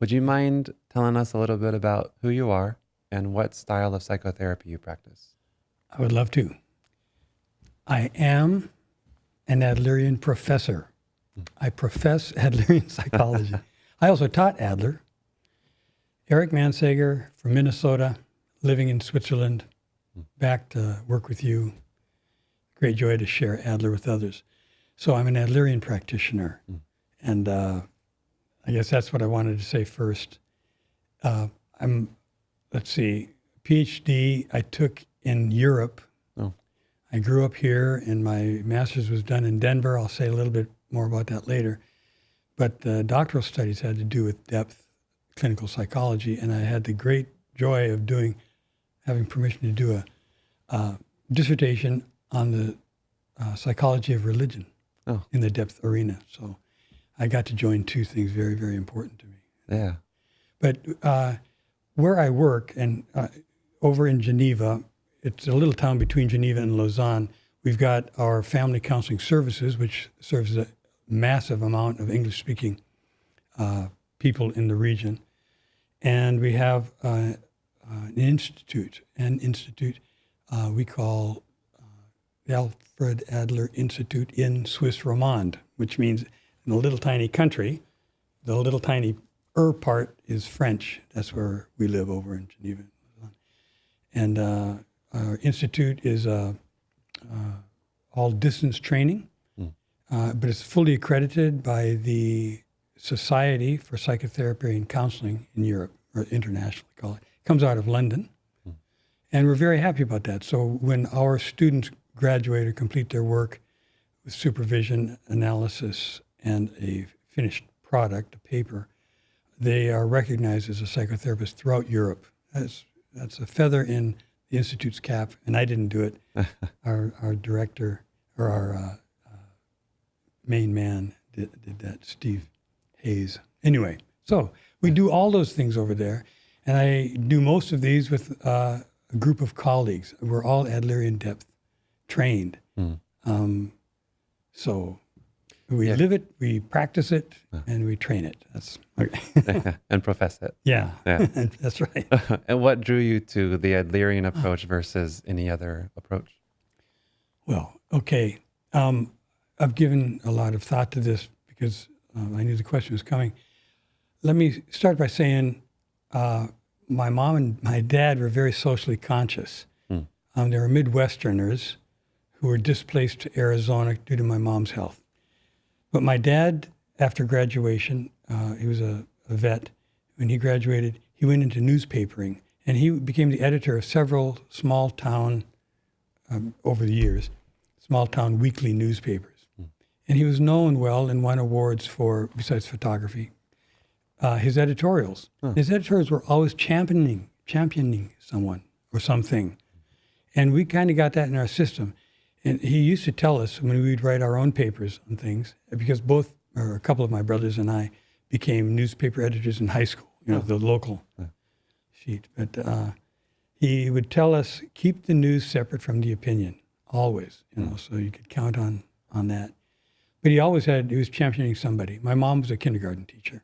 Would you mind telling us a little bit about who you are and what style of psychotherapy you practice? I would love to. I am an Adlerian professor. I profess Adlerian psychology. I also taught Adler. Erik Mansager from Minnesota, living in Switzerland, back to work with you. Great joy to share Adler with others. So I'm an Adlerian practitioner. And I guess that's what I wanted to say first. PhD I took in Europe. Oh. I grew up here and my master's was done in Denver. I'll say a little bit more about that later. But doctoral studies had to do with depth clinical psychology, and I had the great joy of having permission to do a dissertation on the psychology of religion in the depth arena. So I got to join two things very, very important to me. Yeah. But where I work, and over in Geneva, it's a little town between Geneva and Lausanne, we've got our family counseling services, which serves a massive amount of English-speaking people in the region. And we have an institute we call the Alfred Adler Institute in Swiss Romande, which means in a little tiny country, the little tiny part is French. That's where we live over in Geneva. And our institute is all distance training, but it's fully accredited by the Society for Psychotherapy and Counseling in Europe, or internationally call it. It comes out of London. And we're very happy about that. So when our students graduate or complete their work with supervision, analysis, and a finished product, a paper, they are recognized as a psychotherapist throughout Europe. That's a feather in the Institute's cap, and I didn't do it. Our director, or our main man did that, Steve Hayes. Anyway, so we do all those things over there, and I do most of these with a group of colleagues. We're all Adlerian depth trained. So we live it, we practice it, and we train it. That's okay. And profess it. Yeah. That's right. And what drew you to the Adlerian approach versus any other approach? Well, okay. I've given a lot of thought to this because I knew the question was coming. Let me start by saying my mom and my dad were very socially conscious. They were Midwesterners who were displaced to Arizona due to my mom's health. But my dad, after graduation, he was a vet. When he graduated, he went into newspapering, and he became the editor of several small town, over the years, small town weekly newspapers. And he was known well and won awards for, besides photography, his editorials. His editorials were always championing someone or something. And we kind of got that in our system. And he used to tell us when we'd write our own papers on things, because a couple of my brothers and I became newspaper editors in high school, the local sheet. But he would tell us, keep the news separate from the opinion, always, so you could count on that. But he was championing somebody. My mom was a kindergarten teacher.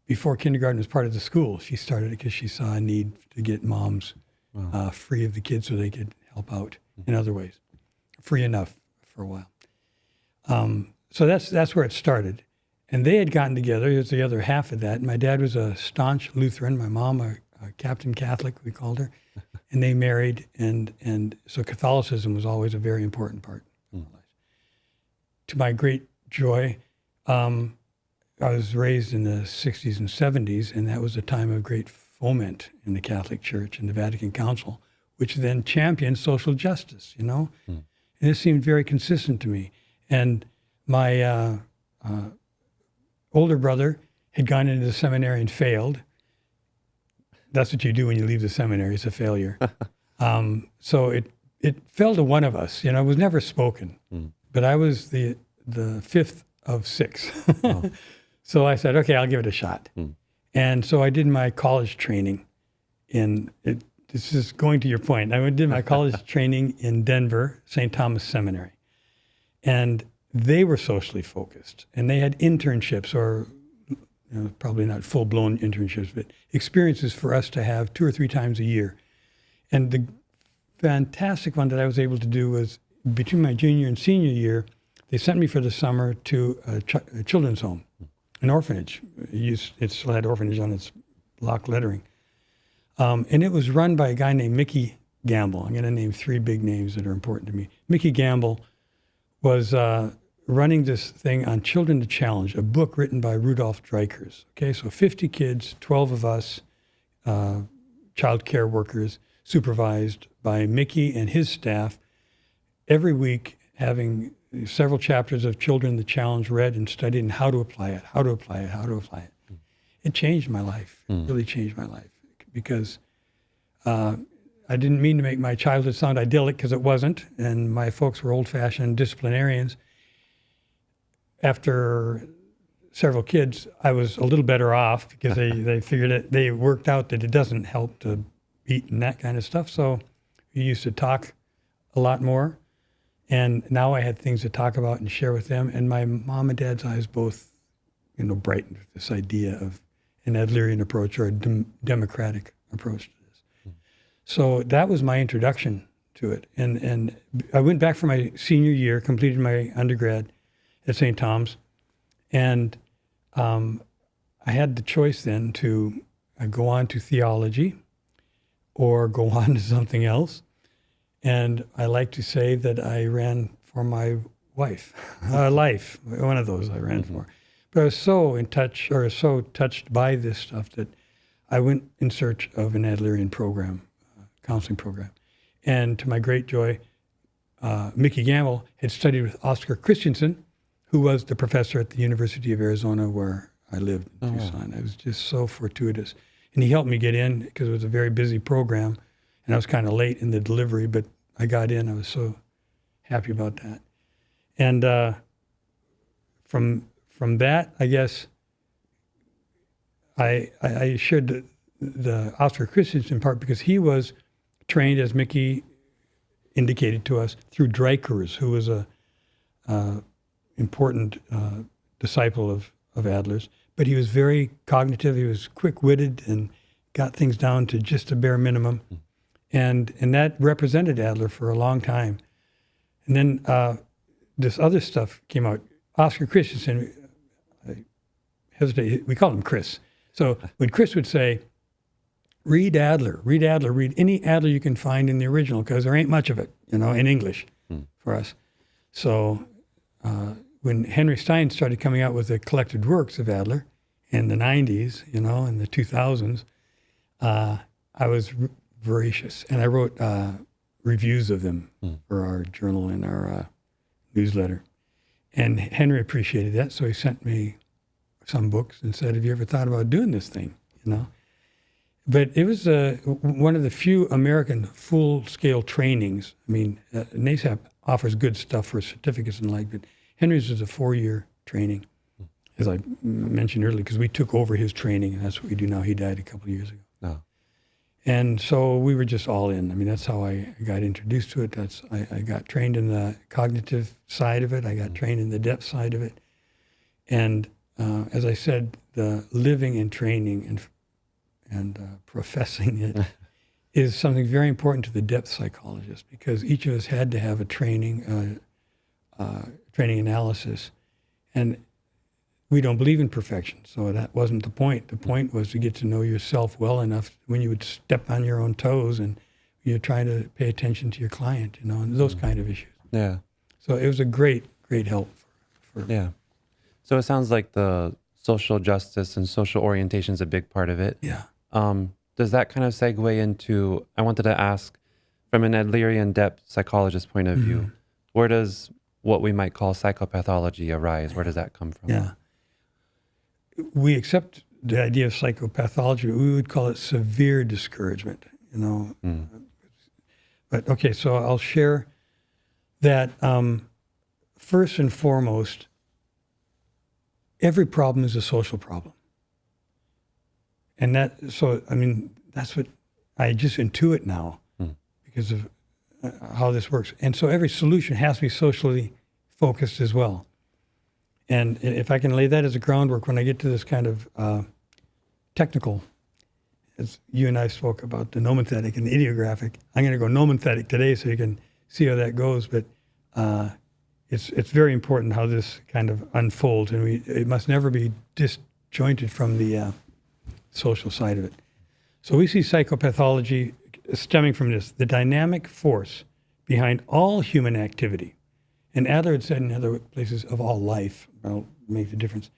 Before kindergarten was part of the school, she started it because she saw a need to get moms free of the kids so they could help out in other ways. Free enough for a while. So that's where it started. And they had gotten together. It was the other half of that. My dad was a staunch Lutheran. My mom, a Captain Catholic, we called her. And they married. And so Catholicism was always a very important part of my life. To my great joy, I was raised in the 60s and 70s, and that was a time of great foment in the Catholic Church and the Vatican Council, which then championed social justice, And it seemed very consistent to me. And my older brother had gone into the seminary and failed. That's what you do when you leave the seminary, it's a failure. So it fell to one of us, it was never spoken. But I was the fifth of six. So I said, okay, I'll give it a shot. And so I did my college training this is going to your point. I did my college training in Denver, St. Thomas Seminary. And they were socially focused. And they had internships or probably not full-blown internships, but experiences for us to have 2 or 3 times a year. And the fantastic one that I was able to do was between my junior and senior year, they sent me for the summer to a children's home, an orphanage. It still had orphanage on its block lettering. And it was run by a guy named Mickey Gamble. I'm going to name 3 big names that are important to me. Mickey Gamble was running this thing on Children to Challenge, a book written by Rudolf Dreikurs. Okay, so 50 kids, 12 of us, child care workers, supervised by Mickey and his staff, every week having several chapters of Children to Challenge read and studied and how to apply it. It changed my life. It really changed my life because I didn't mean to make my childhood sound idyllic because it wasn't, and my folks were old-fashioned disciplinarians. After several kids, I was a little better off because they figured it, they worked out that it doesn't help to eat and that kind of stuff. So we used to talk a lot more, and now I had things to talk about and share with them. And my mom and dad's eyes both, brightened with this idea of an Adlerian approach or a democratic approach to this. So that was my introduction to it. And I went back for my senior year, completed my undergrad at St. Thomas, and I had the choice then to go on to theology or go on to something else. And I like to say that I ran for my life, one of those I ran for. But I was so touched by this stuff that I went in search of an Adlerian program, counseling program. And to my great joy, Mickey Gamble had studied with Oscar Christensen, who was the professor at the University of Arizona where I lived in Tucson. It was just so fortuitous. And he helped me get in because it was a very busy program. And I was kind of late in the delivery, but I got in. I was so happy about that. And from that, I guess, I shared the Oscar Christensen part because he was trained, as Mickey indicated to us, through Dreikurs, who was a important disciple of Adler's. But he was very cognitive. He was quick-witted and got things down to just a bare minimum. And that represented Adler for a long time. And then this other stuff came out. Oscar Christensen, I hesitate, we call him Chris. So when Chris would say, read Adler, read any Adler you can find in the original, because there ain't much of it, in English for us. So when Henry Stein started coming out with the collected works of Adler in the 90s, in the 2000s, I was voracious. And I wrote reviews of them for our journal and our newsletter. And Henry appreciated that, so he sent me some books and said, have you ever thought about doing this thing, But it was one of the few American full-scale trainings. I mean, NASAP offers good stuff for certificates and but Henry's was a 4-year training, as I mentioned earlier, because we took over his training, and that's what we do now. He died a couple of years ago. Oh. And so we were just all in. I mean, that's how I got introduced to it. I got trained in the cognitive side of it. I got trained in the depth side of it. And as I said, the living and training and professing it is something very important to the depth psychologist, because each of us had to have a training analysis. And we don't believe in perfection, so that wasn't the point. The point was to get to know yourself well enough when you would step on your own toes and you're trying to pay attention to your client, and those kind of issues. Yeah. So it was a great help for Yeah. So it sounds like the social justice and social orientation is a big part of it. Yeah. Does that kind of segue into, I wanted to ask, from an Adlerian depth psychologist point of view, where does what we might call psychopathology arise? Where does that come from? Yeah. We accept the idea of psychopathology. We would call it severe discouragement, But okay, so I'll share that first and foremost, every problem is a social problem. And that's what I just intuit now because of how this works. And so every solution has to be socially focused as well. And if I can lay that as a groundwork, when I get to this kind of technical, as you and I spoke about the nomothetic and the ideographic, I'm going to go nomothetic today so you can see how that goes. But it's very important how this kind of unfolds, and it must never be disjointed from the social side of it. So we see psychopathology stemming from this, the dynamic force behind all human activity. And Adler had said in other places, of all life, I'll make the difference,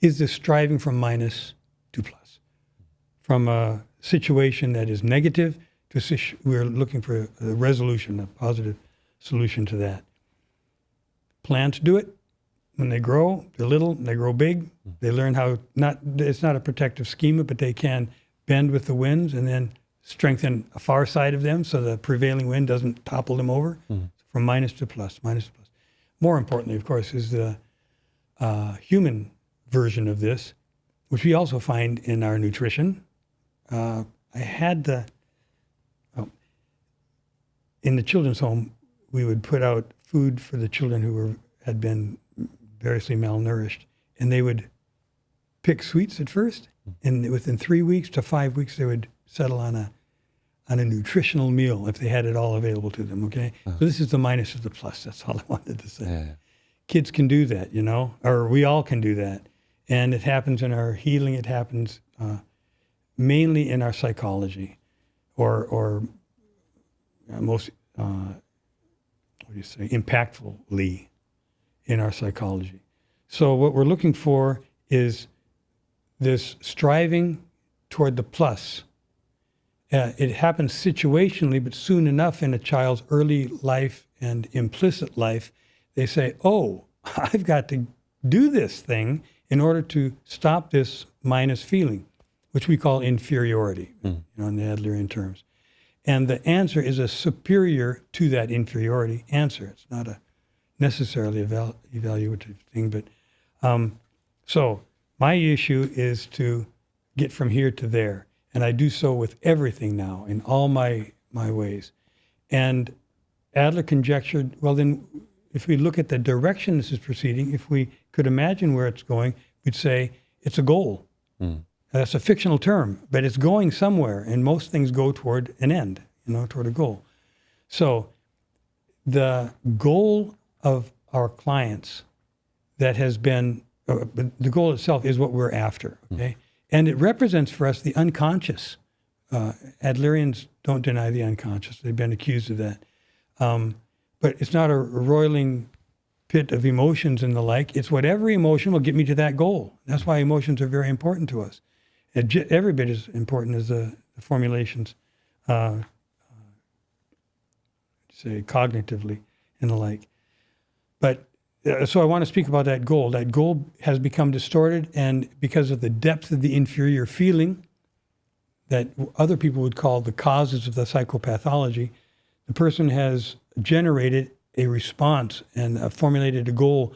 is this striving from minus to plus. From a situation that is negative to we're looking for a resolution, a positive solution to that. Plants do it. When they grow, they're little, they grow big. They learn how, it's not a protective schema, but they can bend with the winds and then strengthen a far side of them so the prevailing wind doesn't topple them over. From minus to plus, minus to plus. More importantly, of course, is the human version of this, which we also find in our nutrition. I had in the children's home, we would put out food for the children who had been variously malnourished, and they would pick sweets at first, and within 3 weeks to 5 weeks, they would settle on a nutritional meal if they had it all available to them, okay? So this is the minus of the plus. That's all I wanted to say. Yeah. Kids can do that, or we all can do that. And it happens in our healing. It happens mainly in our psychology or most, impactfully in our psychology. So what we're looking for is this striving toward the plus. It happens situationally, but soon enough in a child's early life and implicit life, they say, oh, I've got to do this thing in order to stop this minus feeling, which we call inferiority, in the Adlerian terms. And the answer is a superior to that inferiority answer. It's not a necessarily evaluative thing, but so my issue is to get from here to there. And I do so with everything now, in all my ways. And Adler conjectured, well, then, if we look at the direction this is proceeding, if we could imagine where it's going, we'd say it's a goal. That's a fictional term, but it's going somewhere, and most things go toward an end, toward a goal. So the goal of our clients that has been, the goal itself is what we're after, okay? And it represents for us the unconscious. Adlerians don't deny the unconscious. They've been accused of that. But it's not a roiling pit of emotions and the like. It's whatever emotion will get me to that goal. That's why emotions are very important to us. Every bit as important as the formulations, say cognitively and the like. But so I want to speak about that goal. That goal has become distorted, and because of the depth of the inferior feeling that other people would call the causes of the psychopathology, the person has generated a response and formulated a goal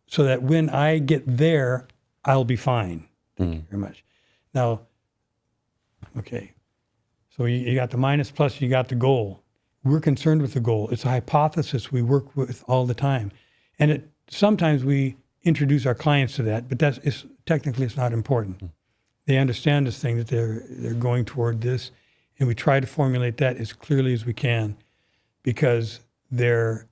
so that when I get there, I'll be fine. Thank you very much. Now, okay, so you got the minus plus, you got the goal. We're concerned with the goal. It's a hypothesis we work with all the time. And sometimes we introduce our clients to that, but technically it's not important. They understand this thing, that they're going toward this, and we try to formulate that as clearly as we can, because their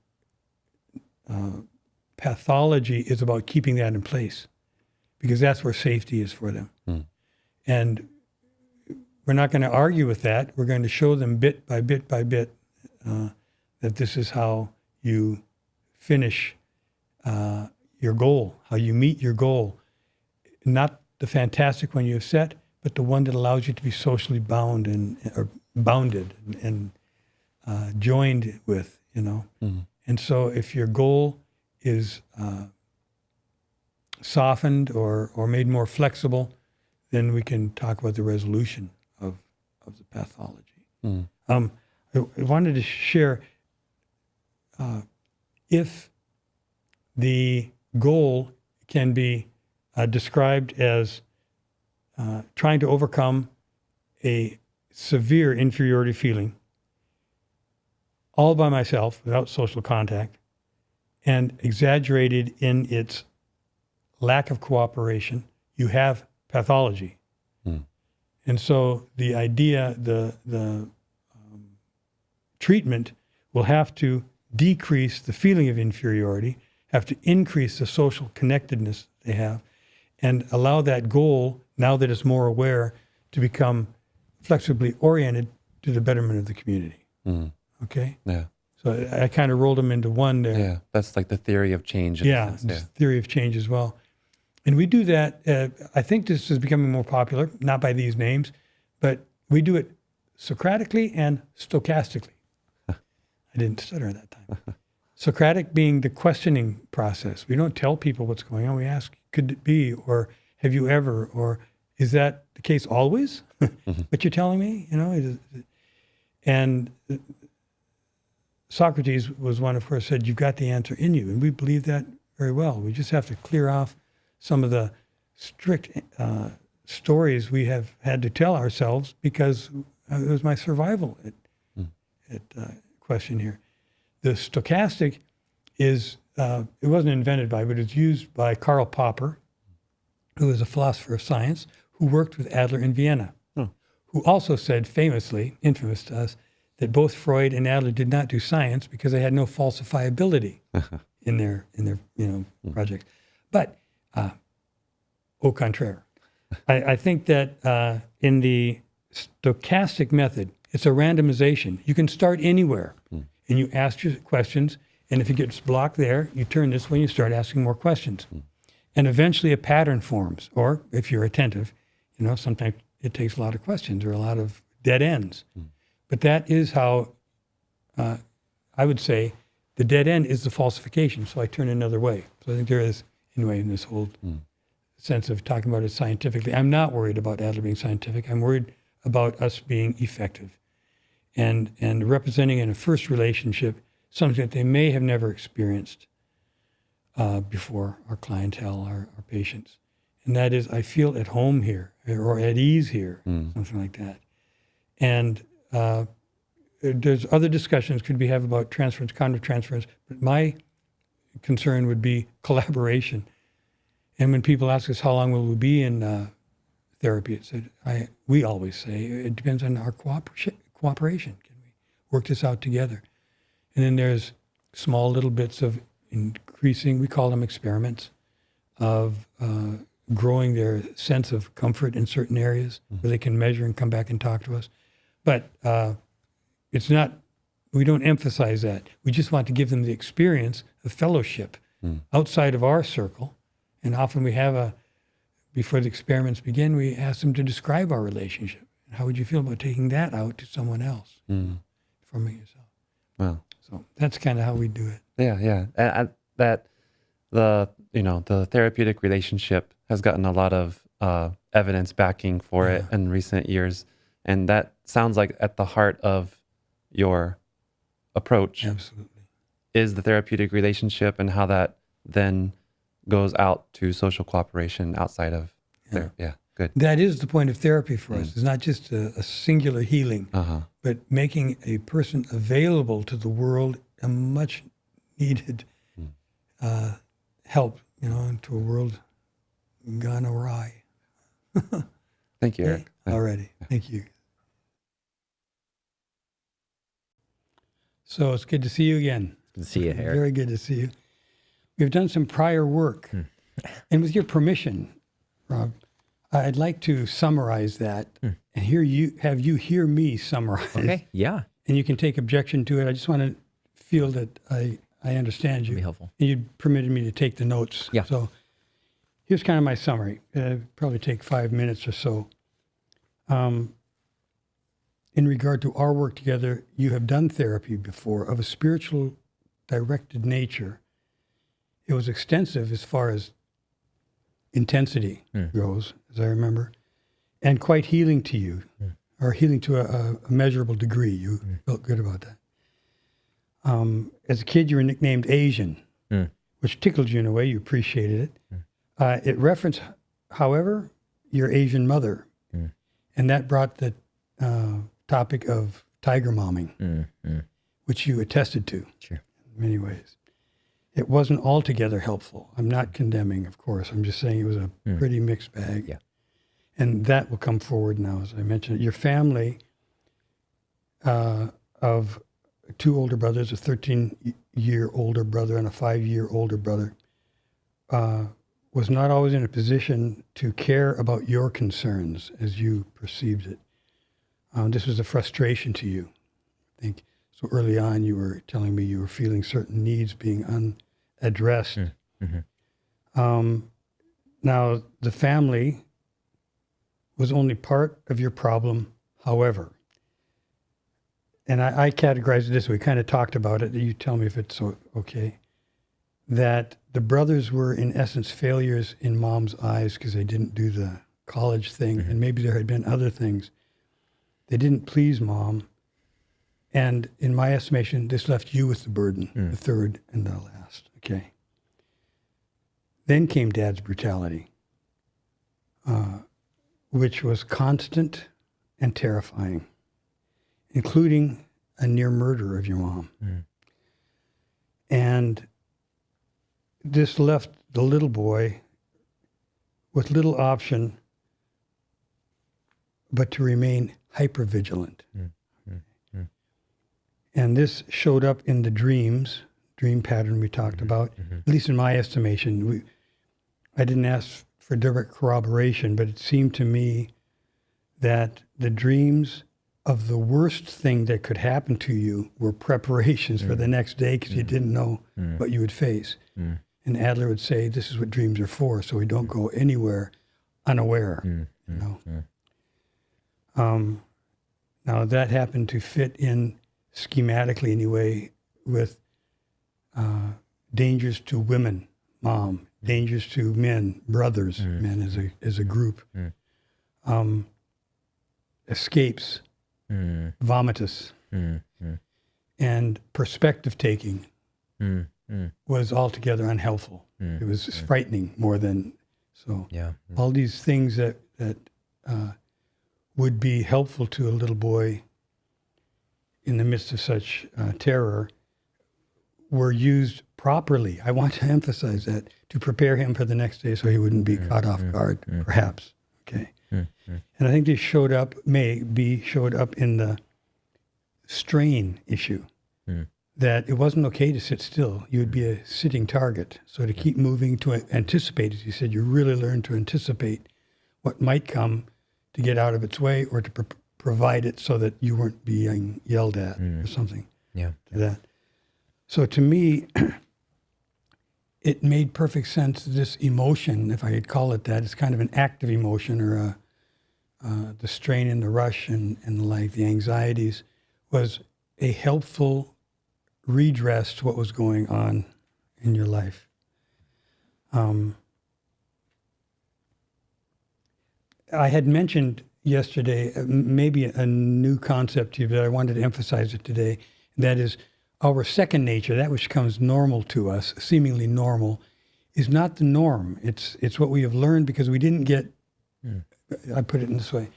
pathology is about keeping that in place, because that's where safety is for them. And we're not going to argue with that. We're going to show them bit by bit by bit that this is how you finish your goal, how you meet your goal. Not the fantastic one you have set, but the one that allows you to be socially bound or bounded and joined with, And so if your goal is softened or made more flexible, then we can talk about the resolution of the pathology. I wanted to share, if the goal can be described as trying to overcome a severe inferiority feeling all by myself without social contact, and exaggerated in its lack of cooperation, you have pathology. And so the idea, the treatment will have to decrease the feeling of inferiority, have to increase the social connectedness they have, and allow that goal, now that it's more aware, to become flexibly oriented to the betterment of the community. Okay? Yeah. So I kind of rolled them into one there. Yeah. That's like the theory of change. In a Yeah, sense. it's theory of change as well. And we do that, I think this is becoming more popular, not by these names, but we do it Socratically and stochastically. I didn't stutter at that time. Socratic being the questioning process. We don't tell people what's going on. We ask, could it be, or have you ever, or is that the case always? What you're telling me, And Socrates was one, of course, said, you've got the answer in you. And we believe that very well. We just have to clear off some of the strict stories we have had to tell ourselves because it was my survival at question here. The stochastic is, it wasn't invented by, but it's used by Karl Popper, who is a philosopher of science, who worked with Adler in Vienna, who also said famously, infamous to us, that both Freud and Adler did not do science because they had no falsifiability in their projects. But au contraire, I think that in the stochastic method, it's a randomization. You can start anywhere, and you ask your questions, and if it gets blocked there, you turn this way and you start asking more questions. And eventually a pattern forms, or if you're attentive, sometimes it takes a lot of questions or a lot of dead ends. But that is how, I would say, the dead end is the falsification, so I turn another way. So I think there is, anyway, in this whole sense of talking about it scientifically, I'm not worried about Adler being scientific. I'm worried about us being effective and representing in a first relationship something that they may have never experienced before, our clientele, our patients. And that is, I feel at home here, or at ease here, something like that. And there's other discussions could we have about transference, countertransference, but my concern would be collaboration. And when people ask us how long will we be in therapy, we always say it depends on our cooperation. Can we work this out together? And then there's small little bits of increasing, we call them experiments, of growing their sense of comfort in certain areas where they can measure and come back and talk to us. But it's not, we don't emphasize that. We just want to give them the experience of fellowship outside of our circle. And often we have before the experiments begin, we ask them to describe our relationship. How would you feel about taking that out to someone else from yourself? Wow. So that's kind of how we do it. Yeah. And that the therapeutic relationship has gotten a lot of evidence backing for it in recent years. And that sounds like at the heart of your approach. Absolutely. Is the therapeutic relationship and how that then goes out to social cooperation outside of therapy. Yeah, good. That is the point of therapy for us. It's not just a singular healing, but making a person available to the world, a much needed help, into a world gone awry. Thank you, Erik. Already. Thank you. So it's good to see you again. Good to see you, Erik. Very good to see you. We've done some prior work. And with your permission, Rob, I'd like to summarize that and have you hear me summarize. Okay, yeah. And you can take objection to it. I just want to feel that I understand you. That'd be helpful. And you permitted me to take the notes. Yeah. So here's kind of my summary. It'll probably take 5 minutes or so. In regard to our work together, you have done therapy before of a spiritual directed nature. It was extensive as far as intensity goes, as I remember, and quite healing to you, or healing to a measurable degree. You felt good about that. As a kid, you were nicknamed Asian, which tickled you in a way. You appreciated it. It referenced, however, your Asian mother, and that brought the topic of tiger momming, which you attested to in many ways. It wasn't altogether helpful. I'm not condemning, of course. I'm just saying it was a pretty mixed bag. Yeah. And that will come forward now, as I mentioned. Your family of 2 older brothers, a 13-year older brother and a 5-year older brother, was not always in a position to care about your concerns as you perceived it. This was a frustration to you, I think. So early on, you were telling me you were feeling certain needs being unaddressed. Now, the family was only part of your problem, however. And I categorize it this way, we kind of talked about it, you tell me if it's okay, that the brothers were in essence failures in mom's eyes because they didn't do the college thing, and maybe there had been other things. They didn't please mom. And in my estimation, this left you with the burden, the third and the last, okay? Then came dad's brutality, which was constant and terrifying, including a near murder of your mom. And this left the little boy with little option but to remain hypervigilant. And this showed up in the dream pattern we talked about, at least in my estimation. I didn't ask for direct corroboration, but it seemed to me that the dreams of the worst thing that could happen to you were preparations for the next day because you didn't know what you would face. And Adler would say, this is what dreams are for, so we don't go anywhere unaware. You know? Now that happened to fit in schematically anyway with dangers to women, mom, dangers to men, brothers, men as a group, escapes, vomitus, and perspective taking was altogether unhelpful. It was just frightening more than so. All these things that would be helpful to a little boy in the midst of such terror were used properly. I want to emphasize that, to prepare him for the next day so he wouldn't be caught off guard, perhaps. Okay. And I think this showed up in the strain issue, that it wasn't okay to sit still. You would be a sitting target. So to keep moving, to anticipate, as you said, you really learn to anticipate what might come, to get out of its way, or to provide it so that you weren't being yelled at or something to that. So to me, it made perfect sense, this emotion, if I could call it that. It's kind of an active emotion, or the strain and the rush and the anxieties was a helpful redress to what was going on in your life. I had mentioned yesterday maybe a new concept to you, but I wanted to emphasize it today. That is, our second nature, that which comes normal to us, seemingly normal, is not the norm. It's what we have learned because we didn't get, I put it in this way,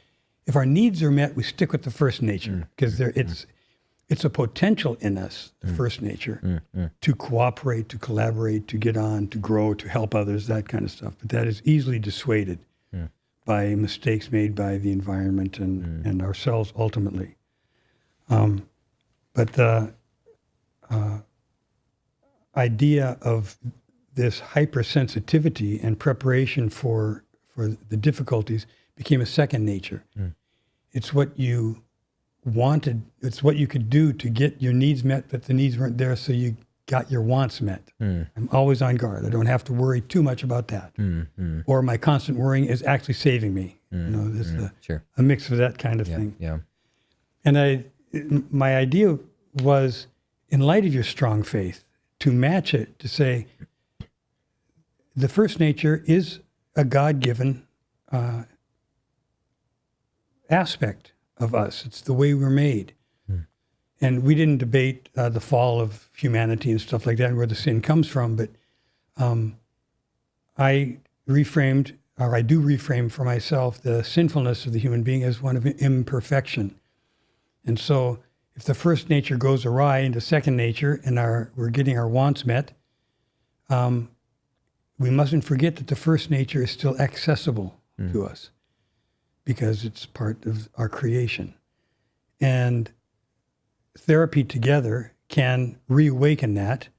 if our needs are met, we stick with the first nature, because it's a potential in us, the first nature, to cooperate, to collaborate, to get on, to grow, to help others, that kind of stuff. But that is easily dissuaded by mistakes made by the environment and ourselves ultimately. But the idea of this hypersensitivity and preparation for the difficulties became a second nature. It's what you wanted, it's what you could do to get your needs met, but the needs weren't there, so you got your wants met. I'm always on guard. I don't have to worry too much about that. Or my constant worrying is actually saving me. You know, there's a mix of that kind of thing. And my idea was, in light of your strong faith, to match it, to say, the first nature is a God-given aspect of us. It's the way we're made. And we didn't debate the fall of humanity and stuff like that, and where the sin comes from, but I do reframe for myself the sinfulness of the human being as one of imperfection. And so if the first nature goes awry into second nature and we're getting our wants met, we mustn't forget that the first nature is still accessible to us because it's part of our creation. And therapy together can reawaken that.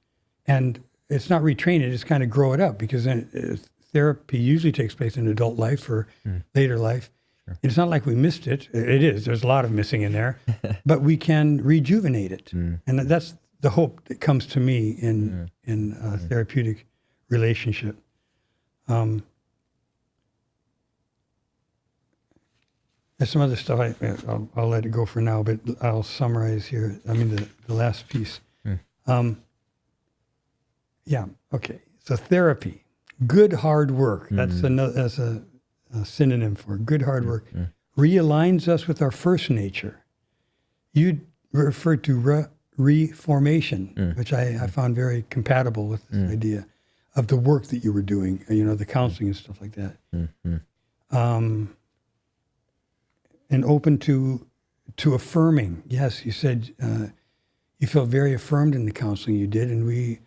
And it's not retrain it, it's kind of grow it up, because then therapy usually takes place in adult life or later life. Sure. It's not like we missed it. It is. There's a lot of missing in there. But we can rejuvenate it. And that's the hope that comes to me in a therapeutic relationship. There's some other stuff I'll let it go for now, but I'll summarize here. I mean, the last piece. Okay. So therapy, good hard work. That's a synonym for good hard work. Realigns us with our first nature. You referred to reformation, which I found very compatible with this idea of the work that you were doing, the counseling and stuff like that. And open to affirming. Yes, you said you felt very affirmed in the counseling you did, and we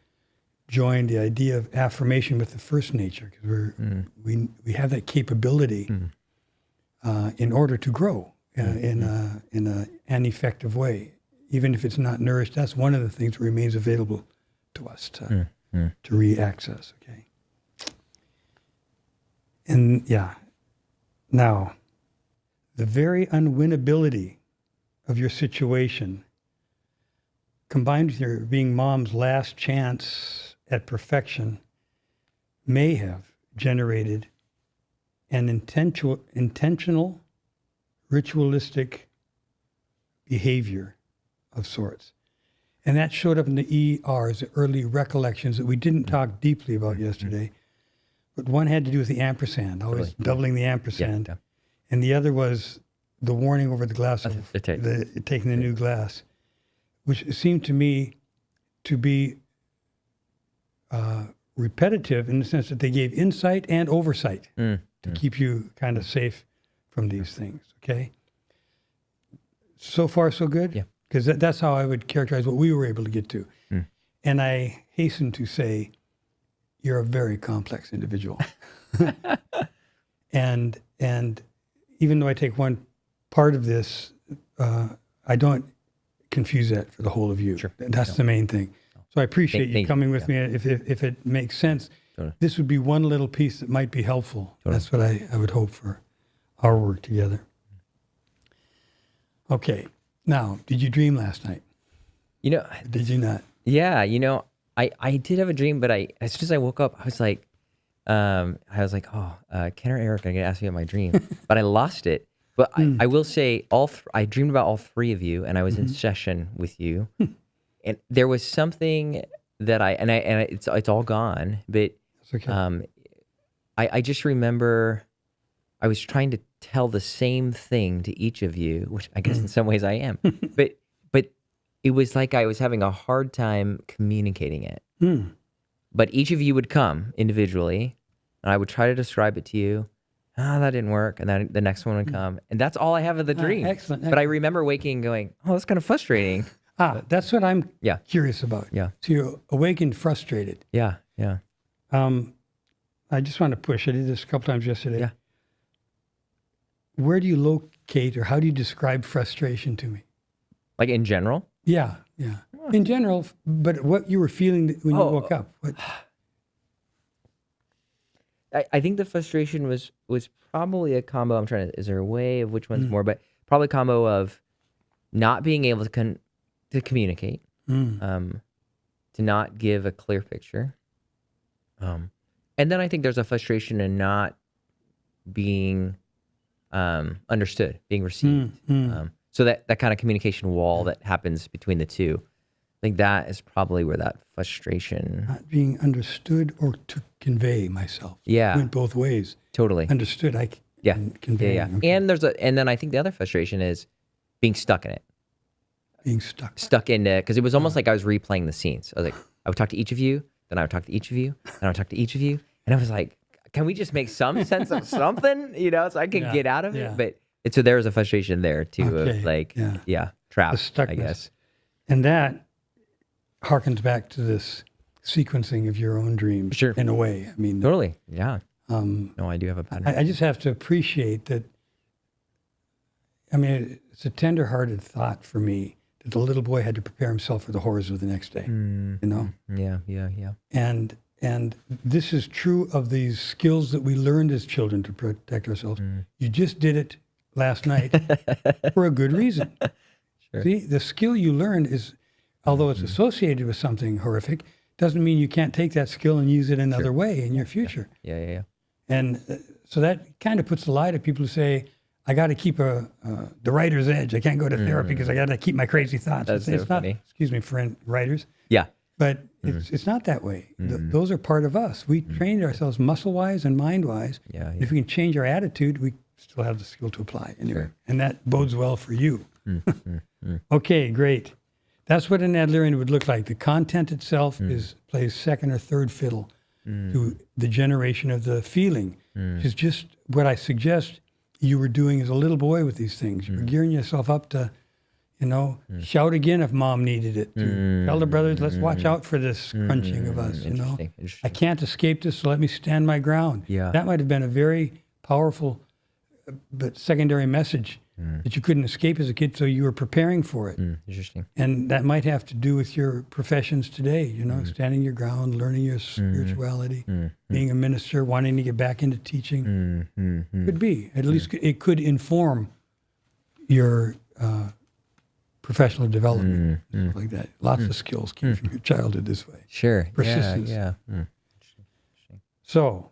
joined the idea of affirmation with the first nature, because we have that capability in order to grow in an effective way. Even if it's not nourished, that's one of the things that remains available to us to re-access. Okay. And now, the very unwinnability of your situation, combined with your being mom's last chance at perfection, may have generated an intentional, ritualistic behavior of sorts. And that showed up in the ERs, the early recollections that we didn't talk deeply about yesterday. But one had to do with the ampersand, always doubling the ampersand. Yeah. And the other was the warning over the glass of taking the new glass, which seemed to me to be repetitive in the sense that they gave insight and oversight to keep you kind of safe from these things, okay? So far, so good? Yeah. Because that's how I would characterize what we were able to get to. And I hasten to say, you're a very complex individual. And even though I take one part of this, I don't confuse that for the whole of you. Sure. That's the main thing. So I appreciate you coming with me. If it makes sense, this would be one little piece that might be helpful. That's what I would hope for our work together. Okay. Now, did you dream last night? Did you not? Yeah, I did have a dream, but as soon as I woke up, I was like, Ken or Erik are going to ask me about my dream, but I lost it. But I will say, I dreamed about all three of you, and I was in session with you, and there was something that it's all gone, but okay. I just remember I was trying to tell the same thing to each of you, which I guess in some ways I am, but it was like I was having a hard time communicating it. But each of you would come individually, and I would try to describe it to you. That didn't work. And then the next one would come. And that's all I have of the dream. Excellent. But I remember waking and going, that's kind of frustrating. That's what I'm curious about. Yeah. So you're awakened frustrated. Yeah. I just want to push. I did this a couple times yesterday. Yeah. Where do you locate, or how do you describe frustration to me? Like in general? Yeah. In general, but what you were feeling when you woke up. What? I think the frustration was probably a combo. Is there a way of which one's more? But probably a combo of not being able to communicate, to not give a clear picture. And then I think there's a frustration in not being understood, being received. So that kind of communication wall that happens between the two, I think that is probably where that frustration... Not being understood or to convey myself. Yeah. It went both ways. Totally. Understood, I can convey. Yeah. Okay. And then I think the other frustration is being stuck in it. Being stuck. Stuck in it, because it was almost like I was replaying the scenes. I was like, I would talk to each of you, then I would talk to each of you, then I would talk to each of you, and I was like, can we just make some sense of something, so I can get out of it? But so there was a frustration there too, of like, trapped, I guess. And that harkens back to this sequencing of your own dreams. Sure. In a way. I mean, Totally. Yeah. No, I do have a pattern. I just have to appreciate that. I mean, it's a tender-hearted thought for me that the little boy had to prepare himself for the horrors of the next day. You know. Yeah. And this is true of these skills that we learned as children to protect ourselves. You just did it last night for a good reason. Sure. See, the skill you learned is, although it's associated with something horrific, doesn't mean you can't take that skill and use it another way in your future. Yeah. And so that kind of puts a lie to people who say, I got to keep the writer's edge. I can't go to therapy because I got to keep my crazy thoughts. That's it's so not, funny. excuse me, friend writers, Yeah. but it's not that way. Those are part of us. We trained ourselves muscle-wise and mind-wise. Yeah. If we can change our attitude, we still have the skill to apply anyway. Sure. And that bodes well for you. Okay, great. That's what an Adlerian would look like. The content itself plays second or third fiddle to the generation of the feeling. It's just what I suggest you were doing as a little boy with these things. You were gearing yourself up to, shout again if mom needed it. To tell the brothers, let's watch out for this crunching of us, Interesting. I can't escape this, so let me stand my ground. Yeah. That might have been a very powerful but secondary message that you couldn't escape as a kid, so you were preparing for it. Interesting. And that might have to do with your professions today, standing your ground, learning your spirituality, being a minister, wanting to get back into teaching. Could be. At least it could inform your professional development, stuff like that. Lots of skills came from your childhood this way. Sure. Persistence. Yeah. So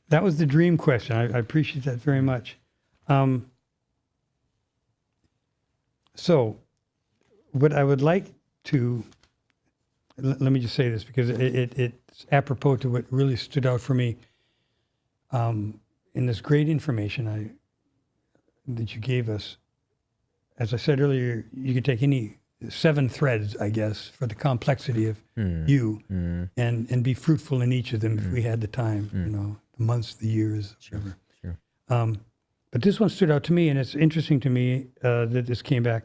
that was the dream question. I appreciate that very much. So what I would like to, let me just say this because it's apropos to what really stood out for me in this great information that you gave us. As I said earlier, you could take any 7 threads, I guess, for the complexity of you and be fruitful in each of them if we had the time, the months, the years, whatever. Sure. But this one stood out to me, and it's interesting to me that this came back.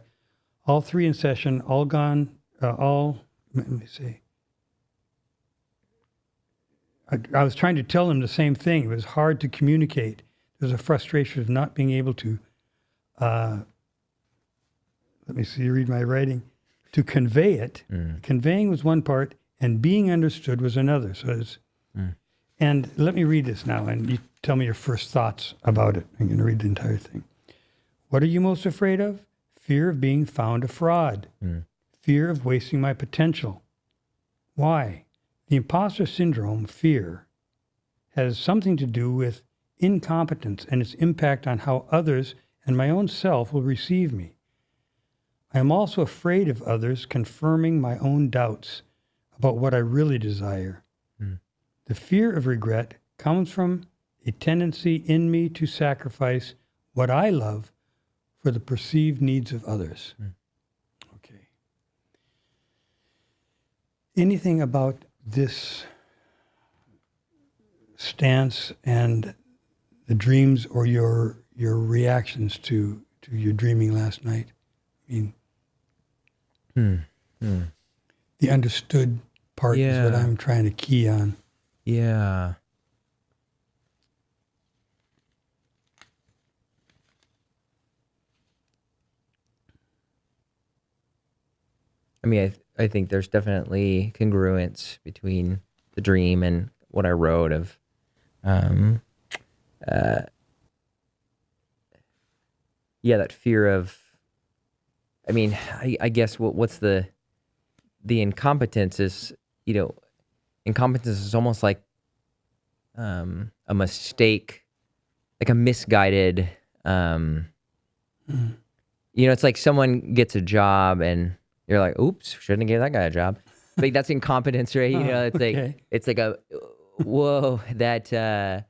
All 3 in session, all gone, let me see. I was trying to tell them the same thing. It was hard to communicate. There was a frustration of not being able to, let me see, read my writing, to convey it. Conveying was one part, and being understood was another. So it's, and let me read this now, and you tell me your first thoughts about it. I'm going to read the entire thing. What are you most afraid of? Fear of being found a fraud. Fear of wasting my potential. Why? The imposter syndrome, fear, has something to do with incompetence and its impact on how others and my own self will receive me. I am also afraid of others confirming my own doubts about what I really desire. The fear of regret comes from a tendency in me to sacrifice what I love for the perceived needs of others. Okay. Anything about this stance and the dreams or your reactions to your dreaming last night? I mean, the understood part is what I'm trying to key on. Yeah. I mean, I think there's definitely congruence between the dream and what I wrote of, that fear of, I mean, I guess what's the incompetence is, incompetence is almost like a mistake, like a misguided, it's like someone gets a job and you're like, oops, shouldn't have gave that guy a job. Like that's incompetence, right? It's okay. It's like whoa, that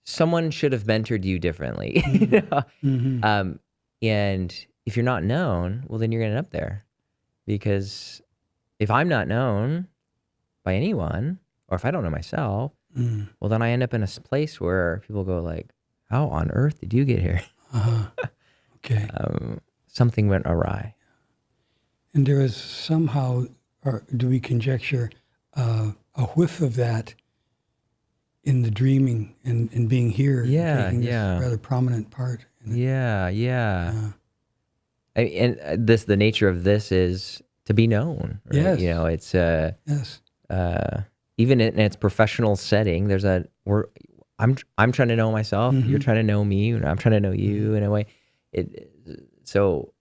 someone should have mentored you differently. And if you're not known, well, then you're gonna end up there. Because if I'm not known by anyone, or if I don't know myself, well, then I end up in a place where people go like, how on earth did you get here? Okay. Something went awry. And there is somehow or do we conjecture a whiff of that in the dreaming and being here, Yeah, taking yeah. this rather prominent part? Yeah. And the nature of this is to be known. Right? Yes. You know, it's Yes. even in its professional setting. I'm trying to know myself. You're trying to know me, and I'm trying to know you in a way. So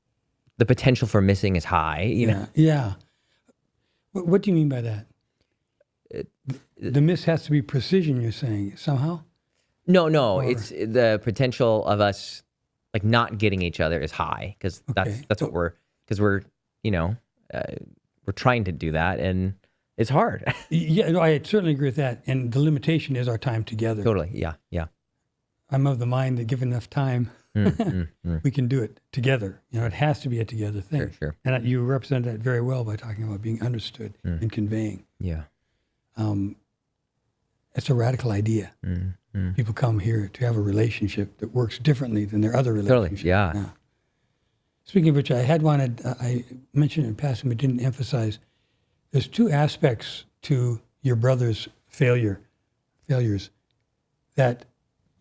the potential for missing is high. You know. Yeah. What do you mean by that? The miss has to be precision, you're saying, somehow? No. It's the potential of us like not getting each other is high because that's what we're we're trying to do that, and it's hard. Yeah, no, I certainly agree with that. And the limitation is our time together. Totally. Yeah. I'm of the mind that given enough time, we can do it together. You know, it has to be a together thing. Sure. And you represent that very well by talking about being understood and conveying. Yeah. It's a radical idea. People come here to have a relationship that works differently than their other relationships. Totally. Yeah. Speaking of which, I mentioned it in passing, but didn't emphasize, there's two aspects to your brother's failures that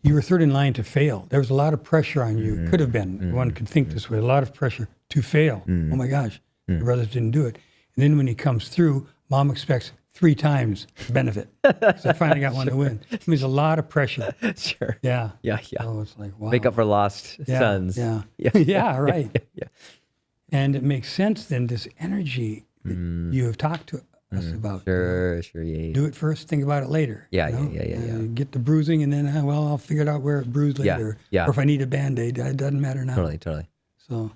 you were third in line to fail. There was a lot of pressure on you. Could have been. One could think this way. A lot of pressure to fail. Oh my gosh, your brothers didn't do it. And then when he comes through, mom expects 3 times the benefit. So I finally got one to win. It means a lot of pressure. Sure. Yeah. So it's like, wow. make up for lost sons. Yeah. Yeah. Yeah, right. Yeah. And it makes sense then, this energy that you have talked to us about. Sure. Yeah. Do it first, think about it later. Yeah. Get the bruising and then, I'll figure it out where it bruised later. Yeah. Or if I need a Band-Aid, it doesn't matter now. Totally. So,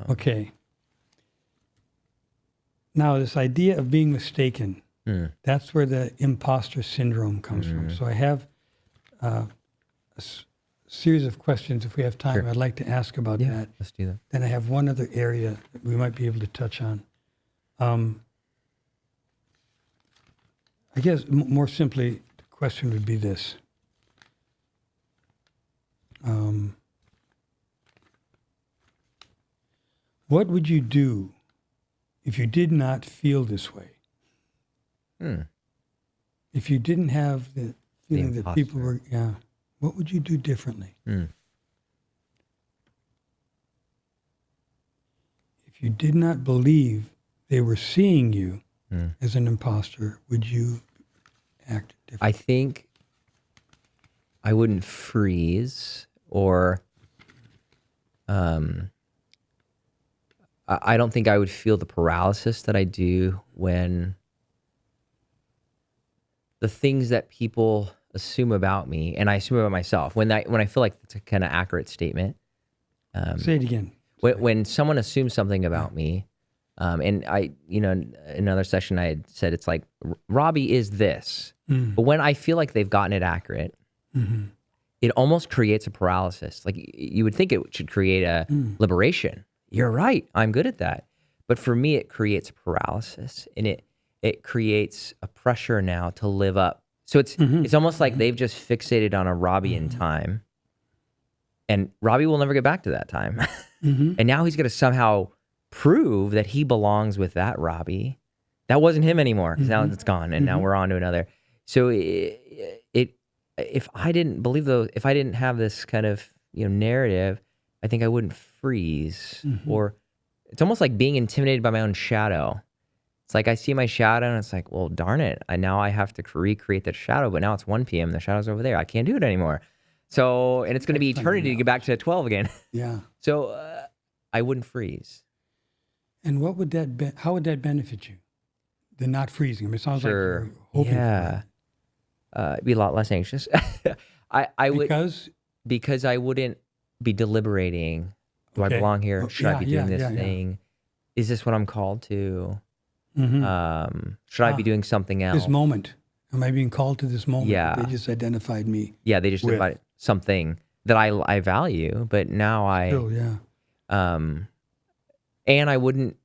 okay. Now, this idea of being mistaken, that's where the imposter syndrome comes from. So I have a series of questions, if we have time, I'd like to ask about that. Let's do that. Then I have one other area that we might be able to touch on. I guess more simply, the question would be this. What would you do if you did not feel this way? If you didn't have the feeling that people were, what would you do differently? If you did not believe they were seeing you as an imposter, would you act differently? I think I wouldn't freeze or I don't think I would feel the paralysis that I do when the things that people assume about me, and I assume about myself, when I feel like it's a kind of accurate statement. Say it again. When someone assumes something about me, and in another session I had said it's like, Robbie is this. But when I feel like they've gotten it accurate, it almost creates a paralysis. Like you would think it should create a liberation. You're right. I'm good at that. But for me, it creates paralysis, and it creates a pressure now to live up. So it's almost like they've just fixated on a Robbie in time, and Robbie will never get back to that time. And now he's going to somehow prove that he belongs with that Robbie. That wasn't him anymore because now it's gone, and now we're on to another. So if I didn't believe those, if I didn't have this kind of narrative, I think I wouldn't freeze. Or it's almost like being intimidated by my own shadow. It's like I see my shadow and it's like, well, darn it. Now I have to recreate that shadow, but now it's 1 p.m. The shadow's over there. I can't do it anymore. So, and it's going to be eternity to get back to 12 again. Yeah. So I wouldn't freeze. And what would that how would that benefit you? The not freezing. I mean, it sounds like you're hoping for that. It'd be a lot less anxious. I would, because I wouldn't be deliberating. Do I belong here? Should I be doing this thing? Is this what I'm called to? Should I be doing something else? This moment. Am I being called to this moment? Yeah. They just identified me. Yeah, they just identified something that I value, but now and I wouldn't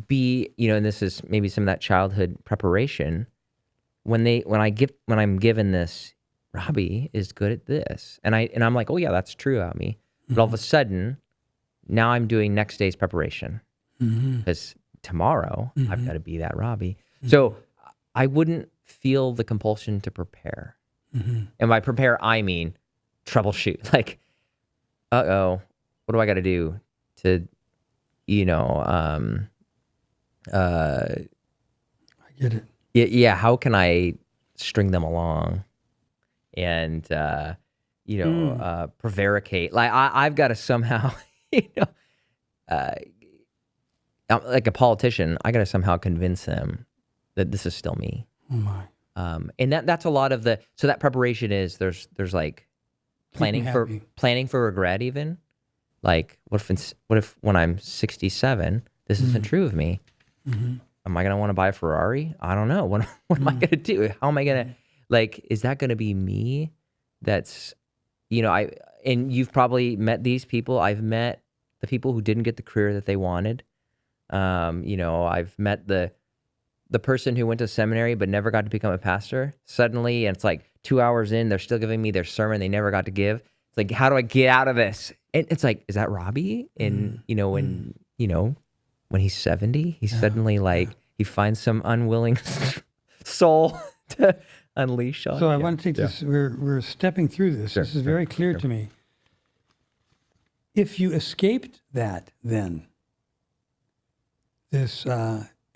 be, and this is maybe some of that childhood preparation. When I'm given this, Robbie is good at this, and I'm like, oh yeah, that's true about me. But all of a sudden, now I'm doing next day's preparation because tomorrow I've got to be that Robbie. So I wouldn't feel the compulsion to prepare. And by prepare, I mean troubleshoot. Like, what do I got to do to, I get it. yeah, how can I string them along and, prevaricate? Like, I've got to somehow, like a politician, I got to somehow convince them that this is still me. Oh my. And that's a lot of so that preparation is there's like planning for regret even. Like, what if when I'm 67, this isn't true of me? Am I going to want to buy a Ferrari? I don't know. What am I going to do? How am I going to, like, is that going to be me? That's, and you've probably met these people. I've met the people who didn't get the career that they wanted. I've met the person who went to seminary but never got to become a pastor. Suddenly, and it's like 2 hours in, they're still giving me their sermon they never got to give. It's like, how do I get out of this? And it's like, is that Robbie? And when he's 70, he's suddenly like, he finds some unwilling soul to unleash on. So I want to take this, we're stepping through this. This is very clear to me. If you escaped that, then this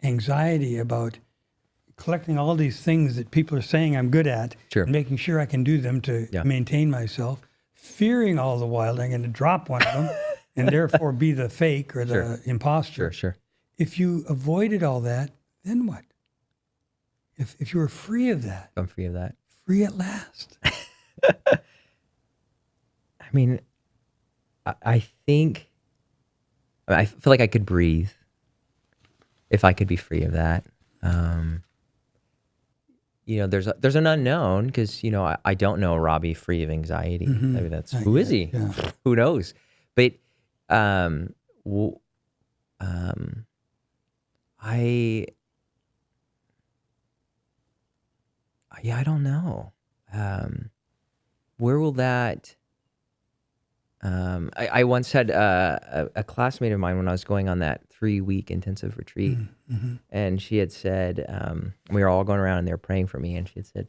anxiety about collecting all these things that people are saying I'm good at, and making sure I can do them to maintain myself, fearing all the while I'm going to drop one of them and therefore be the fake or the imposter. If you avoided all that, then what? If you were free of that. I'm free of that. Free at last. I mean, I think, I feel like I could breathe if I could be free of that. There's an unknown because, I don't know Robbie free of anxiety. I mean, who is he? Yeah. Who knows? But I don't know. Where will that? I once had a classmate of mine when I was going on that 3-week intensive retreat, and she had said, we were all going around and they were praying for me, and she had said,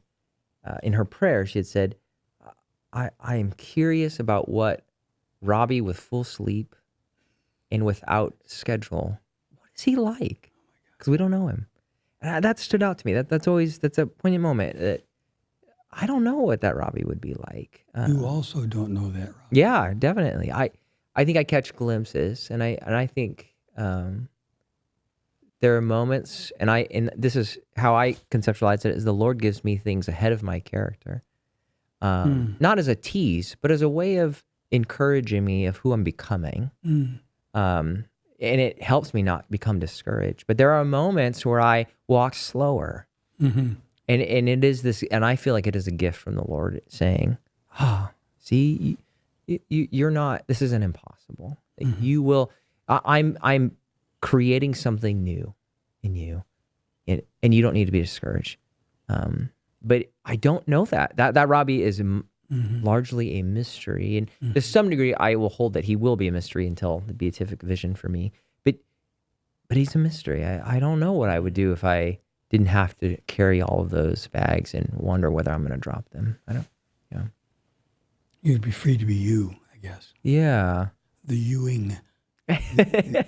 in her prayer, she had said, I am curious about what Robbie with full sleep and without schedule, what is he like? Because we don't know him. And that stood out to me. That's a poignant moment that I don't know what that Robbie would be like. You also don't know that, Robbie. Yeah, definitely. I think I catch glimpses, and I think there are moments, and this is how I conceptualize it: is the Lord gives me things ahead of my character, not as a tease, but as a way of encouraging me of who I'm becoming. And it helps me not become discouraged. But there are moments where I walk slower. And it is this, and I feel like it is a gift from the Lord saying, see, you're not, this isn't impossible. You will, I'm creating something new in you, and you don't need to be discouraged. But I don't know that Robbie is largely a mystery. And to some degree, I will hold that he will be a mystery until the beatific vision for me. But he's a mystery. I don't know what I would do if I didn't have to carry all of those bags and wonder whether I'm going to drop them. I don't, You'd be free to be you, I guess. Yeah. The youing.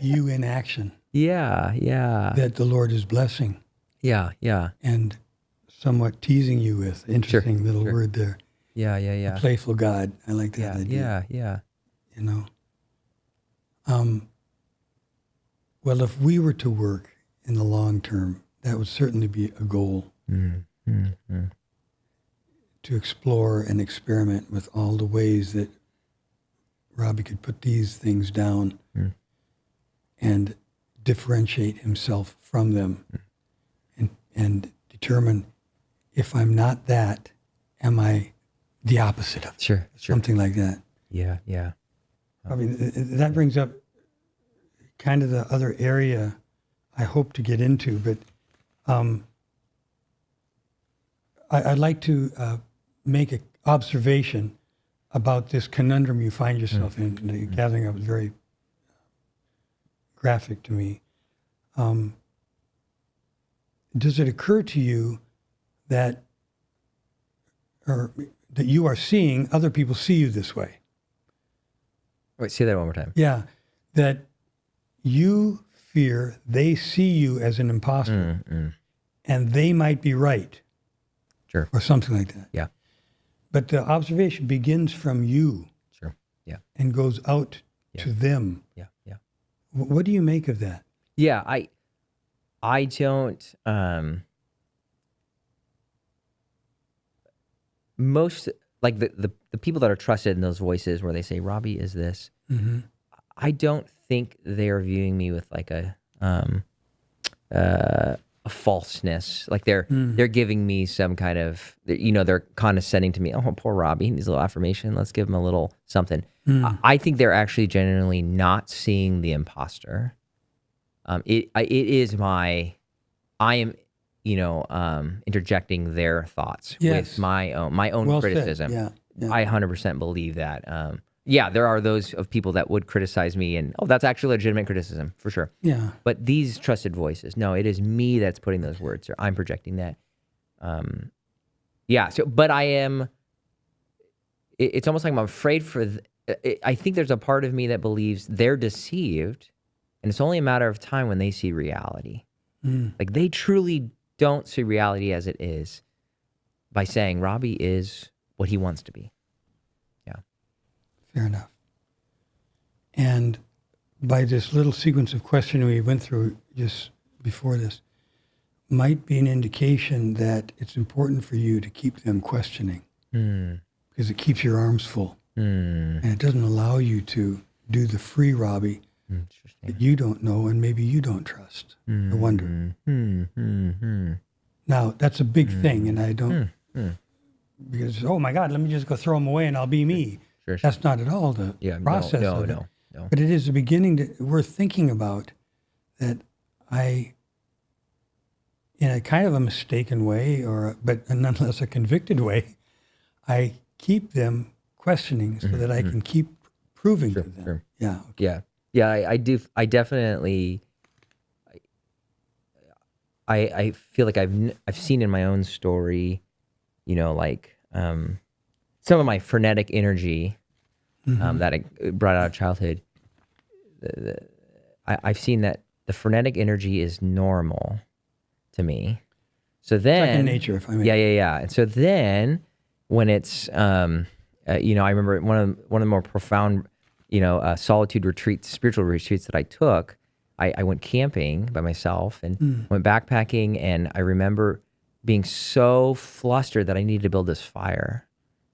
You in action. Yeah. That the Lord is blessing. Yeah. And somewhat teasing you with. Interesting little word there. Yeah. A playful God. I like that idea. Yeah. Well, if we were to work in the long term, that would certainly be a goal. To explore and experiment with all the ways that Robbie could put these things down and differentiate himself from them and determine, if I'm not that, am I the opposite of it? Sure. Something like that. Yeah. I mean, that brings up kind of the other area I hope to get into, but I'd like to make an observation about this conundrum you find yourself in. The gathering up was very graphic to me. does it occur to you that you are seeing other people see you this way? Wait, say that one more time. Yeah, that you fear they see you as an imposter and they might be right. Sure. Or something like that. Yeah. But the observation begins from you. Sure. Yeah. And goes out to them. Yeah. Yeah. What do you make of that? Yeah. I don't, most, like the people that are trusted in those voices where they say, Robbie is this, I don't think they're viewing me with like a falseness. Like they're giving me some kind of, they're condescending to me. Oh, poor Robbie, he needs a little affirmation. Let's give him a little something. I think they're actually genuinely not seeing the imposter. It is I am, interjecting their thoughts with my own Well criticism. said. Yeah. I 100% believe that. There are those of people that would criticize me and, that's actually legitimate criticism for sure. Yeah. But these trusted voices, no, it is me that's putting those words, or I'm projecting that. But I am, it's almost like I'm afraid I think there's a part of me that believes they're deceived, and it's only a matter of time when they see reality. Like they truly don't see reality as it is by saying Robbie is what he wants to be. Yeah. Fair enough. And by this little sequence of questioning we went through just before this, might be an indication that it's important for you to keep them questioning because it keeps your arms full. And it doesn't allow you to do the free Robbie that you don't know and maybe you don't trust or wonder. Now, that's a big thing, and I don't, because, oh my God, let me just go throw them away and I'll be me. Sure. That's not at all the process of it. No. But it is a beginning worth thinking about that in a kind of a mistaken way, but nonetheless a convicted way, I keep them questioning so that I can keep proving to them. Sure. Yeah. Okay. Yeah. I do. I definitely. I feel like I've seen in my own story, some of my frenetic energy that I brought out of childhood. I've seen that the frenetic energy is normal to me. So then, second nature, if I may. Yeah. And so then, when it's, I remember one of the more profound, solitude retreats, spiritual retreats that I took. I went camping by myself and went backpacking, and I remember being so flustered that I needed to build this fire.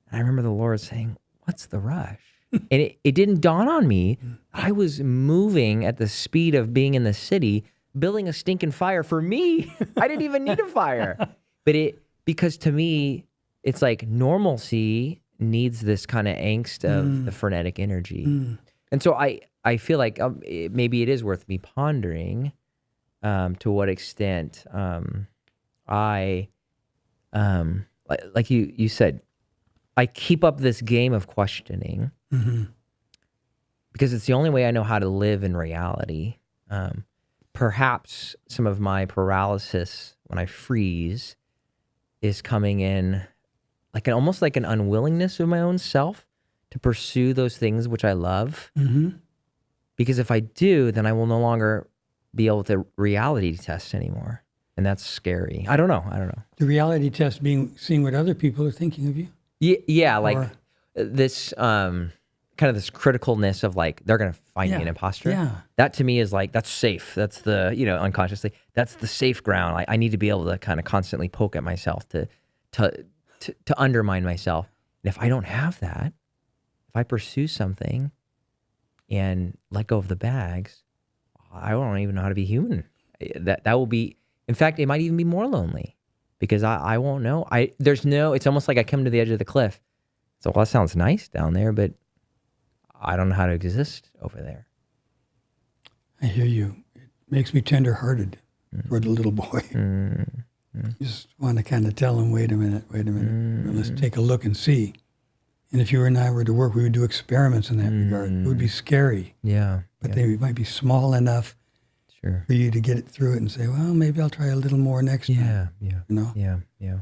And I remember the Lord saying, "What's the rush?" And it didn't dawn on me. I was moving at the speed of being in the city, building a stinking fire for me. I didn't even need a fire. But because to me, it's like normalcy needs this kind of angst of the frenetic energy. And so I feel like maybe it is worth me pondering to what extent like you said, I keep up this game of questioning because it's the only way I know how to live in reality. Perhaps some of my paralysis when I freeze is coming in almost like an unwillingness of my own self to pursue those things which I love. Because if I do, then I will no longer be able to reality test anymore. And that's scary. I don't know. The reality test being seeing what other people are thinking of you? Yeah, this kind of this criticalness of they're going to find me an imposter. Yeah. That to me is that's safe. That's the, unconsciously, that's the safe ground. I need to be able to kind of constantly poke at myself to undermine myself. And if I don't have that, if I pursue something and let go of the bags, I don't even know how to be human. That will be, in fact, it might even be more lonely because I won't know. It's almost like I come to the edge of the cliff. So, that sounds nice down there, but I don't know how to exist over there. I hear you. It makes me tender-hearted toward the little boy. You just want to kind of tell him, wait a minute. Let's take a look and see. And if you and I were to work, we would do experiments in that regard. It would be scary. Yeah. But they might be small enough Sure. for you to get it through it and say, well, maybe I'll try a little more next time. Yeah. You know? Yeah.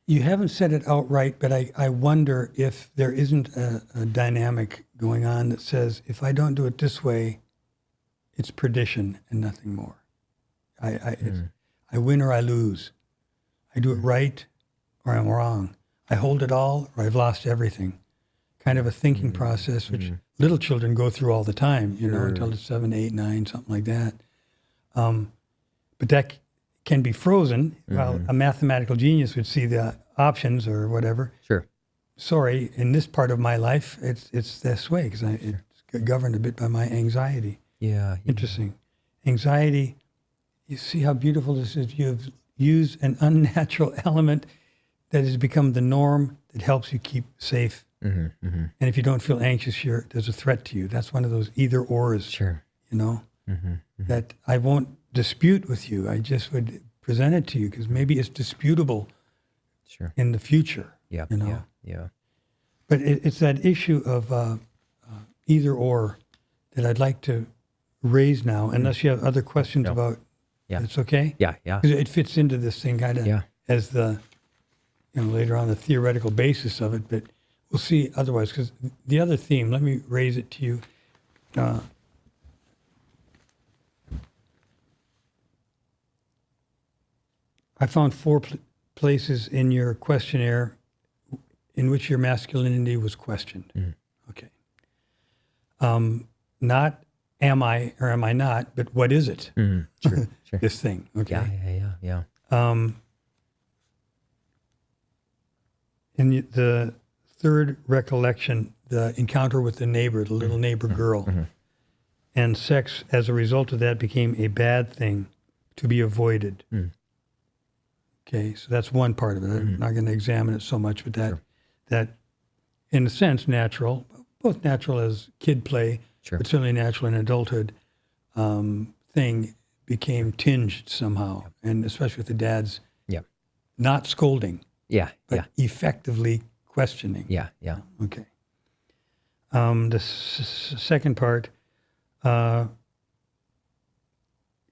You haven't said it outright, but I wonder if there isn't a dynamic going on that says, if I don't do it this way, it's perdition and nothing more. I win or I lose. I do it right or I'm wrong. I hold it all or I've lost everything. Kind of a thinking process, which little children go through all the time, until they're 7, 8, 9, something like that. But that can be frozen. While a mathematical genius would see the options or whatever. Sure. Sorry, in this part of my life, it's this way because it's governed a bit by my anxiety. Yeah. Interesting. Anxiety, you see how beautiful this is. You've used an unnatural element that has become the norm that helps you keep safe. And if you don't feel anxious, there's a threat to you. That's one of those either ors, Sure. that I won't dispute with you. I just would present it to you because maybe it's disputable in the future. Yeah. But it's that issue of either or that I'd like to raise now, unless you have other questions about. Yeah. It's okay? Yeah. Because it fits into this thing kind of as the, later on the theoretical basis of it, but we'll see otherwise. Because the other theme, let me raise it to you. I found 4 places in your questionnaire in which your masculinity was questioned. Okay. Not am I or am I not, but what is it? Sure. This thing. Okay. Yeah. In the third recollection, the encounter with the neighbor, the little neighbor girl, and sex as a result of that became a bad thing to be avoided. Okay, so that's one part of it. I'm not going to examine it so much, but that in a sense, natural, both natural as kid play, but certainly natural in adulthood thing became tinged somehow, and especially with the dads not scolding, but effectively questioning. Yeah. Okay. The second part,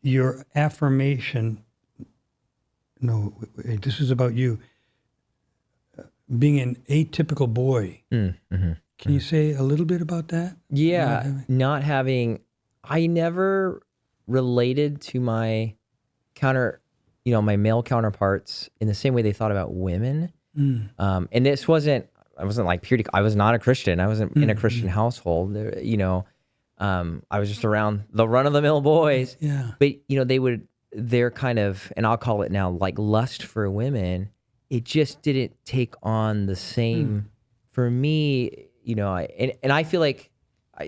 your affirmation. No, wait, this is about you being an atypical boy. Can you say a little bit about that? Yeah, I never related to my my male counterparts in the same way they thought about women. And I wasn't like purely, I was not a Christian. I wasn't in a Christian household. I was just around the run-of-the-mill boys. Yeah. But, they're kind of, and I'll call it now, like lust for women. It just didn't take on the same, for me, and I feel like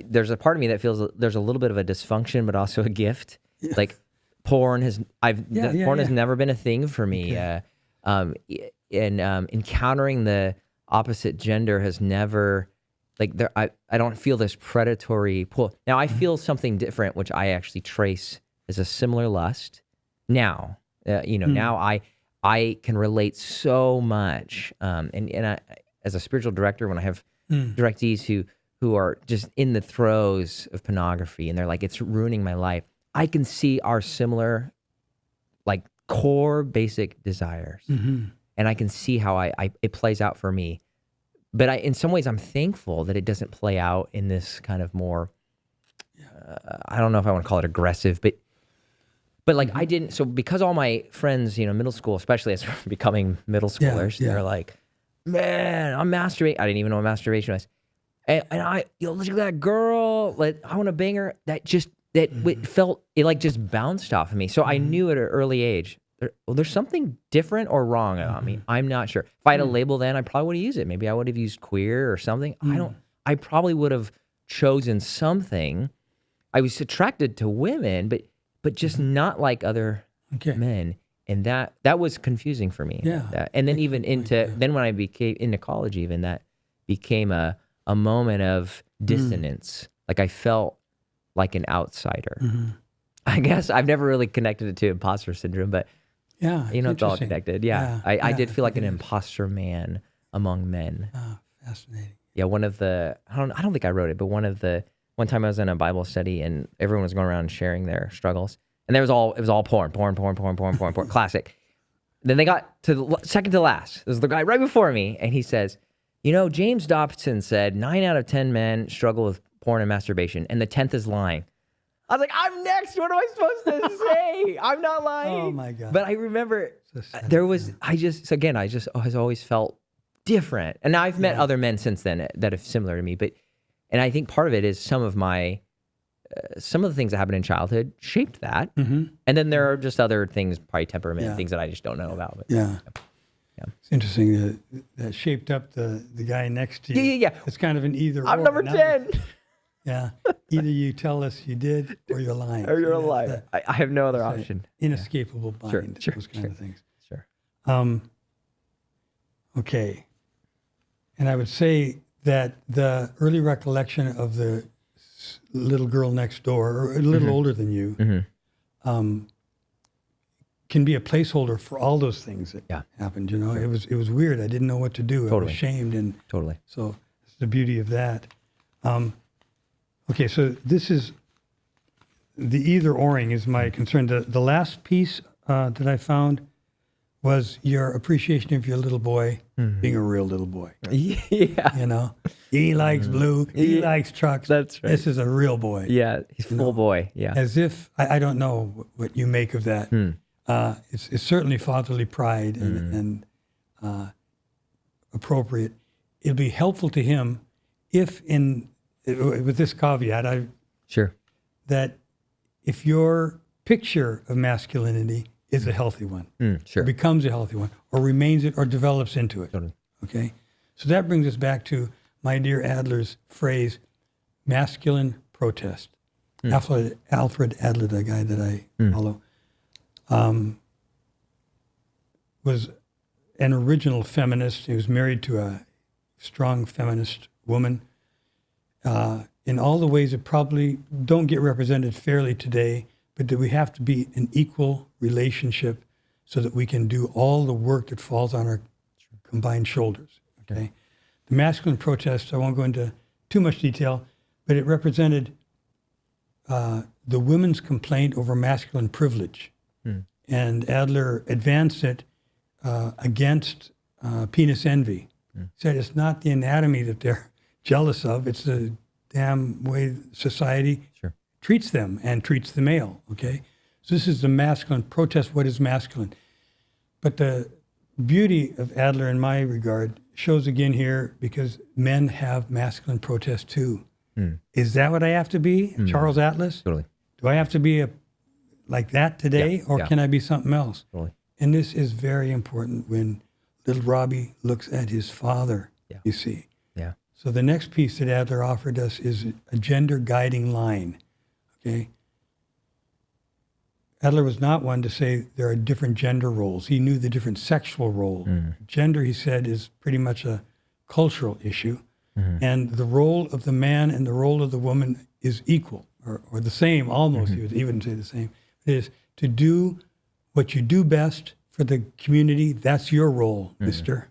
there's a part of me that feels there's a little bit of a dysfunction, but also a gift. Yeah. Like porn has never been a thing for me. Okay. Encountering the opposite gender has never, I don't feel this predatory pull. Now I feel something different, which I actually trace as a similar lust. Now, now I can relate so much. And I, as a spiritual director, when I have directees who are just in the throes of pornography and they're like, it's ruining my life, I can see our similar, like, core basic desires. And I can see how it plays out for me. But in some ways, I'm thankful that it doesn't play out in this kind of more, I don't know if I want to call it aggressive, but like I didn't, so because all my friends, middle school, especially as becoming middle schoolers, they're like, man, I'm masturbating. I didn't even know what masturbation was. And I, look at that girl, like I want to bang her. It felt, it like just bounced off of me. So I knew at an early age, there's something different or wrong about me. I'm not sure. If I had a label then, I probably would have used it. Maybe I would have used queer or something. I probably would have chosen something. I was attracted to women, but just not like other men. And that was confusing for me. Yeah. And then even then when I became into college, even that became a moment of dissonance. Like I felt like an outsider. I guess I've never really connected it to imposter syndrome, but it's all connected. I did feel like an imposter man among men. Oh, fascinating. Yeah, one of the, I don't think I wrote it, but one of the one time I was in a Bible study and everyone was going around sharing their struggles, and it was all porn, classic. Then they got to the second to last. There's the guy right before me, and he says, James Dobson said 9 out of 10 men struggle with porn and masturbation, and the 10th is lying. I was like, I'm next. What am I supposed to say? I'm not lying. Oh my God. But I remember I just has always felt different. And now I've met other men since then that are similar to me. And I think part of it is some of the things that happened in childhood shaped that. Mm-hmm. And then there are just other things, probably temperament, things that I just don't know about. But, yeah. It's interesting that shaped up the guy next to you. Yeah. It's kind of an either I'm or. number 10. Yeah. Either you tell us you did or you're lying. Or you're a liar. I have no other option. Inescapable bind, those kind of things. Sure. Okay. And I would say that the early recollection of the little girl next door, or a little older than you, can be a placeholder for all those things that happened. It was weird. I didn't know what to do. Totally. I was shamed, and totally. So it's the beauty of that. Okay, so this is the either-oring is my concern. The last piece that I found was your appreciation of your little boy being a real little boy. Yeah. He likes blue. He likes trucks. That's right. This is a real boy. Yeah, he's full boy. Yeah. As if, I don't know what you make of that. It's certainly fatherly pride and appropriate. It'll be helpful to him if with this caveat, that if your picture of masculinity is a healthy one, or becomes a healthy one, or remains it, or develops into it. Totally. Okay? So that brings us back to my dear Adler's phrase, masculine protest. Alfred Adler, the guy that I follow, was an original feminist. He was married to a strong feminist woman. In all the ways that probably don't get represented fairly today, but that we have to be an equal relationship so that we can do all the work that falls on our combined shoulders. Okay, the masculine protest, I won't go into too much detail, but it represented the women's complaint over masculine privilege. And Adler advanced it against penis envy. Said it's not the anatomy that they're jealous of, it's the damn way society treats them and treats the male, okay? So this is the masculine protest, what is masculine? But the beauty of Adler, in my regard, shows again here because men have masculine protest too. Is that what I have to be, Charles Atlas? Totally. Do I have to be like that today, or can I be something else? Totally. And this is very important when little Robbie looks at his father, you see. Yeah. So the next piece that Adler offered us is a gender guiding line, okay? Adler was not one to say there are different gender roles. He knew the different sexual role. Gender, he said, is pretty much a cultural issue. And the role of the man and the role of the woman is equal, or the same almost. He would even say the same. It is to do what you do best for the community. That's your role, Mr.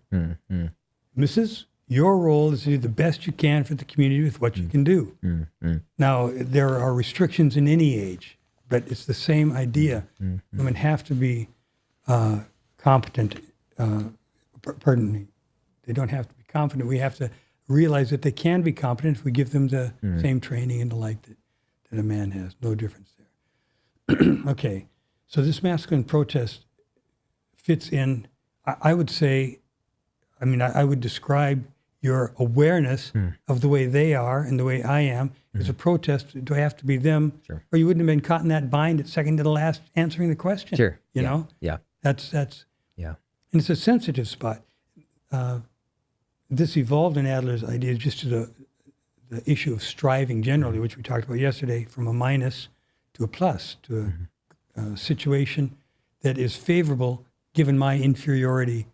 Mrs., your role is to do the best you can for the community with what you can do. Now, there are restrictions in any age, but it's the same idea. Women have to be competent. Pardon me. They don't have to be competent. We have to realize that they can be competent if we give them the same training and the like that a man has. No difference there. Okay, so this masculine protest fits in, I would say, I would describe your awareness of the way they are and the way I am is a protest. Do I have to be them? Sure. Or you wouldn't have been caught in that bind at second to the last answering the question. Sure. You know? Yeah. That's Yeah. And it's a sensitive spot. This evolved in Adler's ideas just to the issue of striving generally, which we talked about yesterday, from a minus to a plus, to a situation that is favorable given my inferiority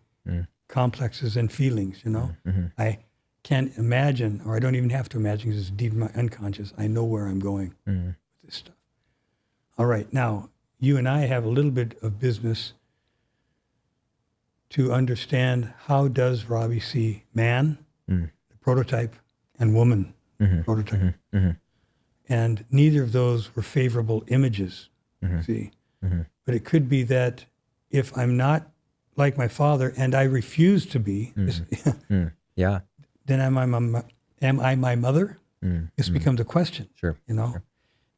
complexes and feelings, you know? I can't imagine, or I don't even have to imagine because it's deep in my unconscious. I know where I'm going with this stuff. All right, now, you and I have a little bit of business to understand how does Robbie see man, the prototype, and woman, prototype. And neither of those were favorable images, see. But it could be that if I'm not like my father and I refuse to be, Yeah. then am I my mother? This becomes a question, Sure.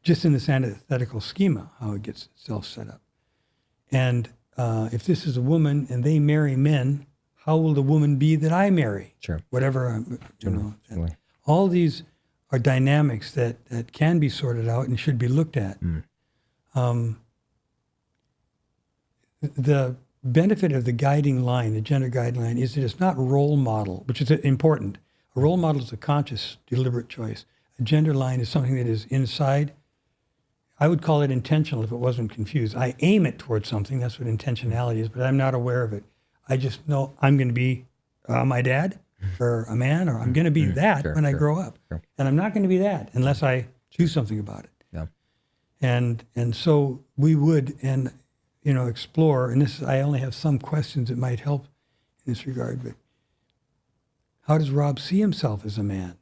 just in this antithetical schema, how it gets itself set up. And if this is a woman and they marry men, how will the woman be that I marry? Sure. Whatever, Totally. all these are dynamics that can be sorted out and should be looked at. The benefit of the guiding line, the gender guiding line, is that it's not role model, which is important. A role model is a conscious, deliberate choice. A gender line is something that is inside. I would call it intentional if it wasn't confused. I aim it towards something. That's what intentionality is, but I'm not aware of it. I just know I'm going to be my dad or a man, or I'm going to be that when I grow up. Sure. And I'm not going to be that unless I do something about it. Yeah. And so we would, explore, and this, I only have some questions that might help in this regard, but how does Rob see himself as a man?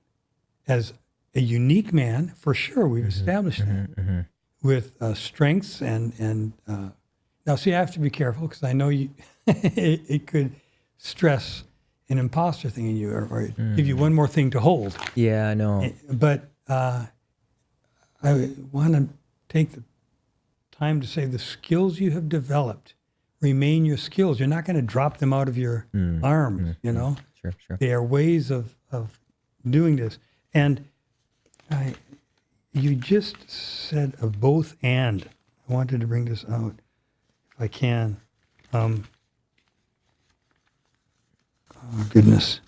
As a unique man, for sure, we've established that, with strengths and now see, I have to be careful because I know you, it could stress an imposter thing in you, or give you one more thing to hold. Yeah, I know. But I want to take the time to say the skills you have developed remain your skills. You're not going to drop them out of your arms, Sure. They are ways of doing this. And you just said a both and. I wanted to bring this out if I can. Oh, goodness.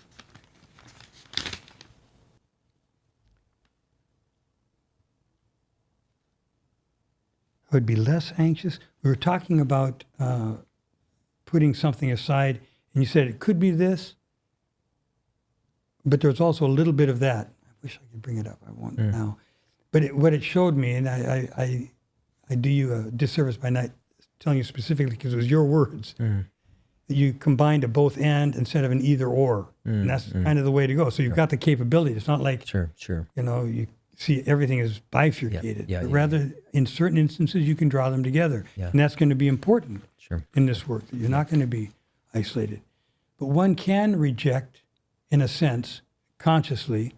I would be less anxious. We were talking about putting something aside, and you said it could be this, but there's also a little bit of that. I wish I could bring it up. I won't now. But what it showed me, and I do you a disservice by not telling you specifically because it was your words, that you combined a both and instead of an either or. And that's kind of the way to go. So you've got the capability. It's not like, Sure. you see everything is bifurcated. Yeah, but yeah. rather, in certain instances, you can draw them together. Yeah. And that's going to be important Sure. in this work, that you're not going to be isolated. But one can reject, in a sense, consciously,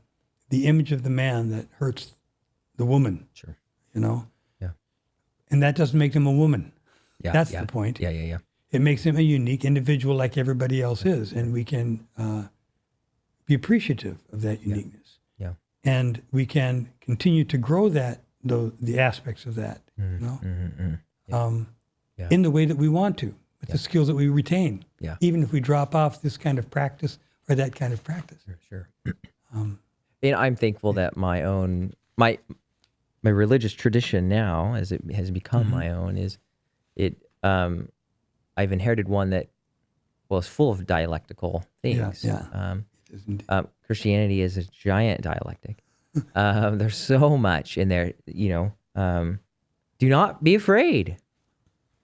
the image of the man that hurts the woman. Sure. Yeah. And that doesn't make them a woman. Yeah. That's the point. Yeah. It makes them a unique individual like everybody else is. And we can be appreciative of that uniqueness. Yeah. And we can continue to grow that, the aspects of that, in the way that we want to, with the skills that we retain. Yeah. Even if we drop off this kind of practice or that kind of practice. Sure. And I'm thankful that my own my religious tradition now, as it has become my own, is it. I've inherited one that, is full of dialectical things. Yeah. Christianity is a giant dialectic. There's so much in there. Do not be afraid,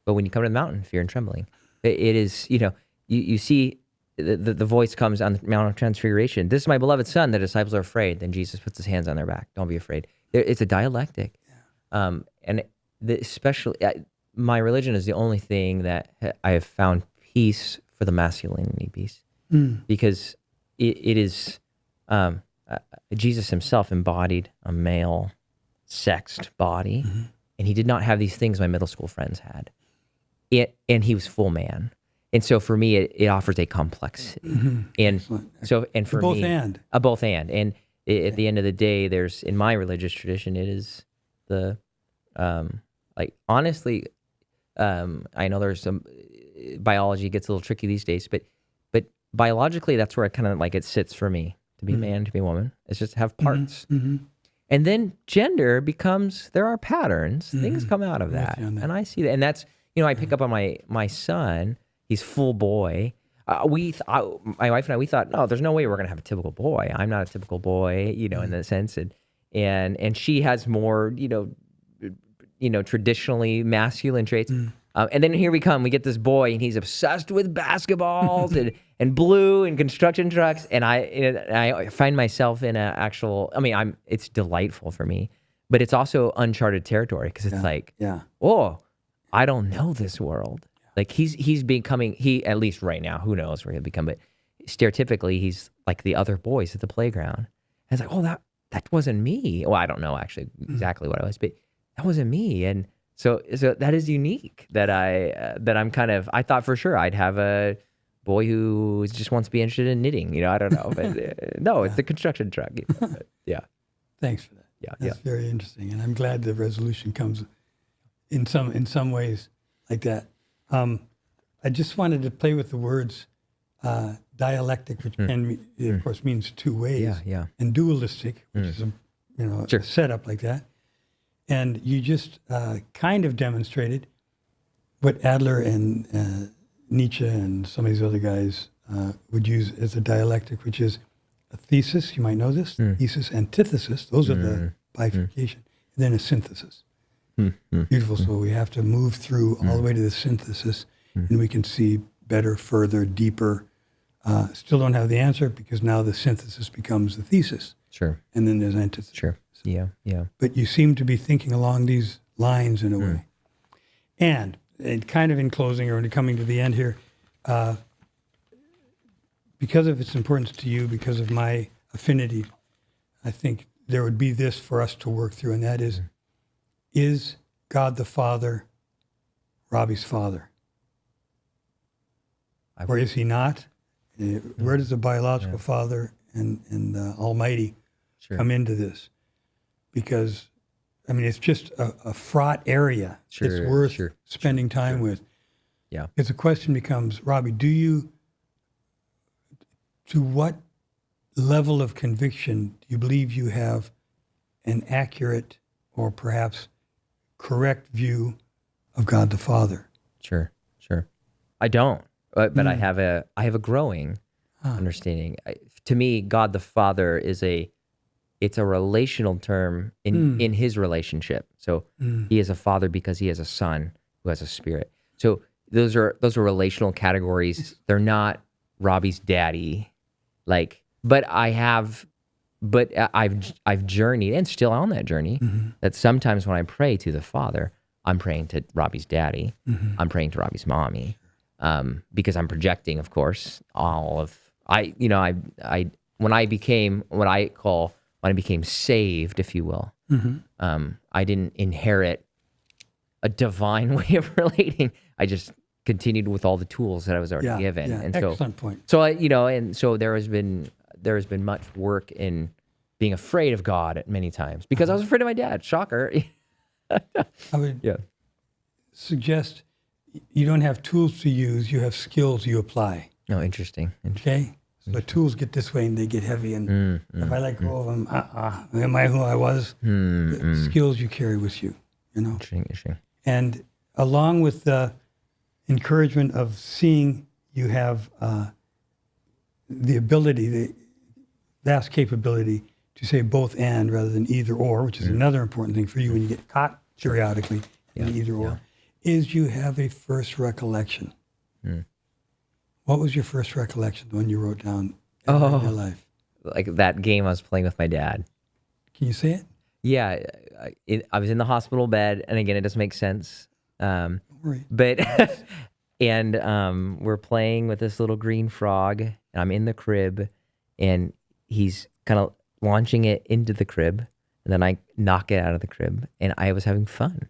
but when you come to the mountain, fear and trembling. It is. You see. The voice comes on the Mount of Transfiguration. This is my beloved son. The disciples are afraid. Then Jesus puts his hands on their back. Don't be afraid. It's a dialectic. And especially, my religion is the only thing that I have found peace for the masculinity piece. Because it is, Jesus himself embodied a male sexed body. And he did not have these things my middle school friends had. And he was full man. And so for me, it offers a complexity. And so, and for both me, and. a both and. And at the end of the day, there's, in my religious tradition, it is the, honestly, I know there's some, biology gets a little tricky these days, but biologically, that's where it kind of it sits for me, to be a man, to be a woman. It's just have parts. And then gender becomes, there are patterns, things come out of that. And I see that. And that's, I pick up on my son. He's full boy. My wife and I, we thought, no, there's no way we're going to have a typical boy. I'm not a typical boy, in that sense. And she has more, traditionally masculine traits. And then here we get this boy, and he's obsessed with basketballs and blue and construction trucks. And I find myself in it's delightful for me. but it's also uncharted territory because it's like, Yeah. oh, I don't know this world. Like he's becoming, at least right now, who knows where he'll become, but stereotypically he's like the other boys at the playground. And it's like, oh, that wasn't me. Well, I don't know actually exactly what I was, but that wasn't me. And so that is unique that I'm kind of, I thought for sure I'd have a boy who just wants to be interested in knitting, I don't know, but no, it's the construction truck. But, yeah. Thanks for that. Yeah. That's very interesting. And I'm glad the resolution comes in some ways like that. I just wanted to play with the words dialectic, which of course means two ways, and dualistic, which is a setup like that. And you just kind of demonstrated what Adler and Nietzsche and some of these other guys would use as a dialectic, which is a thesis. You might know this, thesis, antithesis. Those are the bifurcation. And then a synthesis. Beautiful. So we have to move through all the way to the synthesis, and we can see better, further, deeper. Still don't have the answer because now the synthesis becomes the thesis. Sure. And then there's antithesis. Sure. Yeah. But you seem to be thinking along these lines in a way. And kind of in closing or coming to the end here, because of its importance to you, because of my affinity, I think there would be this for us to work through, and that is God the Father Robbie's father? Or is he not? Where does the biological father and Almighty come into this? Because, I mean, it's just a fraught area. It's worth spending time with. Yeah. Because the question becomes, Robbie, to what level of conviction do you believe you have an accurate or perhaps correct view of God the Father? Sure. I don't, but I have a growing understanding. To me, God the Father it's a relational term in his relationship. So he is a father because he has a son who has a spirit. So those are relational categories. They're not Robbie's daddy, but I've journeyed and still on that journey. That sometimes when I pray to the Father, I'm praying to Robbie's daddy. I'm praying to Robbie's mommy, because I'm projecting, of course, when I became saved, if you will, I didn't inherit a divine way of relating. I just continued with all the tools that I was already given. Yeah, and excellent point. So there has been much work in being afraid of God at many times because I was afraid of my dad. Shocker. I would suggest you don't have tools to use, you have skills you apply. Oh, interesting. Okay? So the tools get this way and they get heavy, and if I let go of them, am I who I was? The skills you carry with you, Interesting. And along with the encouragement of seeing you have the ability, the vast capability to say both and rather than either or, which is another important thing for you when you get caught periodically in either or, is you have a first recollection. What was your first recollection, the one you wrote down in your life? Like that game I was playing with my dad. Can you say it? Yeah, I was in the hospital bed, and again, it doesn't make sense. Don't worry. But and we're playing with this little green frog, and I'm in the crib, and he's kind of launching it into the crib, and then I knock it out of the crib, and I was having fun.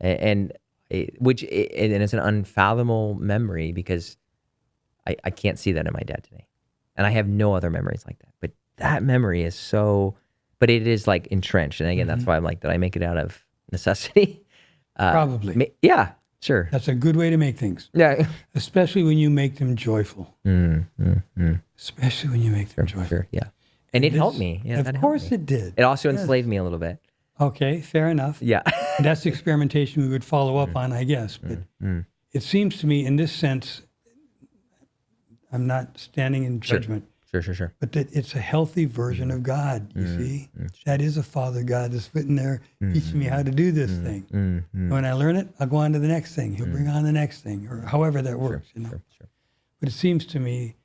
And it's an unfathomable memory because I can't see that in my dad today, and I have no other memories like that. But that memory is so, but it is like entrenched, and again, that's why I'm like, did I make it out of necessity? Probably. Yeah, sure. That's a good way to make things. Yeah. Especially when you make them joyful. Especially when you make them joyful. Sure, yeah. And it helped me. Yeah, of course it did. It also enslaved me a little bit. Okay, fair enough. Yeah. And that's the experimentation we would follow up on, I guess. But it seems to me in this sense, I'm not standing in judgment. Sure. But that it's a healthy version of God, you see? That is a Father God that's sitting there teaching me how to do this thing. And when I learn it, I'll go on to the next thing. He'll bring on the next thing, or however that works. Sure. But it seems to me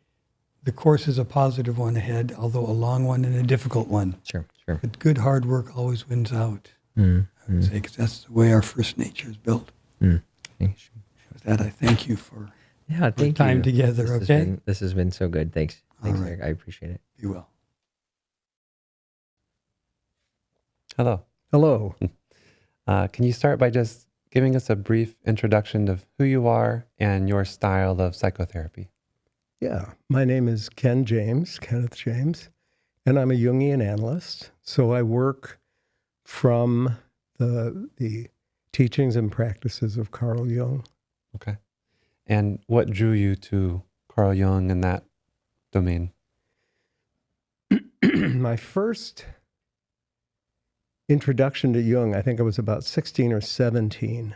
the course is a positive one ahead, although a long one and a difficult one. Sure, sure. But good hard work always wins out. Mm, I would say, 'cause that's the way our first nature is built. mm. With that, I thank you for Yeah, our thank time you. together. Okay, This has been so good. Thanks, All right. Eric. I appreciate it. be well. Hello. Hello. Can you start by just giving us a brief introduction of who you are and your style of psychotherapy? Yeah, my name is Kenneth James, and I'm a Jungian analyst. So I work from the teachings and practices of Carl Jung. Okay. And what drew you to Carl Jung in that domain? My first introduction to Jung, I think I was about 16 or 17.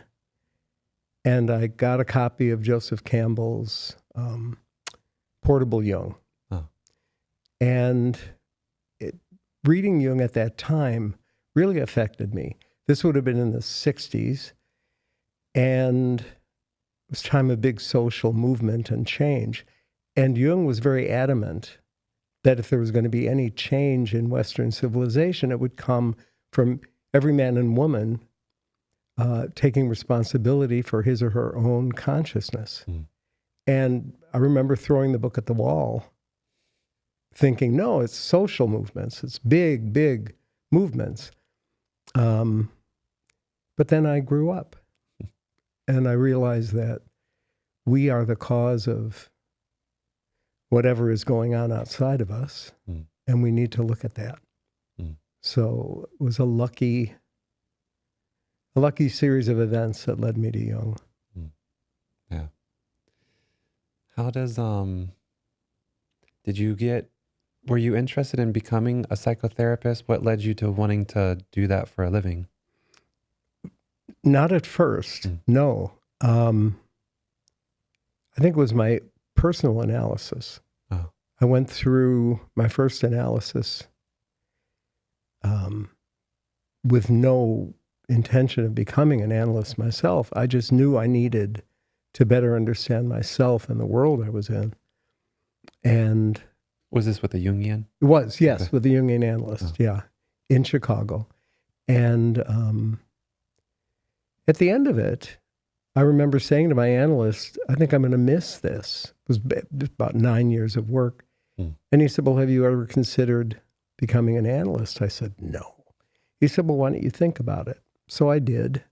And I got a copy of Joseph Campbell's Portable Jung. Oh. And reading Jung at that time really affected me. This would have been in the 60s. And it was time of big social movement and change. And Jung was very adamant that if there was going to be any change in Western civilization, it would come from every man and woman taking responsibility for his or her own consciousness. Mm. And I remember throwing the book at the wall, thinking, no, it's social movements. It's big, big movements. But then I grew up and I realized that we are the cause of whatever is going on outside of us. Mm. And we need to look at that. Mm. So it was a lucky series of events that led me to Jung. Yeah. How does, were you interested in becoming a psychotherapist? What led you to wanting to do that for a living? Not at first, no. I think it was my personal analysis. Oh. I went through my first analysis with no intention of becoming an analyst myself. I just knew I needed to better understand myself and the world I was in. And Was this with a Jungian? it was, yes, Okay. with the Jungian Analyst, yeah, in Chicago. And at the end of it, I remember saying to my analyst, I think I'm going to miss this. It was about 9 years of work. Mm. And he said, well, have you ever considered becoming an analyst? I said, no. He said, well, why don't you think about it? So I did.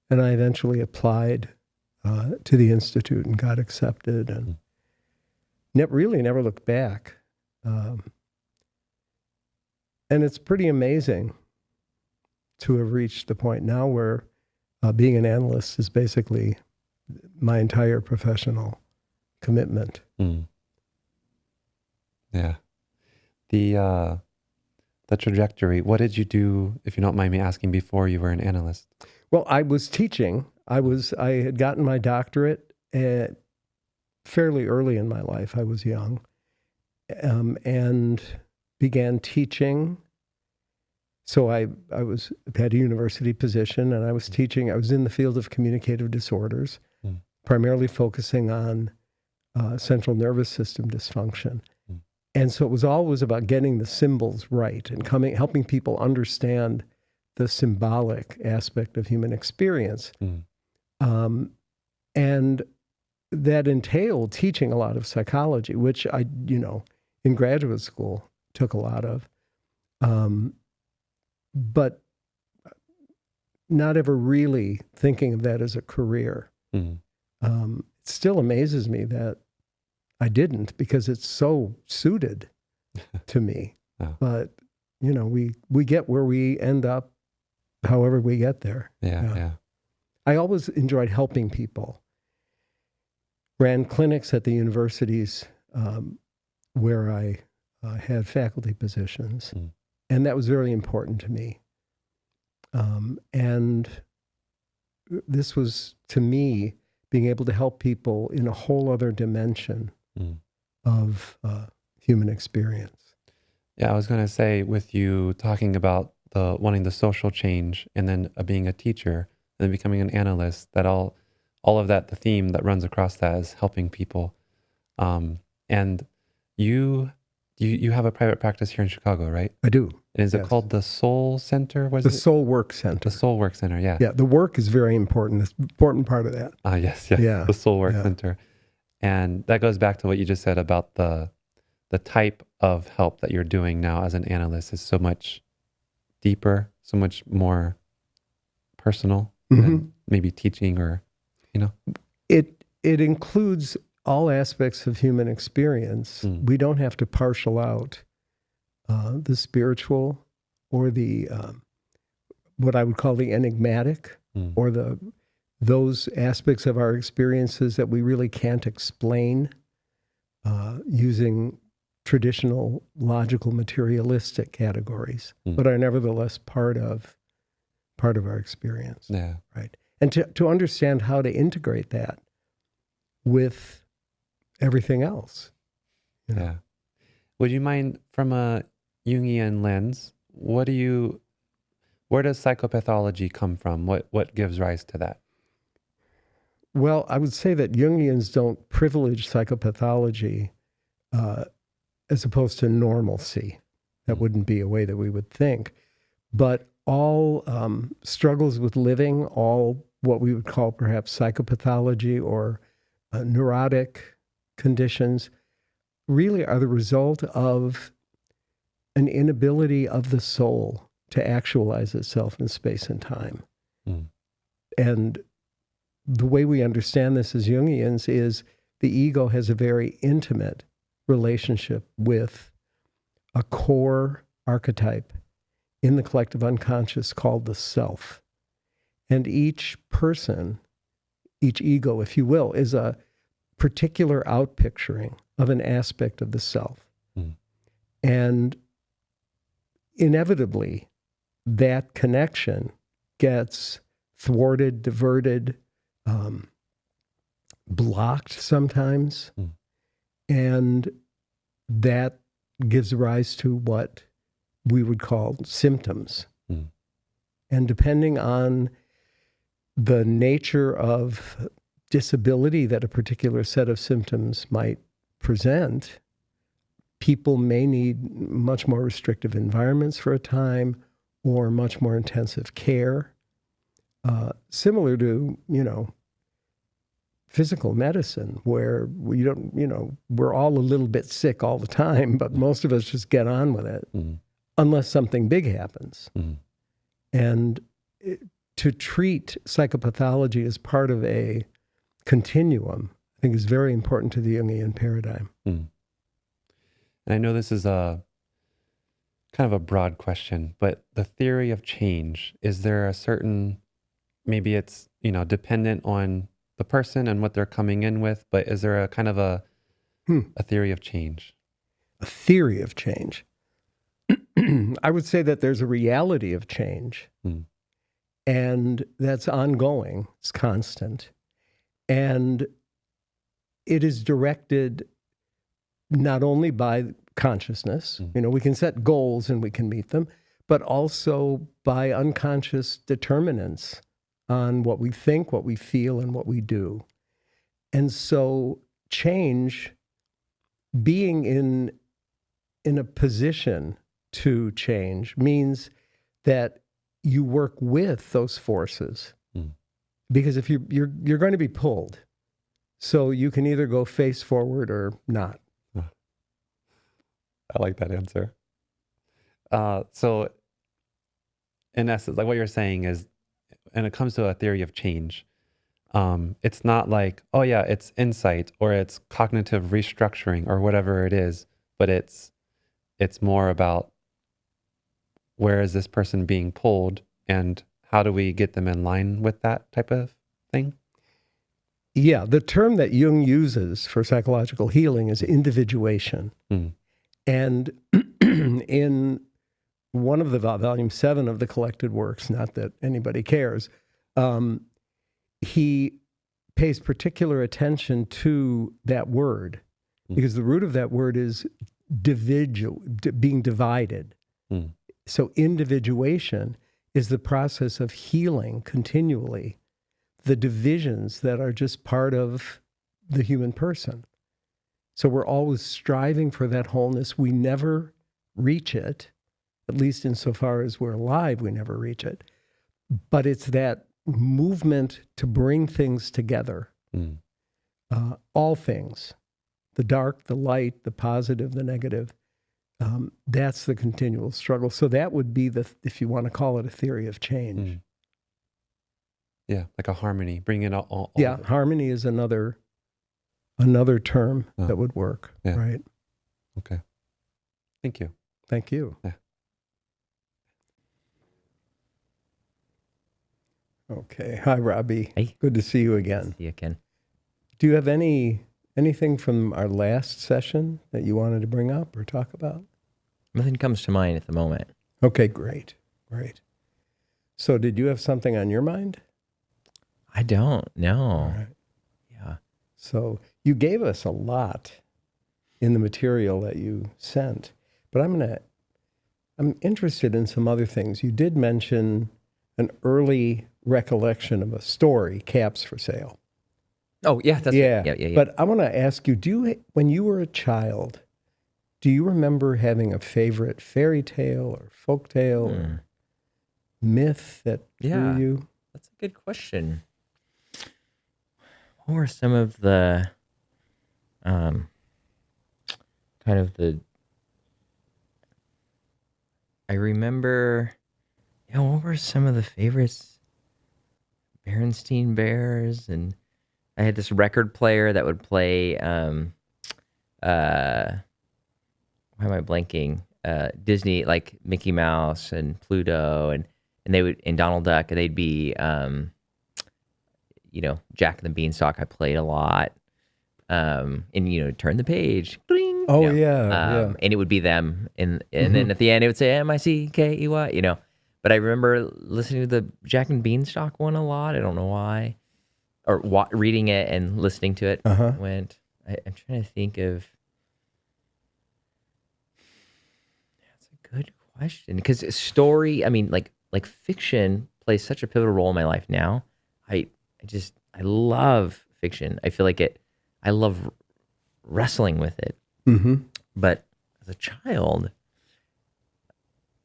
And I eventually applied to the Institute and got accepted and really never looked back. And it's pretty amazing to have reached the point now where being an analyst is basically my entire professional commitment. Mm. Yeah. The trajectory, what did you do, if you don't mind me asking, before you were an analyst? Well, I was teaching. I had gotten my doctorate fairly early in my life. I was young, and began teaching. So I had a university position, and I was teaching. I was in the field of communicative disorders, primarily focusing on central nervous system dysfunction. And so it was always about getting the symbols right and helping people understand the symbolic aspect of human experience. And that entailed teaching a lot of psychology, which I, in graduate school took a lot of, but not ever really thinking of that as a career. It still amazes me that I didn't, because it's so suited to me. Oh. But, we get where we end up, however we get there. Yeah. I always enjoyed helping people. Ran clinics at the universities where I had faculty positions. And that was very important to me. And this was, to me, being able to help people in a whole other dimension of human experience. Yeah, I was going to say, with you talking about wanting the social change and then being a teacher and then becoming an analyst, that all of that, the theme that runs across that is helping people. And you have a private practice here in Chicago, right? I do. And is it Yes. called the Soul Center? What The is it? Soul Work Center. The Soul Work Center, yeah. Yeah, the work is very important. It's an important part of that. Yes. Yeah, The Soul Work yeah. Center. And that goes back to what you just said about the type of help that you're doing now as an analyst is so much deeper, so much more personal than maybe teaching or, It includes all aspects of human experience. We don't have to partial out the spiritual or the what I would call the enigmatic or those aspects of our experiences that we really can't explain using traditional logical materialistic categories, but are nevertheless part of our experience. Yeah. Right. And to understand how to integrate that with everything else. You know? Yeah. Would you mind, from a Jungian lens, where does psychopathology come from? What gives rise to that? Well, I would say that Jungians don't privilege psychopathology as opposed to normalcy. That wouldn't be a way that we would think. But all struggles with living, all what we would call perhaps psychopathology or neurotic conditions, really are the result of an inability of the soul to actualize itself in space and time. And the way we understand this as Jungians is the ego has a very intimate relationship with a core archetype in the collective unconscious called the self. And each person, each ego, if you will, is a particular outpicturing of an aspect of the self. And inevitably, that connection gets thwarted, diverted, blocked sometimes. And that gives rise to what we would call symptoms. And depending on the nature of disability that a particular set of symptoms might present, people may need much more restrictive environments for a time or much more intensive care. Similar to, physical medicine, where we don't, we're all a little bit sick all the time, but most of us just get on with it unless something big happens. And to treat psychopathology as part of a continuum, I think is very important to the Jungian paradigm. And I know this is a kind of a broad question, but the theory of change, is there a certain, maybe it's, dependent on the person and what they're coming in with, but is there a kind of a theory of change? A theory of change. I would say that there's a reality of change, and that's ongoing, it's constant. And it is directed not only by consciousness, we can set goals and we can meet them, but also by unconscious determinants on what we think, what we feel, and what we do. And so change, being in a position to change, means that you work with those forces. Because if you're going to be pulled, so you can either go face forward or not. I like that answer. So in essence, like what you're saying is, when it comes to a theory of change, it's not like, oh yeah, it's insight or it's cognitive restructuring or whatever it is, but it's more about where is this person being pulled and how do we get them in line with that type of thing? Yeah, the term that Jung uses for psychological healing is individuation. And in one of the volume 7 of the collected works, not that anybody cares, he pays particular attention to that word because the root of that word is being divided. So individuation is the process of healing continually the divisions that are just part of the human person. So we're always striving for that wholeness. We never reach it, at least insofar as we're alive, we never reach it. But it's that movement to bring things together, all things, the dark, the light, the positive, the negative. That's the continual struggle. So that would be if you want to call it a theory of change. Yeah, like a harmony, bring in all Yeah, harmony is another term that would work, right? Okay. Thank you. Thank you. Yeah. Okay. Hi, Robbie. Hey. Good to see you again. See you, Ken. Do you have anything from our last session that you wanted to bring up or talk about? Nothing comes to mind at the moment. Okay, great. So did you have something on your mind? I don't know. All right. Yeah. So you gave us a lot in the material that you sent, but I'm interested in some other things. You did mention an early recollection of a story, Caps for Sale. Oh, yeah. That's Yeah. Yeah. But I want to ask you, when you were a child, do you remember having a favorite fairy tale or folk tale or myth that drew you? That's a good question. What were some of the kind of the I remember what were some of the favorites? Berenstain Bears, and I had this record player that would play why am I blanking? Disney, like Mickey Mouse and Pluto and they would, and Donald Duck, and they'd be Jack and the Beanstalk I played a lot. And turn the page. Bling, Oh, yeah. And it would be them, and then at the end it would say Mickey. But I remember listening to the Jack and Beanstalk one a lot. I don't know why, or reading it and listening to it. I'm trying to think of. That's a good question, because story. I mean, like fiction plays such a pivotal role in my life now. I love fiction. I feel like I love wrestling with it. But as a child,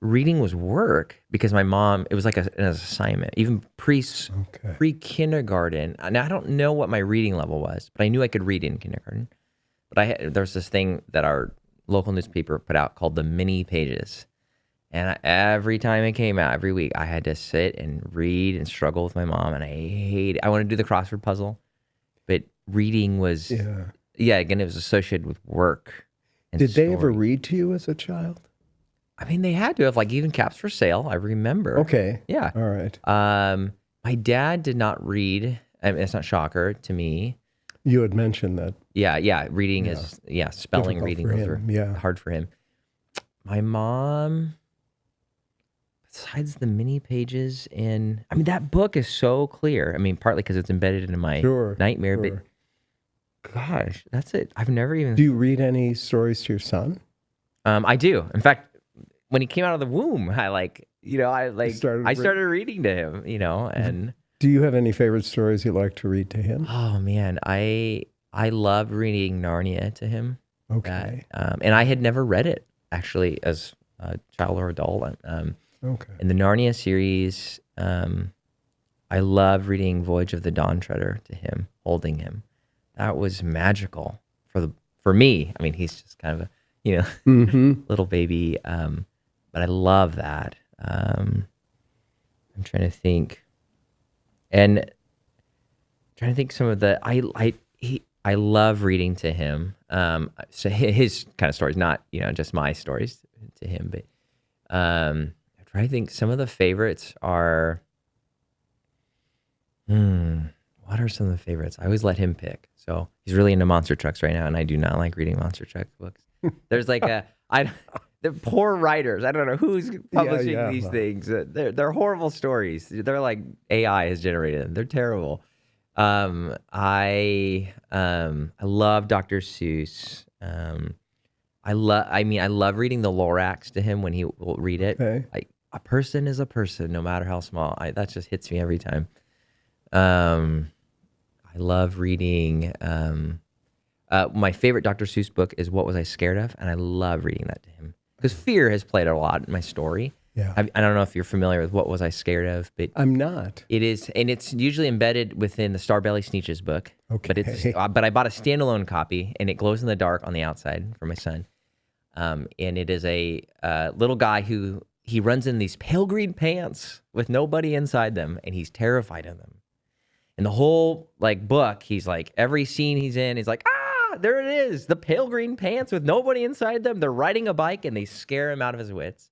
reading was work because my mom, it was like an assignment, even pre-kindergarten. Now, I don't know what my reading level was, but I knew I could read in kindergarten. But there was this thing that our local newspaper put out called the mini pages. And every time it came out, every week, I had to sit and read and struggle with my mom. And I wanted to do the crossword puzzle, but reading was, again, it was associated with work. Did they ever read to you as a child? I mean, they had to have, like, even Caps for Sale, I remember. Okay. Yeah. All right. My dad did not read. I mean, it's not shocker to me. You had mentioned that. Yeah. Reading is, spelling, Difficult reading, for those him, are hard for him. My mom, besides the mini pages, and I mean, that book is so clear. I mean, partly because it's embedded into my nightmare, but gosh, that's it. I've never even. Do you read any stories to your son? I do. In fact, when he came out of the womb, I started reading to him, and. Do you have any favorite stories you like to read to him? Oh man, I love reading Narnia to him. Okay. And I had never read it actually as a child or adult. Okay. In the Narnia series, I love reading Voyage of the Dawn Treader to him, holding him. That was magical for me. I mean, he's just kind of a little baby, but I love that. I'm trying to think, some of the I love reading to him. So his kind of stories, not just my stories to him, but I'm trying to think. Some of the favorites are. What are some of the favorites? I always let him pick. So he's really into monster trucks right now, and I do not like reading monster truck books. There's like the poor writers. I don't know who's publishing these things. They're horrible stories. They're like AI has generated them. They're terrible. I love Dr. Seuss. I love reading the Lorax to him when he will read it. Okay. A person is a person, no matter how small. That just hits me every time. I love reading. My favorite Dr. Seuss book is What Was I Scared Of? And I love reading that to him because fear has played a lot in my story. Yeah. I don't know if you're familiar with What Was I Scared Of, but I'm not. it is, and it's usually embedded within the Starbelly Sneetches book. Okay. But I bought a standalone copy, and it glows in the dark on the outside for my son. And it is a little guy who he runs in these pale green pants with nobody inside them, and he's terrified of them. And the whole book, he's like, every scene he's in, he's like, there it is, the pale green pants with nobody inside them. They're riding a bike, and they scare him out of his wits.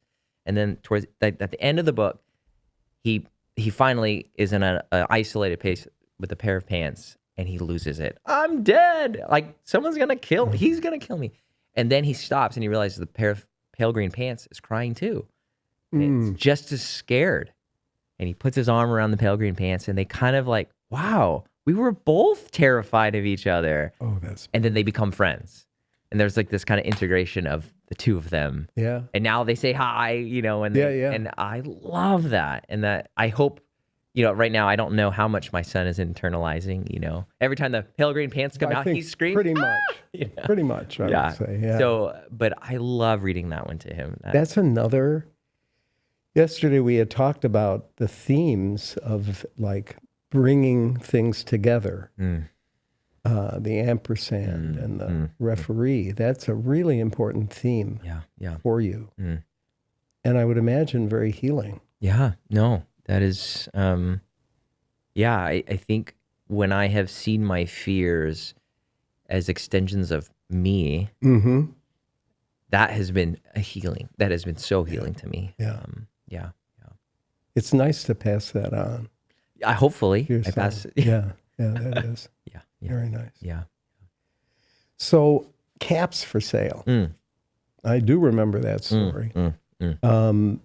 And then at the end of the book, he finally is in an isolated place with a pair of pants, and he loses it. I'm dead. Like, someone's going to kill me. He's going to kill me. And then he stops, and he realizes the pair of pale green pants is crying too. And it's just as scared. And he puts his arm around the pale green pants, and they kind of like, wow, we were both terrified of each other. Oh, and then they become friends. And there's like this kind of integration of the two of them. Yeah. And now they say hi, and I love that. And that I hope, right now I don't know how much my son is internalizing, every time the pale green pants come out, he screams. Pretty much. Pretty much, I would say. Yeah. So, but I love reading that one to him. That's another. Yesterday we had talked about the themes of like bringing things together. The ampersand and the referee. That's a really important theme for you. And I would imagine very healing. Yeah, no, that is, I think when I have seen my fears as extensions of me, that has been a healing. That has been so healing to me. Yeah. It's nice to pass that on. Hopefully. I pass. Yeah, that is. Yeah. Very nice. Yeah. So, caps for sale. I do remember that story. And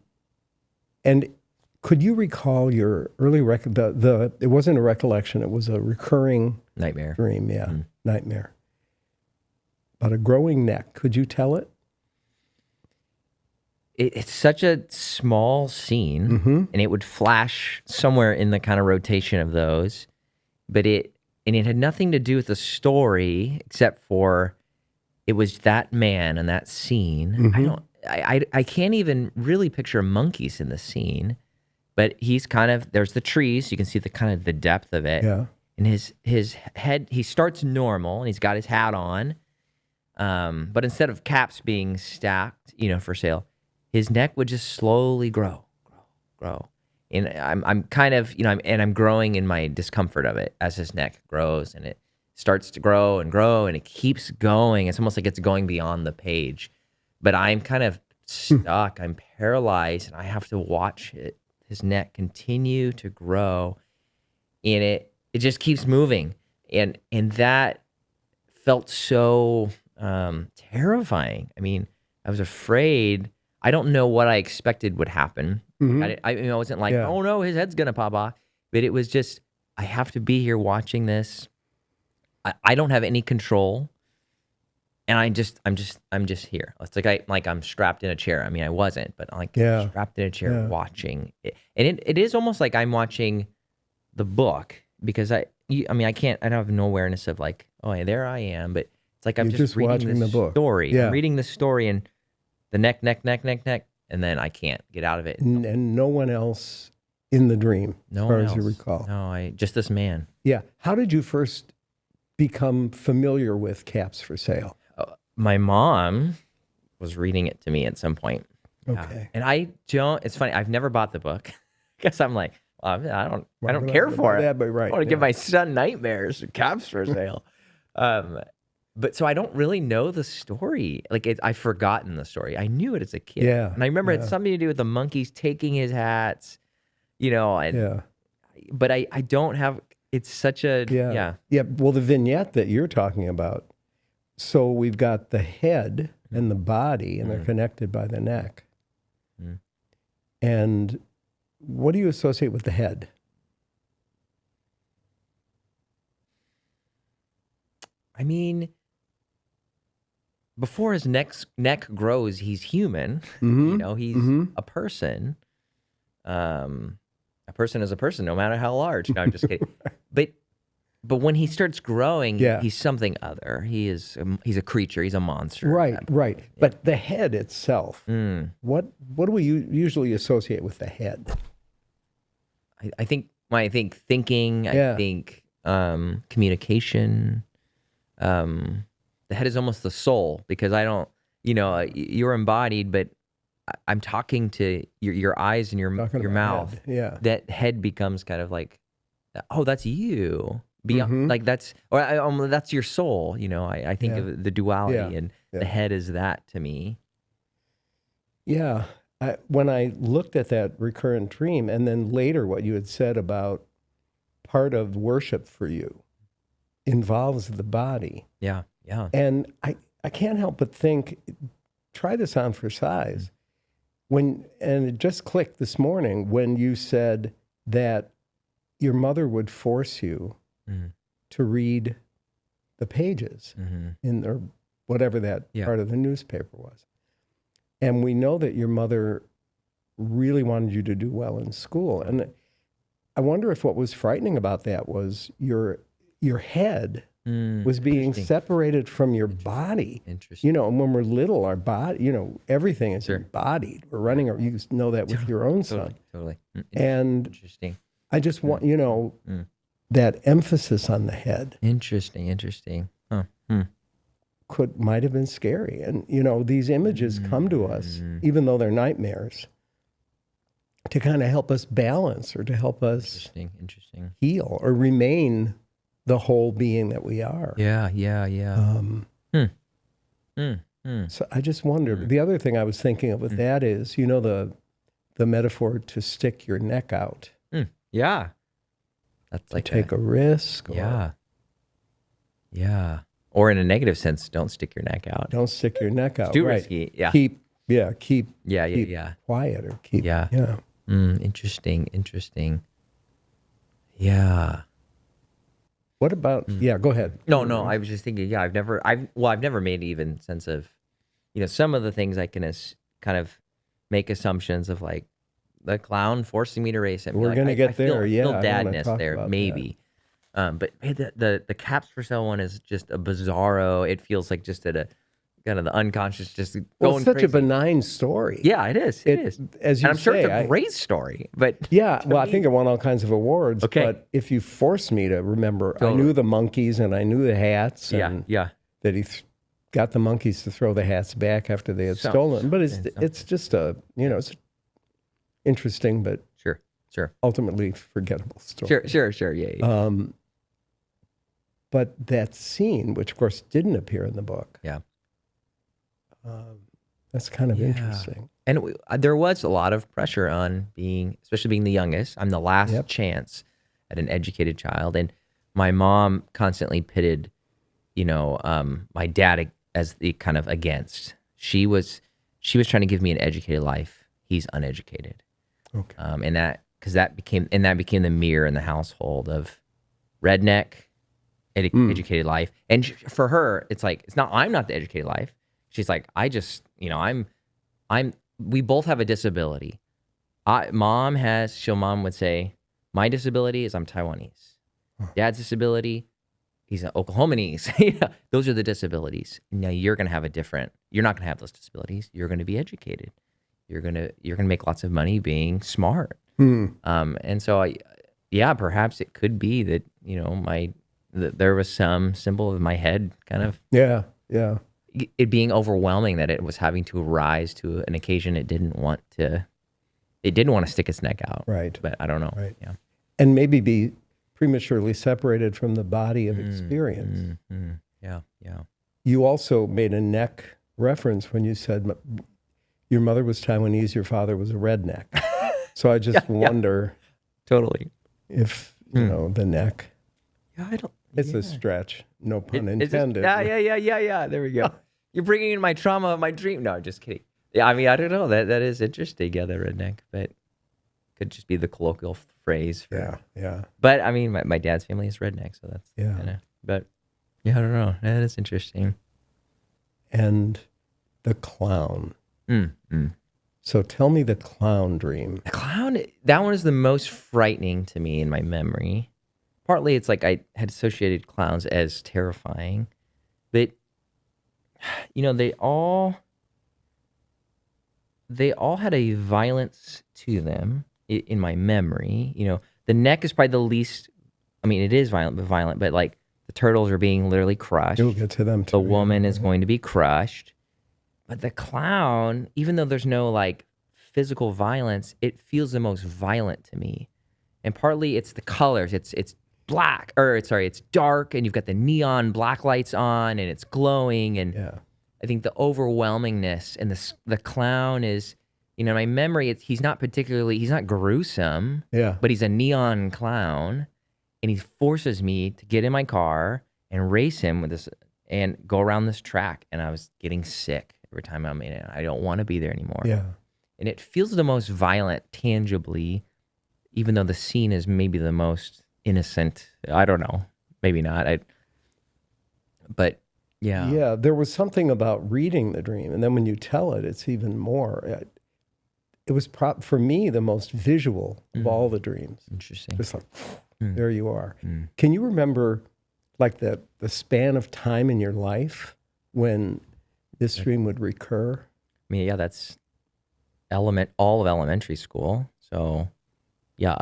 could you recall your early it wasn't a recollection, it was a recurring nightmare dream, nightmare. About a growing neck. Could you tell it? It's such a small scene, and it would flash somewhere in the kind of rotation of those, but it had nothing to do with the story except for it was that man and that scene. I can't even really picture monkeys in the scene, but he's kind of, there's the trees, you can see the kind of the depth of it. Yeah. And his head, he starts normal and he's got his hat on. But instead of caps being stacked, for sale, his neck would just slowly grow. And I'm kind of, I'm growing in my discomfort of it as his neck grows, and it starts to grow, and it keeps going. It's almost like it's going beyond the page, but I'm kind of stuck. I'm paralyzed, and I have to watch his neck continue to grow, and it just keeps moving. And that felt so terrifying. I mean, I was afraid. I don't know what I expected would happen. I wasn't like, oh no, his head's gonna pop off. But it was just, I have to be here watching this. I don't have any control, and I'm just here. It's like I'm strapped in a chair. I mean, I wasn't, but I'm strapped in a chair watching it. And it is almost like I'm watching the book, because I don't have no awareness of like, oh, yeah, there I am. But it's like I'm just reading the book. Story. I'm reading the story, and the neck, and then I can't get out of it. And no one else in the dream, as far as you recall. No, just this man. Yeah. How did you first become familiar with Caps for Sale? My mom was reading it to me at some point. Okay. And it's funny, I've never bought the book. Because I'm like, well, I don't care for it. But right, I want to give my son nightmares. Caps for Sale. But so I don't really know the story. Like, I've forgotten the story. I knew it as a kid. Yeah. And I remember it had something to do with the monkeys taking his hats, but I don't have, it's such a, Yeah. Well, the vignette that you're talking about, so we've got the head and the body, and they're connected by the neck. And what do you associate with the head? I mean, before his neck grows, he's human. He's a person. A person is a person, no matter how large. No, I'm just kidding. But But when he starts growing, Yeah. he's something other. He's a creature. He's a monster. Right, right. But the head itself, Mm. what do we usually associate with the head? I think when I think thinking, Yeah. I think communication. The head is almost the soul, because I don't, you're embodied, but I'm talking to your eyes and your Talking about mouth. head, yeah. That head becomes kind of like, oh, that's you. Beyond, Mhm. like that's your soul. I think Yeah. of the duality, Yeah. and Yeah. the head is that to me. Yeah. When I looked at that recurrent dream, and then later what you had said about part of worship for you involves the body. Yeah, yeah. And I can't help but think, try this on for size. And it just clicked this morning when you said that your mother would force you Mhm. to read the pages Mhm. in or whatever that Yeah. part of the newspaper was. And we know that your mother really wanted you to do well in school. And I wonder if what was frightening about that was your head was being Interesting. separated from your body. Interesting. And when we're little, our body, everything is Sure. embodied. We're running, you know that with your own son. Totally. And Interesting. I just want, that emphasis on the head Interesting. Huh. might have been scary. And, these images come to us, even though they're nightmares, to kind of help us balance or to help us Interesting. heal or remain the whole being that we are. Yeah. So I just wondered. The other thing I was thinking of with that is, the metaphor to stick your neck out, Yeah. That's to like take a risk. Or Yeah. Or in a negative sense, don't stick your neck out. don't stick your neck out. Too right. risky. Yeah. Keep Yeah. quiet or keep. Yeah. Yeah. Interesting. Yeah. What about? Yeah. Go ahead. No. I was just thinking. Yeah. I've never made even sense of, some of the things I can kind of make assumptions of, like the clown forcing me to race it. We're gonna get there. Yeah, Feel I wanna dadness talk there, about maybe. But hey, the caps for sale one is just a bizarro. It feels like just at a kind of the unconscious, just Well, going it's such crazy. a benign story. Yeah, it is. It is. As you And I'm sure say, it's a great story, but yeah, well, I think it won all kinds of awards. Okay. But if you force me to remember, I Totally. knew the monkeys and I knew the hats, and yeah. that he got the monkeys to throw the hats back after they had stolen. But it's just it's interesting, but Sure. ultimately forgettable story. Sure. Yeah. But that scene, which of course didn't appear in the book, Yeah. that's kind of Yeah. interesting. And there was a lot of pressure on especially being the youngest. I'm the last Yep. chance at an educated child. And my mom constantly pitted, my dad as the kind of against. She was trying to give me an educated life. He's uneducated. Okay. And that became the mirror in the household of redneck, educated life. And for her, it's like, I'm not the educated life. She's like, I just, we both have a disability. Mom would say, my disability is I'm Taiwanese. Dad's disability, he's an Oklahomanese. Those are the disabilities. Now you're going to have you're not going to have those disabilities. You're going to be educated. You're going to make lots of money being smart. And so perhaps it could be that, there was some symbol of my head kind of Yeah. it being overwhelming, that it was having to rise to an occasion it didn't want to stick its neck out. Right. But I don't know. Right. Yeah. And maybe be prematurely separated from the body of experience. Yeah. You also made a neck reference when you said your mother was Taiwanese, your father was a redneck. So I just wonder Totally. if, the neck, Yeah, I don't. it's a stretch, no pun intended. Yeah. There we go. You're bringing in my trauma of my dream. No, just kidding. Yeah, I mean, I don't know. That is interesting. Yeah, the redneck, but could just be the colloquial phrase. Yeah. But I mean, my dad's family is redneck, so that's kinda, but yeah, I don't know. That is interesting. And the clown. Mm. So tell me the clown dream. The clown, that one is the most frightening to me in my memory. partly it's like I had associated clowns as terrifying, but they all had a violence to them in my memory. The neck is probably the least. I mean, it is violent, but like the turtles are being literally crushed. You'll get to them too. The woman is going to be crushed. But the clown, even though there's no like physical violence, it feels the most violent to me. And partly it's the colors. It's black, it's dark, and you've got the neon black lights on, and it's glowing. And I think the overwhelmingness and the clown is, in my memory, he's not gruesome, but he's a neon clown, and he forces me to get in my car and race him with this and go around this track. And I was getting sick every time I'm in it. I don't want to be there anymore. Yeah. And it feels the most violent tangibly, even though the scene is maybe the most innocent. I don't know. Maybe not. But yeah. Yeah, there was something about reading the dream. And then when you tell it, it's even more. It was, for me, the most visual of all the dreams. Interesting. Just like, there you are. Can you remember like the span of time in your life when this dream would recur? I mean, yeah, that's all of elementary school. So yeah,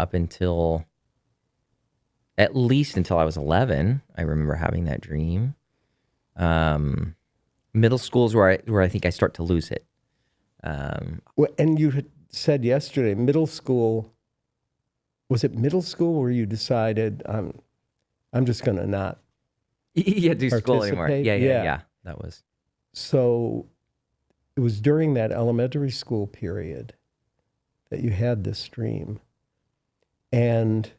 at least until I was 11, I remember having that dream. Middle school is where I think I start to lose it. And you had said yesterday, middle school, was it middle school where you decided, I'm just going to not do school anymore? Yeah. That was. So it was during that elementary school period that you had this dream. And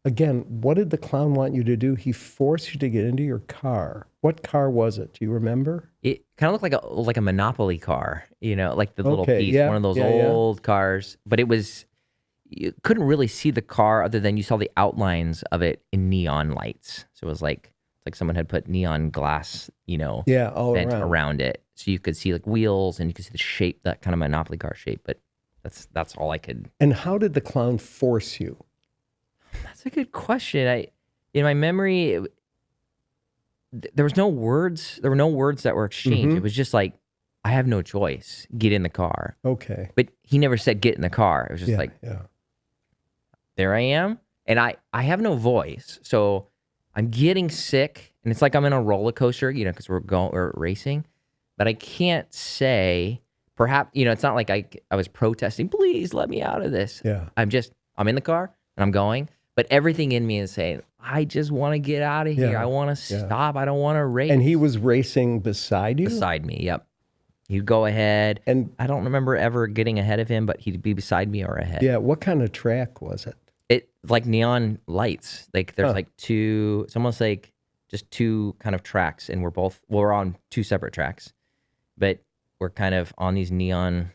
again, what did the clown want you to do? He forced you to get into your car. What car was it? Do you remember? It kind of looked like a Monopoly car, like the little piece, one of those old cars. But you couldn't really see the car other than you saw the outlines of it in neon lights. So it was like someone had put neon glass, all around it. So you could see like wheels and you could see the shape, that kind of Monopoly car shape. But that's all I could. And how did the clown force you? That's a good question. In my memory, there was no words. There were no words that were exchanged. It was just like, I have no choice. Get in the car. Okay. But he never said get in the car. It was just there I am. And I have no voice. So I'm getting sick. And it's like I'm in a roller coaster, because we're racing. But I can't say, perhaps, it's not like I was protesting, please let me out of this. Yeah. I'm in the car and I'm going. But everything in me is saying, I just want to get out of here. I want to stop. I don't want to race. And he was racing beside you? Beside me, yep. He'd go ahead. And I don't remember ever getting ahead of him, but he'd be beside me or ahead. Yeah, what kind of track was it? It like neon lights. Like there's like two, it's almost like just two kind of tracks. And we're on two separate tracks. But we're kind of on these neon,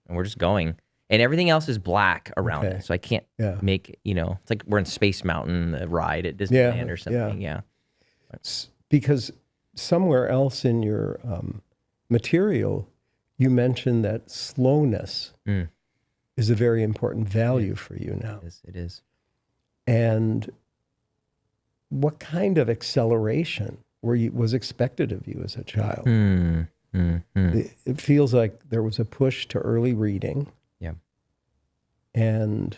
and we're just going. And everything else is black around it. So I can't make, it's like we're in Space Mountain, the ride at Disneyland or something. Yeah. Because somewhere else in your material, you mentioned that slowness is a very important value for you now. It is. And what kind of acceleration was expected of you as a child? It feels like there was a push to early reading. Yeah. And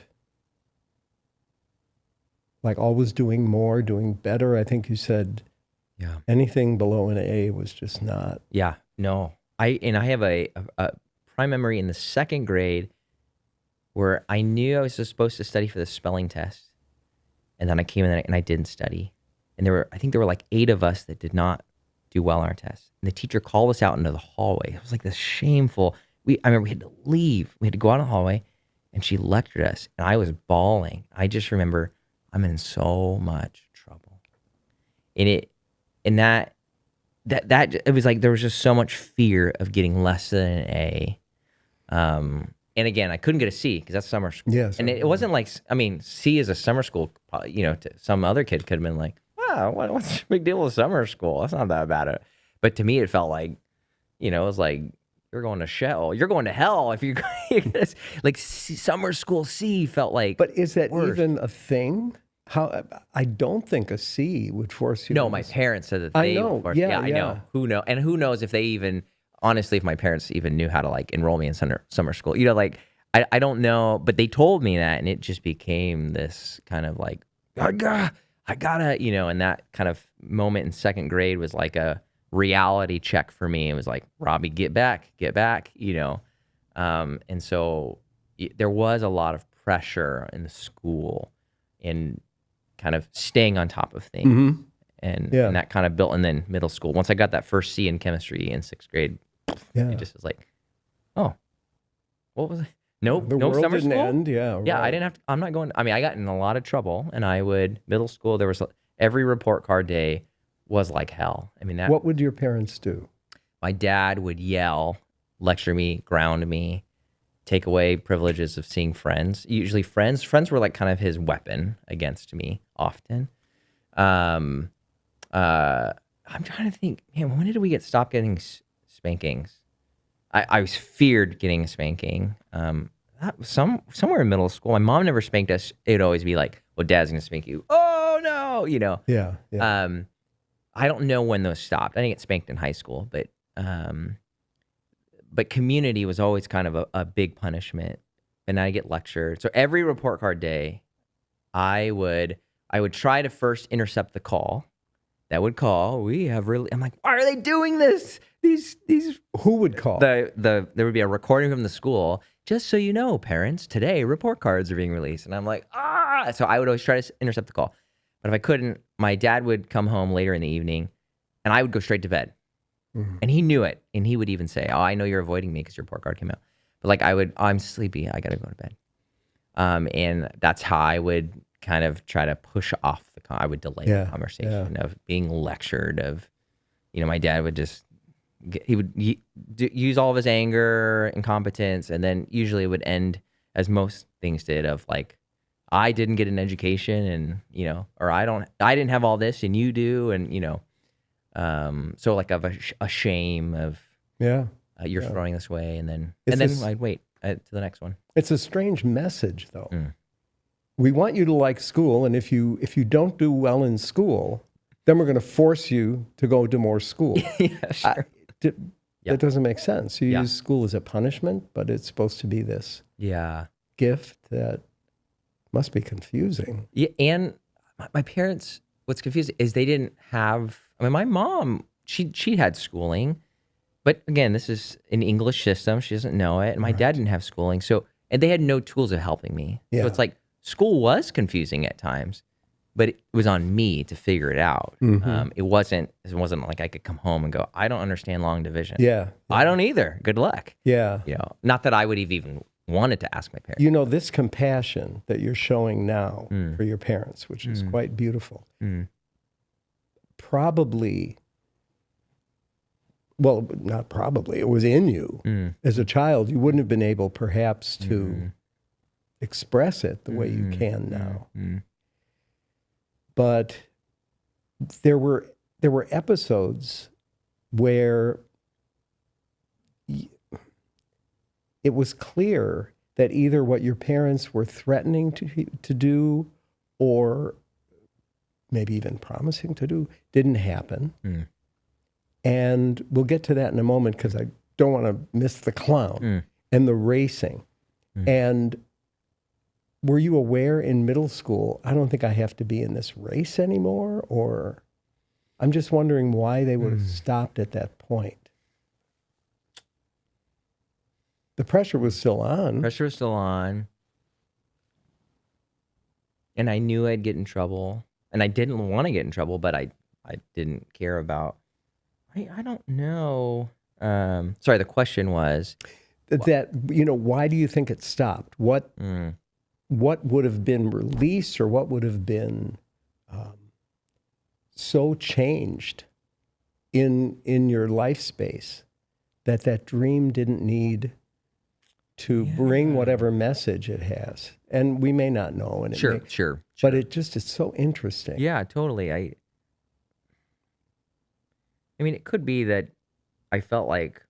like always doing more, doing better. I think you said anything below an A was just not. Yeah, no. I have a prime memory in the second grade where I knew I was supposed to study for the spelling test. And then I came in and I didn't study. And I think there were like 8 of us that did not do well on our test. And the teacher called us out into the hallway. It was like this shameful, I remember we had to leave. We had to go out in the hallway and she lectured us and I was bawling. I just remember I'm in so much trouble. And it was like, there was just so much fear of getting less than an A. And again, I couldn't get a C because that's summer school. Yes. And it wasn't like, C is a summer school, some other kid could have been like, wow, what's the big deal with summer school? That's not that bad. But to me, it felt like, it was like, you're going to hell if you're like summer school C felt like. But is that even a thing? How I don't think a C would force you. No, to my miss- parents said that I they know. would force- Yeah, I yeah. know. Who know? And who knows if they even, honestly, if my parents even knew how to like enroll me in summer school. You know, like I don't know, but they told me that, and it just became this kind of like, I gotta, you know, and that kind of moment in second grade was like a reality check for me. It was like, Robbie, get back, you know. And so there was a lot of pressure in the school in kind of staying on top of things. Mhm. And Yeah. that kind of built, and then middle school. Once I got that first C in chemistry in sixth grade, Yeah. it just was like, oh, what was it? Nope, The no world summer didn't school. end. Yeah. Yeah, I right. didn't have to. I'm not going. I mean, I got in a lot of trouble, and middle school. There was every report card day was like hell. I mean, What would your parents do? my dad would yell, lecture me, ground me, take away privileges of seeing friends. Usually friends were like kind of his weapon against me often. I'm trying to think, man, when did we stop getting spankings? I was feared getting a spanking. That was somewhere in middle school. My mom never spanked us. It'd always be like, well, Dad's gonna spank you. Oh no, you know. Yeah. Yeah. I don't know when those stopped. I didn't get spanked in high school, but community was always kind of a big punishment. And I get lectured. So every report card day, I would try to first intercept the call. That would call. I'm like, why are they doing this? These Who would call? there would be a recording from the school. Just so you know, parents, today report cards are being released. And I'm like, ah. So I would always try to intercept the call. But if I couldn't, my dad would come home later in the evening and I would go straight to bed. Mhm. And he knew it. And he would even say, oh, I know you're avoiding me because your report card came out. But like I'm sleepy. I got to go to bed. And that's how I would kind of try to push off I would delay the conversation of being lectured of, you know, my dad would just, he would use all of his anger and competence. And then usually it would end, as most things did, of like, I didn't get an education and, you know, or I didn't have all this and you do. And, you know, so like of a shame of, you're throwing this away. And then I'd wait to the next one. It's a strange message, though. Mm. We want you to like school, and if you don't do well in school, then we're going to force you to go to more school. Yeah, sure. That doesn't make sense. You Yeah. use school as a punishment, but it's supposed to be this Yeah. gift that must be confusing. Yeah, and my parents, what's confusing is they didn't have, I mean, my mom, she had schooling, but again, this is an English system. She doesn't know it. And my dad didn't have schooling. So, and they had no tools of helping me. Yeah. So it's like school was confusing at times, but it was on me to figure it out. Mhm. It wasn't like I could come home and go, I don't understand long division. Yeah. I don't either. Good luck. Yeah. You know, not that I would have even wanted to ask my parents. You know, this compassion that you're showing now for your parents, which is quite beautiful, probably, well, not probably, it was in you. As a child, you wouldn't have been able perhaps to express it the way you can now. But there were episodes where it was clear that either what your parents were threatening to do or maybe even promising to do didn't happen. And we'll get to that in a moment because I don't want to miss the clown and the racing. And were you aware in middle school, I don't think I have to be in this race anymore? Or I'm just wondering why they would have stopped at that point. The pressure was still on. Pressure was still on. And I knew I'd get in trouble. And I didn't want to get in trouble, but I didn't care about, I don't know. Sorry, the question was. That, you know, why do you think it stopped? What would have been released or what would have been so changed in your life space that dream didn't need to bring whatever message it has? And we may not know. And Sure. But it just is so interesting. Yeah, totally. I mean, it could be that I felt like,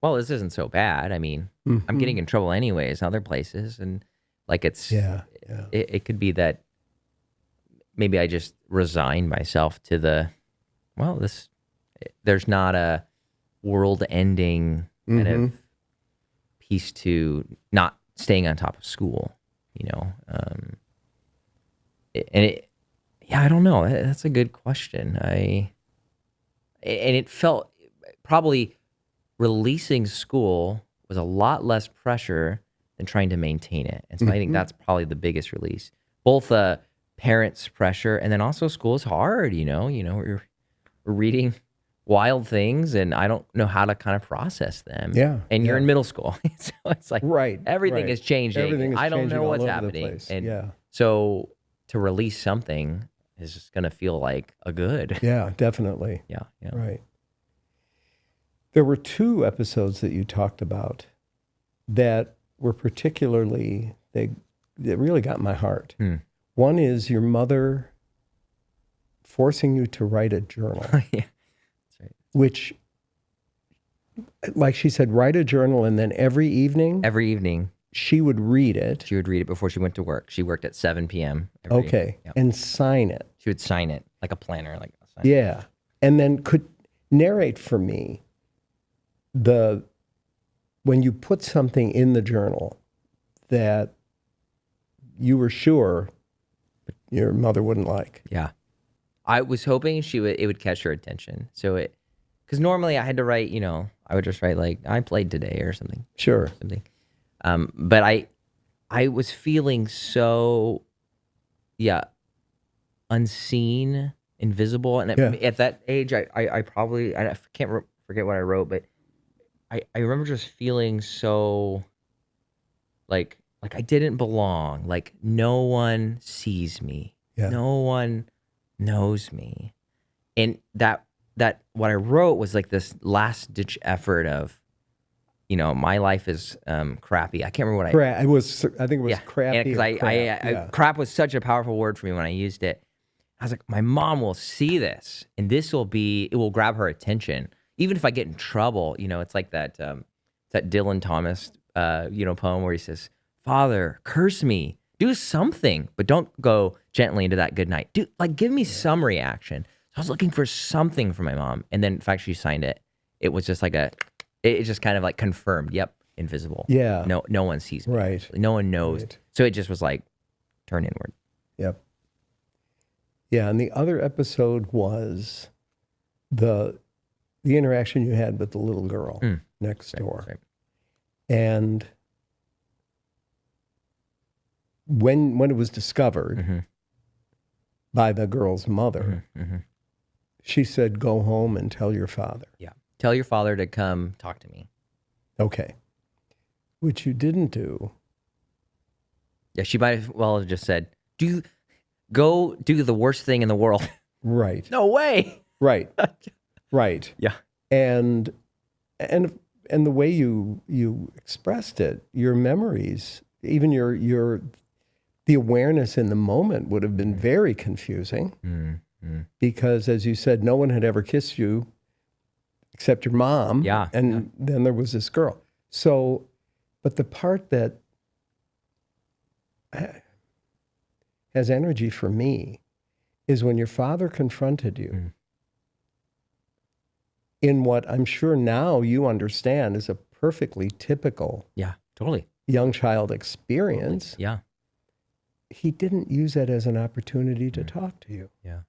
well, this isn't so bad. I mean, I'm getting in trouble anyways, other places. And like it could be that maybe I just resigned myself to there's not a world-ending kind of piece to not staying on top of school, I don't know. That's a good question. And it felt probably releasing school was a lot less pressure than trying to maintain it. And so I think that's probably the biggest release. Both parents' pressure, and then also school is hard, we're reading wild things, and I don't know how to kind of process them. Yeah. And you're in middle school. So it's like everything right. is changing. Everything is I don't changing know all what's over the happening. place. And so to release something is just going to feel like a good. Yeah, definitely. Yeah. Right. There were 2 episodes that you talked about that were particularly, that really got my heart. One is your mother forcing you to write a journal. Yeah, that's right. Which, like she said, write a journal, and then every evening she would read it. She would read it before she went to work. She worked at 7 p.m. And sign it. She would sign it like a planner. Yeah. And then could narrate for me when you put something in the journal that you were sure your mother wouldn't like. Yeah. I was hoping it would catch her attention. So because normally I had to write, I would just write like, I played today or something. Sure. But I was feeling so, unseen, invisible. And at that age, I probably, I can't forget what I wrote, but I remember just feeling so like I didn't belong. Like no one sees me. Yeah. No one knows me. And that what I wrote was like this last ditch effort of, my life is crappy. I can't remember what I think it was crappy. Because crap was such a powerful word for me when I used it. I was like, my mom will see this, and it will grab her attention. Even if I get in trouble, it's like that Dylan Thomas, poem where he says, "Father, curse me, do something, but don't go gently into that good night. Give me some reaction." So I was looking for something from my mom, and then in fact she signed it. It was just like it just kind of like confirmed. Yep, invisible. Yeah. No one sees me. Right. No one knows. Right. So it just was like, turn inward. Yep. Yeah, and the other episode was the interaction you had with the little girl next door. Right. And when it was discovered by the girl's mother, she said, "Go home and tell your father." Yeah. Tell your father to come talk to me. Okay. Which you didn't do. Yeah, she might as well have just said, go do the worst thing in the world. Right. No way. Right. Right. Yeah. And the way you expressed it, your memories, even the awareness in the moment would have been very confusing because, as you said, no one had ever kissed you except your mom. Yeah. And then there was this girl. So, but the part that has energy for me is when your father confronted you in what I'm sure now you understand is a perfectly typical totally young child experience. Totally. Yeah. He didn't use that as an opportunity to talk to you. Yeah.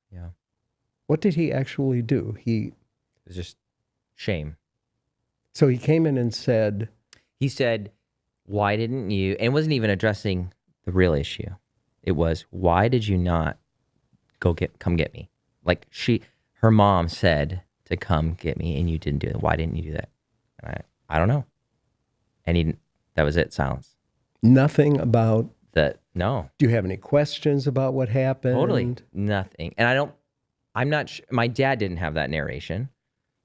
What did he actually do? It was just shame. So he came in and said... He said, "Why didn't you..." And it wasn't even addressing the real issue. It was, "Why did you not come get me?" Like her mom said to come get me, and you didn't do it. Why didn't you do that? And I don't know. And that was it. Silence. Nothing about that. No. Do you have any questions about what happened? Totally nothing. And I'm not sure. My dad didn't have that narration,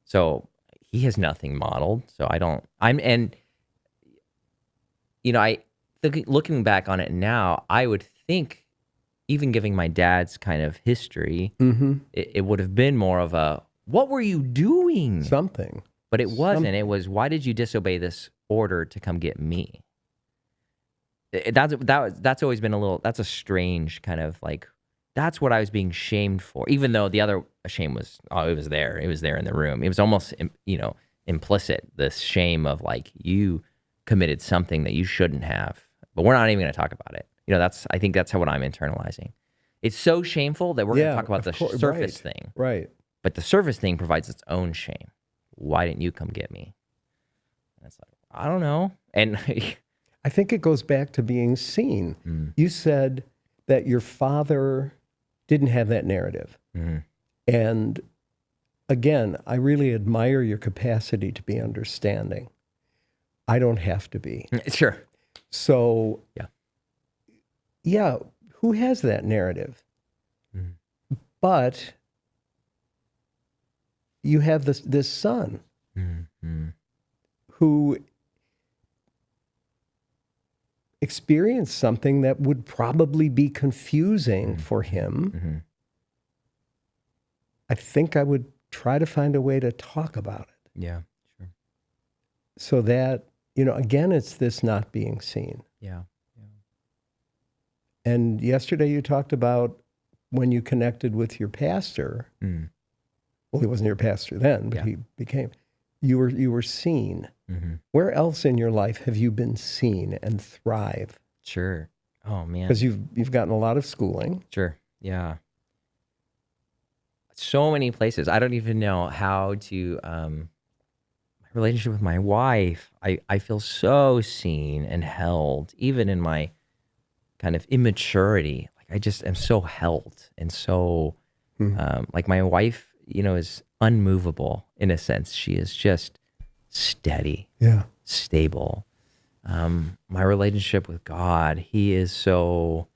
so he has nothing modeled. So looking back on it now, I would think, even giving my dad's kind of history, it would have been more of a, "What were you doing?" Something. But it wasn't. It was, "Why did you disobey this order to come get me?" That's always been that's a strange kind of like that's what I was being shamed for, even though the other shame was, it was there in the room. It was almost, implicit, this shame of like, you committed something that you shouldn't have, but we're not even going to talk about it. I think that's what I'm internalizing. It's so shameful that we're going to talk about the surface thing. Right. But the surface thing provides its own shame. Why didn't you come get me? And it's like, I don't know. And I think it goes back to being seen. You said that your father didn't have that narrative. And again, I really admire your capacity to be understanding. I don't have to be. Sure. So, yeah, who has that narrative? But you have this son who experienced something that would probably be confusing for him. I think I would try to find a way to talk about it. Yeah, sure. So that, again, it's this not being seen. Yeah. And yesterday you talked about when you connected with your pastor. Well, he wasn't your pastor then, but he became. You were seen. Where else in your life have you been seen and thrive? Sure. Oh man. Because you've gotten a lot of schooling. Sure. Yeah. So many places. I don't even know how to. My relationship with my wife. I feel so seen and held, even in my kind of immaturity. Like I just am so held and so like my wife, is unmovable in a sense. She is just steady, stable. My relationship with God, he is so,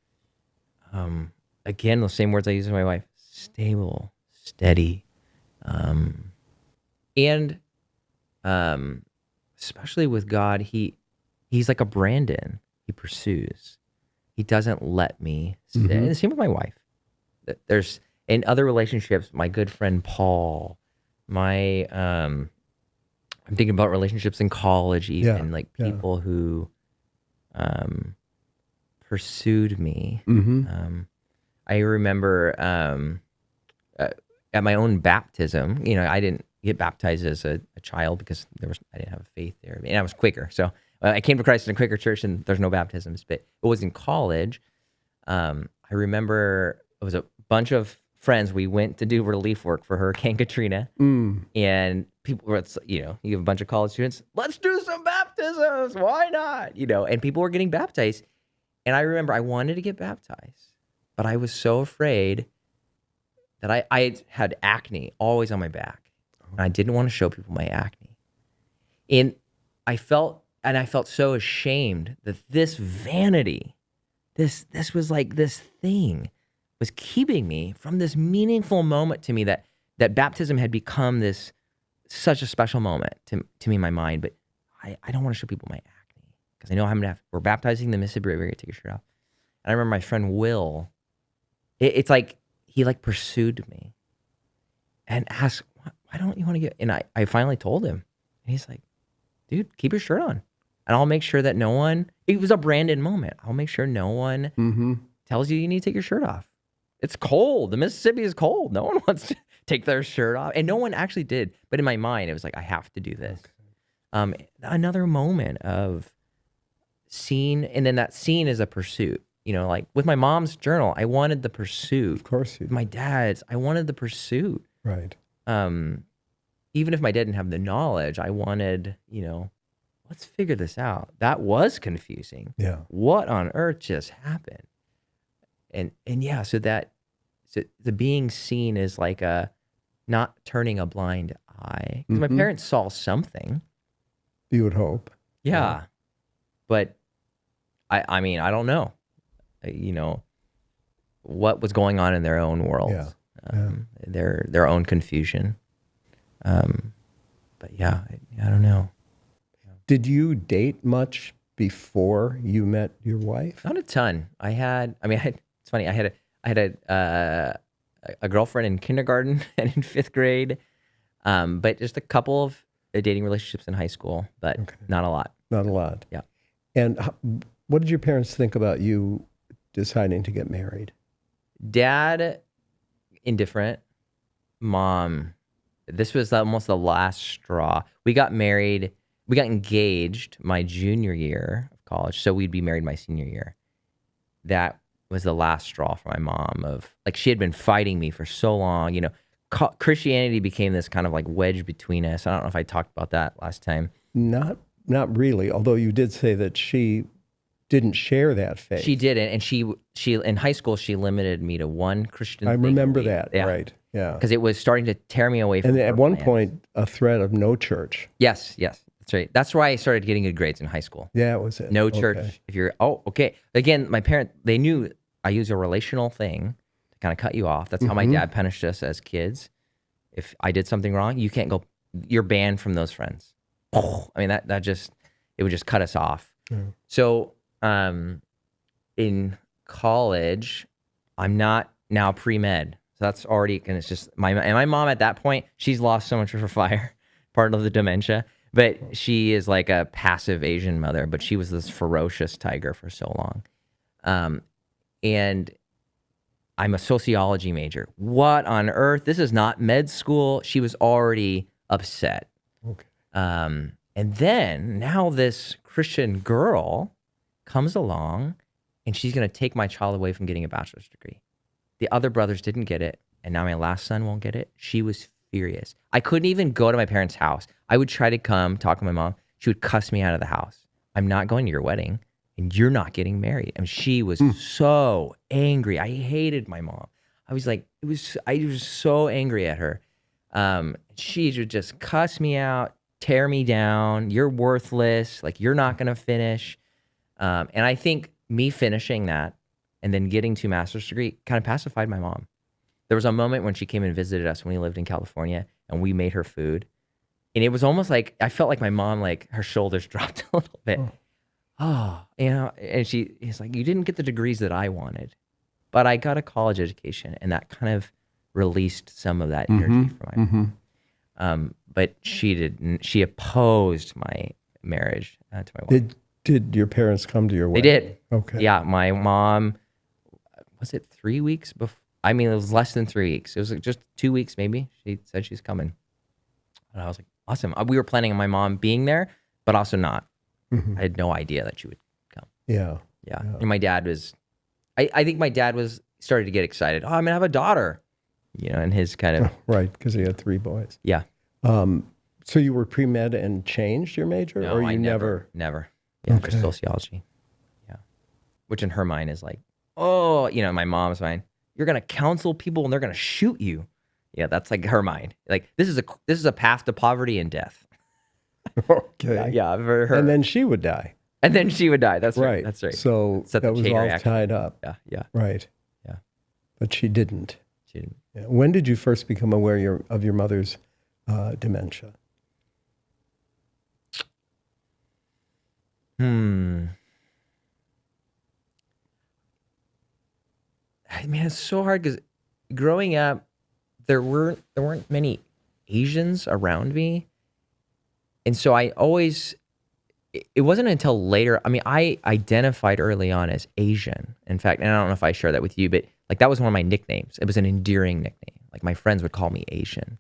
again, the same words I use with my wife, stable, steady. And especially with God, he's like a Brandon. He pursues. He doesn't let me sit. And the same with my wife. There's in other relationships, my good friend Paul, I'm thinking about relationships in college, even like people who pursued me. I remember at my own baptism, I didn't get baptized as a child because I didn't have a faith there, and I was Quaker. So I came to Christ in a Quaker church, and there's no baptisms. But it was in college. I remember it was a bunch of friends. We went to do relief work for Hurricane Katrina, and people were, you have a bunch of college students. Let's do some baptisms. Why not? And people were getting baptized, and I remember I wanted to get baptized, but I was so afraid that I had acne always on my back. And I didn't want to show people my acne. And I felt so ashamed that this vanity, this was like this thing was keeping me from this meaningful moment to me that baptism had become this such a special moment to me in my mind. But I don't want to show people my acne because I know we're baptizing the Mississippi River, to take your shirt off. And I remember my friend Will, it's like he like pursued me and asked, why don't you want to get, and I finally told him, and he's like, dude, keep your shirt on. And I'll make sure that no one, it was a Brandon moment. I'll make sure no one tells you need to take your shirt off. It's cold. The Mississippi is cold. No one wants to take their shirt off. And no one actually did. But in my mind, it was like, I have to do this. Another moment of scene. And then that scene is a pursuit. Like with my mom's journal, I wanted the pursuit. Of course you did. My dad's, I wanted the pursuit. Right. Even if my dad didn't have the knowledge, I wanted, let's figure this out. That was confusing. Yeah. What on earth just happened? And yeah, so the being seen is like a not turning a blind eye. 'Cause my parents saw something. You would hope. Yeah. But I mean, I don't know, what was going on in their own world. Their own confusion. But yeah, I don't know. Did you date much before you met your wife? Not a ton. It's funny. I had a girlfriend in kindergarten and in 5th grade, but just a couple of dating relationships in high school, but not a lot. Not a lot. Yeah. And what did your parents think about you deciding to get married? Dad, indifferent. Mom, this was almost the last straw. We got engaged my junior year of college, so we'd be married my senior year. That was the last straw for my mom. Of like, she had been fighting me for so long. Christianity became this kind of like wedge between us. I don't know if I talked about that last time. Not really. Although you did say that she didn't share that faith. She didn't, and she in high school she limited me to one Christian. I thing remember a week. that. Yeah. Right. Yeah. Because it was starting to tear me away from. And at one plans. point, a threat of no church. Yes, that's right. That's why I started getting good grades in high school. Yeah, it was it. No church. If you're okay. Again, my parent, they knew I use a relational thing to kind of cut you off. That's how my dad punished us as kids. If I did something wrong, you can't go. You're banned from those friends. I mean it would just cut us off. Yeah. So in college, I'm not now pre-med. So that's already, and it's just my mom at that point, she's lost so much of her fire, part of the dementia, but she is like a passive Asian mother, but she was this ferocious tiger for so long. And I'm a sociology major. What on earth? This is not med school. She was already upset. Okay. And then now this Christian girl comes along and she's going to take my child away from getting a bachelor's degree. The other brothers didn't get it, and now my last son won't get it. She was furious. I couldn't even go to my parents' house. I would try to come talk to my mom. She would cuss me out of the house. I'm not going to your wedding, and you're not getting married. And she was so angry. I hated my mom. I was so angry at her. She would just cuss me out, tear me down. You're worthless. Like, you're not going to finish. And I think me finishing that and then getting to master's degree kind of pacified my mom. There was a moment when she came and visited us when we lived in California, and we made her food. And it was almost like, I felt like my mom, like her shoulders dropped a little bit. And he's like, you didn't get the degrees that I wanted, but I got a college education, and that kind of released some of that energy from my mom. But she didn't, she opposed my marriage to my wife. Did your parents come to your wedding? They did. Okay. Yeah, my mom, was it 3 weeks before? I mean, it was less than 3 weeks. It was like just 2 weeks maybe. She said she's coming. And I was like, awesome. We were planning on my mom being there, but also not. I had no idea that she would come. Yeah. And my dad was, I think my dad was started to get excited. Oh, I'm going to have a daughter, and his kind of. Right, because he had 3 boys. Yeah. So you were pre-med and changed your major? No, or you I never. Yeah, Okay. for sociology. Yeah. Which in her mind is like, oh, my mom's mind, you're going to counsel people and they're going to shoot you. Yeah, that's like her mind. Like, this is a path to poverty and death. Okay. Yeah, for her. And then she would die. And then she would die. That's right. Right. That's right. So Set the that was chain all reaction. tied up. Yeah. Right. Yeah. But she didn't. She didn't. Yeah. When did you first become aware of your mother's dementia? Man, it's so hard because growing up, there weren't many Asians around me, and so I always. It wasn't until later. I mean, I identified early on as Asian. In fact, and I don't know if I share that with you, but like that was one of my nicknames. It was an endearing nickname. Like my friends would call me Asian.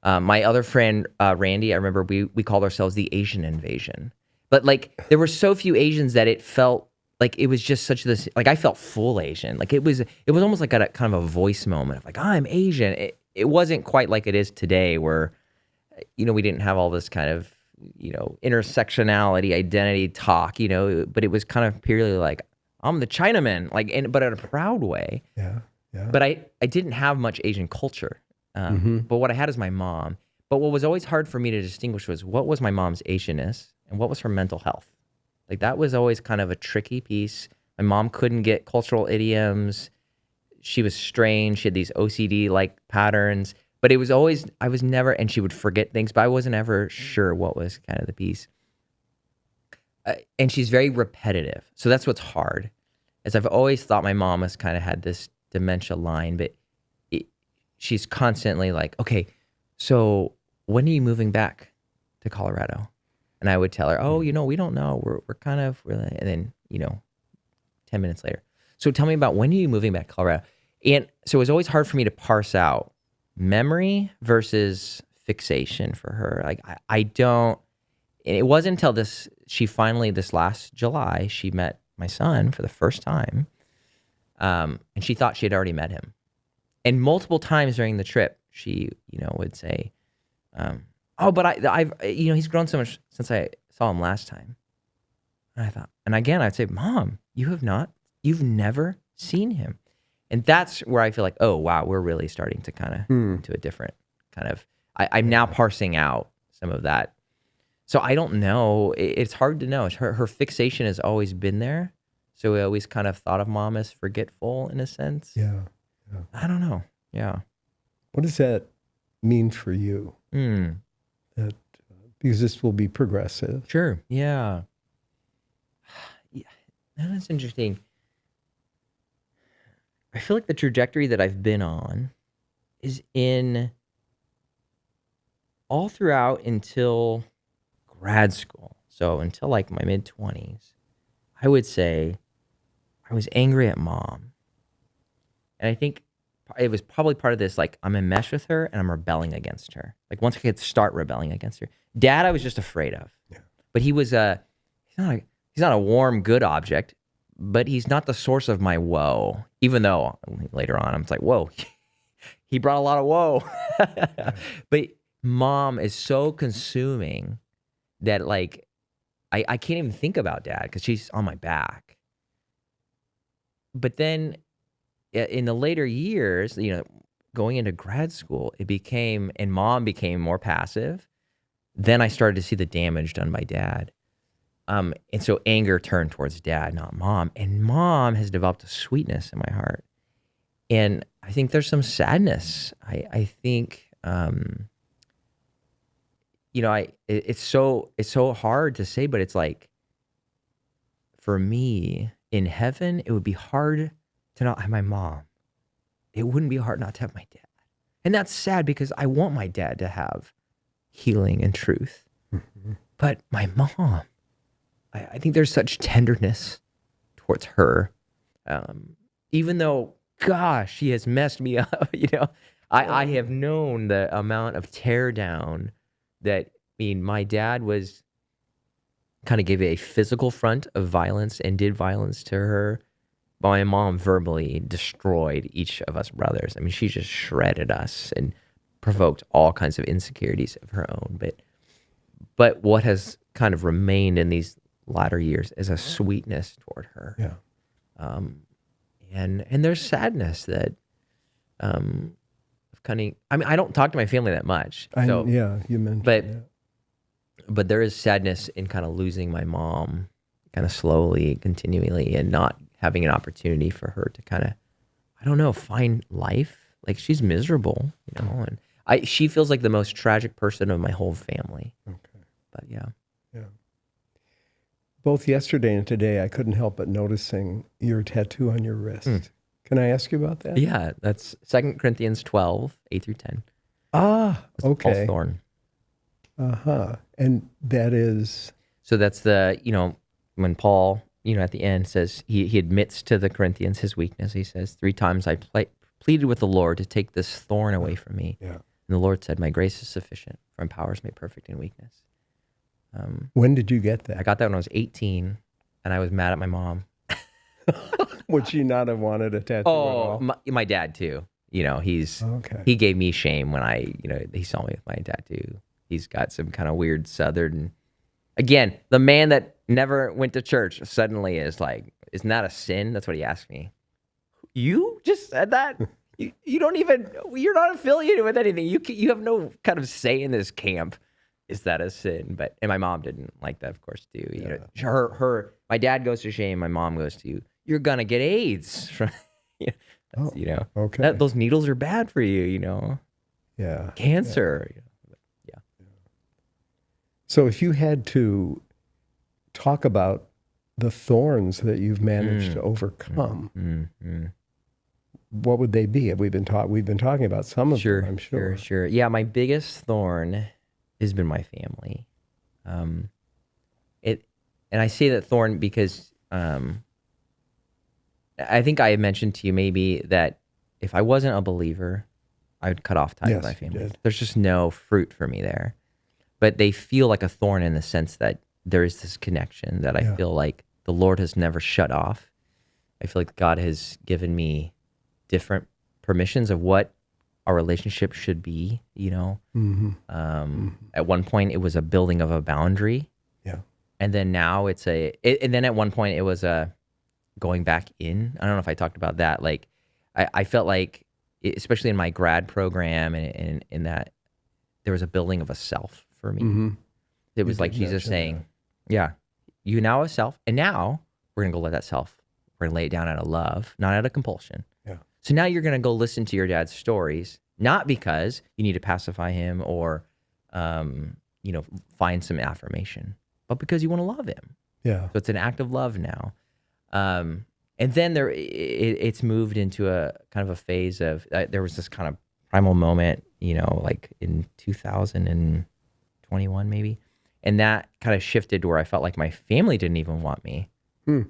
My other friend Randy, I remember we called ourselves the Asian Invasion. But like there were so few Asians that it felt like it was just such this. Like I felt full Asian. Like it was almost like a kind of a voice moment of like I'm Asian. It wasn't quite like it is today, where we didn't have all this kind of intersectionality, identity talk, but it was kind of purely like, I'm the Chinaman, like, but in a proud way. Yeah. But I didn't have much Asian culture. But what I had is my mom. But what was always hard for me to distinguish was what was my mom's Asianness and what was her mental health. Like that was always kind of a tricky piece. My mom couldn't get cultural idioms. She was strange. She had these OCD-like patterns. But it was always, I was never, and she would forget things, but I wasn't ever sure what was kind of the piece. And she's very repetitive. So that's what's hard. As I've always thought my mom has kind of had this dementia line, but she's constantly like, okay, so when are you moving back to Colorado? And I would tell her, oh, we don't know. We're kind of, and then, 10 minutes later. So tell me about when are you moving back to Colorado? And so it was always hard for me to parse out memory versus fixation for her. Like I don't, and it wasn't until she finally, this last July, she met my son for the first time. And she thought she had already met him. And multiple times during the trip, she, would say, oh, but I've, he's grown so much since I saw him last time. And I thought, and again, I'd say, Mom, you've never seen him. And that's where I feel like, oh, wow, we're really starting to kind of into a different kind of, I'm now parsing out some of that. So I don't know. It's hard to know. Her fixation has always been there. So we always kind of thought of Mom as forgetful in a sense. Yeah. I don't know. Yeah. What does that mean for you? That because this will be progressive. Sure. Yeah. Yeah. That's interesting. I feel like the trajectory that I've been on is in all throughout until grad school. So until like my mid-20s, I would say I was angry at Mom. And I think it was probably part of this, like I'm enmeshed with her and I'm rebelling against her. Like once I could start rebelling against her. Dad, I was just afraid of. Yeah. But he was he's not a warm, good object, but he's not the source of my woe. Even though later on I'm like, whoa, he brought a lot of woe. But Mom is so consuming that like I can't even think about Dad because she's on my back. But then in the later years, going into grad school, and Mom became more passive. Then I started to see the damage done by Dad. And so anger turned towards Dad, not Mom. And Mom has developed a sweetness in my heart. And I think there's some sadness. I think, it's so hard to say, but it's like, for me, in heaven, it would be hard to not have my mom. It wouldn't be hard not to have my dad. And that's sad because I want my dad to have healing and truth. Mm-hmm. But my mom, I think there's such tenderness towards her. Even though, gosh, she has messed me up, I have known the amount of tear down that, my dad was kind of gave a physical front of violence and did violence to her. My mom verbally destroyed each of us brothers. She just shredded us and provoked all kinds of insecurities of her own. But what has kind of remained in these latter years is a sweetness toward her. Yeah. And there's sadness that I don't talk to my family that much. So, you mentioned that. But there is sadness in kind of losing my mom kind of slowly, continually, and not having an opportunity for her to kind of, I don't know, find life. Like she's miserable, and she feels like the most tragic person of my whole family. Okay. But yeah. Both yesterday and today, I couldn't help but noticing your tattoo on your wrist. Can I ask you about that? Yeah, that's 2 Corinthians 12, 8 through 10. Ah, that's okay. Paul's thorn. Uh-huh. And that is? So that's when Paul, at the end says, he admits to the Corinthians his weakness. He says, 3 times I pleaded with the Lord to take this thorn away from me. Yeah. And the Lord said, my grace is sufficient, for my power is made perfect in weakness. When did you get that? I got that when I was 18, and I was mad at my mom. Would she not have wanted a tattoo at all? My dad too. He gave me shame when he saw me with my tattoo. He's got some kind of weird Southern. Again, the man that never went to church suddenly is like, isn't that a sin? That's what he asked me. You just said that? You don't even, you're not affiliated with anything. You have no kind of say in this camp. Is that a sin? And my mom didn't like that, of course, too. My dad goes to shame. My mom goes to, you're going to get AIDS. Okay. Those needles are bad for you, Yeah. Cancer. Yeah. So if you had to talk about the thorns that you've managed to overcome, what would they be? We've been talking about some of them, I'm sure. Sure. Yeah, my biggest thorn has been my family. And I say that thorn because I think I had mentioned to you maybe that if I wasn't a believer, I would cut off ties with Yes, my you family. did. There's just no fruit for me there. But they feel like a thorn in the sense that there is this connection that I Yeah. feel like the Lord has never shut off. I feel like God has given me different permissions of what our relationship should be, you know. At one point, it was a building of a boundary. Yeah. And then now and then at one point, it was a going back in. I don't know if I talked about that. Like, I felt like, especially in my grad program and in that, there was a building of a self for me. It was like did Jesus mention saying, yeah, you now have a self, and now we're going to go let that self, we're going to lay it down out of love, not out of compulsion. Yeah. So now you're going to go listen to your dad's stories, not because you need to pacify him or, find some affirmation, but because you want to love him. Yeah. So it's an act of love now. And then it's moved into a kind of a phase of, there was this kind of primal moment, like in 2021 maybe. And that kind of shifted to where I felt like my family didn't even want me.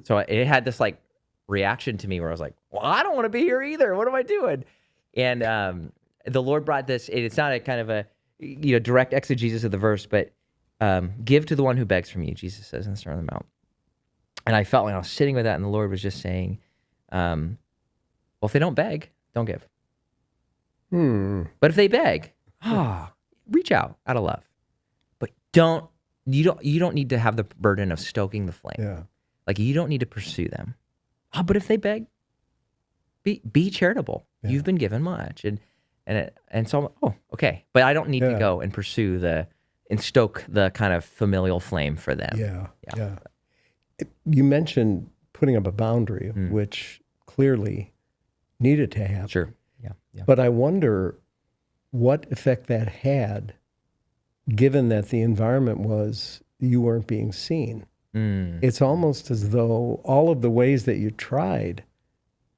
So it had this like reaction to me where I was like, well, I don't want to be here either. What am I doing? And the Lord brought this, it's not a kind of a, direct exegesis of the verse, but give to the one who begs from you, Jesus says in the Sermon on the Mount. And I felt when I was sitting with that and the Lord was just saying, well, if they don't beg, don't give. But if they beg, reach out of love. But you don't need to have the burden of stoking the flame. Yeah. Like you don't need to pursue them. But if they beg, be charitable. Yeah. You've been given much. And so I'm, okay. But I don't need to go and pursue and stoke the kind of familial flame for them. Yeah. You mentioned putting up a boundary, which clearly needed to happen. Sure. Yeah. But I wonder what effect that had, given that the environment was you weren't being seen. It's almost as though all of the ways that you tried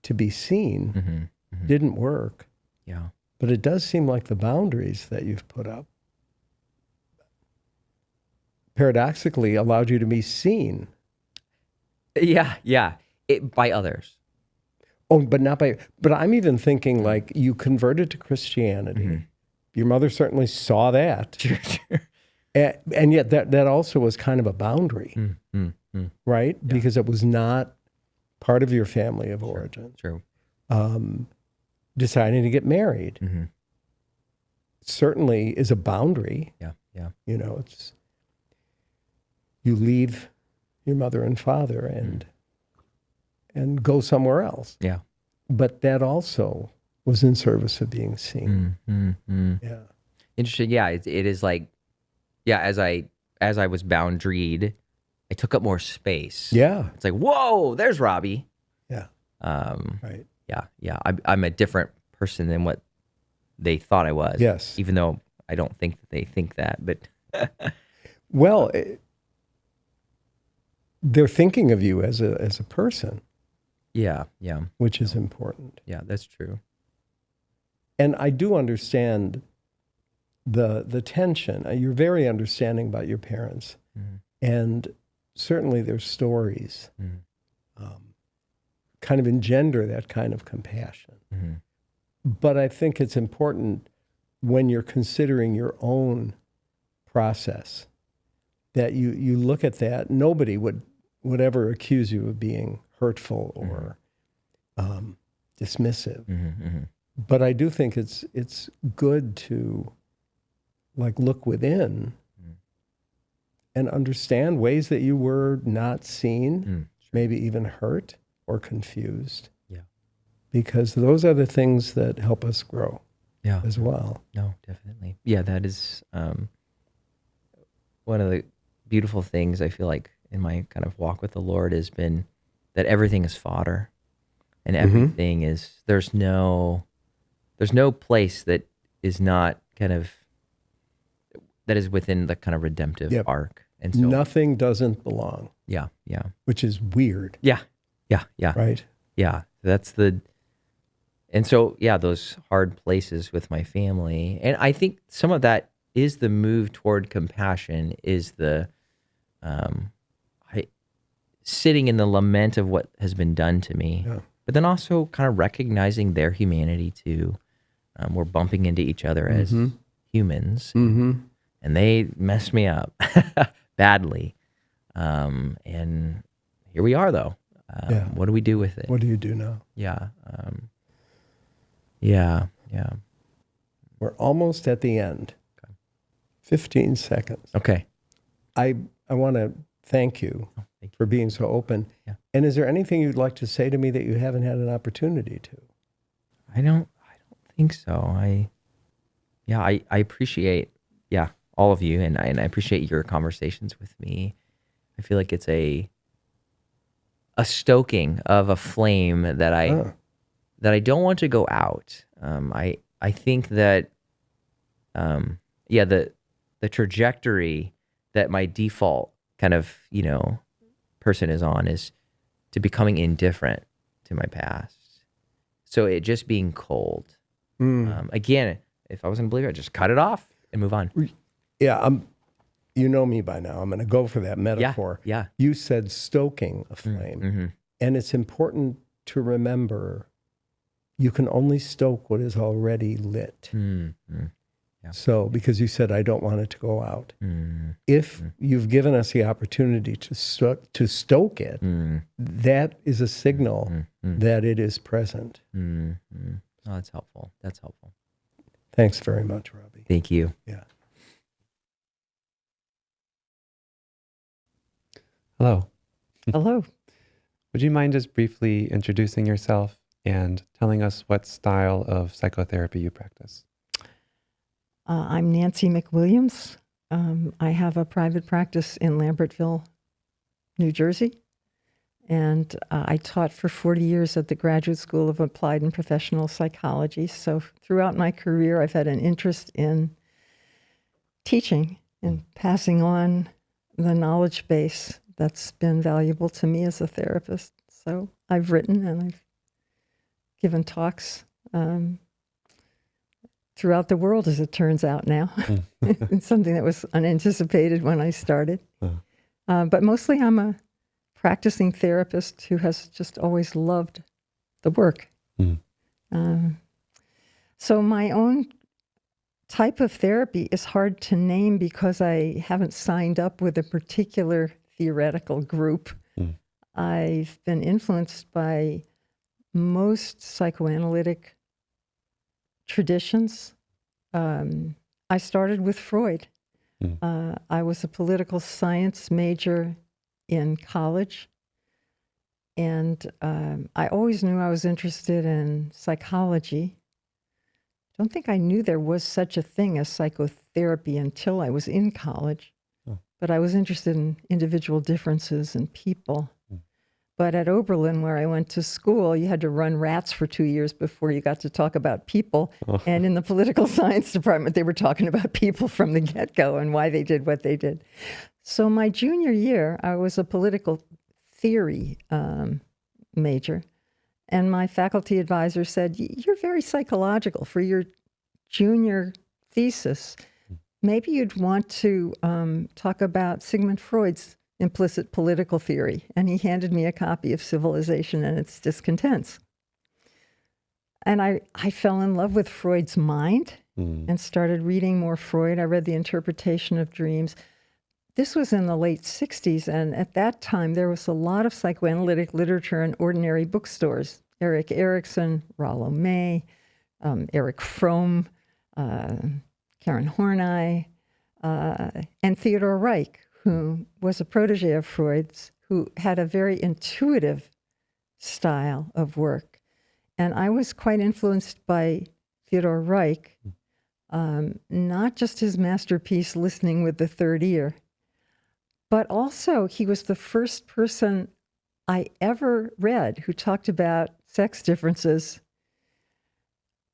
to be seen didn't work. Yeah. But it does seem like the boundaries that you've put up paradoxically allowed you to be seen. Yeah. By others. Oh, but not by, but I'm even thinking like you converted to Christianity. Your mother certainly saw that. Sure. And yet that also was kind of a boundary, right? Yeah. Because it was not part of your family of origin. True. Deciding to get married certainly is a boundary. Yeah. It's, you leave your mother and father and go somewhere else. Yeah. But that also was in service of being seen. Yeah. Interesting. Yeah. It is like, as I was boundaried, I took up more space. Yeah. It's like, whoa, there's Robbie. Yeah. Right. Yeah. I'm a different person than what they thought I was. Yes. Even though I don't think that they think that, but Well, they're thinking of you as a person, yeah, which is important. yeah, that's true. And I do understand the tension. You're very understanding about your parents, and certainly their stories kind of engender that kind of compassion. But I think it's important when you're considering your own process that you look at that. Nobody would ever accuse you of being hurtful or dismissive. But I do think it's good to like look within and understand ways that you were not seen, maybe even hurt or confused. Yeah. Because those are the things that help us grow as well. No, definitely. Yeah, that is one of the beautiful things I feel like in my kind of walk with the Lord has been that everything is fodder, and everything is, there's no place that is not kind of, that is within the kind of redemptive arc. And so nothing doesn't belong. Yeah. Which is weird. Yeah. Right? Yeah. And so, those hard places with my family. And I think some of that is the move toward compassion, is the sitting in the lament of what has been done to me but then also kind of recognizing their humanity too. We're bumping into each other as humans, and they messed me up badly. And here we are, though. What do we do with it? What do you do now? Yeah. We're almost at the end. Okay. 15 seconds. Okay. I want to thank you for being so open. Yeah. And is there anything you'd like to say to me that you haven't had an opportunity to? I don't think so. I appreciate, all of you, and I appreciate your conversations with me. I feel like it's a stoking of a flame that I don't want to go out. I think that, the trajectory that my default kind of, person is on is to becoming indifferent to my past. So it just being cold. Again, if I wasn't a believer, I'd just cut it off and move on. Yeah, you know me by now. I'm going to go for that metaphor. Yeah. You said stoking a flame. And it's important to remember you can only stoke what is already lit. Yeah. So, because you said, I don't want it to go out. If you've given us the opportunity to stoke it, that is a signal that it is present. Oh, that's helpful. Thanks very much, Robbie. Thank you. Yeah. Hello. Hello. Would you mind just briefly introducing yourself and telling us what style of psychotherapy you practice? I'm Nancy McWilliams. I have a private practice in Lambertville, New Jersey, and I taught for 40 years at the Graduate School of Applied and Professional Psychology. So throughout my career, I've had an interest in teaching and passing on the knowledge base that's been valuable to me as a therapist. So I've written and I've given talks throughout the world, as it turns out now. It's something that was unanticipated when I started. But mostly I'm a practicing therapist who has just always loved the work. So my own type of therapy is hard to name because I haven't signed up with a particular theoretical group. I've been influenced by most psychoanalytic traditions. I started with Freud. I was a political science major in college, and I always knew I was interested in psychology. I don't think I knew there was such a thing as psychotherapy until I was in college, but I was interested in individual differences in people. But at Oberlin, where I went to school, you had to run rats for 2 years before you got to talk about people. And in the political science department, they were talking about people from the get-go and why they did what they did. So my junior year, I was a political theory major. And my faculty advisor said, you're very psychological for your junior thesis. Maybe you'd want to talk about Sigmund Freud's implicit political theory. And he handed me a copy of Civilization and Its Discontents. And I fell in love with Freud's mind and started reading more Freud. I read The Interpretation of Dreams. This was in the late 60s, and at that time, there was a lot of psychoanalytic literature in ordinary bookstores. Erik Erikson, Rollo May, Erich Fromm, Karen Horney, and Theodore Reich, who was a protege of Freud's, who had a very intuitive style of work. And I was quite influenced by Theodore Reich, not just his masterpiece, Listening with the Third Ear, but also he was the first person I ever read who talked about sex differences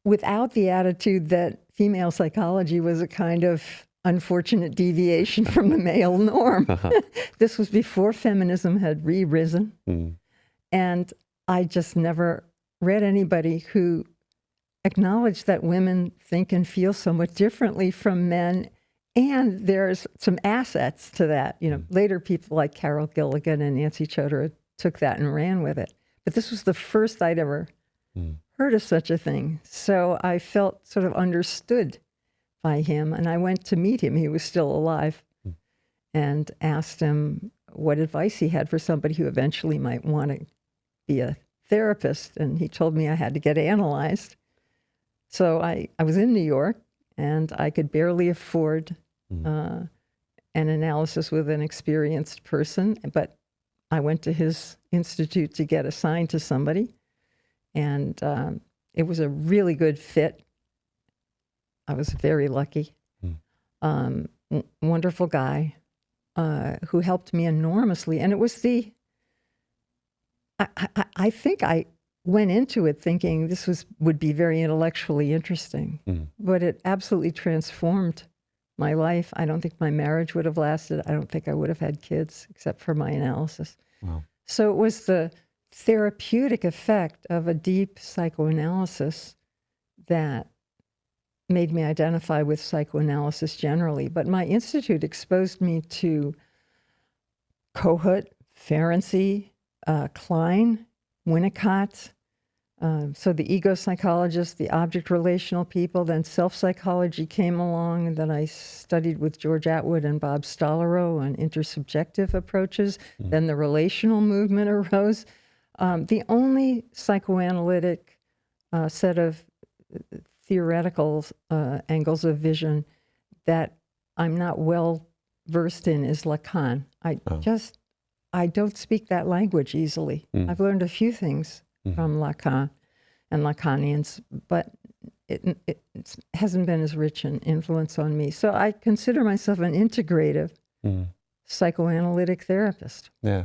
without the attitude that female psychology was a kind of unfortunate deviation from the male norm. This was before feminism had re-risen. And I just never read anybody who acknowledged that women think and feel somewhat differently from men. And there's some assets to that. You know, later people like Carol Gilligan and Nancy Chodorow took that and ran with it. But this was the first I'd ever heard of such a thing. So I felt sort of understood by him. And I went to meet him. He was still alive, and asked him what advice he had for somebody who eventually might want to be a therapist. And he told me I had to get analyzed. So I was in New York, and I could barely afford an analysis with an experienced person. But I went to his institute to get assigned to somebody. And it was a really good fit. I was very lucky. Wonderful guy who helped me enormously. And it was I think I went into it thinking this would be very intellectually interesting, but it absolutely transformed my life. I don't think my marriage would have lasted. I don't think I would have had kids except for my analysis. Wow. So it was the therapeutic effect of a deep psychoanalysis that made me identify with psychoanalysis generally. But my institute exposed me to Kohut, Ferenczi, Klein, Winnicott, so the ego psychologists, the object relational people. Then self-psychology came along, and then I studied with George Atwood and Bob Stollerow on intersubjective approaches. Then the relational movement arose. The only psychoanalytic set of theoretical angles of vision that I'm not well versed in is Lacan. I don't speak that language easily. I've learned a few things from Lacan and Lacanians, but it hasn't been as rich an influence on me. So I consider myself an integrative psychoanalytic therapist. Yeah.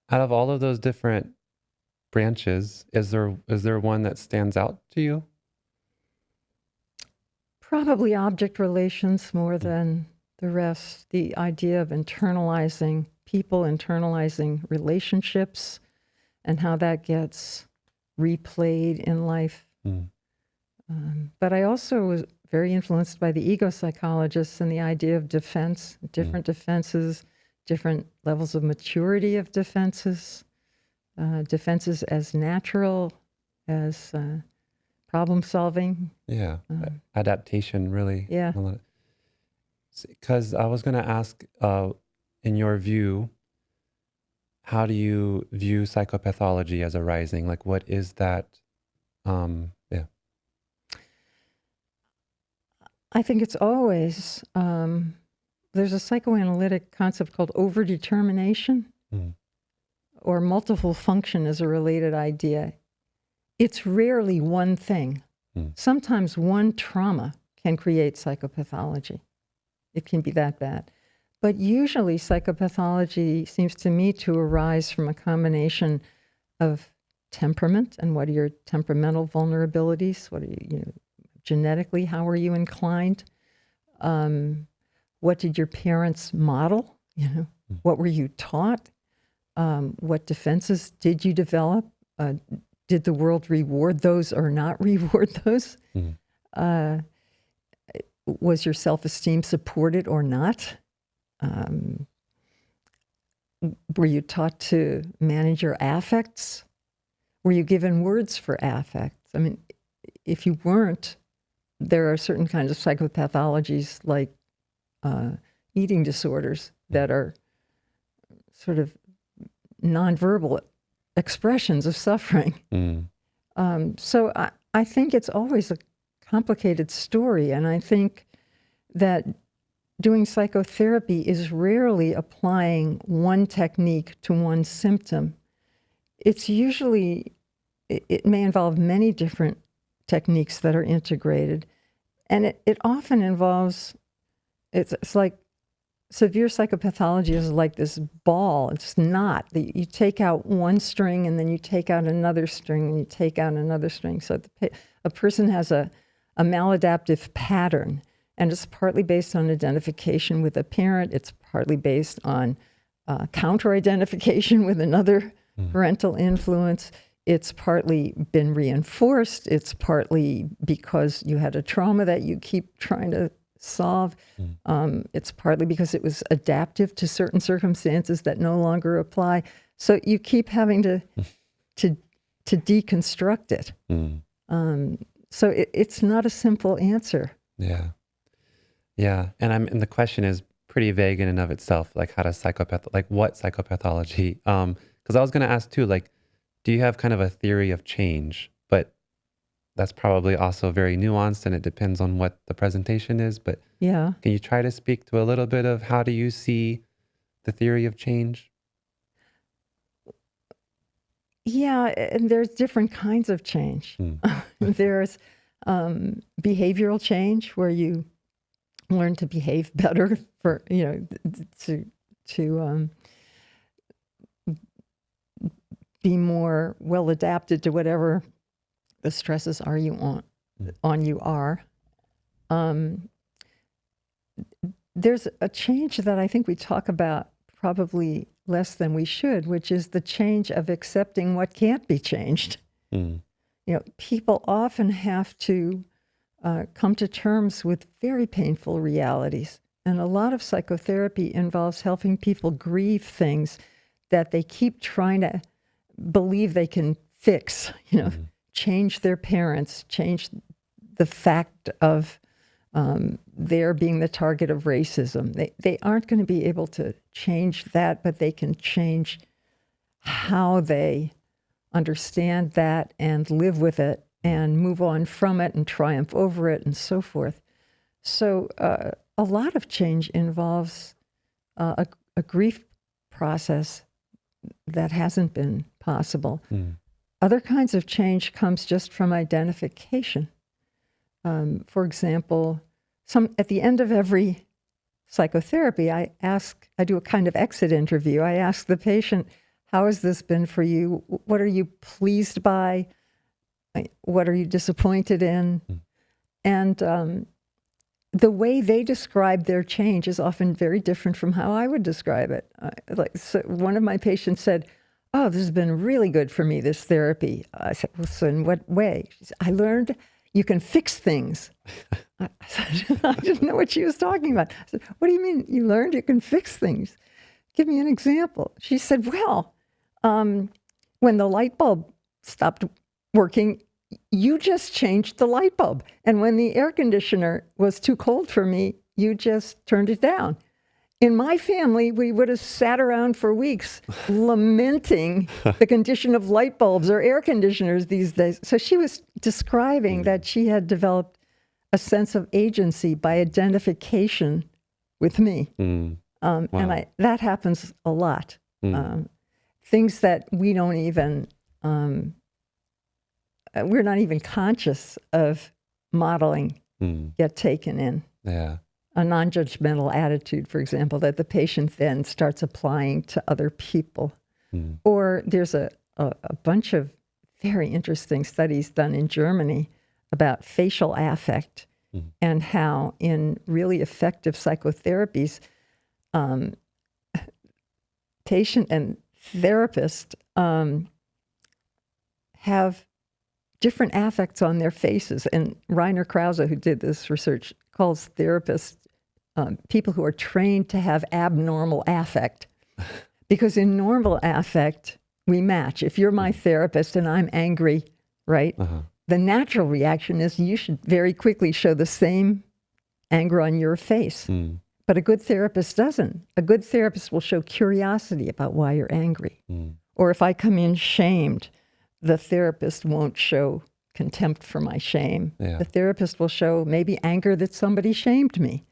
Out of all of those different branches, is there one that stands out to you? Probably object relations more than the rest. The idea of internalizing people, internalizing relationships, and how that gets replayed in life. But I also was very influenced by the ego psychologists and the idea of defense, different defenses, different levels of maturity of defenses, defenses as natural, as problem solving. Yeah, adaptation, really. Yeah. Because I was going to ask, in your view, how do you view psychopathology as arising? Like, what is that? Yeah. I think it's always, there's a psychoanalytic concept called overdetermination, or multiple function is a related idea. It's rarely one thing. Sometimes one trauma can create psychopathology. It can be that bad. But usually psychopathology seems to me to arise from a combination of temperament, and what are your temperamental vulnerabilities? What are you genetically, how are you inclined? What did your parents model? What were you taught? What defenses did you develop? Did the world reward those or not reward those? Was your self-esteem supported or not? Were you taught to manage your affects? Were you given words for affects? I mean, if you weren't, there are certain kinds of psychopathologies like eating disorders that are sort of nonverbal expressions of suffering. So I think it's always a complicated story, and I think that doing psychotherapy is rarely applying one technique to one symptom. It's usually, it may involve many different techniques that are integrated, and it often involves, it's like severe psychopathology is like this ball. It's not. You take out one string, and then you take out another string, and you take out another string. So a person has a maladaptive pattern, and it's partly based on identification with a parent. It's partly based on counter-identification with another parental influence. It's partly been reinforced. It's partly because you had a trauma that you keep trying to solve. It's partly because it was adaptive to certain circumstances that no longer apply. So you keep having to to deconstruct it. So it's not a simple answer. Yeah. Yeah. And the question is pretty vague in and of itself. Like what psychopathology? Because I was going to ask too, like, do you have kind of a theory of change? But that's probably also very nuanced and it depends on what the presentation is. But Yeah. can you try to speak to a little bit of how do you see the theory of change? Yeah, and there's different kinds of change. There's behavioral change where you learn to behave better for, to be more well adapted to whatever the stresses are on you are. There's a change that I think we talk about probably less than we should, which is the change of accepting what can't be changed. People often have to come to terms with very painful realities. And a lot of psychotherapy involves helping people grieve things that they keep trying to believe they can fix, change their parents, change the fact of their being the target of racism. They aren't going to be able to change that, but they can change how they understand that and live with it and move on from it and triumph over it and so forth. So a lot of change involves a grief process that hasn't been possible. Other kinds of change comes just from identification. For example, at the end of every psychotherapy, I do a kind of exit interview. I ask the patient, how has this been for you? What are you pleased by? What are you disappointed in? And the way they describe their change is often very different from how I would describe it. So one of my patients said, oh, this has been really good for me, this therapy. I said, well, so in what way? She said, I learned you can fix things. I didn't know what she was talking about. I said, what do you mean you learned you can fix things? Give me an example. She said, well, when the light bulb stopped working, you just changed the light bulb. And when the air conditioner was too cold for me, you just turned it down. In my family, we would have sat around for weeks lamenting the condition of light bulbs or air conditioners these days. So she was describing that she had developed a sense of agency by identification with me. Wow. And that happens a lot. Things that we don't even, we're not even conscious of modeling get taken in. Yeah. A non-judgmental attitude, for example, that the patient then starts applying to other people. Or there's a bunch of very interesting studies done in Germany about facial affect and how in really effective psychotherapies, patient and therapist have different affects on their faces. And Rainer Krause, who did this research, calls therapists people who are trained to have abnormal affect. Because in normal affect, we match. If you're my therapist and I'm angry, right? The natural reaction is you should very quickly show the same anger on your face. But a good therapist doesn't. A good therapist will show curiosity about why you're angry. Or if I come in shamed, the therapist won't show contempt for my shame. The therapist will show maybe anger that somebody shamed me.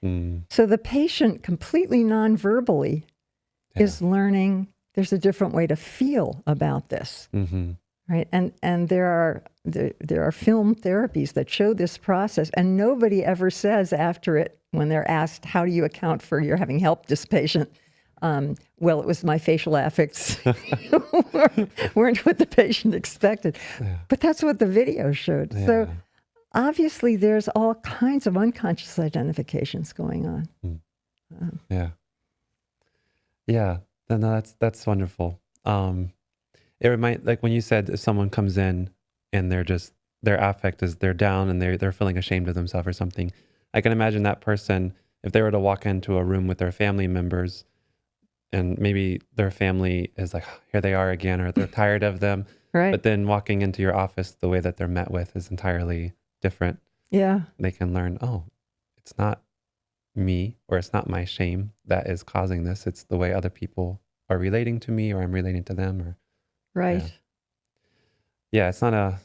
So the patient completely non-verbally is learning there's a different way to feel about this. Right? And there are film therapies that show this process, and nobody ever says after it, when they're asked, how do you account for your having helped this patient? Well, it was my facial affects weren't what the patient expected. But that's what the video showed. So obviously there's all kinds of unconscious identifications going on. Yeah. No, that's wonderful. It reminds, like when you said if someone comes in and their affect is they're down and they're feeling ashamed of themselves or something, I can imagine that person, if they were to walk into a room with their family members and maybe their family is like, here they are again, or they're tired of them. Right. But then walking into your office, the way that they're met with is entirely different. Yeah. They can learn, oh, it's not me or it's not my shame that is causing this. It's the way other people are relating to me or I'm relating to them. Or Right. yeah, it's not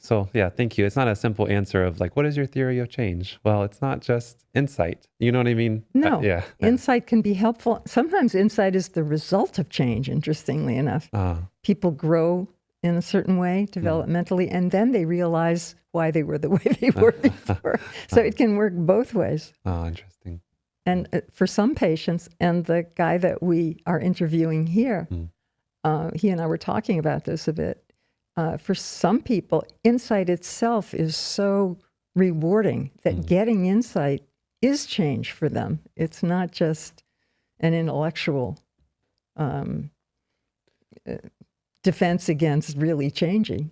thank you. It's not a simple answer of like, what is your theory of change? Well, it's not just insight. You know what I mean? No. Yeah. Insight can be helpful. Sometimes insight is the result of change, interestingly enough. People grow in a certain way developmentally, and then they realize why they were the way they were before. So it can work both ways. Oh, interesting. And for some patients, and the guy that we are interviewing here, he and I were talking about this a bit. For some people, insight itself is so rewarding that getting insight is change for them. It's not just an intellectual defense against really changing.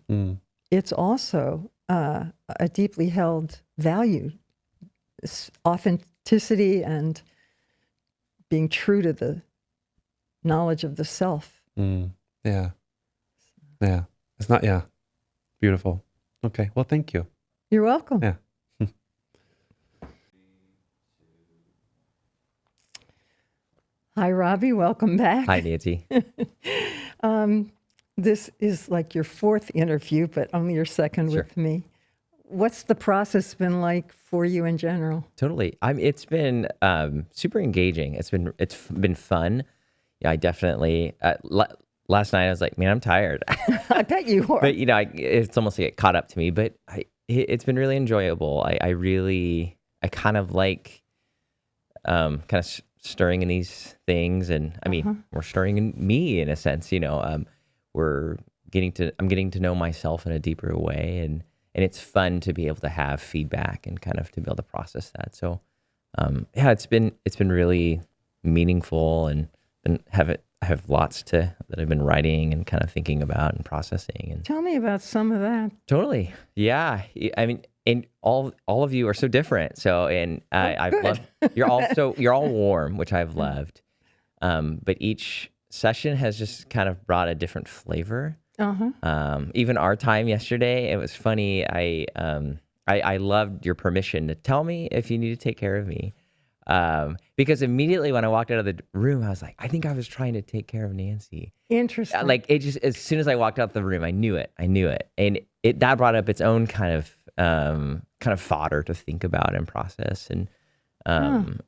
It's also a deeply held value, authenticity and being true to the knowledge of the self. Yeah. Yeah. It's not, beautiful. Okay. Well, thank you. You're welcome. Yeah. Hi, Robbie. Welcome back. Hi, Nancy. This is like your fourth interview, but only your second with me. What's the process been like for you in general? Totally. It's been super engaging. It's been fun. Yeah, I definitely. Last night I was like, man, I'm tired. I bet you are. But it's almost like it caught up to me. But it's been really enjoyable. I kind of like kind of stirring in these things, and I mean, we're stirring in me in a sense. I'm getting to know myself in a deeper way, and it's fun to be able to have feedback and kind of to be able to process that. So, it's been really meaningful, and I have lots that I've been writing and kind of thinking about and processing. And tell me about some of that. Totally, yeah. I mean, and all of you are so different. So, and I've loved you're all warm, which I've loved. But each session has just kind of brought a different flavor. Even our time yesterday, it was funny. I loved your permission to tell me if you need to take care of me. Because immediately when I walked out of the room, I was like, I think I was trying to take care of Nancy. Interesting. Like it just, as soon as I walked out the room, I knew it. And that brought up its own kind of fodder to think about and process. And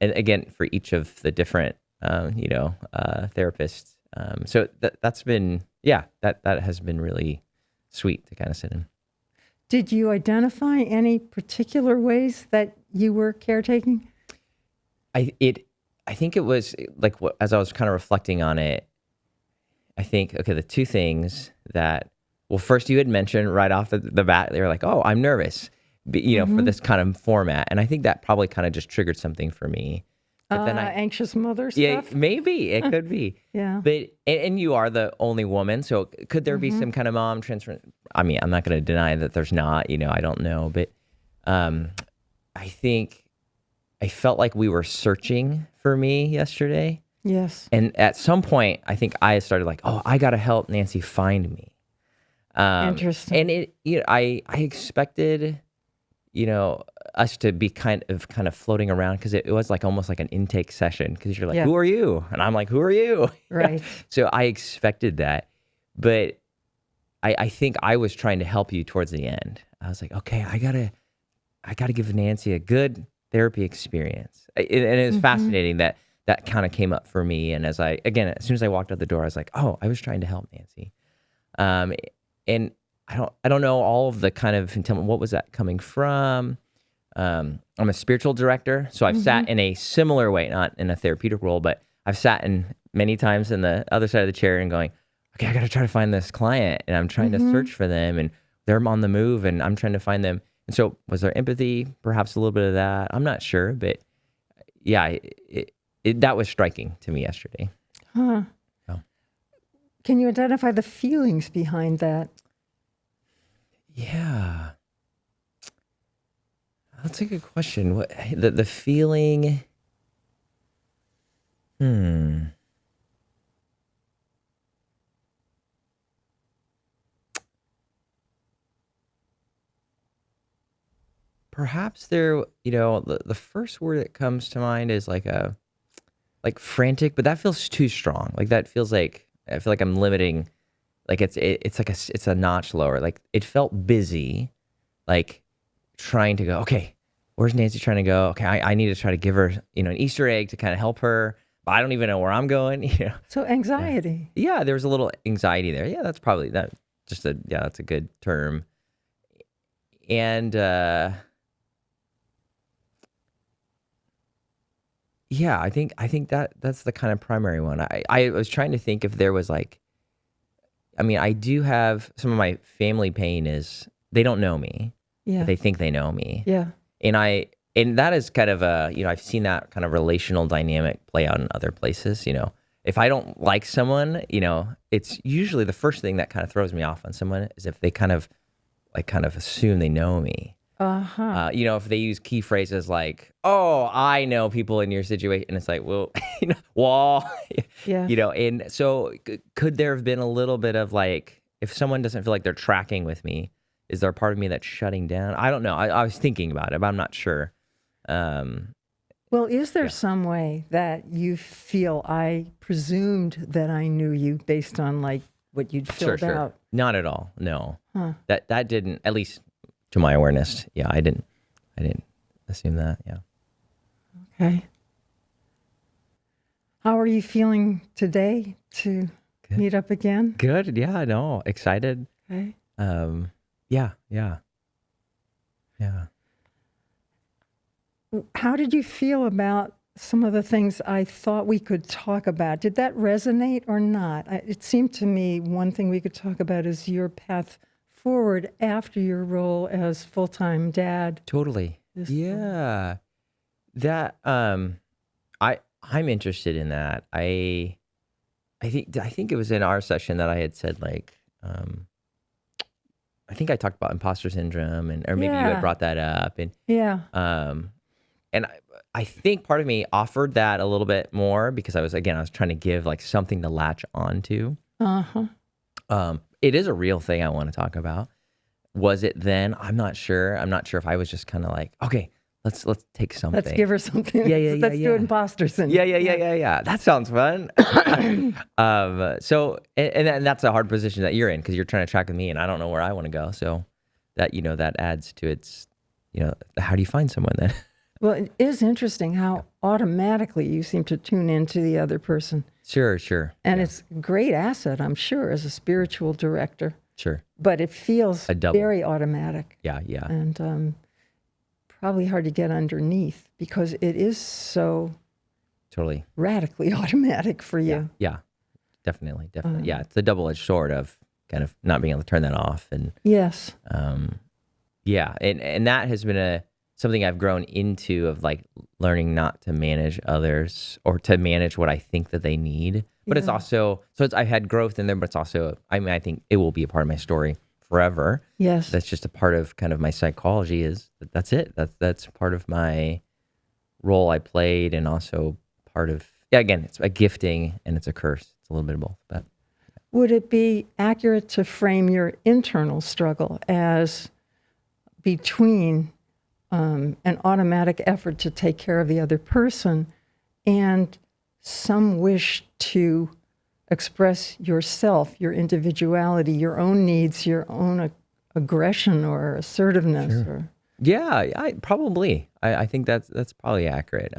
again, for each of the different, therapists. So that's been, that has been really sweet to kind of sit in. Did you identify any particular ways that you were caretaking? I think it was like as I was kind of reflecting on it, I think, okay, the two things that, well, first you had mentioned right off the bat, they were like, oh, I'm nervous, for this kind of format. And I think that probably kind of just triggered something for me. But then anxious mother stuff? Yeah, maybe it could be. Yeah. But, and you are the only woman. So could there be some kind of mom transfer? I mean, I'm not going to deny that there's not, I don't know. But I think I felt like we were searching for me yesterday. Yes. And at some point, I think I started like, oh, I got to help Nancy find me. Interesting. And I expected, us to be kind of floating around, because it was like almost like an intake session, because you're like, who are you? And I'm like, who are you? Right. So I expected that. But I think I was trying to help you towards the end. I was like, okay, I gotta give Nancy a good therapy experience. And it was fascinating that kind of came up for me. And as soon as I walked out the door, I was like, oh, I was trying to help Nancy. And I don't know all of the kind of, what was that coming from? I'm a spiritual director, so I've sat in a similar way, not in a therapeutic role, but I've sat in many times in the other side of the chair and going, okay, I got to try to find this client, and I'm trying to search for them, and they're on the move, and I'm trying to find them. And so was there empathy, perhaps a little bit of that? I'm not sure, but yeah, that was striking to me yesterday. Huh. Oh. Can you identify the feelings behind that? Yeah. That's a good question. What the feeling? perhaps there, the first word that comes to mind is like frantic, but that feels too strong. Like that feels like, I feel like I'm limiting, like it's a notch lower. Like it felt busy, like trying to go, okay, where's Nancy trying to go? Okay, I need to try to give her, an Easter egg to kind of help her, but I don't even know where I'm going. So anxiety. Yeah, there was a little anxiety there. Yeah, that's probably that. That's a good term. And yeah, I think that's the kind of primary one. I was trying to think if there was like, I do have some of my family pain is they don't know me. Yeah. But they think they know me. Yeah. And that is kind of I've seen that kind of relational dynamic play out in other places. If I don't like someone, it's usually the first thing that kind of throws me off on someone is if they kind of assume they know me. Uh-huh. If they use key phrases like, "Oh, I know people in your situation," and it's like, well, well, Yeah. and so could there have been a little bit of like, if someone doesn't feel like they're tracking with me, is there a part of me that's shutting down? I don't know. I was thinking about it, but I'm not sure. Well, is there some way that you feel I presumed that I knew you based on like what you'd filled Sure. out? Not at all. No. Huh. That didn't, at least to my awareness. Yeah, I didn't assume that. Yeah. Okay. How are you feeling today to meet up again? Good. Yeah, I know. Excited. Okay. Yeah. How did you feel about some of the things I thought we could talk about? Did that resonate or not? It seemed to me one thing we could talk about is your path forward after your role as full-time dad. Totally. Yeah. That I'm interested in that. I think it was in our session that I had said like I think I talked about imposter syndrome or maybe you had brought that up and and I think part of me offered that a little bit more because I was trying to give like something to latch onto. It is a real thing I want to talk about. Was it then? I'm not sure. I'm not sure if I was just kind of like, okay, let's take something. Let's give her something. Yeah. Let's do imposter syndrome. Yeah. That sounds fun. So, and that's a hard position that you're in because you're trying to track with me and I don't know where I want to go. So that, that adds to its, how do you find someone then? Well, it is interesting how automatically you seem to tune into the other person. Sure. And it's a great asset, I'm sure, as a spiritual director. Sure. But it feels very automatic. Yeah. And probably hard to get underneath because it is so totally radically automatic for you. Yeah. Definitely. Yeah. It's a double-edged sword of kind of not being able to turn that off. And yes. Yeah. And that has been something I've grown into of like learning not to manage others or to manage what I think that they need. But it's also, I've had growth in there, but it's also, I think it will be a part of my story forever. Yes. That's just a part of kind of my psychology that's it. That's part of my role I played and also part of, again, it's a gifting and it's a curse. It's a little bit of both. But would it be accurate to frame your internal struggle as between an automatic effort to take care of the other person and some wish to express yourself, your individuality, your own needs, your own aggression or assertiveness? Sure. Or... Yeah, I think that's probably accurate.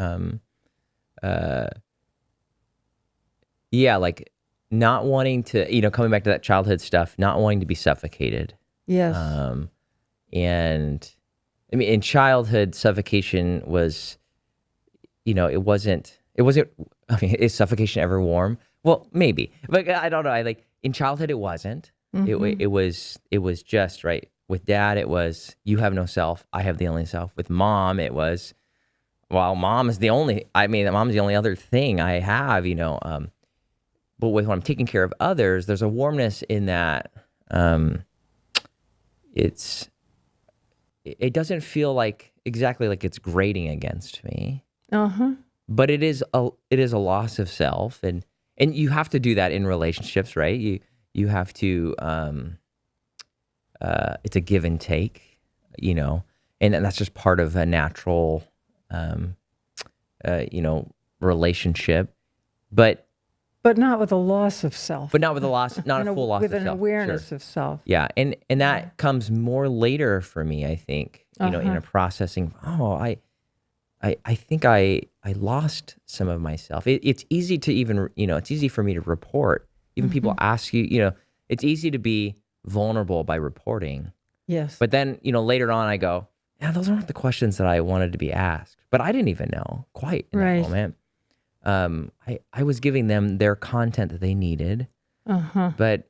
Yeah, like not wanting to, coming back to that childhood stuff, not wanting to be suffocated. Yes. And I mean, in childhood, suffocation was, it wasn't, I mean, is suffocation ever warm? Well, maybe, but I don't know. In childhood, it wasn't. Mm-hmm. It was just right. With dad, it was, you have no self. I have the only self. With mom, it was, well, mom's the only other thing I have, but when I'm taking care of others, there's a warmness in that. It doesn't feel like exactly like it's grating against me. But it is a loss of self, and you have to do that in relationships, right? You have to. It's a give and take, and that's just part of a natural, relationship. But not with a loss of self. not with a loss, not a full loss with of an self. awareness Sure. of self. Yeah, and that comes more later for me, I think. In a processing. Oh, I think I lost some of myself. It's easy to even, it's easy for me to report. Even people ask you, it's easy to be vulnerable by reporting. Yes. But then, later on I go, yeah, those aren't the questions that I wanted to be asked. But I didn't even know quite in that moment. I was giving them their content that they needed. But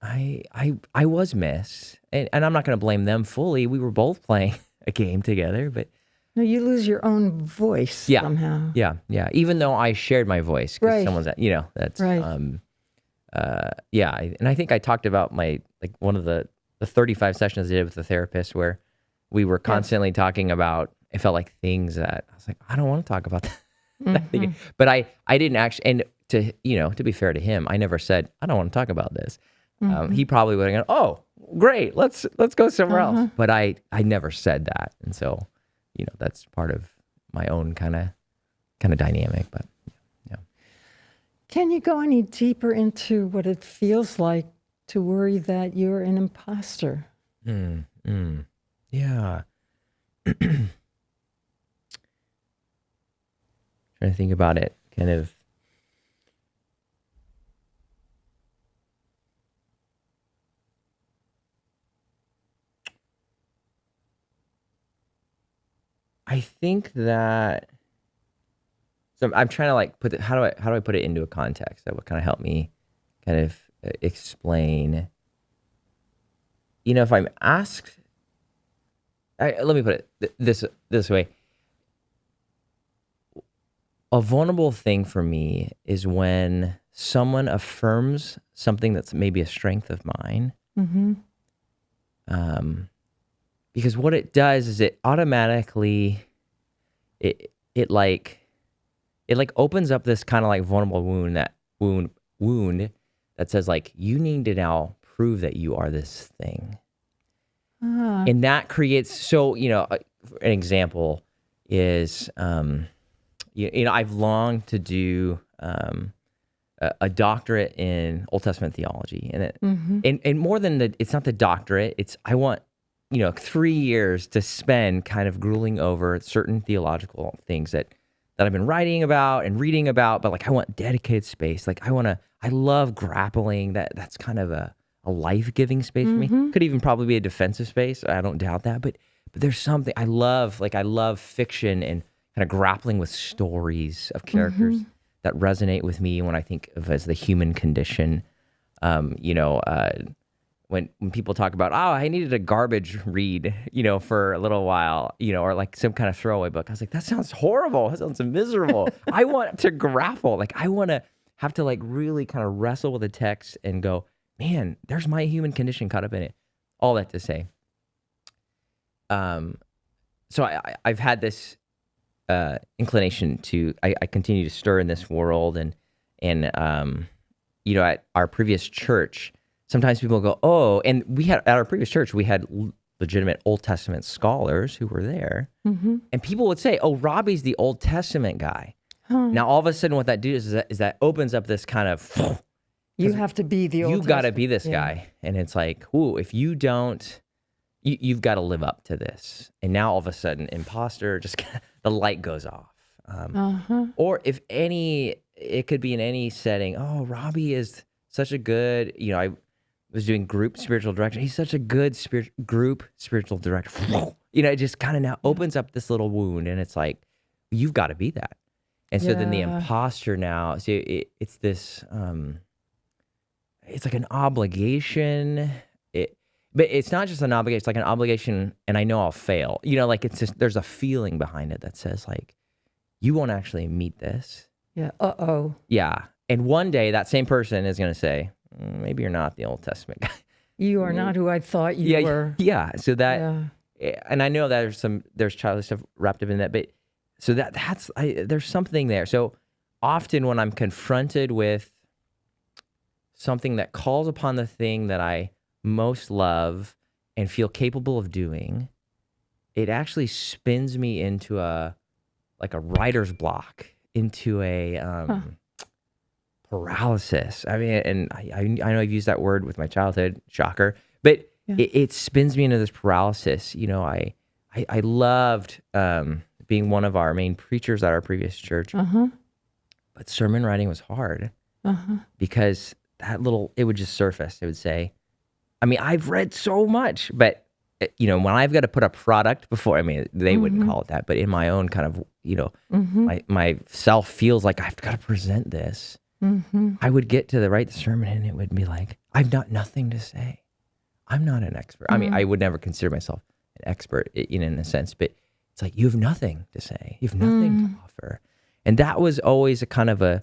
I was missed. And I'm not going to blame them fully. We were both playing a game together, but No, you lose your own voice somehow. Yeah. Even though I shared my voice, because someone's, that's Right. And I think I talked about one of the 35 sessions I did with the therapist where we were constantly talking about. It felt like things that I was like, I don't want to talk about that. But I didn't actually. And to be fair to him, I never said I don't want to talk about this. He probably would have gone, oh, great, let's go somewhere else. But I never said that, and so. That's part of my own kind of dynamic, but yeah. Can you go any deeper into what it feels like to worry that you're an imposter? Yeah. Trying to think about it, kind of. I think that, so I'm trying to put it, how do I put it into a context that would kind of help me kind of explain, if I'm asked, let me put it this way. A vulnerable thing for me is when someone affirms something that's maybe a strength of mine. Because what it does is it automatically, it opens up this kind of vulnerable wound that says you need to now prove that you are this thing. And that creates, an example is, I've longed to do a doctorate in Old Testament theology, and more than it's not the doctorate, I want 3 years to spend kind of grueling over certain theological things that I've been writing about and reading about, but I want dedicated space. I love grappling. That's kind of a life-giving space for me. Could even probably be a defensive space. I don't doubt that, but there's something I love. I love fiction and kind of grappling with stories of characters that resonate with me when I think of as the human condition. When people talk about, I needed a garbage read, for a little while, or some kind of throwaway book. I was like, that sounds horrible. That sounds miserable. I want to grapple. I want to have to really kind of wrestle with the text and go, man, there's my human condition caught up in it. All that to say. So I've had this inclination to, I continue to stir in this world and at our previous church, sometimes people go, and we had, at our previous church, we had legitimate Old Testament scholars who were there. And people would say, Robbie's the Old Testament guy. Now, all of a sudden what that does is that opens up this kind of, you have to be the Old Testament. You got to be this guy. And it's if you don't, you've got to live up to this. And now all of a sudden, imposter, just the light goes off. Or if it could be in any setting, Robbie is such a good, I was doing group spiritual direction. He's such a good group spiritual director. It just kind of now opens up this little wound, and it's you've got to be that. And so then the imposter now, so it's this, it's like an obligation. But it's not just an obligation. It's like an obligation, and I know I'll fail. It's just, there's a feeling behind it that says you won't actually meet this. Yeah. Yeah. And one day that same person is going to say, maybe you're not the Old Testament guy. You are not who I thought you were. Yeah. So that, and I know that there's childish stuff wrapped up in that, but so there's something there. So often when I'm confronted with something that calls upon the thing that I most love and feel capable of doing, it actually spins me into a writer's block, into a paralysis. I mean, and I know I've used that word with my childhood, shocker, but it spins me into this paralysis. You know, I loved being one of our main preachers at our previous church, but sermon writing was hard because it would just surface. It would say, I mean, I've read so much, but you know, when I've got to put a product before, I mean, they wouldn't call it that, but in my own kind of, you know, my self feels like I've got to present this. I would get to write the sermon and it would be like, I've got nothing to say. I'm not an expert. I mean, I would never consider myself an expert in a sense, but it's like, you have nothing to say. You have nothing to offer. And that was always a kind of a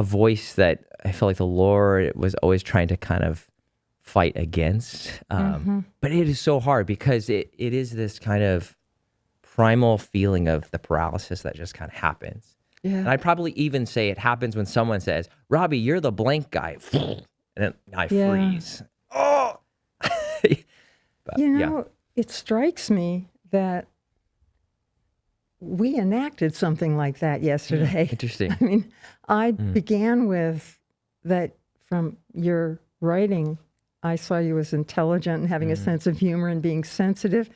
voice that I felt like the Lord was always trying to kind of fight against. But it is so hard because it is this kind of primal feeling of the paralysis that just kind of happens. Yeah. And I'd probably even say it happens when someone says, Robbie, you're the blank guy. And then I freeze. Oh! But, you know, it strikes me that we enacted something like that yesterday. Interesting. I mean, I began with that from your writing. I saw you as intelligent and having a sense of humor and being sensitive.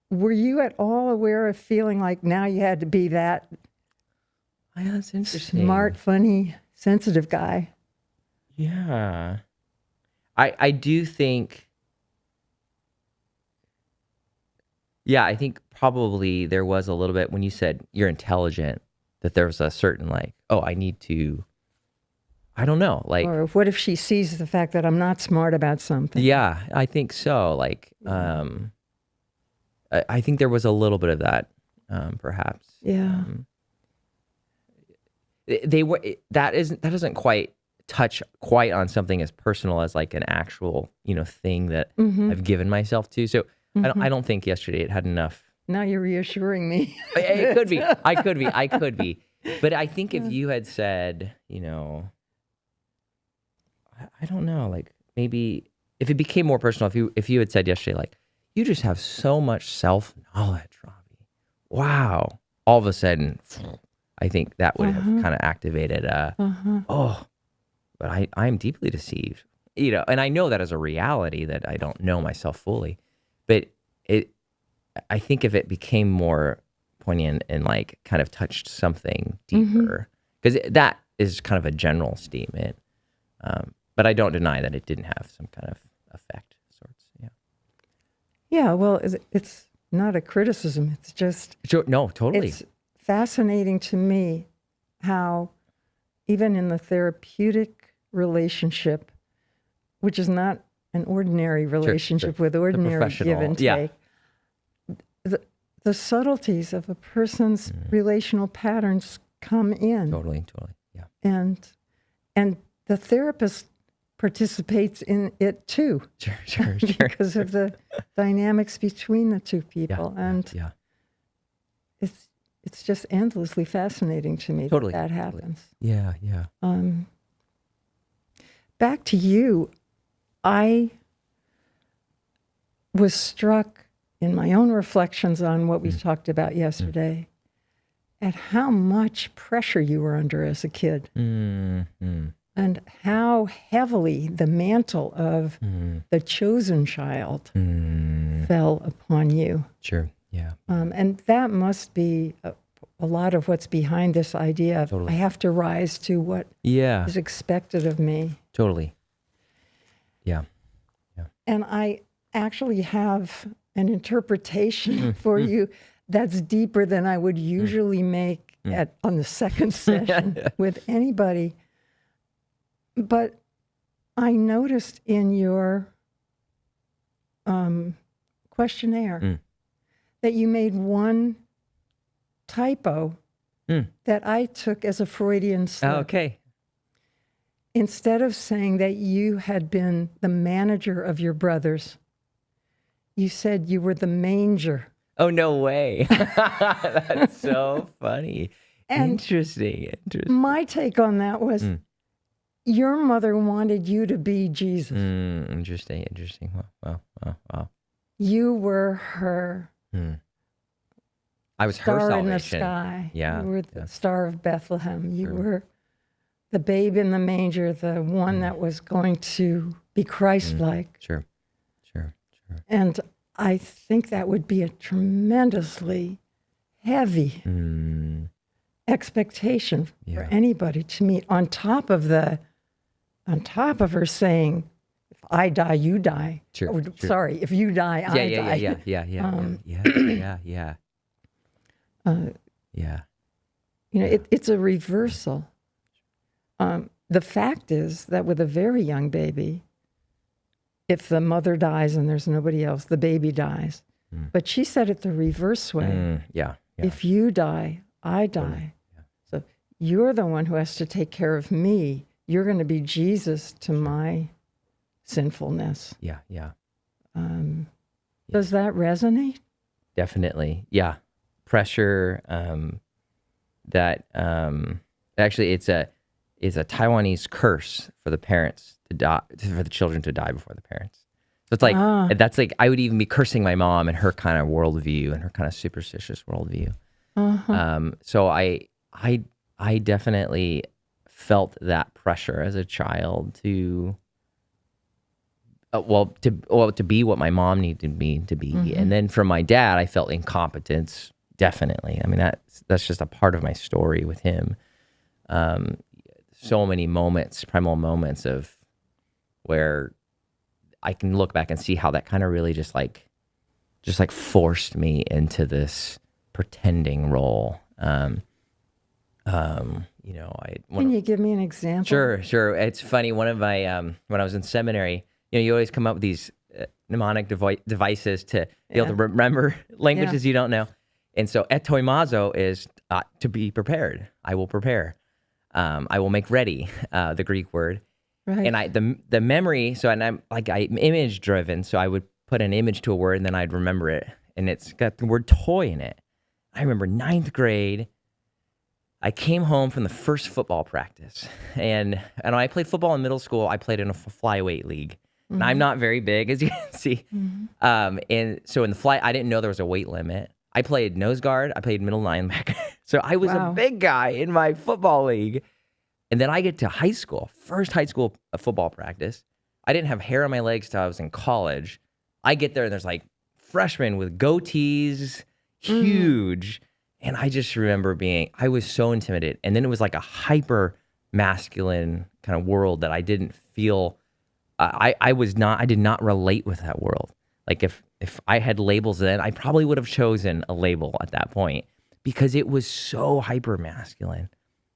Were you at all aware of feeling like now you had to be that that's interesting. smart, funny, sensitive guy? Yeah. I do think, I think probably there was a little bit when you said you're intelligent, that there was a certain like, oh, I need to, I don't know, like. Or what if she sees the fact that I'm not smart about something? Yeah, I think so. Like, I think there was a little bit of that, perhaps. Yeah. That doesn't quite touch quite on something as personal as like an actual, you know, thing that I've given myself to. So I don't think yesterday it had enough. Now you're reassuring me. It could be. I could be. But I think if you had said, you know, I don't know, like maybe if it became more personal, if you had said yesterday, like, you just have so much self-knowledge, Robbie. Wow. All of a sudden, I think that would have kind of activated but I'm deeply deceived, you know, and I know that as a reality that I don't know myself fully, but I think if it became more poignant and like kind of touched something deeper, because that is kind of a general statement, but I don't deny that it didn't have some kind of effect sorts. Yeah, well, it's not a criticism. It's just... Sure, no, totally. It's fascinating to me how even in the therapeutic relationship, which is not an ordinary relationship with ordinary give and take, the subtleties of a person's relational patterns come in. Totally, yeah. And the therapist participates in it too. Sure. Because of the dynamics between the two people. It's just endlessly fascinating to me that happens. Yeah. Back to you, I was struck in my own reflections on what we talked about yesterday at how much pressure you were under as a kid. And how heavily the mantle of the chosen child fell upon you. Sure, yeah. And that must be a lot of what's behind this idea of I have to rise to what is expected of me. Totally. Yeah. And I actually have an interpretation for you that's deeper than I would usually make on the second session with anybody. But I noticed in your questionnaire that you made one typo that I took as a Freudian slip. Okay. Instead of saying that you had been the manager of your brothers, you said you were the manger. Oh, no way. That's so funny. And Interesting. my take on that was your mother wanted you to be Jesus. Interesting. Wow. You were her I was her star in the salvation. sky. Yeah, You were the yeah. star of Bethlehem. You True. were the babe in the manger, the one that was going to be Christ-like. Sure. And I think that would be a tremendously heavy expectation for anybody to meet. On top of her saying, "If I die, you die." Sure, Or, sure. Sorry, if you die, I die. Yeah. You know, it's a reversal. The fact is that with a very young baby, if the mother dies and there's nobody else, the baby dies. But she said it the reverse way. If you die, I die. So you're the one who has to take care of me. You're going to be Jesus to my sinfulness. Does that resonate? Definitely. Yeah. Pressure, that actually it's a Taiwanese curse for the parents to die, for the children to die before the parents. So it's like, that's like, I would even be cursing my mom and her kind of worldview and her kind of superstitious worldview. So I definitely felt that pressure as a child to be what my mom needed me to be. And then from my dad, I felt incompetence. Definitely. I mean, that's just a part of my story with him. So many moments, primal moments of where I can look back and see how that kind of really just like forced me into this pretending role. You know, Can you give me an example? Sure. It's funny. One of my, when I was in seminary, you know, you always come up with these mnemonic devices to be able to remember languages you don't know. And so etoimazo is to be prepared. I will prepare. I will make ready, the Greek word. Right. And the memory, so and I'm image driven, so I would put an image to a word and then I'd remember it. And it's got the word toy in it. I remember 9th grade, I came home from the first football practice. And I played football in middle school. I played in a flyweight league. And I'm not very big, as you can see. And so in the I didn't know there was a weight limit. I played nose guard. I played middle linebacker. So I was a big guy in my football league. And then I get to high school, first high school football practice. I didn't have hair on my legs till I was in college. I get there and there's like freshmen with goatees, huge. And I just remember I was so intimidated. And then it was like a hyper masculine kind of world that I didn't feel, I did not relate with that world. Like if I had labels then, I probably would have chosen a label at that point because it was so hyper masculine.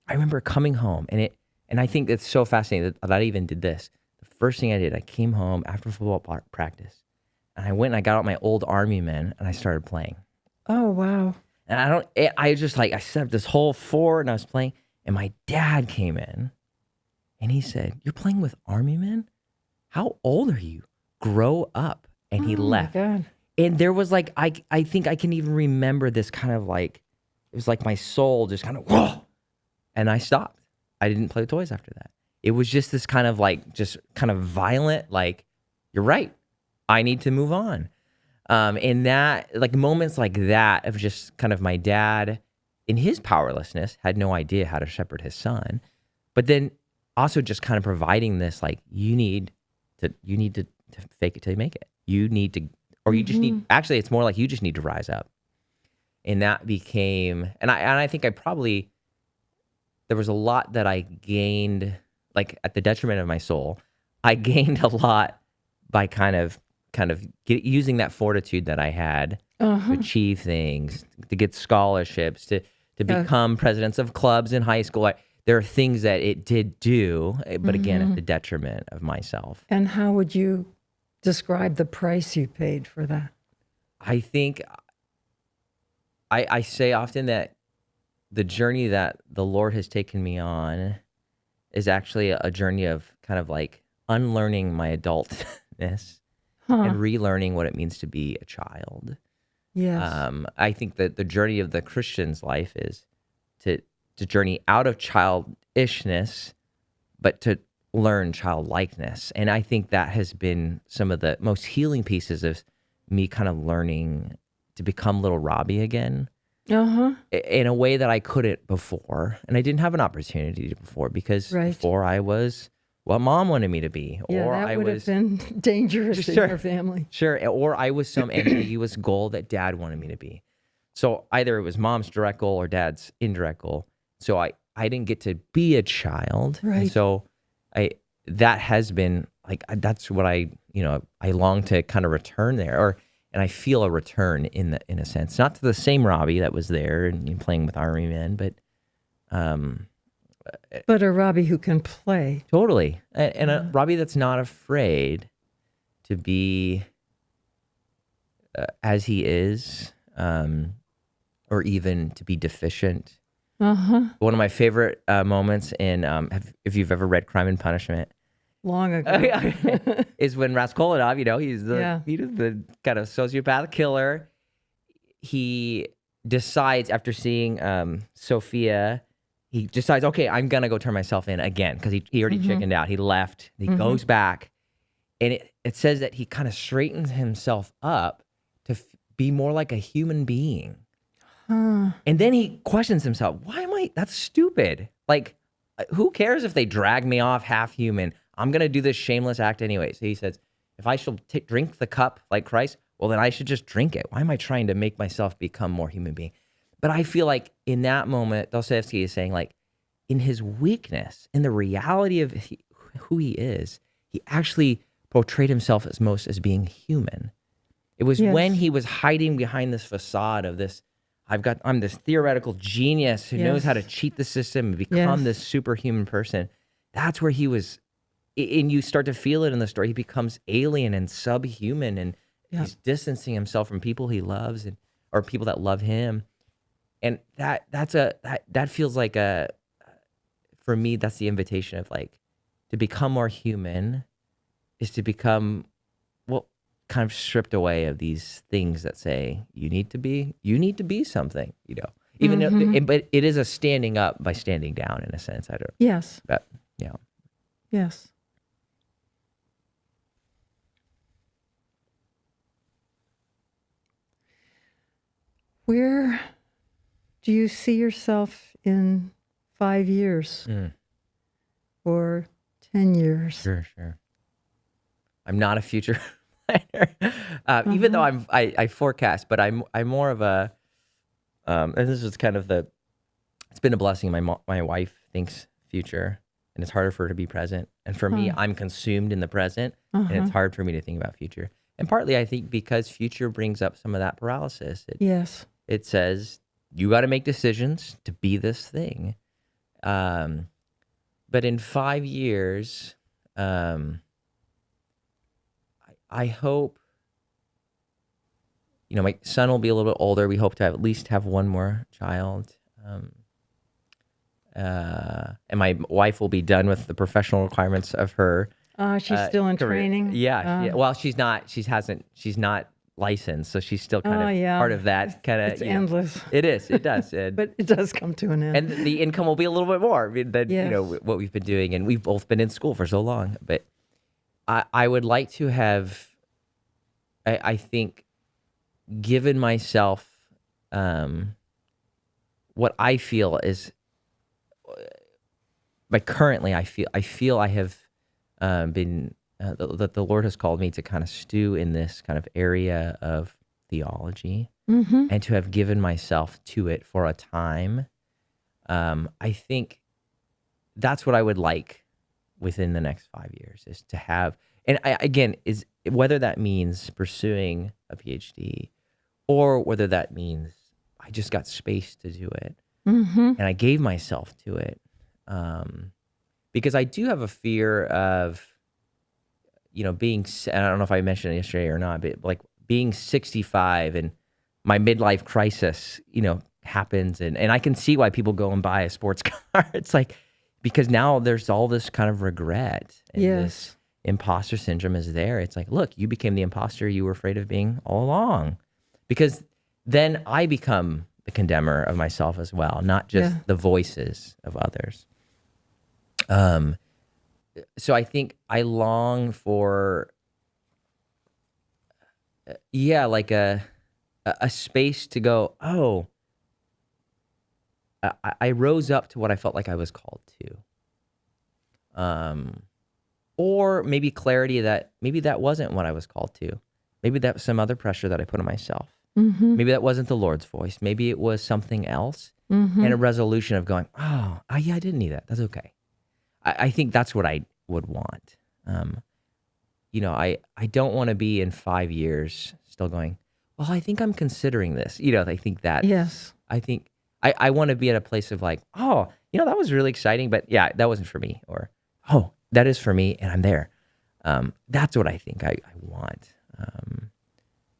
I remember coming home and I think it's so fascinating that I even did this. The first thing I did, I came home after football practice and I went and I got out my old Army men and I started playing. Oh, wow. And I set up this whole fort and I was playing and my dad came in and he said, "You're playing with Army men? How old are you? Grow up." And he left. My God. And there was like, I think I can even remember this kind of like, it was like my soul just kind of, whoa. And I stopped. I didn't play with toys after that. It was just this kind of like, just kind of violent, like, you're right. I need to move on. And that, like moments like that of just kind of my dad in his powerlessness had no idea how to shepherd his son. But then also just kind of providing this, like, you need to fake it till you make it. You need to, or you just need, actually, it's more like you just need to rise up. And that became, and I think there was a lot that I gained, like at the detriment of my soul. I gained a lot by kind of using that fortitude that I had to achieve things, to get scholarships, to become presidents of clubs in high school. There are things that it did do, but again, at the detriment of myself. And how would you describe the price you paid for that? I think I say often that the journey that the Lord has taken me on is actually a journey of kind of like unlearning my adultness and relearning what it means to be a child. Yes. I think that the journey of the Christian's life is to journey out of childishness, but to learn childlikeness. And I think that has been some of the most healing pieces of me kind of learning to become little Robbie again Uh-huh. in a way that I couldn't before. And I didn't have an opportunity to before because Right. before I was what mom wanted me to be. Yeah, or that I would was have been dangerous in Sure. your family. Sure. Or I was some ambiguous goal that dad wanted me to be. So either it was mom's direct goal or dad's indirect goal. So I didn't get to be a child. And Right. so that has been like, that's what I long to kind of return there, and I feel a return in a sense, not to the same Robbie that was there and playing with army men, but But a Robbie who can play. totally. And a Robbie that's not afraid to be as he is, or even to be deficient. Uh-huh. One of my favorite moments in, if you've ever read Crime and Punishment, Long ago. is when Raskolnikov, he's the kind of sociopath killer. He decides after seeing Sophia, he decides, okay, I'm going to go turn myself in again because he already chickened out. He left. He goes back. And it says that he kind of straightens himself up to be more like a human being. Huh. And then he questions himself, that's stupid. Like, who cares if they drag me off half human? I'm going to do this shameless act anyway. So he says, if I shall drink the cup like Christ, well, then I should just drink it. Why am I trying to make myself become more human being? But I feel like in that moment, Dostoevsky is saying, like, in his weakness, in the reality of who he is, he actually portrayed himself as being human. It was when he was hiding behind this facade of this, I'm this theoretical genius who knows how to cheat the system and become this superhuman person. That's where he was, and you start to feel it in the story. He becomes alien and subhuman, and he's distancing himself from people he loves or people that love him. And that feels like for me, that's the invitation of, like, to become more human is to become, well, kind of stripped away of these things that say you need to be something, even though, but it is a standing up by standing down in a sense. Yes. But yeah. Yes. Where do you see yourself in 5 years or 10 years? Sure. I'm not a future planner, even though I forecast, but I'm more of a, and this is kind of it's been a blessing. My wife thinks future, and it's harder for her to be present. And for me, I'm consumed in the present, and it's hard for me to think about future. And partly, I think, because future brings up some of that paralysis. It says, you got to make decisions to be this thing. But in 5 years, I hope, my son will be a little bit older. We hope to at least have one more child. And my wife will be done with the professional requirements of her. She's still in career. training. Yeah. Well, she's not licensed, so she's still kind of part of that kind of. It's endless. It is. It does. But it does come to an end. And the income will be a little bit more than what we've been doing, and we've both been in school for so long. But I would like to have, I think, given myself what I feel is, but currently I feel I have been that the Lord has called me to kind of stew in this kind of area of theology, and to have given myself to it for a time. I think that's what I would like within the next 5 years, is to have, and is whether that means pursuing a PhD, or whether that means I just got space to do it, and I gave myself to it, because I do have a fear of, being, and I don't know if I mentioned it yesterday or not, but like being 65 and my midlife crisis, happens, and I can see why people go and buy a sports car. It's like, because now there's all this kind of regret, and this imposter syndrome is there. It's like, look, you became the imposter you were afraid of being all along, because then I become the condemner of myself as well, not just the voices of others. So I think I long for yeah, like a space to go, oh, I rose up to what I felt like I was called to. Or maybe clarity that maybe that wasn't what I was called to. Maybe that was some other pressure that I put on myself. Mm-hmm. Maybe that wasn't the Lord's voice. Maybe it was something else. Mm-hmm. And a resolution of going, oh, yeah, I didn't need that. That's okay. I think that's what I would want. I don't want to be in 5 years still going, well, I think I'm considering this. I think that, Yes. I think I want to be at a place of like, oh, that was really exciting, but yeah, that wasn't for me. Or, oh, that is for me and I'm there. That's what I think I want.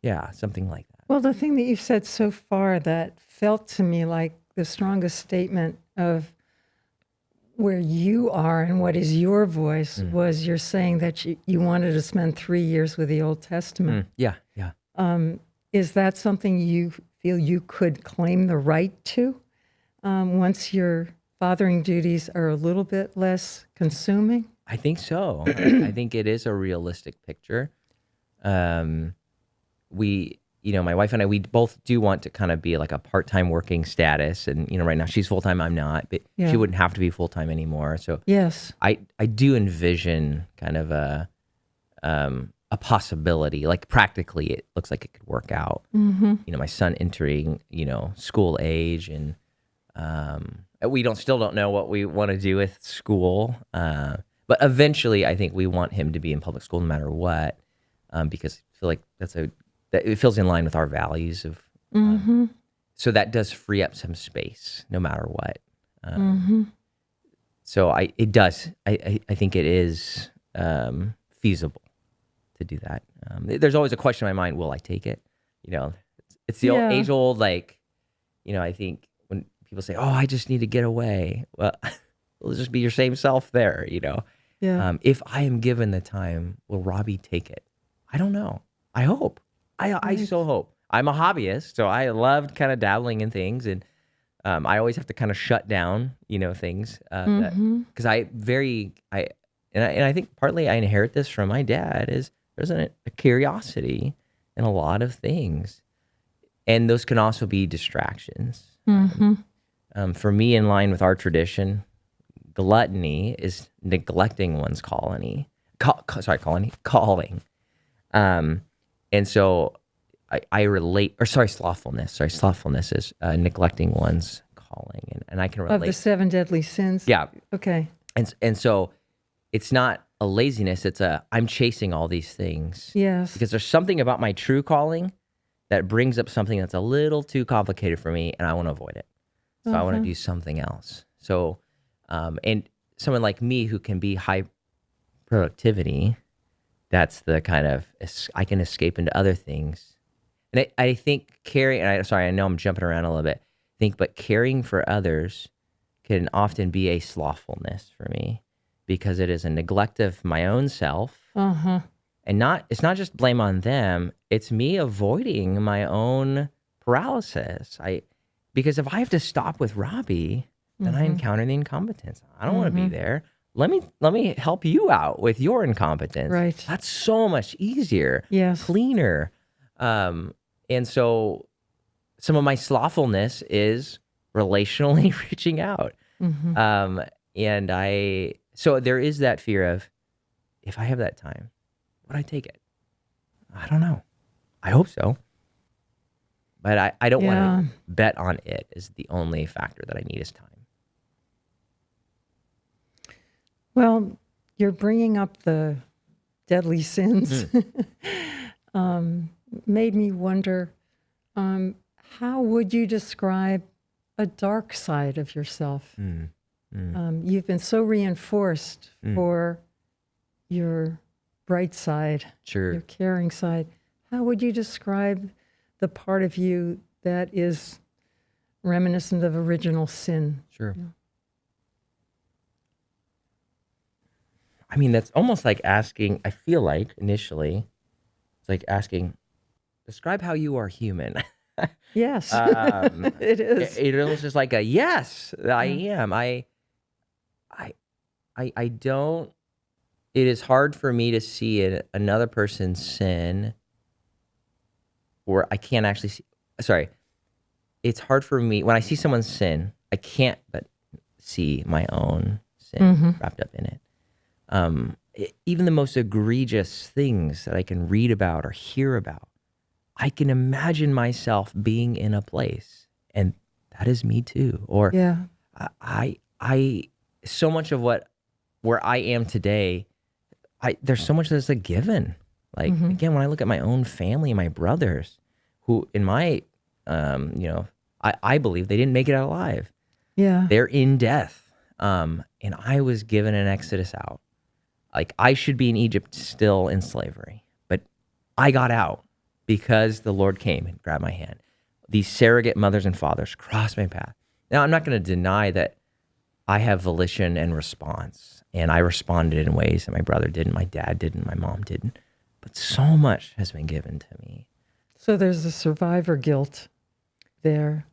Yeah, something like that. Well, the thing that you've said so far that felt to me like the strongest statement of where you are and what is your voice was you're saying that you wanted to spend 3 years with the Old Testament. Yeah. Is that something you feel you could claim the right to once your fathering duties are a little bit less consuming? I think so. I think it is a realistic picture. My wife and I, we both do want to kind of be like a part-time working status. And, right now she's full-time, I'm not, but Yeah. she wouldn't have to be full-time anymore. So Yes. I do envision kind of a possibility, like practically it looks like it could work out. Mm-hmm. My son entering, school age, and we still don't know what we want to do with school. But eventually I think we want him to be in public school no matter what, because I feel like that it feels in line with our values of, Mm-hmm. so that does free up some space no matter what. Mm-hmm. So I think it is feasible to do that. There's always a question in my mind, will I take it? It's the Yeah. age-old, like, I think when people say, oh, I just need to get away. Well, it'll just be your same self there, Yeah. If I am given the time, will Robbie take it? I don't know. I hope. I so hope. I'm a hobbyist, so I love kind of dabbling in things, and I always have to kind of shut down, things, because I think partly I inherit this from my dad. Is there's a curiosity in a lot of things, and those can also be distractions. Mm-hmm. For me, in line with our tradition, gluttony is neglecting one's calling. And so I relate, slothfulness. Slothfulness is neglecting one's calling, and I can relate. Of the 7 deadly sins? Yeah. Okay. And so it's not a laziness, it's I'm chasing all these things. Yes. Because there's something about my true calling that brings up something that's a little too complicated for me, and I want to avoid it. So I want to do something else. So, and someone like me who can be high productivity, that's the kind of, I can escape into other things. And I think I know I'm jumping around a little bit, but caring for others can often be a slothfulness for me, because it is a neglect of my own self. Uh-huh. And it's not just blame on them, it's me avoiding my own paralysis. Because if I have to stop with Robbie, then I encounter the incompetence. I don't want to be there. Let me help you out with your incompetence. Right. That's so much easier, Yes. cleaner. And so some of my slothfulness is relationally reaching out. Mm-hmm. So there is that fear of, if I have that time, would I take it? I don't know. I hope so. But I don't want to bet on it as the only factor that I need is time. Well, you're bringing up the deadly sins. Made me wonder, how would you describe a dark side of yourself? You've been so reinforced for your bright side, Sure. your caring side. How would you describe the part of you that is reminiscent of original sin? Sure. I mean, that's almost like asking, I feel like initially, it's like asking, describe how you are human. Yes, it is. It almost just like yes, I am. I don't, it is hard for me to see another person's sin where I can't actually see, sorry, it's hard for me when I see someone's sin, I can't but see my own sin wrapped up in it. Even the most egregious things that I can read about or hear about, I can imagine myself being in a place, and that is me too. Or Yeah. I so much of where I am today, there's so much that's a given. Like again, when I look at my own family, my brothers, who in my, I believe they didn't make it out alive. Yeah. They're in death. And I was given an exodus out. Like I should be in Egypt still in slavery, but I got out because the Lord came and grabbed my hand. These surrogate mothers and fathers crossed my path. Now, I'm not going to deny that I have volition and response, and I responded in ways that my brother didn't, my dad didn't, my mom didn't. But so much has been given to me. So there's a survivor guilt there.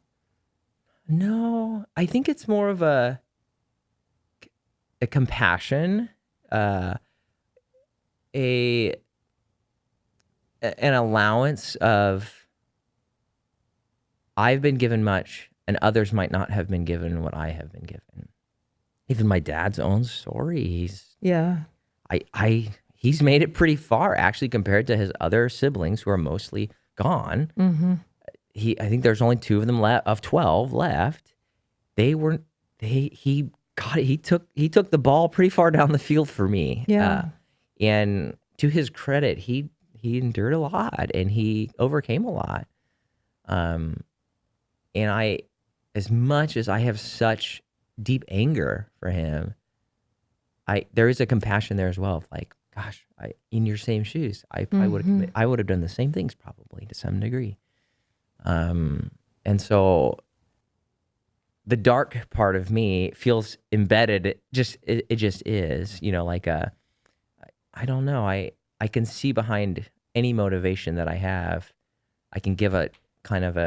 No, I think it's more of a compassion, an allowance of I've been given much and others might not have been given what I have been given. Even my dad's own story, he's made it pretty far actually compared to his other siblings who are mostly gone. I think there's only 2 of them left of 12 left. He took the ball pretty far down the field for me. Yeah. And to his credit, he endured a lot and he overcame a lot. And as much as I have such deep anger for him, there is a compassion there as well of like, gosh, in your same shoes, I would have done the same things probably to some degree. And so the dark part of me feels embedded. It just is, like I don't know. I can see behind any motivation that I have, I can give a kind of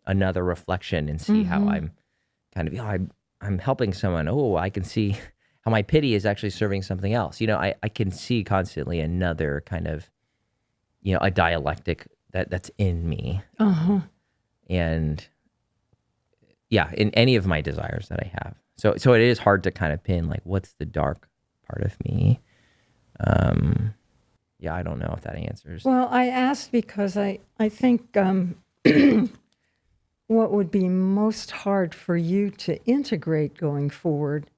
another reflection and see how I'm kind of, I'm helping someone. Oh, I can see how my pity is actually serving something else. I can see constantly another kind of, a dialectic that's in me. And yeah, in any of my desires that I have. So it is hard to kind of pin like, what's the dark part of me? Yeah, I don't know if that answers. Well, I asked because I think what would be most hard for you to integrate going forward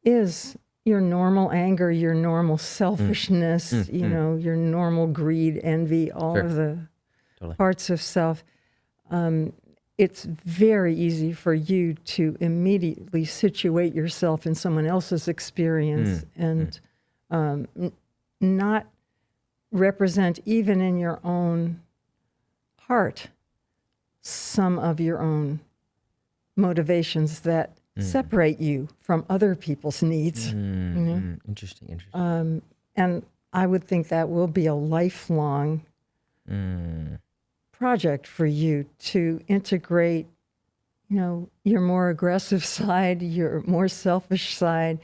is your normal anger, your normal selfishness, your normal greed, envy, all of the parts of self. It's very easy for you to immediately situate yourself in someone else's experience and not represent, even in your own heart, some of your own motivations that separate you from other people's needs. Interesting. And I would think that will be a lifelong project for you to integrate, your more aggressive side, your more selfish side,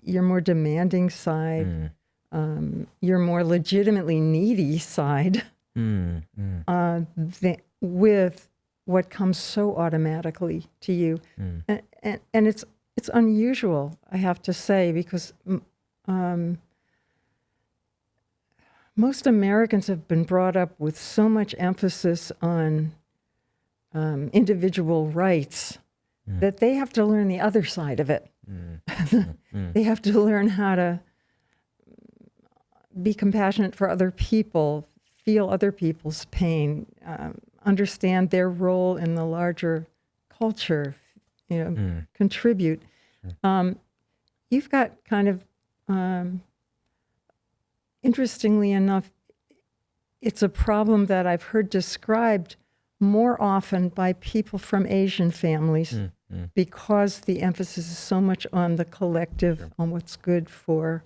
your more demanding side, your more legitimately needy side, with what comes so automatically to you. And it's unusual, I have to say, because most Americans have been brought up with so much emphasis on individual rights that they have to learn the other side of it. They have to learn how to be compassionate for other people, feel other people's pain, understand their role in the larger culture, contribute. You've got kind of, interestingly enough, it's a problem that I've heard described more often by people from Asian families because the emphasis is so much on the collective, on what's good for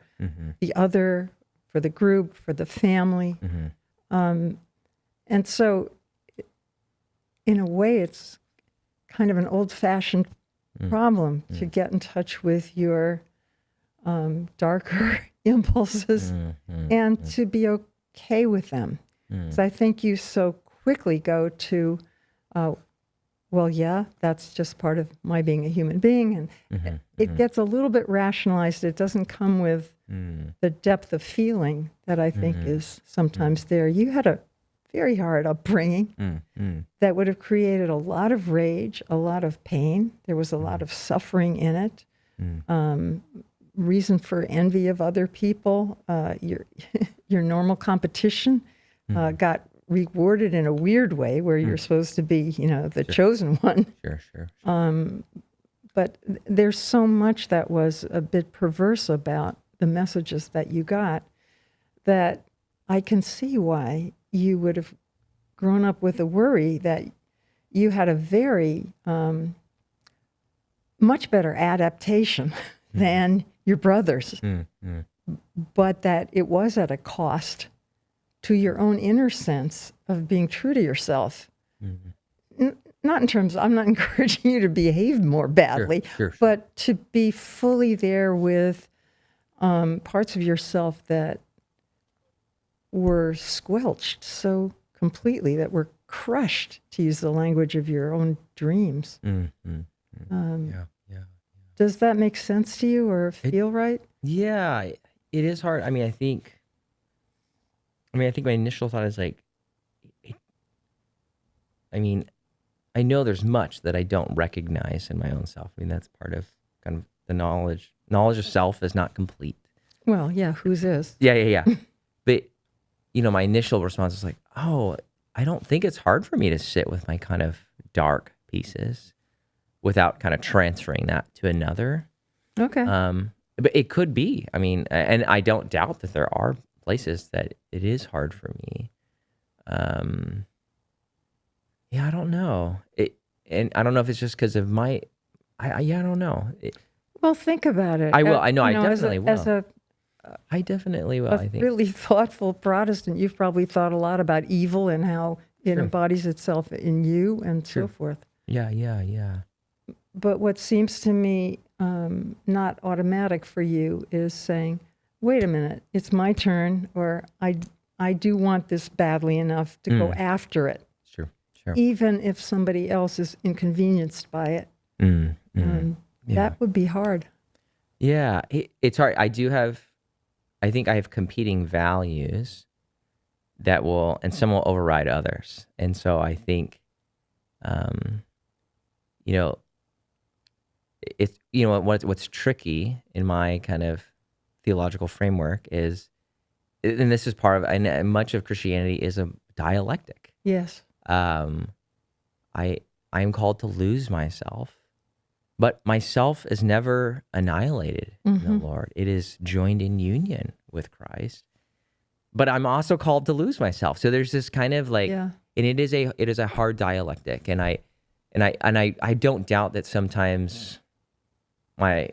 the other, for the group, for the family. And so, in a way, it's kind of an old-fashioned problem to get in touch with your darker impulses and to be okay with them. So I think you so quickly go to, well, yeah, that's just part of my being a human being. And it gets a little bit rationalized. It doesn't come with the depth of feeling that I think is sometimes there. You had a very hard upbringing that would have created a lot of rage, a lot of pain. There was a lot of suffering in it. Reason for envy of other people. Your normal competition got rewarded in a weird way where you're supposed to be, the chosen one. Sure. But there's so much that was a bit perverse about the messages that you got that I can see why you would have grown up with a worry that you had a very much better adaptation than your brothers, but that it was at a cost to your own inner sense of being true to yourself. Not in terms of, I'm not encouraging you to behave more badly, Sure. but to be fully there with parts of yourself that were squelched so completely, that were crushed, to use the language of your own dreams. Yeah. Does that make sense to you or feel right? Yeah, it is hard. I think my initial thought is like, I know there's much that I don't recognize in my own self. That's part of kind of the knowledge. Knowledge of self is not complete. Well, yeah, whose is? Yeah. But, my initial response is like, oh, I don't think it's hard for me to sit with my kind of dark pieces without kind of transferring that to another. Okay. But it could be. And I don't doubt that there are places that it is hard for me. Yeah, I don't know. And I don't know if it's just because of my, I don't know. Well, think about it. I will. I know. I definitely will. As I definitely will. a I think. really thoughtful Protestant, you've probably thought a lot about evil and how it embodies itself in you and so forth. Yeah. But what seems to me not automatic for you is saying, wait a minute, it's my turn, or I do want this badly enough to go after it. Sure. Even if somebody else is inconvenienced by it. That would be hard. Yeah, it's hard. I think I have competing values that and some will override others. And so I think, it's, what's tricky in my kind of theological framework is, and this is part of, and much of Christianity is a dialectic. Yes. I am called to lose myself, but myself is never annihilated in the Lord. It is joined in union with Christ. But I'm also called to lose myself. So there's this kind of like, and it is a hard dialectic. And I don't doubt that sometimes my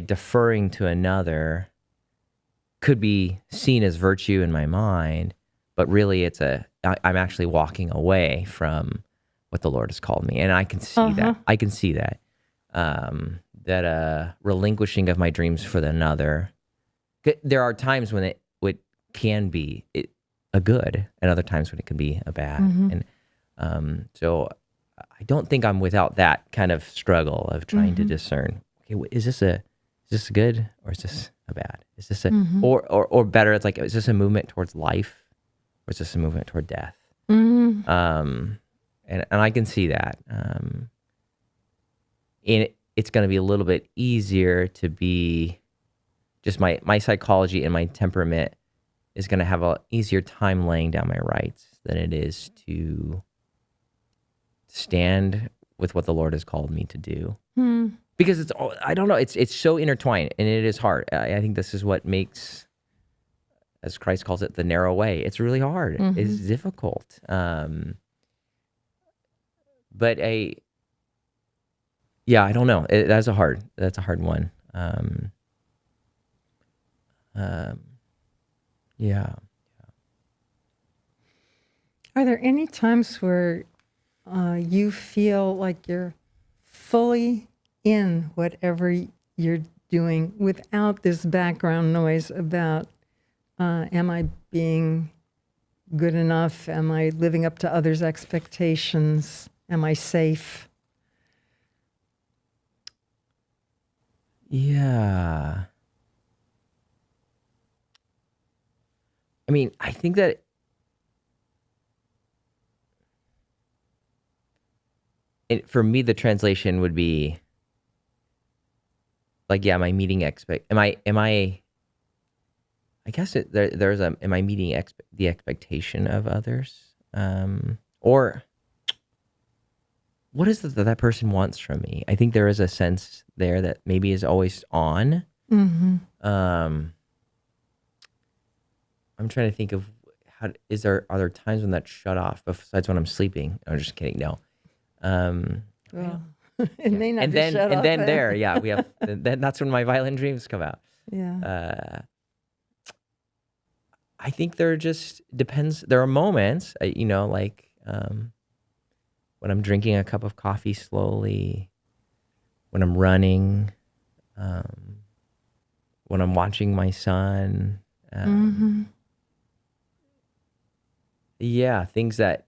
deferring to another could be seen as virtue in my mind, but really I'm actually walking away from what the Lord has called me. And I can see that. I can see that. That relinquishing of my dreams for another. There are times when it can be a good, and other times when it can be a bad. And so I don't think I'm without that kind of struggle of trying to discern. Okay, is this a good, or is this a bad? Is this or better? It's like, is this a movement towards life, or is this a movement toward death? And I can see that. And it's going to be a little bit easier to be just my psychology and my temperament is going to have an easier time laying down my rights than it is to stand with what the Lord has called me to do. Because I don't know, it's so intertwined, and it is hard. I think this is what makes, as Christ calls it, the narrow way. It's really hard. It's difficult. But I don't know. That's a hard one. Yeah. Are there any times where you feel like you're fully in whatever you're doing without this background noise about, am I being good enough? Am I living up to others' expectations? Am I safe? Yeah. I mean, I think that for me, the translation would be like, yeah, am I meeting I guess am I meeting the expectation of others? Or what is it that person wants from me? I think there is a sense there that maybe is always on. Mm-hmm. I'm trying to think of are there times when that's shut off besides when I'm sleeping? I'm just kidding. No. Well, it may not and be then shut and off, then there, yeah, we have. Then that's when my violent dreams come out. Yeah. I think there just depends. There are moments, like when I'm drinking a cup of coffee slowly, when I'm running, when I'm watching my son. Yeah, things that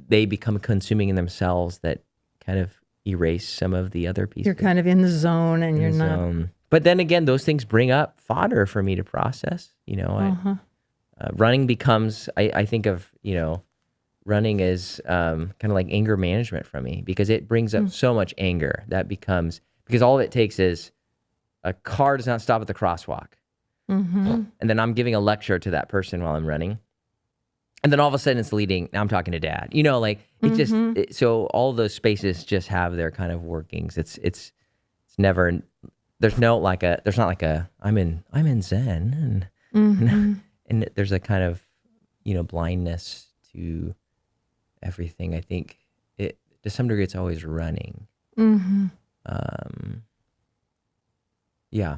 they become consuming in themselves that kind of erase some of the other pieces. You're kind of in the zone and in you're the not. zone. But then again, those things bring up fodder for me to process. Running becomes, I think of, running as kind of like anger management for me, because it brings up so much anger that becomes, because all it takes is a car does not stop at the crosswalk. And then I'm giving a lecture to that person while I'm running. And then all of a sudden it's leading, now I'm talking to dad, it just, so all those spaces just have their kind of workings. It's never, there's not like a, I'm in Zen and there's a kind of, blindness to everything. I think to some degree it's always running. Yeah.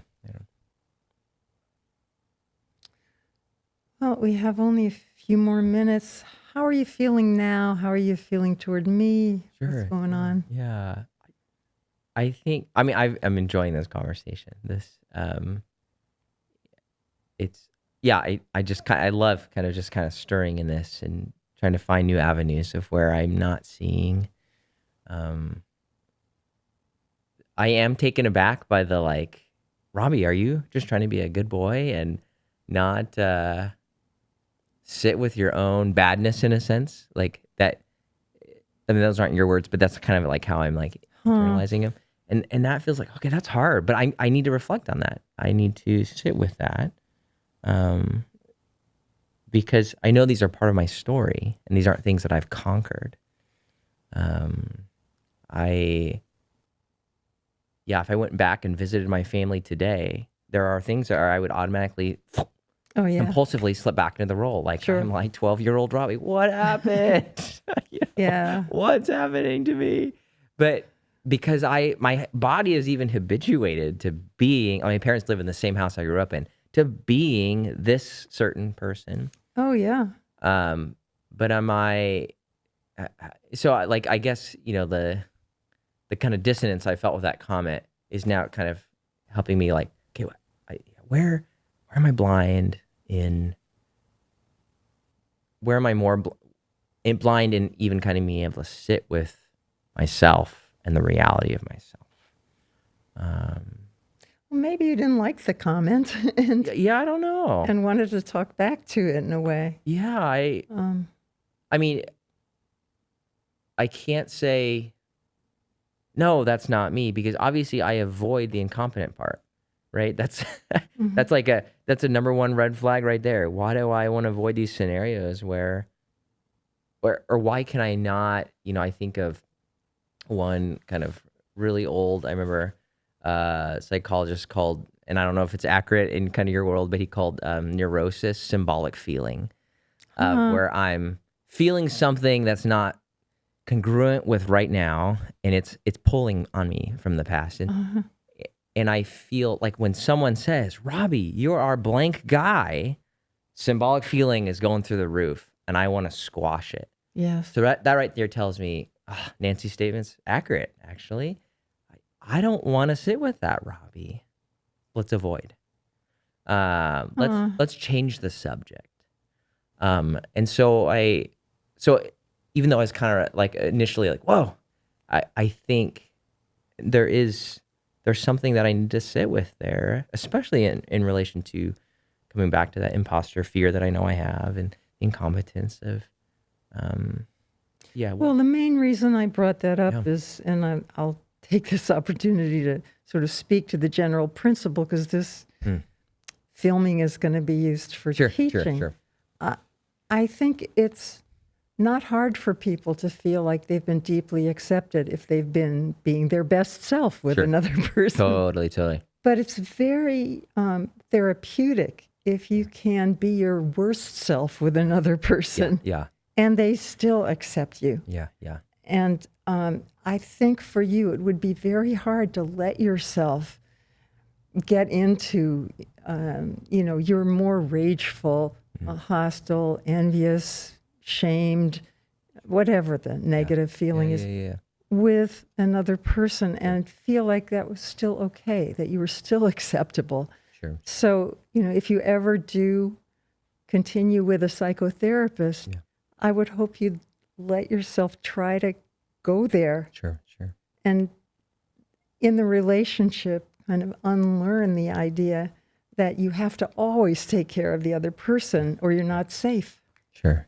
Well, we have only a few more minutes. How are you feeling now? How are you feeling toward me? Sure. What's going on? Yeah. I think, I'm enjoying this conversation. I love kind of stirring in this and trying to find new avenues of where I'm not seeing. I am taken aback by the Robbie, are you just trying to be a good boy and not sit with your own badness in a sense? Like that, I mean, those aren't your words, but that's kind of like how I'm internalizing them. And that feels like, okay, that's hard, but I need to reflect on that. I need to sit with that. Because I know these are part of my story and these aren't things that I've conquered. If I went back and visited my family today, there are things that I would automatically compulsively slip back into the role. I'm like 12-year-old Robbie, what happened? Yeah. What's happening to me? But because my body is even habituated to being, my parents live in the same house I grew up in, to being this certain person. Oh, yeah. But am I, I guess, the kind of dissonance I felt with that comment is now kind of helping me okay, where am I blind in, where am I more blind in even kind of being able to sit with myself and the reality of myself. Well, maybe you didn't like the comment and I don't know. And wanted to talk back to it in a way. Yeah, I mean, I can't say, no, that's not me, because obviously I avoid the incompetent part, right? That's that's a number one red flag right there. Why do I want to avoid these scenarios or why can I not, I think of one kind of really old, I remember a psychologist called, and I don't know if it's accurate in kind of your world, but he called neurosis symbolic feeling, where I'm feeling something that's not congruent with right now, and it's pulling on me from the past. And I feel like when someone says, Robbie, you're our blank guy, symbolic feeling is going through the roof, and I want to squash it. Yes. So that right there tells me, Nancy's statement's accurate, actually. I don't want to sit with that, Robbie. Let's avoid. Let's change the subject. And so even though I was kind of like initially like, whoa, I think there's something that I need to sit with there, especially in relation to coming back to that imposter fear that I know I have and incompetence of, Well, the main reason I brought that up Yeah. is, and I'll take this opportunity to sort of speak to the general principle, because this filming is going to be used for teaching. Sure. I think it's not hard for people to feel like they've been deeply accepted if they've been being their best self with Sure. another person. Totally. But it's very therapeutic if you can be your worst self with another person Yeah. and they still accept you. Yeah. And I think for you, it would be very hard to let yourself get into, you're more rageful, hostile, envious, shamed, whatever the negative feeling is, Yeah. with another person, and feel like that was still okay, that you were still acceptable. Sure. So, if you ever do continue with a psychotherapist, I would hope you'd let yourself try to go there Sure. and in the relationship kind of unlearn the idea that you have to always take care of the other person or you're not safe. Sure.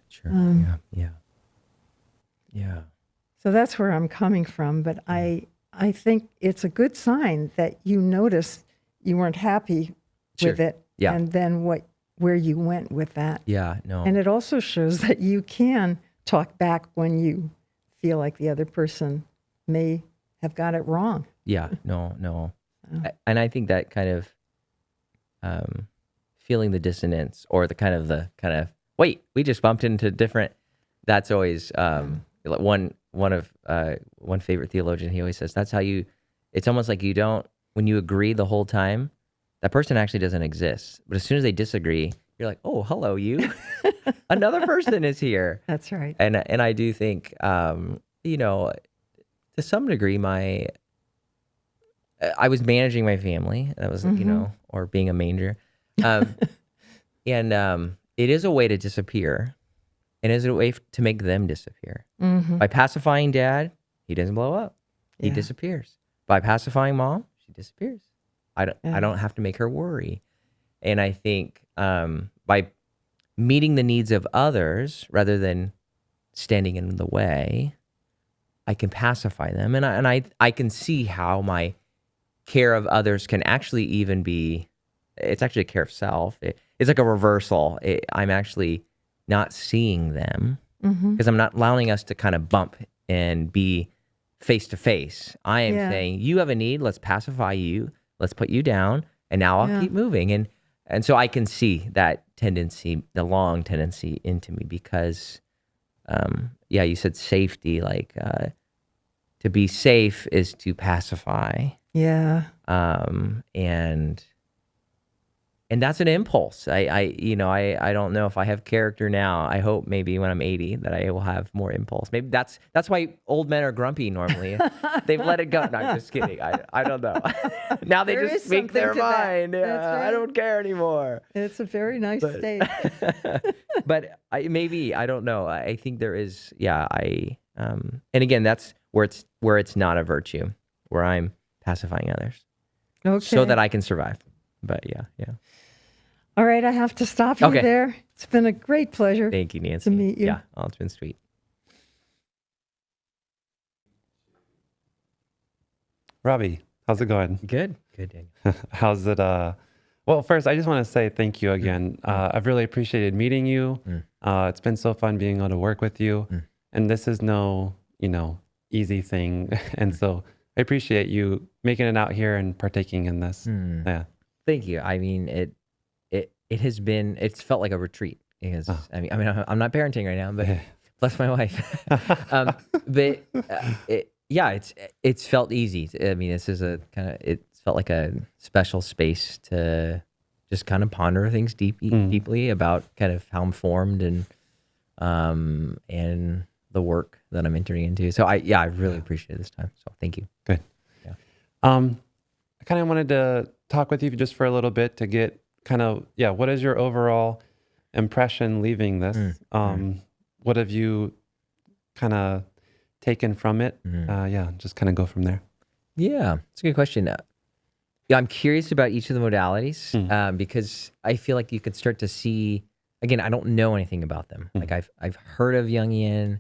Yeah. So that's where I'm coming from. But I think it's a good sign that you noticed you weren't happy with it. Yeah. And then where you went with that. Yeah. No. And it also shows that you can talk back when you feel like the other person may have got it wrong. Yeah, no. And I think that kind of feeling the dissonance or the kind of wait, we just bumped into different. That's always one favorite theologian. He always says that's how you. It's almost like when you agree the whole time, that person actually doesn't exist. But as soon as they disagree, you're like, oh, hello, you. Another person is here. That's right. And I do think to some degree I was managing my family. That was, or being a manger. And it is a way to disappear. And it is a way to make them disappear. By pacifying dad, he doesn't blow up. He disappears. By pacifying mom, she disappears. I don't have to make her worry. And I think by meeting the needs of others rather than standing in the way, I can pacify them. And I can see how my care of others can actually even be, it's actually a care of self. It's like a reversal. I'm actually not seeing them because I'm not allowing us to kind of bump and be face to face. I am saying, you have a need, let's pacify you, let's put you down, and now I'll keep moving. And so I can see that tendency, the long tendency into me because, you said safety, like to be safe is to pacify. Yeah. And that's an impulse. I don't know if I have character now. I hope maybe when I'm 80 that I will have more impulse. Maybe that's why old men are grumpy normally. They've let it go. No, I'm just kidding. I don't know. Now they There just is speak their something to that. mind. That's I right. don't care anymore. It's a very nice state. But I don't know. I think there is. And again, that's where it's not a virtue, where I'm pacifying others, so that I can survive. But yeah. All right, I have to stop you Okay. there. It's been a great pleasure. Thank you, Nancy. To meet you. Yeah, it's been sweet. Robbie, how's it going? Good, Daniel. How's it? Well, first, I just want to say thank you again. I've really appreciated meeting you. It's been so fun being able to work with you. And this is no, easy thing. And so I appreciate you making it out here and partaking in this. Yeah. Thank you. I mean, it's felt like a retreat because I'm not parenting right now, but bless my wife. It's felt easy. I mean, this is it felt like a special space to just kind of ponder things deeply about kind of how I'm formed and the work that I'm entering into. So I really appreciate this time. So thank you. Good. Yeah. I kind of wanted to talk with you just for a little bit to get kind of, what is your overall impression leaving this? What have you kind of taken from it? Yeah, just kind of go from there. Yeah, it's a good question. Yeah, I'm curious about each of the modalities because I feel like you could start to see. Again, I don't know anything about them. Like I've heard of Jungian.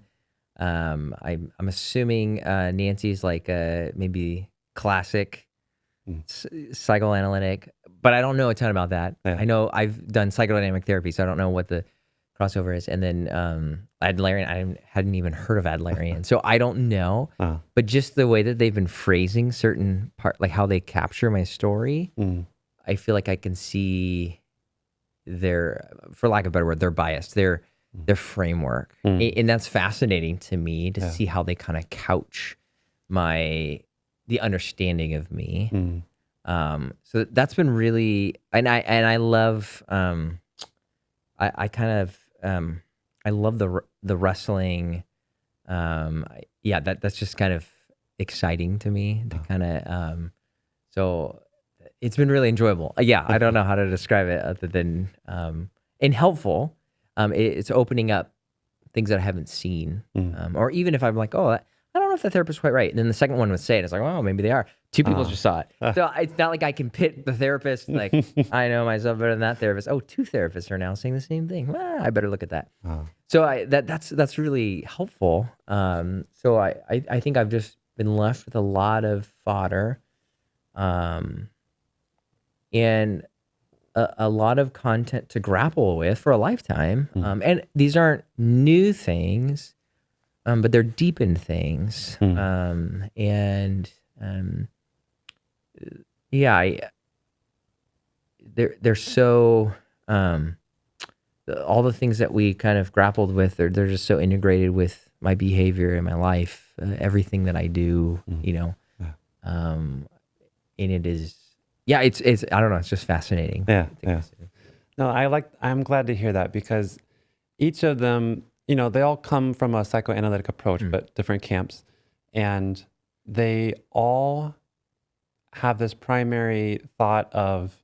I'm assuming Nancy's like maybe classic psychoanalytic, but I don't know a ton about that. Yeah. I know I've done psychodynamic therapy, so I don't know what the crossover is. And then Adlerian, I hadn't even heard of Adlerian, so I don't know. But just the way that they've been phrasing certain part, like how they capture my story, I feel like I can see their, for lack of a better word, their bias, their framework, and that's fascinating to me to see how they kind of couch the understanding of me. So that's been really, and I love, I kind of, I love the wrestling. That's just kind of exciting to me to kind of, so it's been really enjoyable. I don't know how to describe it other than, and helpful. It's opening up things that I haven't seen. Or even if I'm like, oh, I don't know if the therapist's quite right. And then the second one would say it. It's like, oh, maybe they are. Two people just saw it. So it's not like I can pit the therapist. Like, I know myself better than that therapist. Oh, two therapists are now saying the same thing. Well, I better look at that. So that's really helpful. So I think I've just been left with a lot of fodder. And a lot of content to grapple with for a lifetime. And these aren't new things, but they're deepened things. They're so, all the things that we kind of grappled with, they're just so integrated with my behavior and my life, everything that I do, and it is, it's I don't know, it's just fascinating. Yeah. No, I'm glad to hear that because each of them, they all come from a psychoanalytic approach, but different camps. And they all have this primary thought of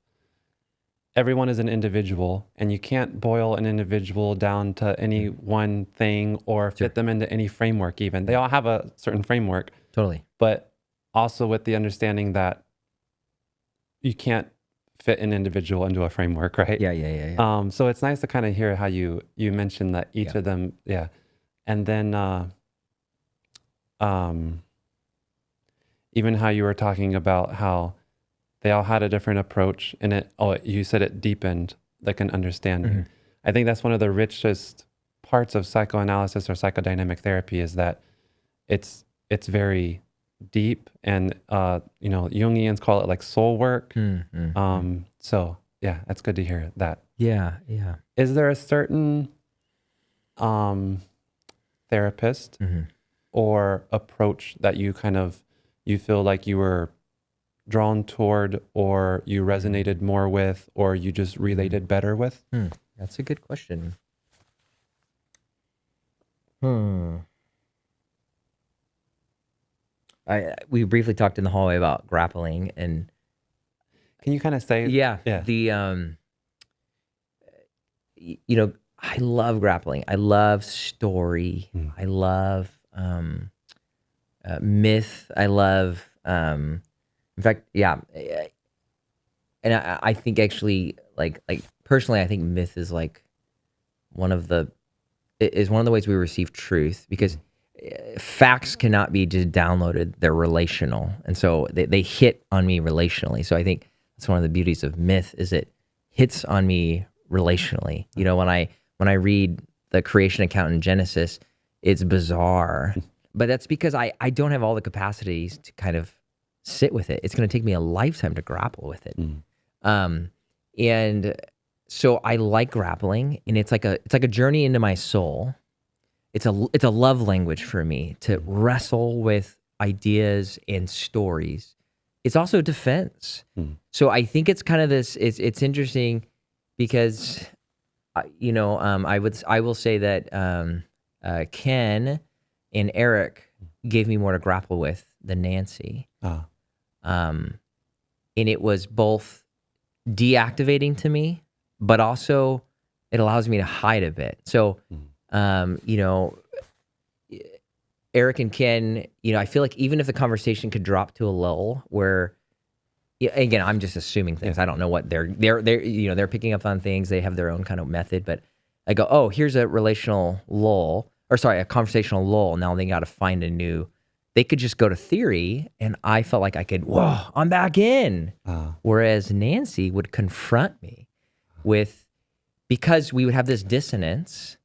everyone is an individual and you can't boil an individual down to any one thing or fit them into any framework even. They all have a certain framework. Totally. But also with the understanding that you can't fit an individual into a framework, right? Yeah. So it's nice to kind of hear how you mentioned that each of them, and then even how you were talking about how they all had a different approach, and you said it deepened like an understanding. I think that's one of the richest parts of psychoanalysis or psychodynamic therapy is that it's very deep, and Jungians call it like soul work. So that's good to hear that. Is there a certain therapist or approach that you feel like you were drawn toward, or you resonated more with, or you just related better with? That's a good question. We briefly talked in the hallway about grappling, and can you kind of say? I love grappling. I love story. I love myth. I love, in fact, and I think actually, like personally, I think myth is like one of the ways we receive truth, because facts cannot be just downloaded. They're relational. And so they hit on me relationally. So I think that's one of the beauties of myth, is it hits on me relationally. When I read the creation account in Genesis, it's bizarre, but that's because I don't have all the capacities to kind of sit with it. It's going to take me a lifetime to grapple with it. And so I like grappling, and it's like a journey into my soul. It's a love language for me to wrestle with ideas and stories. It's also defense. So I think it's kind of this. It's interesting because, I will say that Ken and Erik gave me more to grapple with than Nancy. And it was both deactivating to me, but also it allows me to hide a bit. So, you know, Erik and Ken, you know, I feel like even if the conversation could drop to a lull where, yeah, again, I'm just assuming things. I don't know what they're you know, they're picking up on things. They have their own kind of method, but I go, oh, here's a relational lull, or sorry, a conversational lull. Now they got to find a new. They could just go to theory, and I felt like I could. Whoa, I'm back in. Whereas Nancy would confront me with, because we would have this dissonance,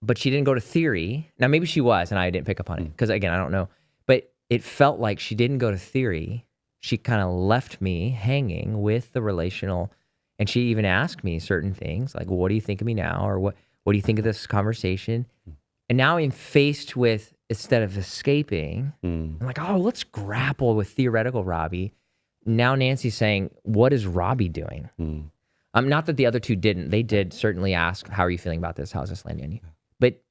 but she didn't go to theory. Now maybe she was, and I didn't pick up on it because again, I don't know. But it felt like she didn't go to theory. She kind of left me hanging with the relational, and she even asked me certain things like, well, what do you think of me now? Or what do you think of this conversation? And now I'm faced with, instead of escaping, I'm like, oh, let's grapple with theoretical Robbie. Now Nancy's saying, what is Robbie doing? Not that the other two didn't. They did certainly ask, how are you feeling about this? How's this landing on you? But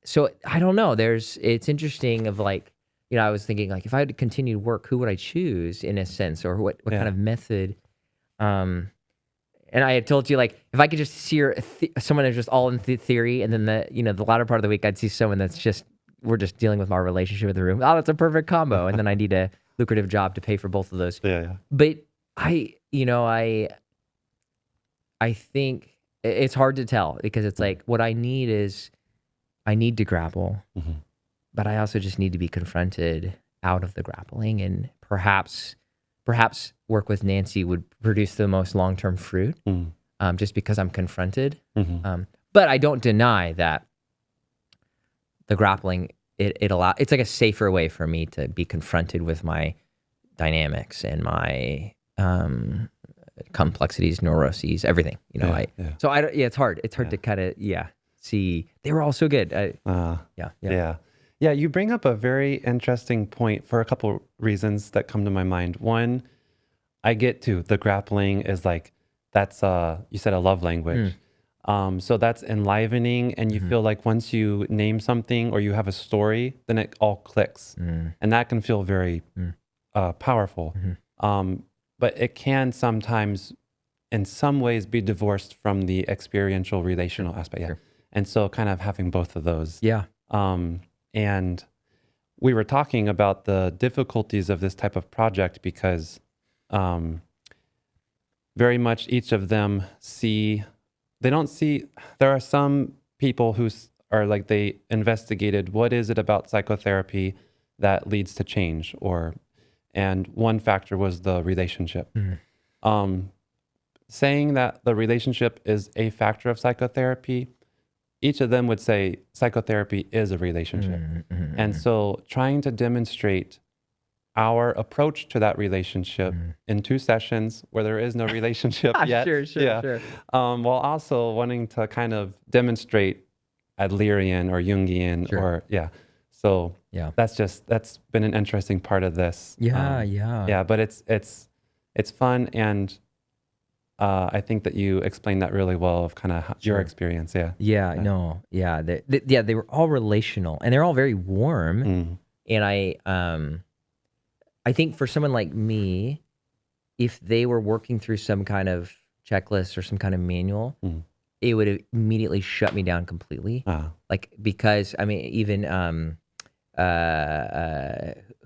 so I don't know. It's interesting of like, you know, I was thinking like, if I had to continue to work, who would I choose in a sense, or what kind of method? And I had told you like, if I could just see someone that's just all in theory, and then the latter part of the week, I'd see someone that's just, we're just dealing with our relationship with the room. Oh, that's a perfect combo. And then I need a lucrative job to pay for both of those. But I think it's hard to tell, because it's like, what I need is, I need to grapple, but I also just need to be confronted out of the grappling, and perhaps work with Nancy would produce the most long-term fruit, just because I'm confronted. But I don't deny that the grappling, it's like a safer way for me to be confronted with my dynamics and my complexities, neuroses, everything. You know, so it's hard. It's hard to kind of see. They were all so good. Yeah, you bring up a very interesting point for a couple reasons that come to my mind. One, I get to the grappling is like, that's you said a love language. So that's enlivening, and you feel like once you name something or you have a story, then it all clicks. And that can feel very powerful. But it can sometimes, in some ways, be divorced from the experiential relational aspect. Sure. And so kind of having both of those. And we were talking about the difficulties of this type of project, because very much each of them there are some people who are like, they investigated what is it about psychotherapy that leads to change, and one factor was the relationship. Saying that the relationship is a factor of psychotherapy, each of them would say psychotherapy is a relationship. And so trying to demonstrate our approach to that relationship in 2 sessions where there is no relationship yet. Sure. While also wanting to kind of demonstrate Adlerian or Jungian So that's been an interesting part of this. But it's fun, and I think that you explained that really well of kind of your experience. They were all relational, and they're all very warm. And I think for someone like me, if they were working through some kind of checklist or some kind of manual, it would immediately shut me down completely. Like, because I mean, even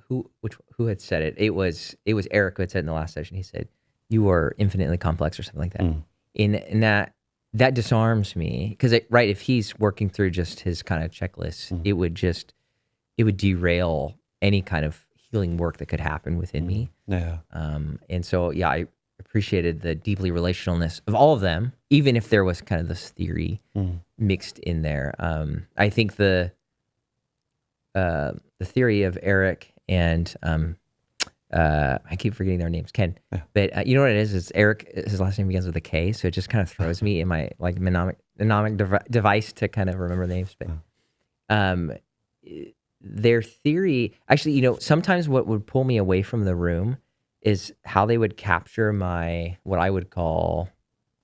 who had said it? It was Erik who had said in the last session. He said, "You are infinitely complex," or something like that. And that disarms me, because if he's working through just his kind of checklist, it would derail any kind of healing work that could happen within me. And so I appreciated the deeply relationalness of all of them, even if there was kind of this theory mixed in there. I think the theory of Erik and I keep forgetting their names, Ken. But you know what it is? It's Erik. His last name begins with a K, so it just kind of throws me in my like mnemonic device to kind of remember names. But their theory, actually, you know, sometimes what would pull me away from the room is how they would capture my, what I would call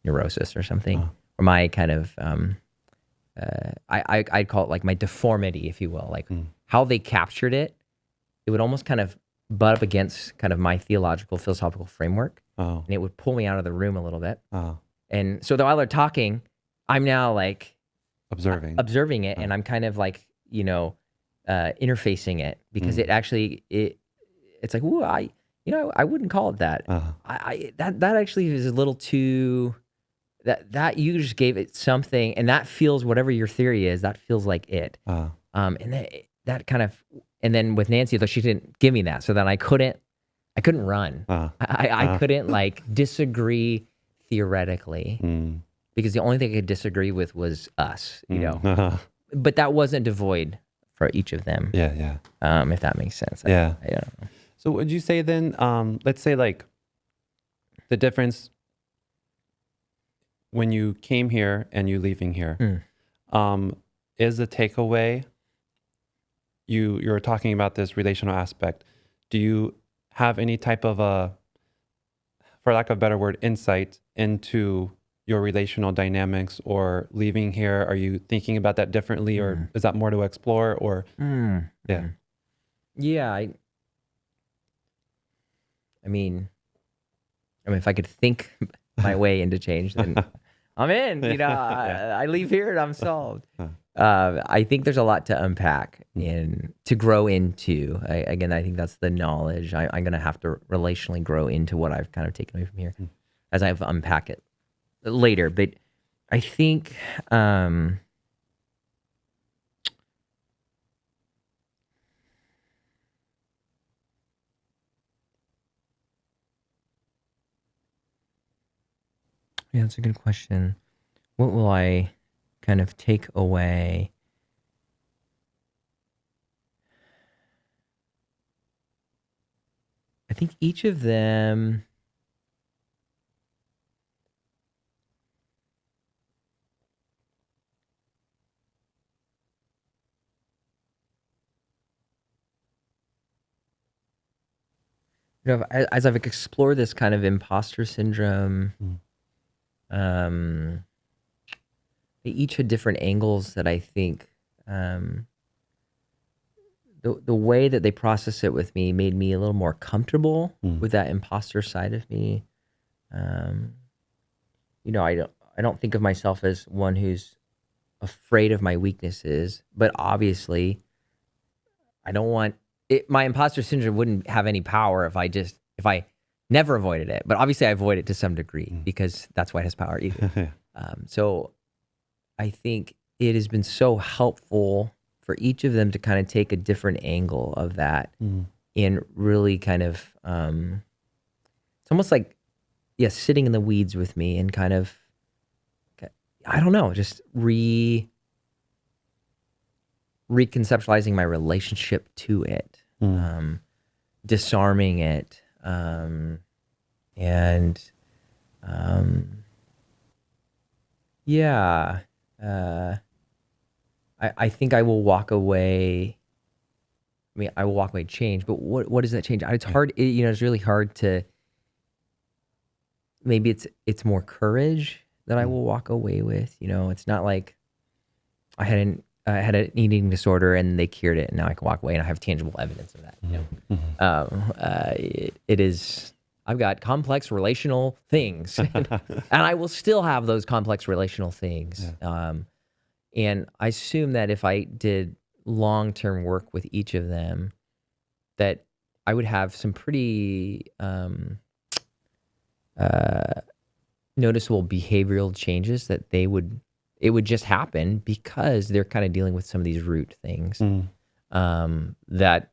neurosis or something, or my kind of, I'd call it like my deformity, if you will, like how they captured it. It would almost kind of butt up against kind of my philosophical framework, and it would pull me out of the room a little bit. And so while they're talking, I'm now like observing it, and I'm kind of like, interfacing it, because it actually, it's like, ooh, I wouldn't call it that. That actually is a little too, that you just gave it something, and that feels, whatever your theory is, that feels like it. And that kind of, and then with Nancy, though, she didn't give me that, so then I couldn't run. I couldn't like disagree theoretically, because the only thing I could disagree with was us, but that wasn't devoid for each of them. Yeah. If that makes sense. Yeah. I don't know. So would you say then, let's say like the difference when you came here and you leaving here, is the takeaway, you're talking about this relational aspect. Do you have any type of for lack of a better word, insight into your relational dynamics, or leaving here? Are you thinking about that differently, or is that more to explore, or? Yeah. I mean, if I could think my way into change, then I'm in. I leave here and I'm solved. I think there's a lot to unpack and to grow into. Again, I think that's the knowledge. I'm going to have to relationally grow into what I've kind of taken away from here as I have to unpack it later. But I think yeah, that's a good question. What will I kind of take away? I think each of them, as I've explored this kind of imposter syndrome, they each had different angles that I think the way that they process it with me made me a little more comfortable with that imposter side of me. I don't think of myself as one who's afraid of my weaknesses, but obviously I don't want it. My imposter syndrome wouldn't have any power if I never avoided it, but obviously I avoid it to some degree because that's why it has power either. So I think it has been so helpful for each of them to kind of take a different angle of that and really kind of, it's almost like, sitting in the weeds with me and kind of, I don't know, just reconceptualizing my relationship to it, disarming it, I think I will walk away. I will walk away changed, but what does that change? It's hard. It's really hard to. Maybe it's more courage that I will walk away with. It's not like I had an eating disorder and they cured it, and now I can walk away and I have tangible evidence of that. It is. I've got complex relational things, and I will still have those complex relational things. And I assume that if I did long-term work with each of them, that I would have some pretty noticeable behavioral changes that it would just happen because they're kind of dealing with some of these root things that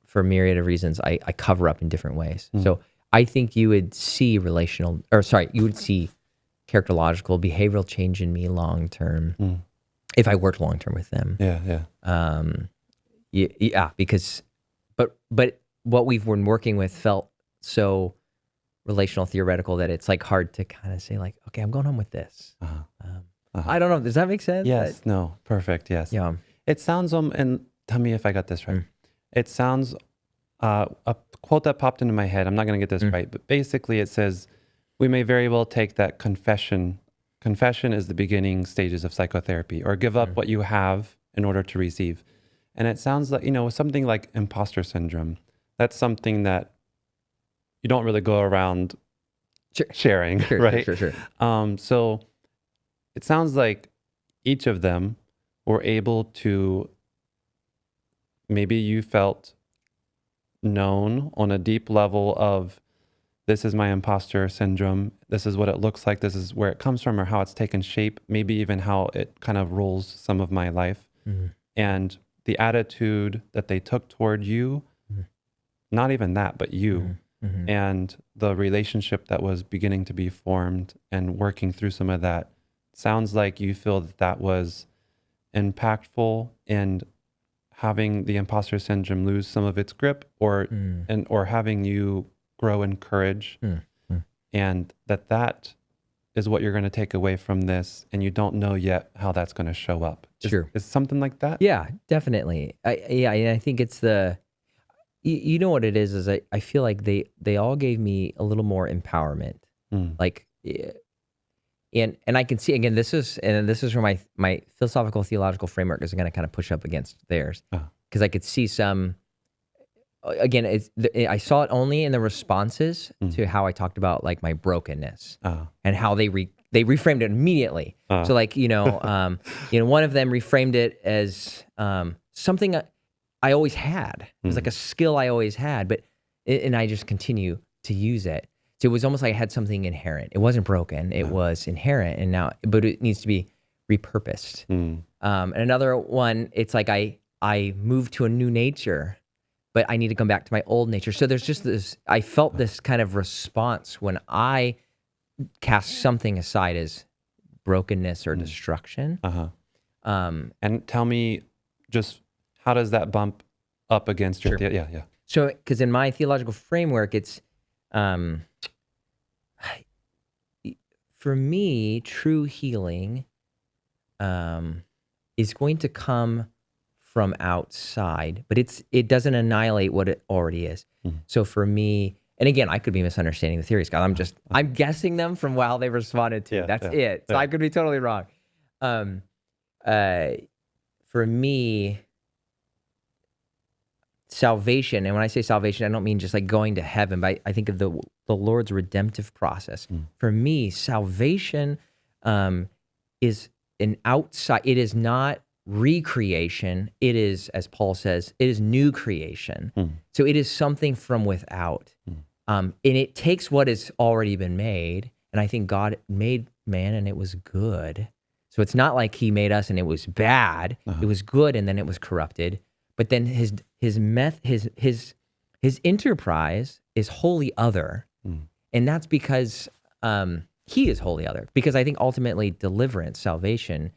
for a myriad of reasons I cover up in different ways. So I think you would see characterological behavioral change in me long-term if I worked long-term with them. Because, but what we've been working with felt so relational theoretical that it's like hard to kind of say like, okay, I'm going home with this. I don't know. Does that make sense? Yes. No. Perfect. Yes. Yeah. It sounds, and tell me if I got this right. It sounds, a quote that popped into my head, I'm not going to get this right, but basically it says, we may very well take that confession is the beginning stages of psychotherapy, or give up what you have in order to receive. And it sounds like, something like imposter syndrome. That's something that you don't really go around sharing, right? Sure. So it sounds like each of them were able to, maybe you felt known on a deep level of, this is my imposter syndrome, this is what it looks like, this is where it comes from or how it's taken shape, maybe even how it kind of rules some of my life. And the attitude that they took toward you, not even that, but you, and the relationship that was beginning to be formed and working through some of that, sounds like you feel that that was impactful in having the imposter syndrome lose some of its grip, or or having you grow in courage, and that is what you're going to take away from this, and you don't know yet how that's going to show up. Is something like that? Yeah, definitely. I think it's the, you know what it is I feel like they all gave me a little more empowerment. Like, and I can see, again, this is where my philosophical theological framework is going to kind of push up against theirs, because I could see some, again, I saw it only in the responses to how I talked about like my brokenness and how they reframed it immediately. So like, one of them reframed it as something I always had. It was like a skill I always had, and I just continue to use it. So it was almost like I had something inherent. It wasn't broken. It was inherent, but it needs to be repurposed. And another one, it's like I moved to a new nature, but I need to come back to my old nature. So there's just this, I felt this kind of response when I cast something aside as brokenness or destruction. And tell me, just how does that bump up against your, yeah. So, because in my theological framework, it's, for me, true healing is going to come from outside, but it doesn't annihilate what it already is. So for me, and again, I could be misunderstanding the theories, God. I'm guessing them from how they responded to. That's it. So I could be totally wrong. For me, salvation, and when I say salvation, I don't mean just like going to heaven, but I think of the Lord's redemptive process. For me, salvation is an outside, it is not recreation. It is, as Paul says, it is new creation. So it is something from without. And it takes what has already been made, and I think God made man and it was good. So it's not like he made us and it was bad. It was good and then it was corrupted. But then his enterprise is wholly other. And that's because he is wholly other. Because I think ultimately deliverance, salvation,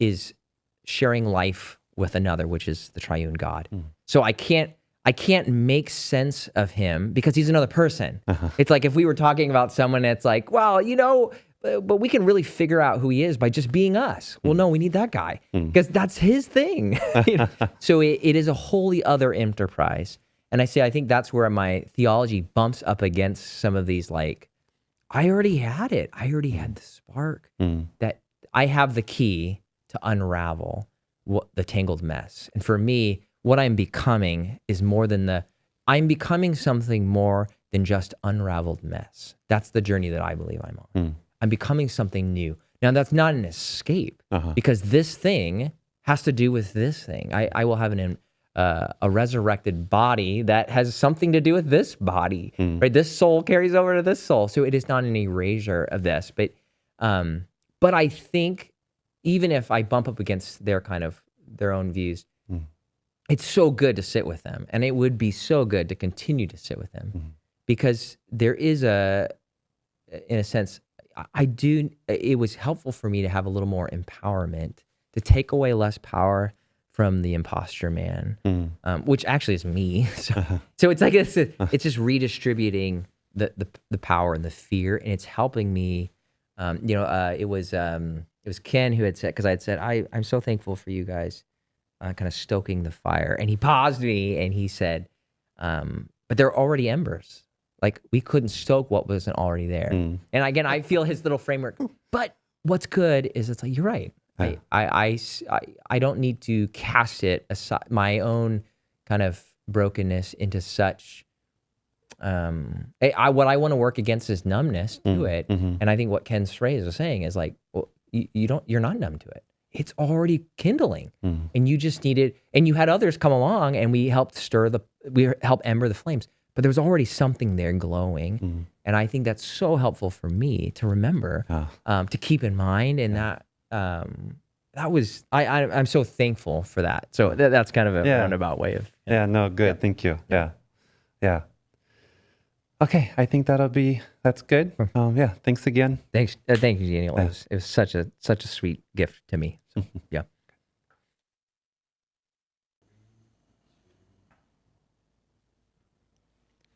is sharing life with another, which is the triune God. So I can't make sense of him because he's another person. It's like if we were talking about someone that's like, well, but we can really figure out who he is by just being us. Well, no, we need that guy because that's his thing. So it is a wholly other enterprise. And I think that's where my theology bumps up against some of these, like, I already had it. I already had the spark that I have the key to unravel the tangled mess. And for me, what I'm becoming is more than I'm becoming something more than just unraveled mess. That's the journey that I believe I'm on. I'm becoming something new. Now, that's not an escape because this thing has to do with this thing. I will have a resurrected body that has something to do with this body, right? This soul carries over to this soul. So it is not an erasure of this. But I think even if I bump up against their own views, it's so good to sit with them. And it would be so good to continue to sit with them because there is in a sense, it was helpful for me to have a little more empowerment, to take away less power from the imposter man, which actually is me. So it's like, it's just redistributing the power and the fear, and it's helping me. It was Ken who had said, because I had said, I'm so thankful for you guys kind of stoking the fire. And he paused me and he said, but there are already embers. Like, we couldn't stoke what wasn't already there. And again, I feel his little framework. But what's good is it's like, you're right. I don't need to cast it aside, my own kind of brokenness into such. What I want to work against is numbness to it. And I think what Ken's phrase is saying is like, well, you're not numb to it. It's already kindling, and you just needed. And you had others come along, and we helped ember the flames. But there was already something there glowing, and I think that's so helpful for me to remember, to keep in mind, and that was I'm so thankful for that. So that's kind of a roundabout way of. Yeah. No. Good. Thank you. Yeah. Okay. I think that's good. Yeah. Thanks again. Thank you, Daniel. It was such a sweet gift to me. So, yeah.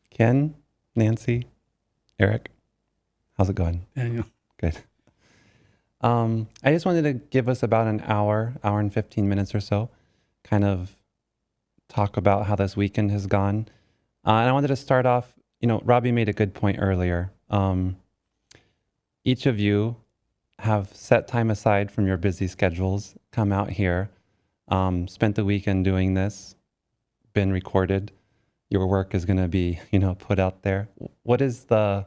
Ken, Nancy, Eric, how's it going? Daniel. Good. I just wanted to give us about an hour and 15 minutes or so, kind of talk about how this weekend has gone. And I wanted to start off, Robbie made a good point earlier. Each of you have set time aside from your busy schedules, come out here, spent the weekend doing this, been recorded. Your work is going to be, put out there. What is the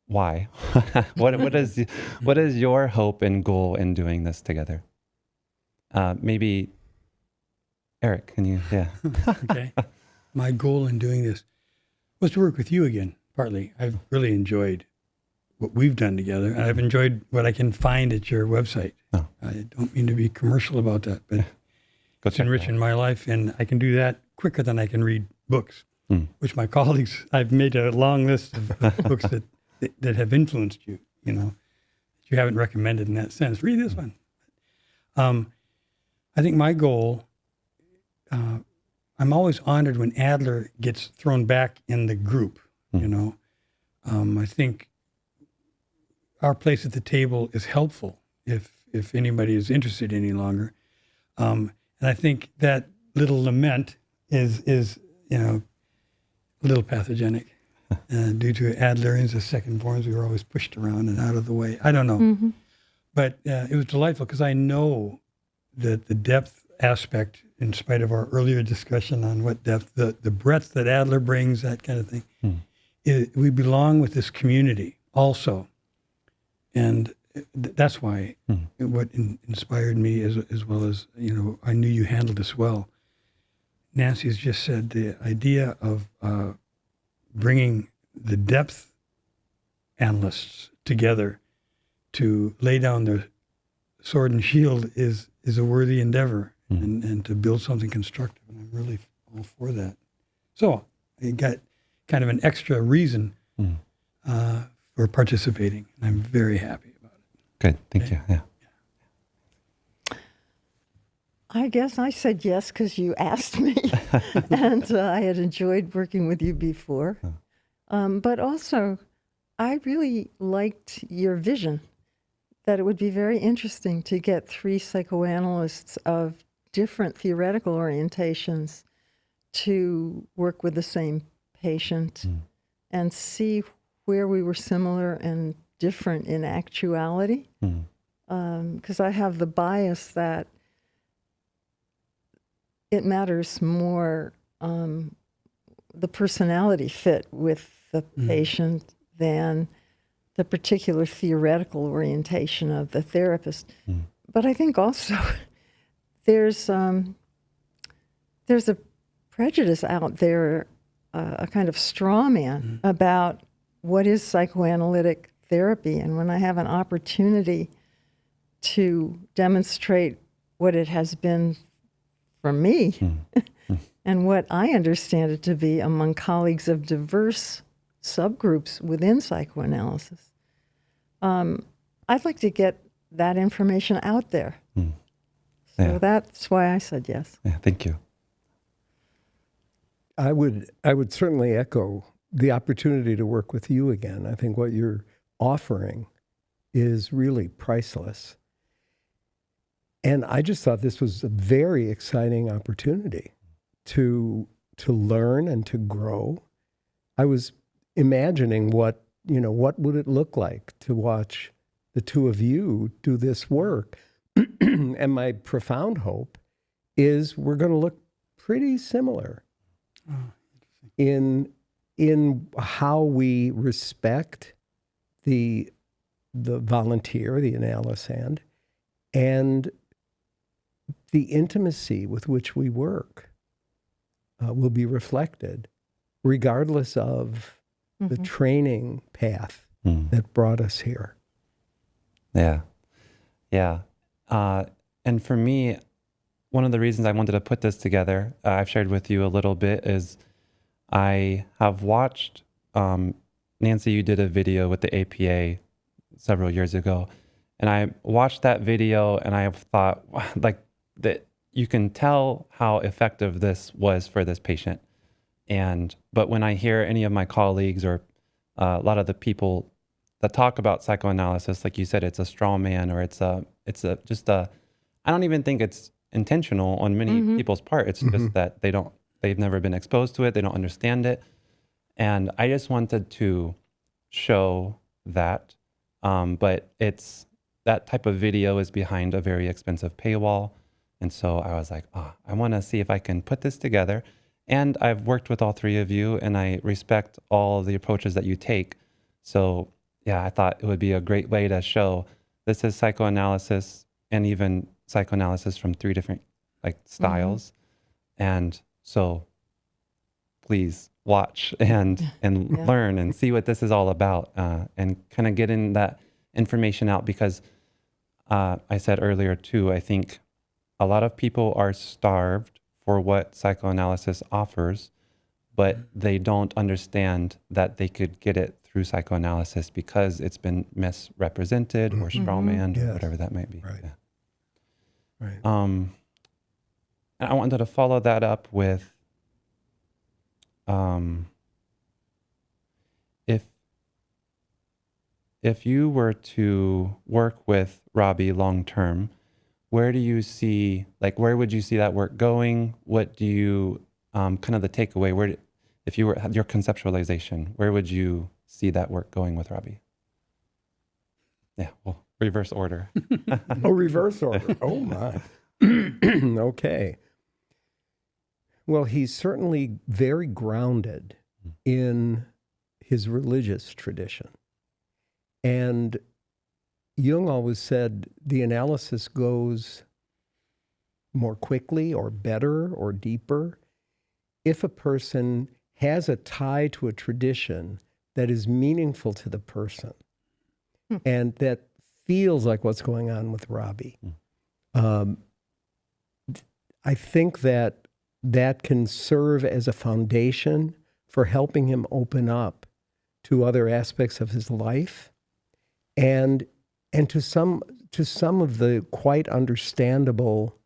why? what is your hope and goal in doing this together? Maybe Eric, can you? Yeah. Okay. My goal in doing this was to work with you again. Partly, I've really enjoyed what we've done together, and I've enjoyed what I can find at your website. Oh. I don't mean to be commercial about that, but it's enriching my life, and I can do that quicker than I can read books, which my colleagues, I've made a long list of books that have influenced you, that you haven't recommended in that sense. Read this one. I think my goal, I'm always honored when Adler gets thrown back in the group, I think our place at the table is helpful if anybody is interested any longer. And I think that little lament is a little pathogenic due to Adlerians, the second-borns. We were always pushed around and out of the way. I don't know. But it was delightful because I know that the depth aspect, in spite of our earlier discussion on what depth, the breadth that Adler brings, that kind of thing, we belong with this community also. And that's why what inspired me, as well as, I knew you handled this well. Nancy has just said the idea of bringing the depth analysts together to lay down their sword and shield is a worthy endeavor, and to build something constructive. And I'm really all for that. So I got kind of an extra reason for participating, and I'm very happy about it. Good, thank you. Yeah. I guess I said yes because you asked me, and I had enjoyed working with you before. But also, I really liked your vision, that it would be very interesting to get 3 psychoanalysts of different theoretical orientations to work with the same patient and see where we were similar and different in actuality. Because I have the bias that it matters more the personality fit with the patient than the particular theoretical orientation of the therapist. But I think also there's a prejudice out there, a kind of straw man about what is psychoanalytic therapy. And when I have an opportunity to demonstrate what it has been for me and what I understand it to be among colleagues of diverse subgroups within psychoanalysis, I'd like to get that information out there. So that's why I said yes. Yeah, thank you. I would certainly echo the opportunity to work with you again. I think what you're offering is really priceless. And I just thought this was a very exciting opportunity to learn and to grow. I was imagining what would it look like to watch the two of you do this work. And my profound hope is we're going to look pretty similar in how we respect the the volunteer, the analysand, and the intimacy with which we work will be reflected regardless of the training path that brought us here. Yeah. Yeah. And for me, one of the reasons I wanted to put this together, I've shared with you a little bit, is I have watched, Nancy, you did a video with the APA several years ago, and I watched that video and I thought, like, that you can tell how effective this was for this patient. But when I hear any of my colleagues or a lot of the people that talk about psychoanalysis, like you said, it's a straw man, or it's just a, I don't even think it's intentional on many people's part. It's just that they've never been exposed to it. They don't understand it. And I just wanted to show that, but that type of video is behind a very expensive paywall. And so I was like, I want to see if I can put this together. And I've worked with all three of you, and I respect all of the approaches that you take. So yeah, I thought it would be a great way to show this is psychoanalysis, and even psychoanalysis from three different styles. And so please watch and learn and see what this is all about, and kind of getting that information out, because I said earlier too, I think a lot of people are starved for what psychoanalysis offers, but they don't understand that they could get it through psychoanalysis because it's been misrepresented or strawmanned or whatever that might be. Right. Yeah. Right. And I wanted to follow that up with, if you were to work with Robbie long term, where would you see that work going? What do you, kind of the takeaway, if you were your conceptualization, where would you see that work going with Robbie? Yeah, well, reverse order. Oh, reverse order. Oh, my. Okay. Well, he's certainly very grounded in his religious tradition. And Jung always said the analysis goes more quickly or better or deeper if a person has a tie to a tradition that is meaningful to the person and that feels like what's going on with Robbie. I think that can serve as a foundation for helping him open up to other aspects of his life, and to some of the quite understandable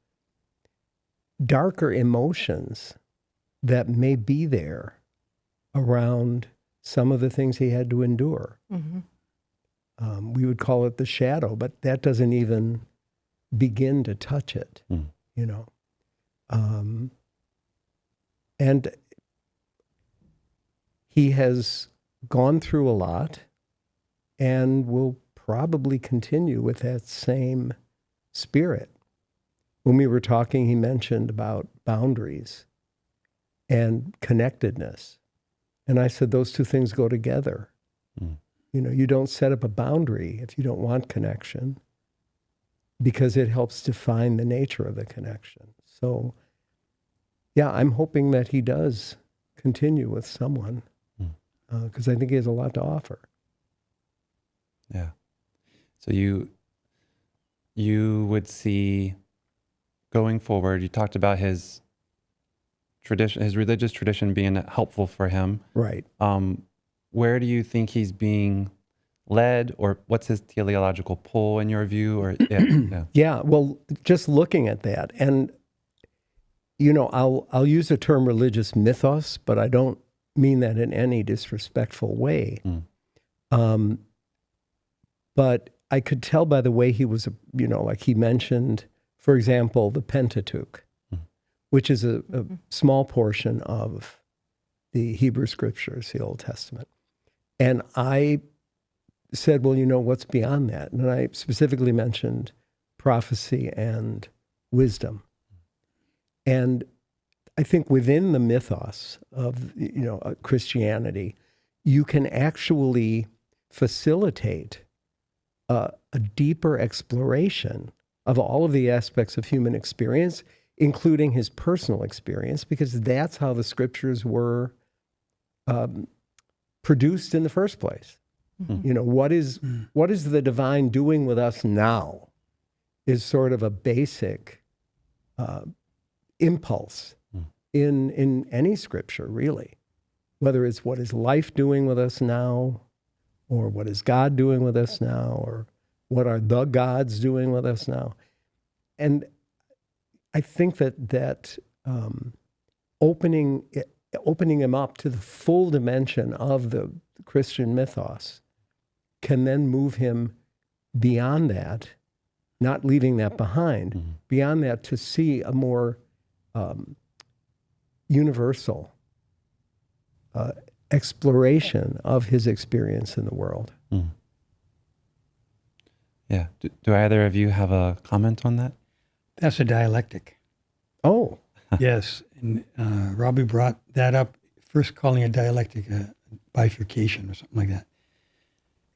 darker emotions that may be there around some of the things he had to endure. We would call it the shadow, but that doesn't even begin to touch it, you know. And he has gone through a lot and will probably continue with that same spirit. When we were talking, he mentioned about boundaries and connectedness. And I said, those two things go together. You know, you don't set up a boundary if you don't want connection, because it helps define the nature of the connection. So, yeah, I'm hoping that he does continue with someone, because I think he has a lot to offer. Yeah. So you would see going forward, you talked about his tradition, his religious tradition being helpful for him. Right. Where do you think he's being led, or what's his teleological pull in your view? Or Yeah, well, just looking at that, and you know, I'll use the term religious mythos, but I don't mean that in any disrespectful way. But I could tell by the way he was, you know, like he mentioned, for example, the Pentateuch, which is a small portion of the Hebrew Scriptures, the Old Testament. And I said, well, you know, what's beyond that? And I specifically mentioned prophecy and wisdom. And I think within the mythos of, you know, Christianity, you can actually facilitate a deeper exploration of all of the aspects of human experience, including his personal experience, because that's how the scriptures were produced in the first place. You know, what is the divine doing with us now is sort of a basic impulse in any scripture, really. Whether it's what is life doing with us now, or what is God doing with us now, or what are the gods doing with us now. And I think that opening him up to the full dimension of the Christian mythos can then move him beyond that, not leaving that behind, beyond that to see a more universal exploration of his experience in the world. Yeah. Do either of you have a comment on that? That's a dialectic. Oh, Yes. And Robbie brought that up, first calling a dialectic a bifurcation or something like that.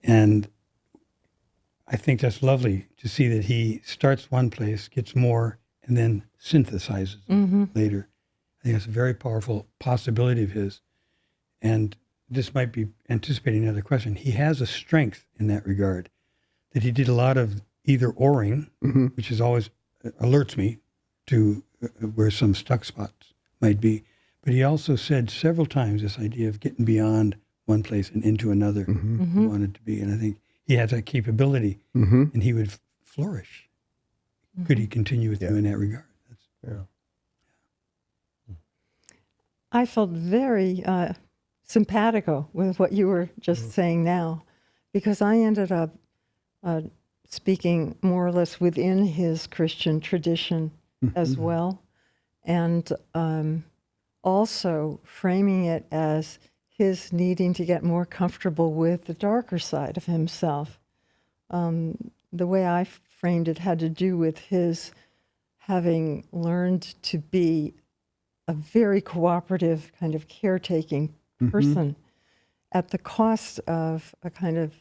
And I think that's lovely to see that he starts one place, gets more, and then synthesizes later. I think that's a very powerful possibility of his. And this might be anticipating another question. He has a strength in that regard, that he did a lot of either oring, which is always alerts me to where some stuck spots might be. But he also said several times this idea of getting beyond one place and into another he wanted to be. And I think he has that capability, and he would flourish. Could he continue with you in that regard? I felt very simpatico with what you were just saying now, because I ended up speaking more or less within his Christian tradition as well, and also framing it as his needing to get more comfortable with the darker side of himself. The way I framed it had to do with his having learned to be a very cooperative, kind of caretaking person at the cost of a kind of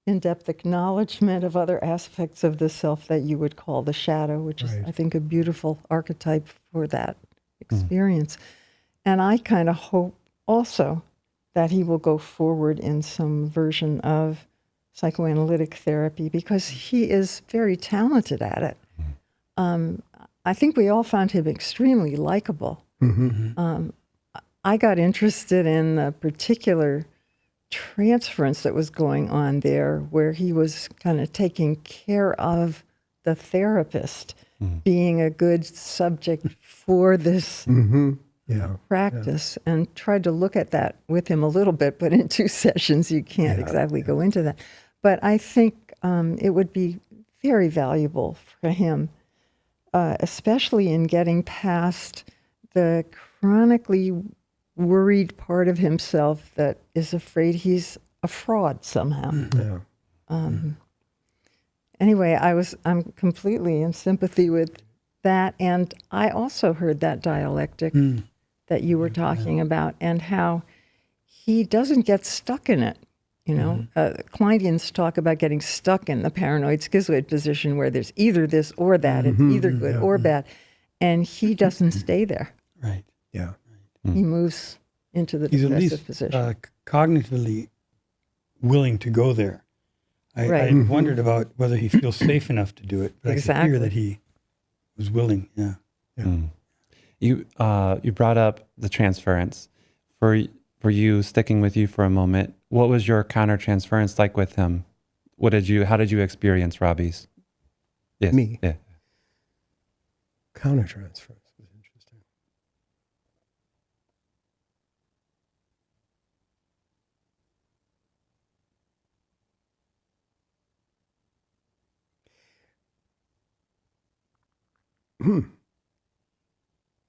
in-depth acknowledgement of other aspects of the self that you would call the shadow, which is, I think, a beautiful archetype for that experience. And I kind of hope also that he will go forward in some version of psychoanalytic therapy, because he is very talented at it. I think we all found him extremely likable. I got interested in the particular transference that was going on there, where he was kind of taking care of the therapist, being a good subject for this practice, and tried to look at that with him a little bit, but in 2 sessions you can't exactly go into that. But I think it would be very valuable for him, especially in getting past the chronically worried part of himself that is afraid he's a fraud somehow. Anyway, I'm completely in sympathy with that, and I also heard that dialectic that you were talking about, and how he doesn't get stuck in it. You know, Kleinians talk about getting stuck in the paranoid schizoid position, where there's either this or that, it's either good or bad, and he doesn't stay there. Right. Yeah. He moves into the He's at depressive least position. cognitively willing to go there. I wondered about whether he feels safe enough to do it, but I could hear that he was willing. You brought up the transference. For you, sticking with you for a moment, what was your countertransference like with him? How did you experience Robbie's? Yes. Me? Yeah. Countertransference was interesting.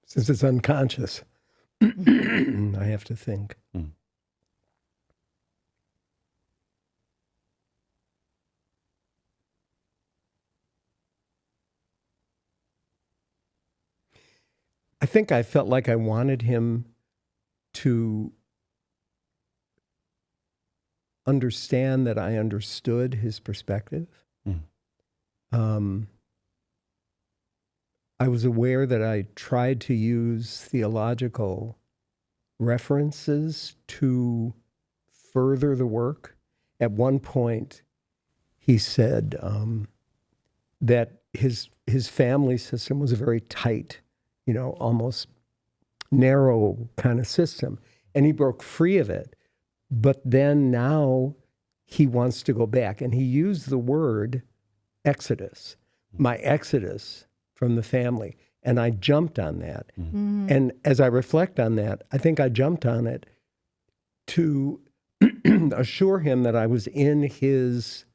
Since it's unconscious, I have to think. I think I felt like I wanted him to understand that I understood his perspective. I was aware that I tried to use theological references to further the work. At one point, he said that his family system was a very tight, almost narrow kind of system, and he broke free of it. But then now he wants to go back, and he used the word exodus, my exodus from the family. And I jumped on that. And as I reflect on that, I think I jumped on it to assure him that I was in his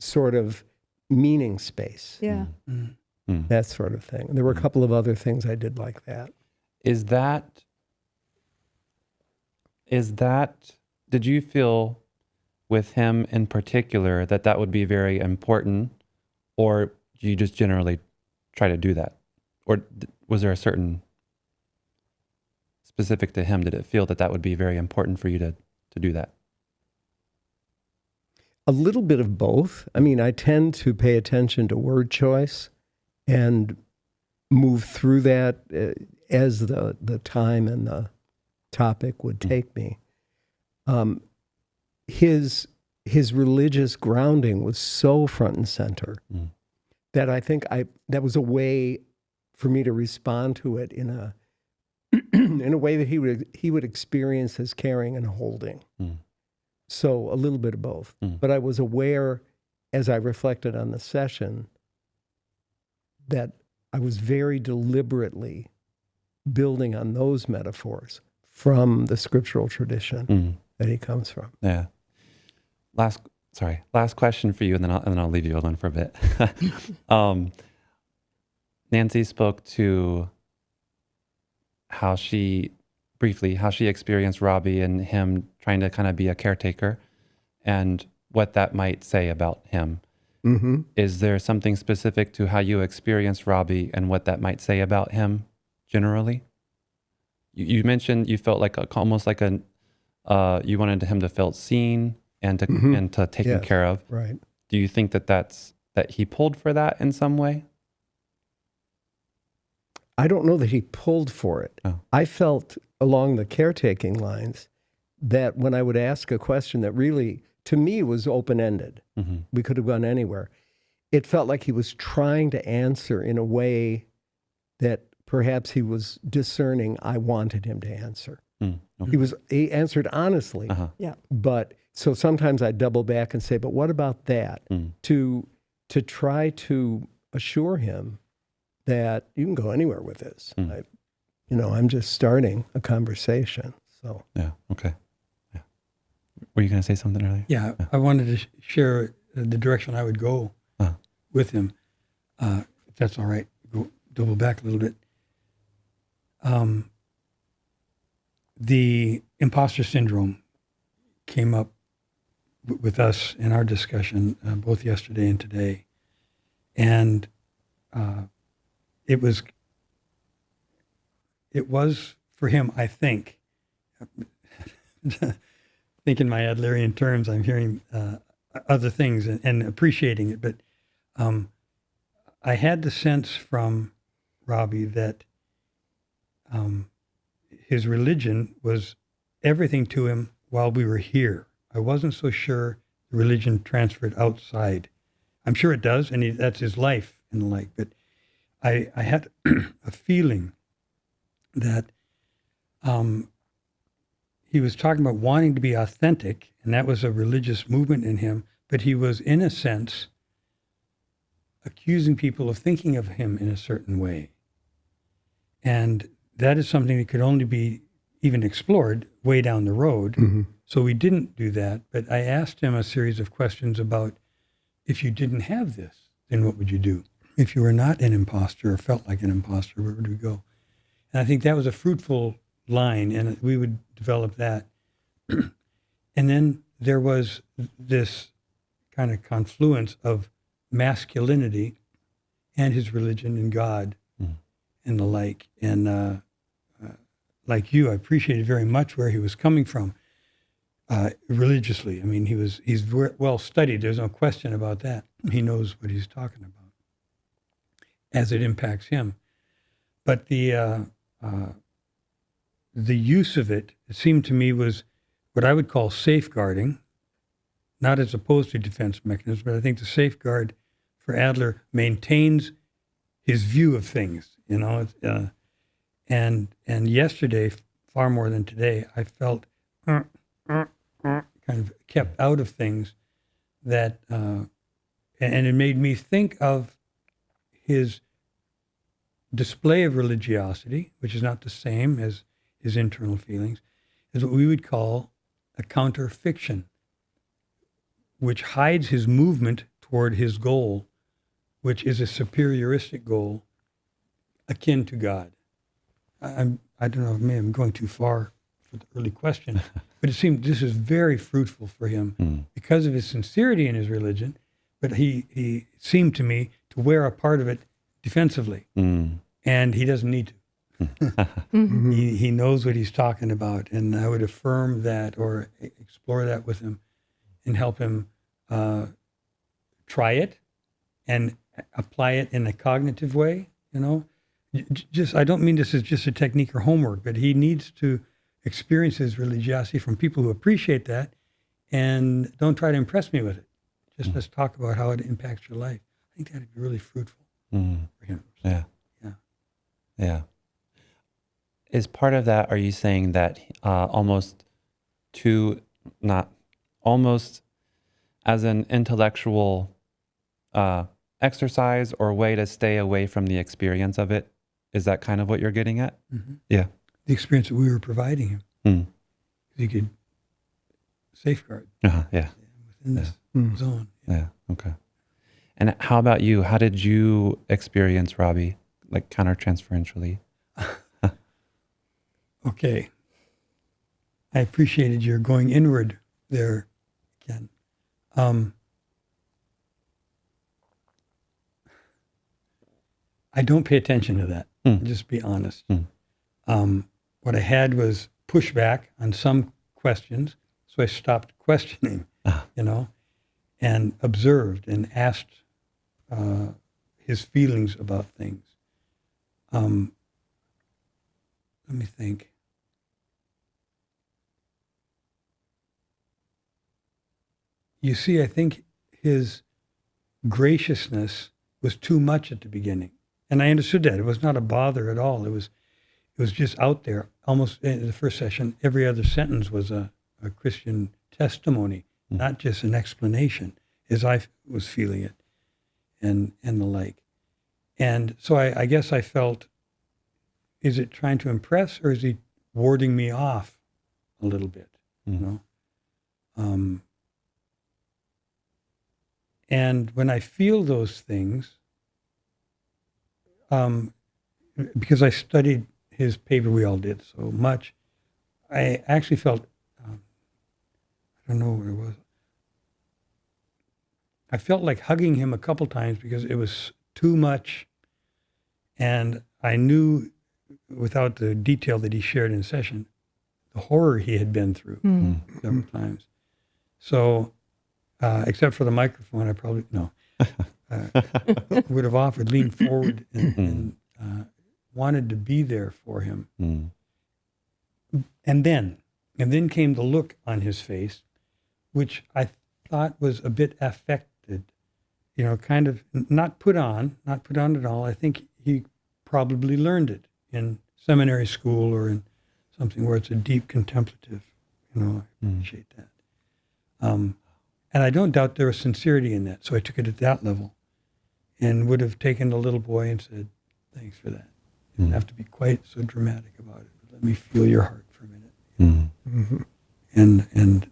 sort of meaning space. Yeah. That sort of thing. There were a couple of other things I did like that. Did you feel with him in particular that would be very important, or do you just generally try to do that? Or was there a certain specific to him, did it feel that would be very important for you to do that? A little bit of both. I mean, I tend to pay attention to word choice and move through that as the time and the topic would take me. His religious grounding was so front and center that I think that was a way for me to respond to it in a way that he would experience as caring and holding. So a little bit of both. But I was aware, as I reflected on the session, that I was very deliberately building on those metaphors from the scriptural tradition that he comes from. Yeah. Last question for you, and then I'll leave you alone for a bit. Nancy spoke to how she experienced Robbie and him trying to kind of be a caretaker, and what that might say about him. Is there something specific to how you experienced Robbie and what that might say about him generally? You mentioned you felt like almost like you wanted him to feel seen and to taken care of. Right. Do you think that he pulled for that in some way? I don't know that he pulled for it. Oh. I felt along the caretaking lines that when I would ask a question that really, to me, was open-ended, we could have gone anywhere, it felt like he was trying to answer in a way that perhaps he was discerning I wanted him to answer. Okay. He answered honestly, Yeah. but so sometimes I double back and say, but what about that? To try to assure him that you can go anywhere with this. I'm just starting a conversation. So Yeah. Okay. Yeah. Were you going to say something earlier? Yeah, I wanted to share the direction I would go with him. If that's all right, go double back a little bit. The imposter syndrome came up with us in our discussion both yesterday and today. And it was for him, I think, thinking my Adlerian terms, I'm hearing other things and appreciating it. But I had the sense from Robbie that his religion was everything to him while we were here. I wasn't so sure the religion transferred outside. I'm sure it does, and that's his life and the like. But I had a feeling that he was talking about wanting to be authentic, and that was a religious movement in him, but he was, in a sense, accusing people of thinking of him in a certain way. And that is something that could only be even explored way down the road. So we didn't do that, but I asked him a series of questions about, if you didn't have this, then what would you do? If you were not an imposter or felt like an imposter, where would we go? And I think that was a fruitful line, and we would develop that. And then there was this kind of confluence of masculinity and his religion and God and the like. And like you, I appreciated very much where he was coming from. religiously. I mean, he's well studied. There's no question about that. He knows what he's talking about as it impacts him. But the use of it seemed to me was what I would call safeguarding, not as opposed to defense mechanisms, but I think the safeguard for Adler maintains his view of things, you know. And yesterday, far more than today, I felt kind of kept out of things that, and it made me think of his display of religiosity, which is not the same as his internal feelings, is what we would call a counterfiction, which hides his movement toward his goal, which is a superioristic goal akin to God. I don't know, maybe I'm going too far for the early question, but it seemed this is very fruitful for him because of his sincerity in his religion, but he seemed to me to wear a part of it defensively, and he doesn't need to. He knows what he's talking about, and I would affirm that or explore that with him and help him try it and apply it in a cognitive way, you know. Just, I don't mean this as just a technique or homework, but he needs to experience his religiosity from people who appreciate that and don't try to impress me with it. Just let's talk about how it impacts your life. I think that'd be really fruitful for him. Yeah. Is part of that, are you saying that almost as an intellectual exercise or way to stay away from the experience of it? Is that kind of what you're getting at? Yeah. The experience that we were providing him. He could safeguard within this zone. Yeah. Okay. And how about you? How did you experience Robbie, like countertransferentially? Okay. I appreciated your going inward there, Ken. I don't pay attention to that. Just be honest. What I had was pushback on some questions, so I stopped questioning, you know, and observed and asked his feelings about things. Let me think. You see, I think his graciousness was too much at the beginning. And I understood that. It was not a bother at all. It was just out there. Almost in the first session, every other sentence was a Christian testimony, not just an explanation, as I was feeling it, and the like. And so I guess I felt, is it trying to impress or is he warding me off a little bit, you know? And when I feel those things, because I studied his paper, we all did so much, I actually felt, I don't know what it was. I felt like hugging him a couple times because it was too much. And I knew, without the detail that he shared in session, the horror he had been through several times. So, except for the microphone, I probably, would have offered, leaned forward and wanted to be there for him. And then came the look on his face, which I thought was a bit affected, you know, kind of not put on at all. I think he probably learned it in seminary school or in something where it's a deep contemplative, you know, I appreciate that. And I don't doubt there was sincerity in that, so I took it at that level and would have taken the little boy and said, thanks for that. You don't have to be quite so dramatic about it, but let me feel your heart for a minute. And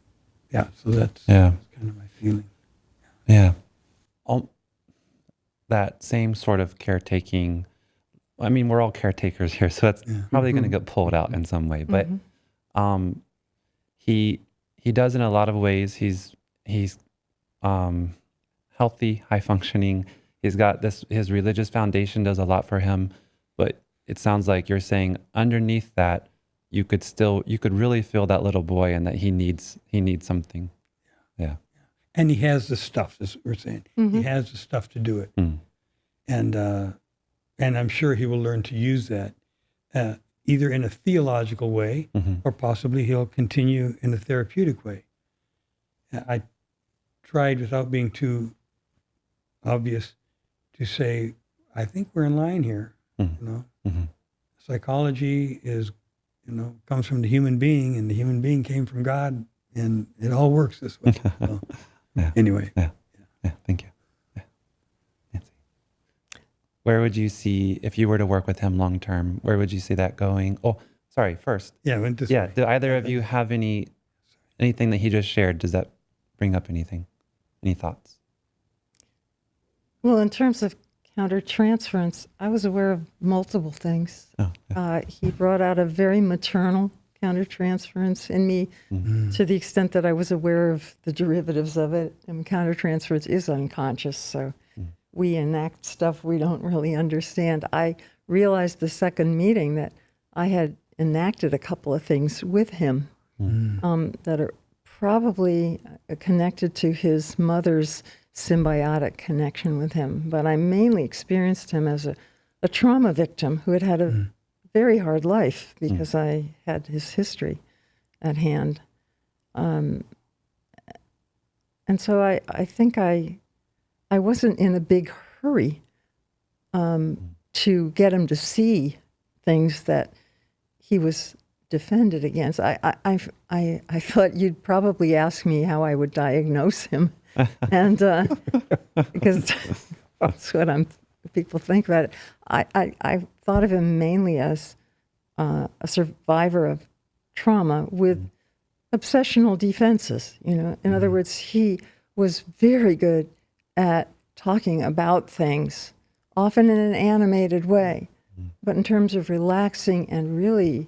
yeah, so that's kind of my feeling. Yeah. That same sort of caretaking, I mean, we're all caretakers here, so that's probably going to get pulled out in some way. But he does in a lot of ways. He's healthy, high functioning. He's got this, his religious foundation does a lot for him, but it sounds like you're saying underneath that, you could really feel that little boy and that he needs something. Yeah. And he has the stuff, as we're saying. He has the stuff to do it. And I'm sure he will learn to use that either in a theological way or possibly he'll continue in a therapeutic way. I tried, without being too obvious, to say, I think we're in line here. Psychology is, comes from the human being, and the human being came from God, and it all works this way. So, anyway. Yeah. Thank you. Yeah. Nancy. Where would you see, if you were to work with him long term, where would you see that going? Oh, sorry. First. Yeah. Went this way. Do either of you have anything that he just shared? Does that bring up anything? Any thoughts? Well, in terms of countertransference, I was aware of multiple things. He brought out a very maternal countertransference in me to the extent that I was aware of the derivatives of it. And countertransference is unconscious, so we enact stuff we don't really understand. I realized the second meeting that I had enacted a couple of things with him that are probably connected to his mother's symbiotic connection with him. But I mainly experienced him as a trauma victim who had had a very hard life because I had his history at hand. And so I think I wasn't in a big hurry to get him to see things that he was defended against. I thought you'd probably ask me how I would diagnose him. And because that's what people think about it. I thought of him mainly as a survivor of trauma with obsessional defenses. In other words, he was very good at talking about things, often in an animated way, but in terms of relaxing and really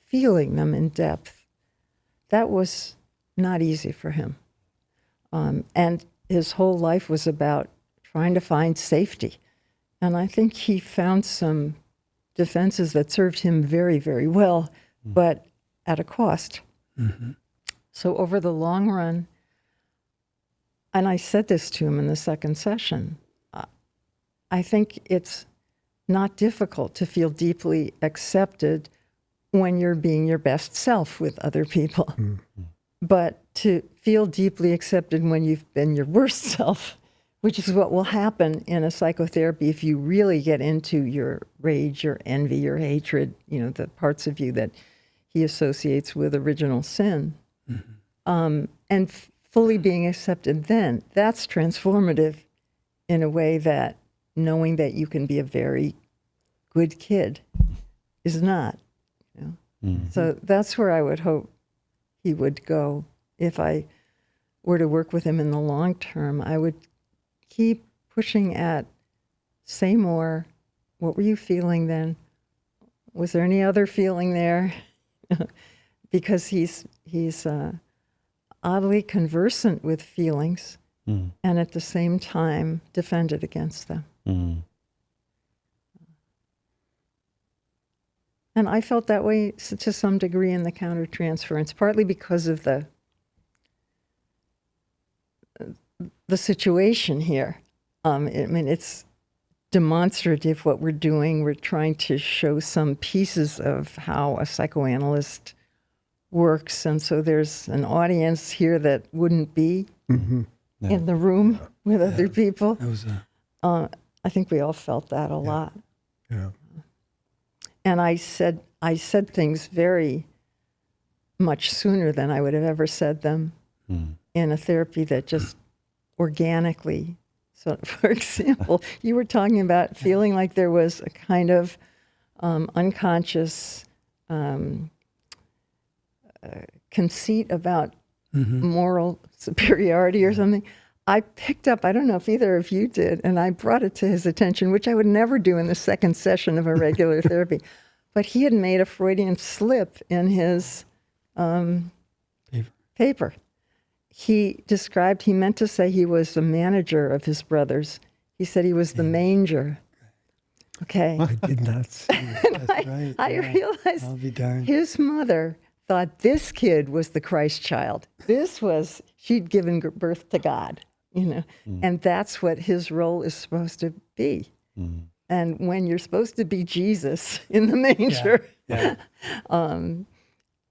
feeling them in depth, that was not easy for him. And his whole life was about trying to find safety. And I think he found some defenses that served him very, very well, but at a cost. So over the long run, and I said this to him in the second session, I think it's not difficult to feel deeply accepted when you're being your best self with other people. But to feel deeply accepted when you've been your worst self, which is what will happen in a psychotherapy if you really get into your rage, your envy, your hatred, the parts of you that he associates with original sin, and fully being accepted then, that's transformative in a way that knowing that you can be a very good kid is not. So that's where I would hope he would go. If I were to work with him in the long term, I would keep pushing at, say more. What were you feeling then? Was there any other feeling there? Because he's oddly conversant with feelings and at the same time defended against them. And I felt that way to some degree in the countertransference, partly because of the situation here. It's demonstrative what we're doing. We're trying to show some pieces of how a psychoanalyst works. And so there's an audience here that wouldn't be in the room with other people. I think we all felt that a lot. Yeah. And I said things very much sooner than I would have ever said them in a therapy that just organically. So, for example, you were talking about feeling like there was a kind of unconscious conceit about moral superiority or something. I picked up, I don't know if either of you did, and I brought it to his attention, which I would never do in the second session of a regular therapy. But he had made a Freudian slip in his paper. He meant to say he was the manager of his brothers. He said he was the manger. Okay. I did not see it. That's right. I yeah. realized I'll be darned. his mother thought this kid was the Christ child. She'd given birth to God, and that's what his role is supposed to be. And when you're supposed to be Jesus in the manger, Yeah.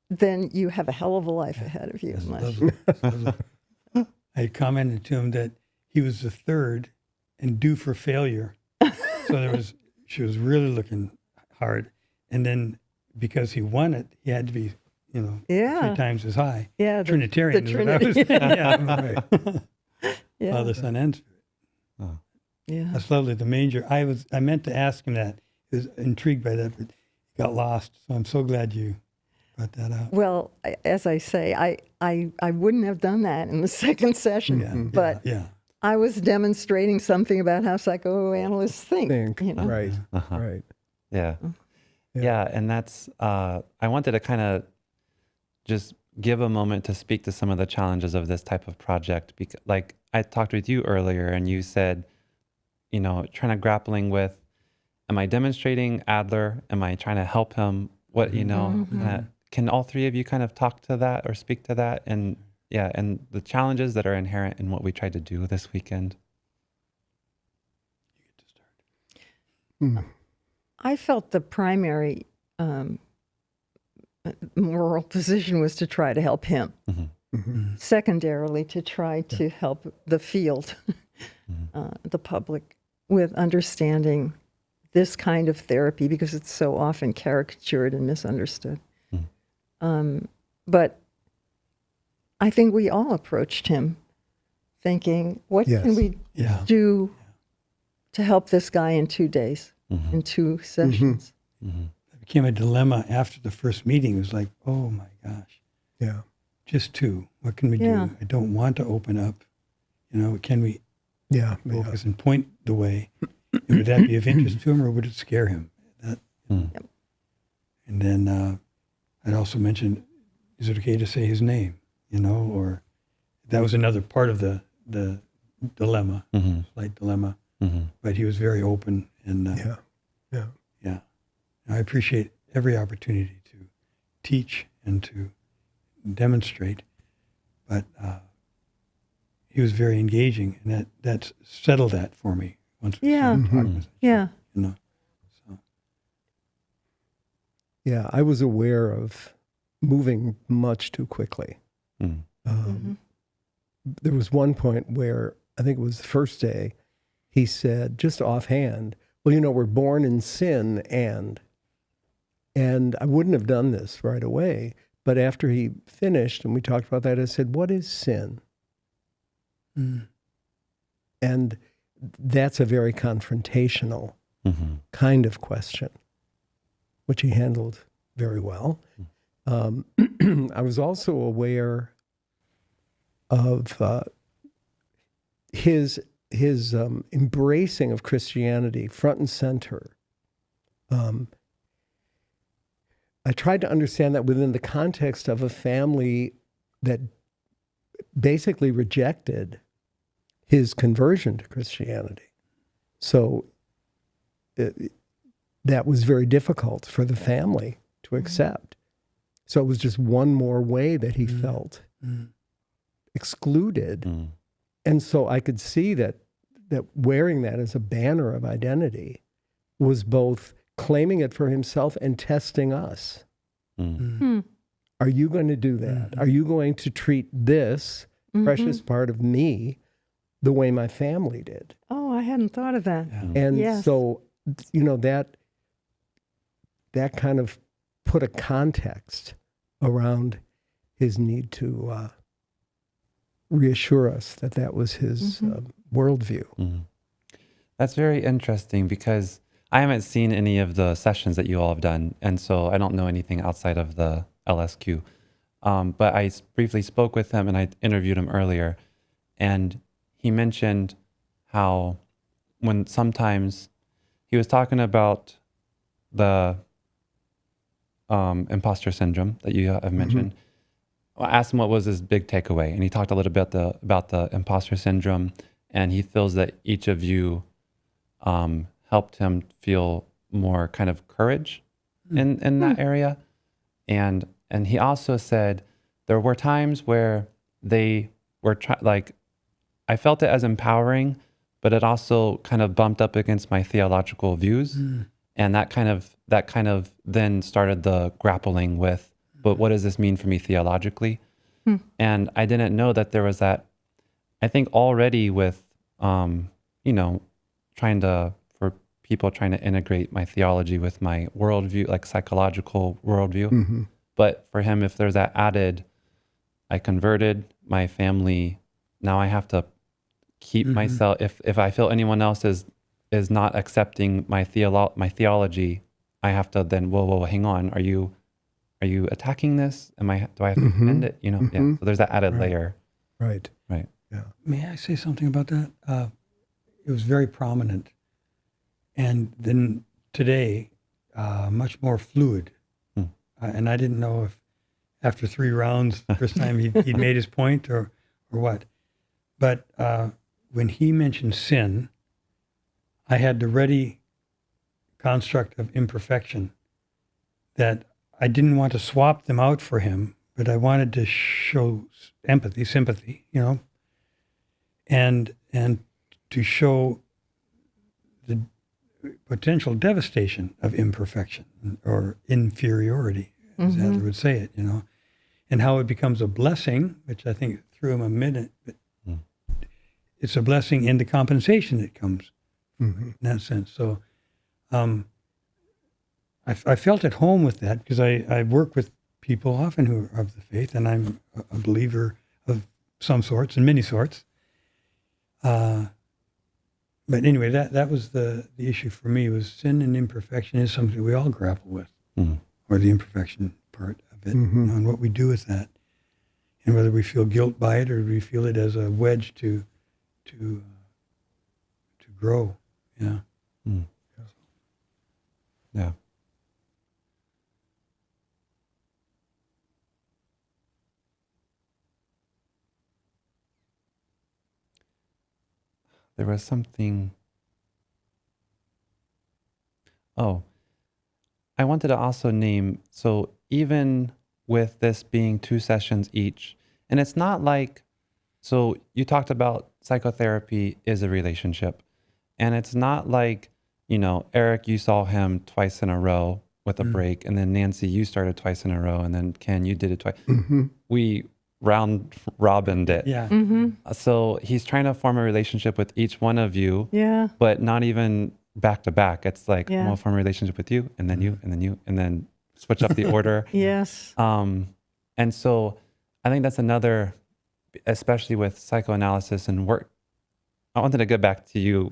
then you have a hell of a life ahead of you. That's unless- lovely. That's lovely. I commented to him that he was the third and due for failure. So she was really looking hard. And then because he won it, he had to be, Yeah. 3 times as high. Yeah, Trinitarian. the is what I was Trinity. saying. Yeah, right. Yeah. Father, Son, and Spirit. Yeah. That's lovely. The manger. I meant to ask him that. He was intrigued by that, but he got lost. So I'm so glad you brought that out. Well, as I say, I wouldn't have done that in the second session, Yeah, but yeah. I was demonstrating something about how psychoanalysts think. Right, Uh-huh. right. Yeah. Yeah. Yeah. And that's, I wanted to kind of just give a moment to speak to some of the challenges of this type of project. Because, like I talked with you earlier and you said, trying to grappling with, am I demonstrating Adler? Am I trying to help him? What, can all three of you kind of talk to that or speak to that? And and the challenges that are inherent in what we tried to do this weekend. I felt the primary moral position was to try to help him. Secondarily, to try to help the field, the public, with understanding this kind of therapy because it's so often caricatured and misunderstood. But I think we all approached him thinking, what Yes. can we Yeah. do to help this guy in 2 days, in 2 sessions? It became a dilemma after the first meeting. It was like, oh my gosh, Yeah. just 2. What can we Yeah. do? I don't want to open up. Can we Yeah. focus and point the way? And would that be of interest to him or would it scare him? And then I'd also mentioned, is it okay to say his name? Or that was another part of the dilemma, slight dilemma. But he was very open and Yeah. Yeah. yeah. I appreciate every opportunity to teach and to demonstrate, but he was very engaging, and that settled that for me once we started talking. Yeah. So Yeah, I was aware of moving much too quickly. There was one point where, I think it was the first day, he said, just offhand, well, we're born in sin and I wouldn't have done this right away. But after he finished and we talked about that, I said, what is sin? And that's a very confrontational kind of question, which he handled very well. I was also aware of his embracing of Christianity front and center. I tried to understand that within the context of a family that basically rejected his conversion to Christianity. So that was very difficult for the family to accept. So it was just one more way that he felt excluded. And so I could see that wearing that as a banner of identity was both claiming it for himself and testing us. Are you going to do that? Are you going to treat this precious part of me the way my family did? Oh, I hadn't thought of that. And Yes. so, that kind of put a context around his need to reassure us that was his worldview. That's very interesting because I haven't seen any of the sessions that you all have done. And so I don't know anything outside of the LSQ. But I briefly spoke with him and I interviewed him earlier. And he mentioned how when sometimes he was talking about the imposter syndrome that you have mentioned. I asked him what was his big takeaway. And he talked a little bit about the imposter syndrome. And he feels that each of you helped him feel more kind of courage in that area. And he also said there were times where they were I felt it as empowering, but it also kind of bumped up against my theological views. And that kind of then started the grappling with, but what does this mean for me theologically? And I didn't know that there was that, I think already with, for people trying to integrate my theology with my worldview, like psychological worldview. But for him, if there's that added, I converted my family, now I have to keep myself, if I feel anyone else is not accepting my theology, I have to then, whoa, hang on. Are you attacking this? Do I have to defend it? Yeah. So there's that added layer. Right. Yeah. May I say something about that? It was very prominent. And then today, much more fluid. And I didn't know if after 3 rounds, the first time he'd made his point or what. But when he mentioned sin, I had the ready construct of imperfection that I didn't want to swap them out for him, but I wanted to show sympathy, and to show the potential devastation of imperfection or inferiority, as Adler would say it, and how it becomes a blessing, which I think threw him a minute, but it's a blessing in the compensation that comes in that sense. So I felt at home with that because I work with people often who are of the faith, and I'm a believer of some sorts and many sorts. But anyway, that was the issue for me, was sin and imperfection is something we all grapple with, or the imperfection part of it, and what we do with that, and whether we feel guilt by it or we feel it as a wedge to grow. Yeah. Yeah. There was something. Oh, I wanted to also name, so even with this being 2 sessions each, and it's not like, so you talked about psychotherapy is a relationship, and it's not like, Erik, you saw him twice in a row with a break, and then Nancy, you started twice in a row, and then Ken, you did it twice. We round robined it. Yeah. So he's trying to form a relationship with each one of you, but not even back to back. It's like, I'm going to form a relationship with you, and then you, and then you, and then switch up the order. Yes. And so I think that's another, especially with psychoanalysis and work. I wanted to get back to you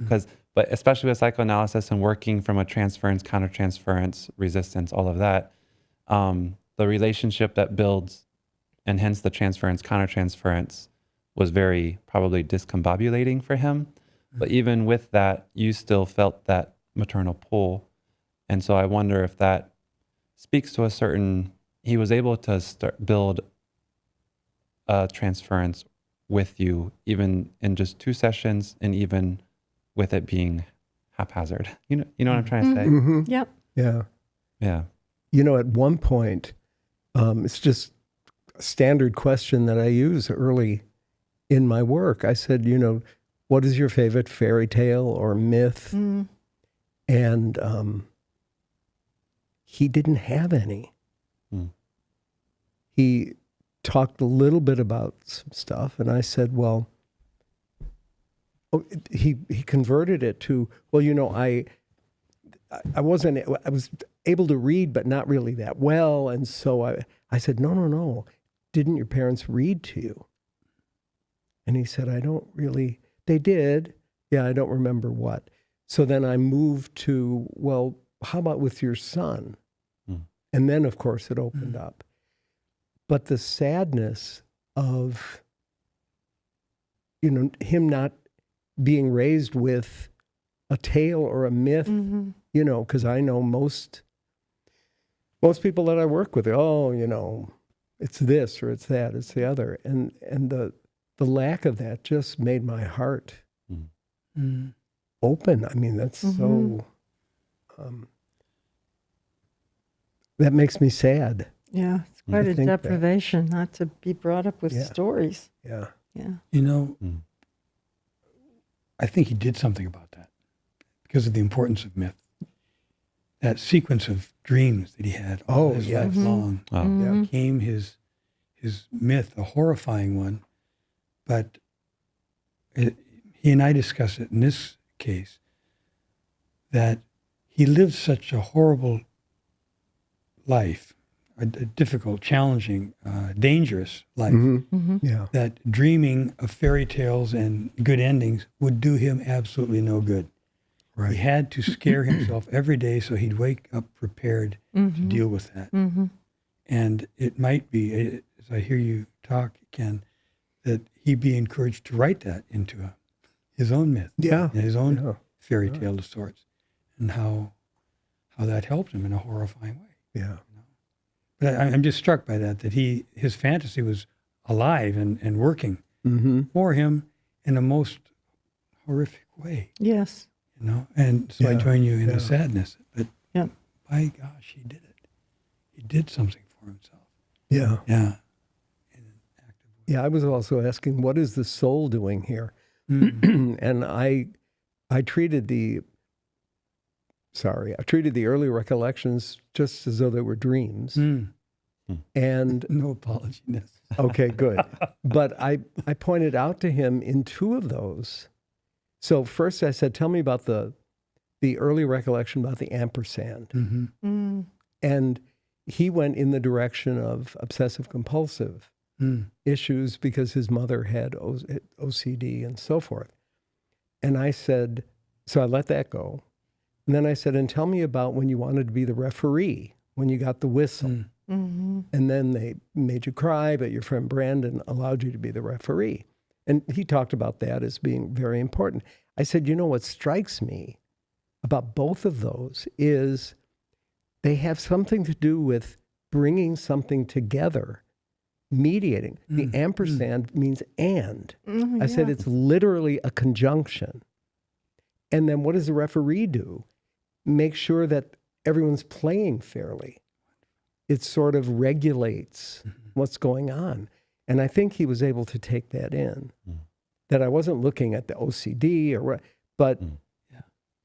but especially with psychoanalysis and working from a transference, countertransference, resistance, all of that, the relationship that builds, and hence the transference, countertransference, was very probably discombobulating for him. But even with that, you still felt that maternal pull. And so I wonder if that speaks to he was able to build a transference with you, even in just 2 sessions, and even with it being haphazard. You know what I'm trying to say? Yep. Yeah. At one point, it's just a standard question that I use early in my work. I said, what is your favorite fairy tale or myth? And he didn't have any. He talked a little bit about some stuff, and I said, well, he converted it to, I was able to read, but not really that well. And so I said, no. Didn't your parents read to you? And he said, they did. Yeah, I don't remember what. So then I moved to, well, how about with your son? And then, of course, it opened up. But the sadness of, him not being raised with a tale or a myth, because I know most people that I work with, it's this or it's that, it's the other. And the lack of that just made my heart open. I mean, that's so, that makes me sad. Yeah, it's quite a think that- deprivation not to be brought up with Yeah. stories. Yeah. Yeah. You know, I think he did something about that because of the importance of myth. That sequence of dreams that he had all his life long became his myth, a horrifying one. But he and I discussed it in this case, that he lived such a horrible life, a difficult, challenging, dangerous life, Yeah. that dreaming of fairy tales and good endings would do him absolutely no good. Right. He had to scare himself every day so he'd wake up prepared to deal with that. And it might be, as I hear you talk, Ken, that he be encouraged to write that into his own myth, Yeah. his own fairy tale of sorts, and how that helped him in a horrifying way. Yeah. But I'm just struck by that his fantasy was alive and working for him in a most horrific way, Yes. you know. And so I Yeah, join you in yeah. the sadness. But Yeah. by gosh, he did it. He did something for himself. Yeah. Yeah. In an active way. Yeah. I was also asking, what is the soul doing here? And I treated the early recollections just as though they were dreams. And No apology necessary. okay, good. But I pointed out to him in two of those. So first I said, tell me about the early recollection about the ampersand. And he went in the direction of obsessive compulsive issues because his mother had OCD and so forth. And I said, so I let that go. And then I said, and tell me about when you wanted to be the referee, when you got the whistle. And then they made you cry, but your friend Brandon allowed you to be the referee. And he talked about that as being very important. I said, you know, what strikes me about both of those is they have something to do with bringing something together, mediating. The ampersand means and. I said it's literally a conjunction. And then what does the referee do? Make sure that everyone's playing fairly. It sort of regulates what's going on. And I think he was able to take that in. That I wasn't looking at the OCD but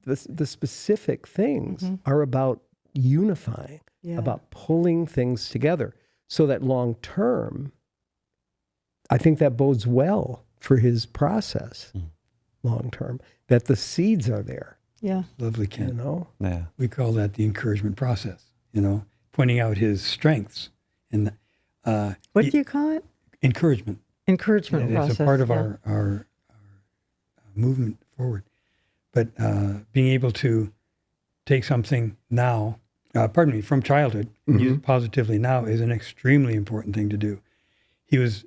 the specific things are about unifying, about pulling things together so that long term, I think that bodes well for his process long term, that the seeds are there. Yeah. Lovely, Ken. You know? Yeah. We call that the encouragement process, you know, pointing out his strengths. And What do you call it? encouragement. Encouragement process. It's a part of our movement forward. But being able to take something now, from childhood, and use it positively now is an extremely important thing to do. He was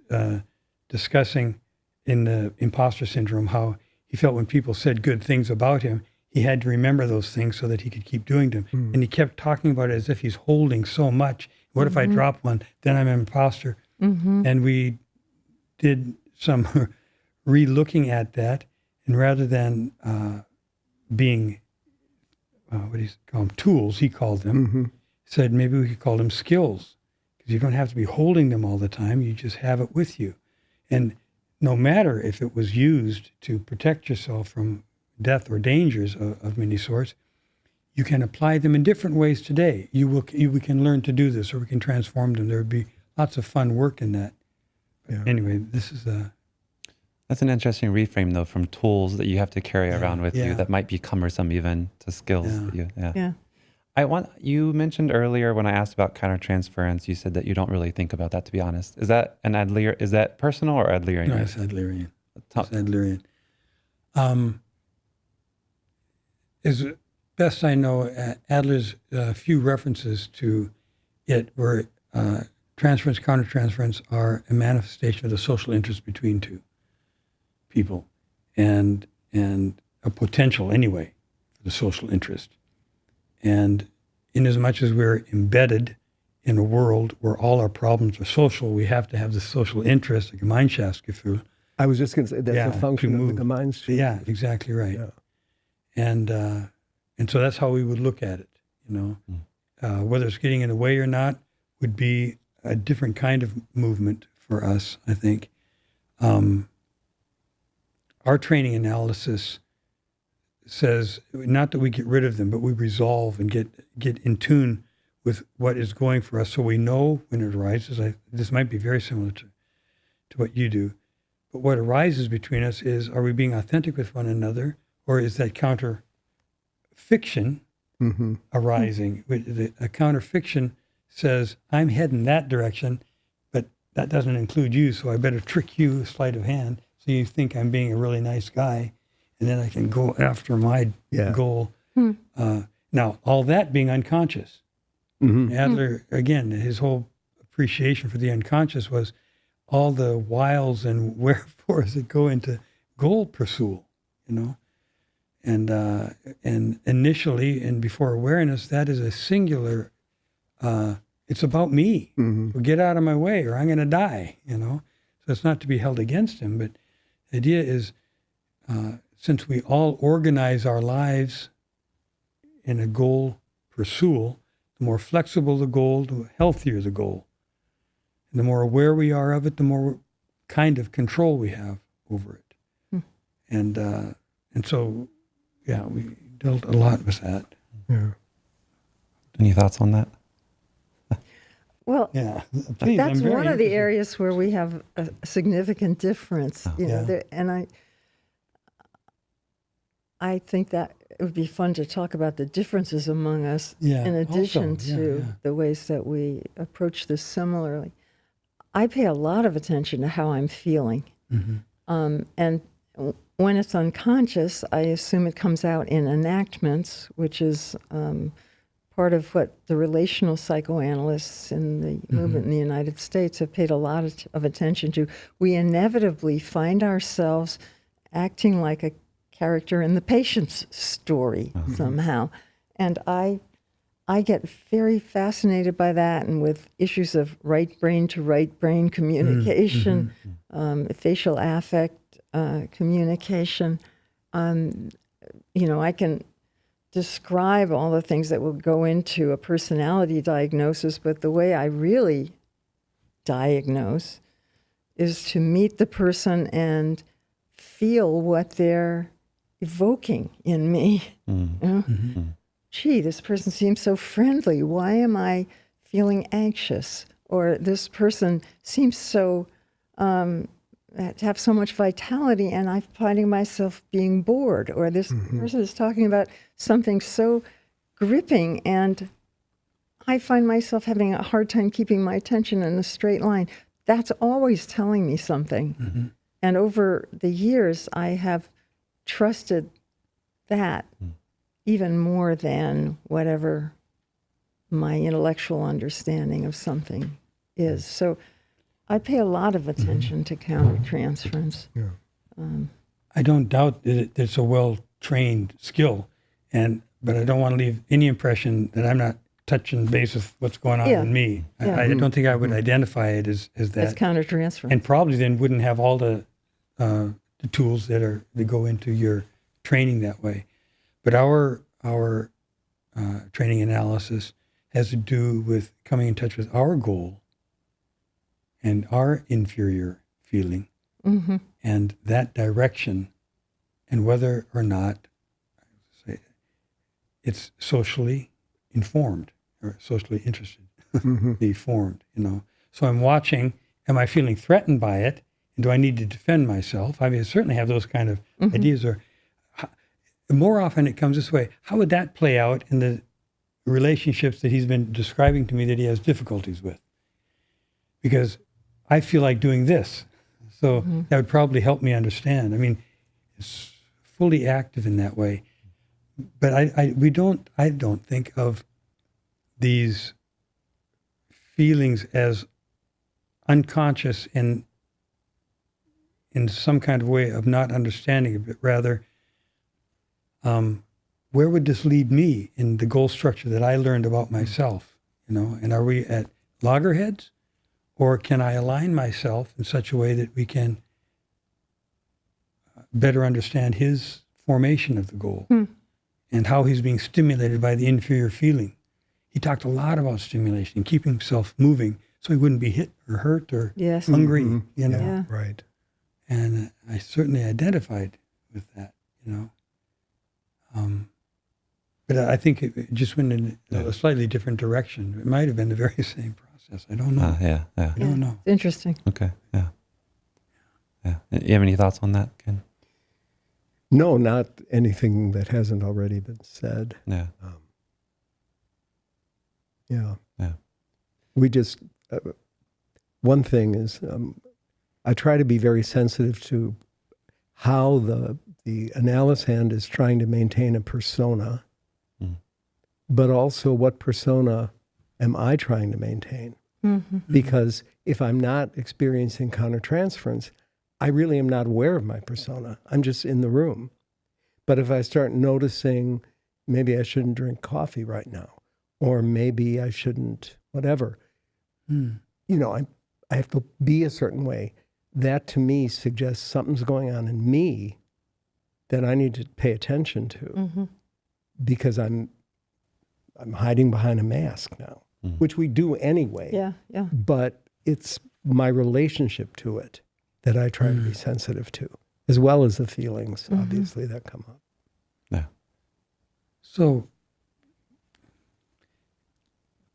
discussing in the imposter syndrome how he felt when people said good things about him, he had to remember those things so that he could keep doing them. And he kept talking about it as if he's holding so much. What if I drop one? Then I'm an imposter. And we did some re-looking at that. And rather than being, what do you call them, tools, he called them, said maybe we could call them skills. Because you don't have to be holding them all the time. You just have it with you. And no matter if it was used to protect yourself from death or dangers of many sorts, you can apply them in different ways today. We can learn to do this, or we can transform them. There would be lots of fun work in that. But anyway, this is That's an interesting reframe, though, from tools that you have to carry around with you that might be cumbersome even to skills. That you, you mentioned earlier when I asked about countertransference, you said that you don't really think about that, to be honest. Is that an Adler? Is that personal or Adlerian? No, it's Adlerian. It's Adlerian. As best I know, Adler's few references to it where transference, countertransference are a manifestation of the social interest between two people and a potential anyway for the social interest. And in as much as we're embedded in a world where all our problems are social, we have to have the social interest, like a Gemeinschaftsgefühl. I was just going to say that's a function of the Gemeinschaft. Yeah, exactly right. Yeah. And so that's how we would look at it, you know. Whether it's getting in the way or not would be a different kind of movement for us, I think. Our training analysis says not that we get rid of them, but we resolve and get in tune with what is going for us, so we know when it arises. This might be very similar to what you do, but what arises between us is, are we being authentic with one another, or is that counter fiction arising? A counter fiction says, I'm heading that direction, but that doesn't include you, so I better trick you, sleight of hand, so you think I'm being a really nice guy, and then I can go after my goal. Now, all that being unconscious. Adler, again, his whole appreciation for the unconscious was all the wiles and wherefores that go into goal pursuit, you know. And initially, and before awareness, that is a singular, it's about me. Well, get out of my way or I'm going to die, you know. So it's not to be held against him, but the idea is, since we all organize our lives in a goal pursuit, the more flexible the goal, the healthier the goal. And the more aware we are of it, the more kind of control we have over it. And so, yeah, we dealt a lot with that. Yeah. Any thoughts on that? Well, Yeah, please, that's I'm very one of the interested. areas where we have a significant difference. You know, Yeah. and I think that it would be fun to talk about the differences among us, Yeah, in addition also, yeah, to yeah. the ways that we approach this similarly. I pay a lot of attention to how I'm feeling. And when it's unconscious, I assume it comes out in enactments, which is part of what the relational psychoanalysts in the movement in the United States have paid a lot of attention to. We inevitably find ourselves acting like a character in the patient's story somehow. And I get very fascinated by that, and with issues of right brain to right brain communication, facial affect communication. You know, I can describe all the things that will go into a personality diagnosis, but the way I really diagnose is to meet the person and feel what they're evoking in me. You know? Gee, this person seems so friendly. Why am I feeling anxious? Or this person seems so to have so much vitality, and I'm finding myself being bored. Or this person is talking about something so gripping, and I find myself having a hard time keeping my attention in a straight line. That's always telling me something. And over the years, I have trusted that even more than whatever my intellectual understanding of something is. So I pay a lot of attention to countertransference. I don't doubt that it's a well-trained skill, but I don't want to leave any impression that I'm not touching base with what's going on in me. I don't think I would identify it as that. It's countertransference. And probably then wouldn't have all the tools that go into your training that way. But our training analysis has to do with coming in touch with our goal and our inferior feeling and that direction, and whether or not it's socially informed or socially interested, be formed, you know. So I'm watching, am I feeling threatened by it? And do I need to defend myself? I mean, I certainly have those kind of ideas. Or more often it comes this way. How would that play out in the relationships that he's been describing to me that he has difficulties with? Because I feel like doing this. So that would probably help me understand. I mean, it's fully active in that way. But I don't think of these feelings as unconscious in some kind of way of not understanding it, but rather, where would this lead me in the goal structure that I learned about myself? You know, and are we at loggerheads, or can I align myself in such a way that we can better understand his formation of the goal? and how he's being stimulated by the inferior feeling. He talked a lot about stimulation, keeping himself moving so he wouldn't be hit or hurt or Yes. hungry, Mhm. you know. Yeah. Right. And I certainly identified with that, you know. But I think it just went in a slightly different direction. It might have been the very same process. I don't know. Yeah. I don't know. It's interesting. Okay. Yeah. Yeah. You have any thoughts on that, Ken? No, not anything that hasn't already been said. Yeah. Yeah. Yeah. We just, one thing is, I try to be very sensitive to how the analyst hand is trying to maintain a persona, but also what persona am I trying to maintain? Mm-hmm. Because if I'm not experiencing countertransference, I really am not aware of my persona. I'm just in the room. But if I start noticing, maybe I shouldn't drink coffee right now, or maybe I shouldn't, whatever, you know, I have to be a certain way. That to me suggests something's going on in me that I need to pay attention to, Mm-hmm. because I'm hiding behind a mask now, which we do anyway. Yeah, yeah. But it's my relationship to it that I try to be sensitive to, as well as the feelings, obviously, that come up. Yeah. So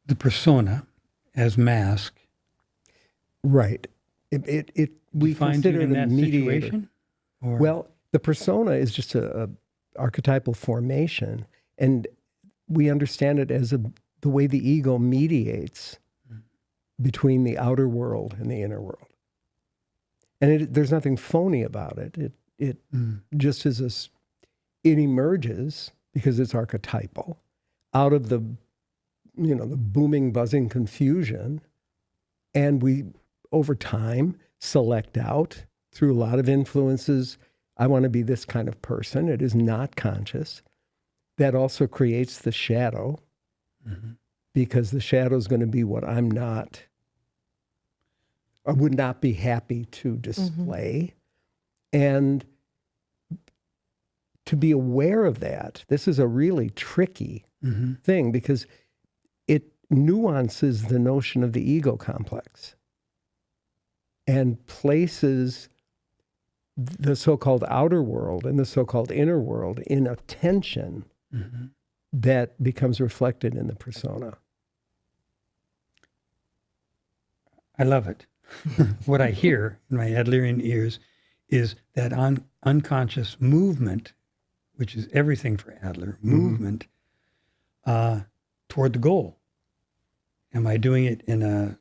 the persona as mask, Right. We finds you consider in it a that mediator. situation? Or? Well, the persona is just a archetypal formation, and we understand it as the way the ego mediates between the outer world and the inner world. And there's nothing phony about it. It just is it emerges because it's archetypal out of the booming, buzzing confusion, and we over time select out through a lot of influences. I want to be this kind of person. It is not conscious. That also creates the shadow, because the shadow is going to be what I'm not, or would not be happy to display. And to be aware of that, this is a really tricky thing, because it nuances the notion of the ego complex and places the so-called outer world and the so-called inner world in a tension that becomes reflected in the persona. I love it. What I hear in my Adlerian ears is that unconscious movement, which is everything for Adler, movement toward the goal. Am I doing it in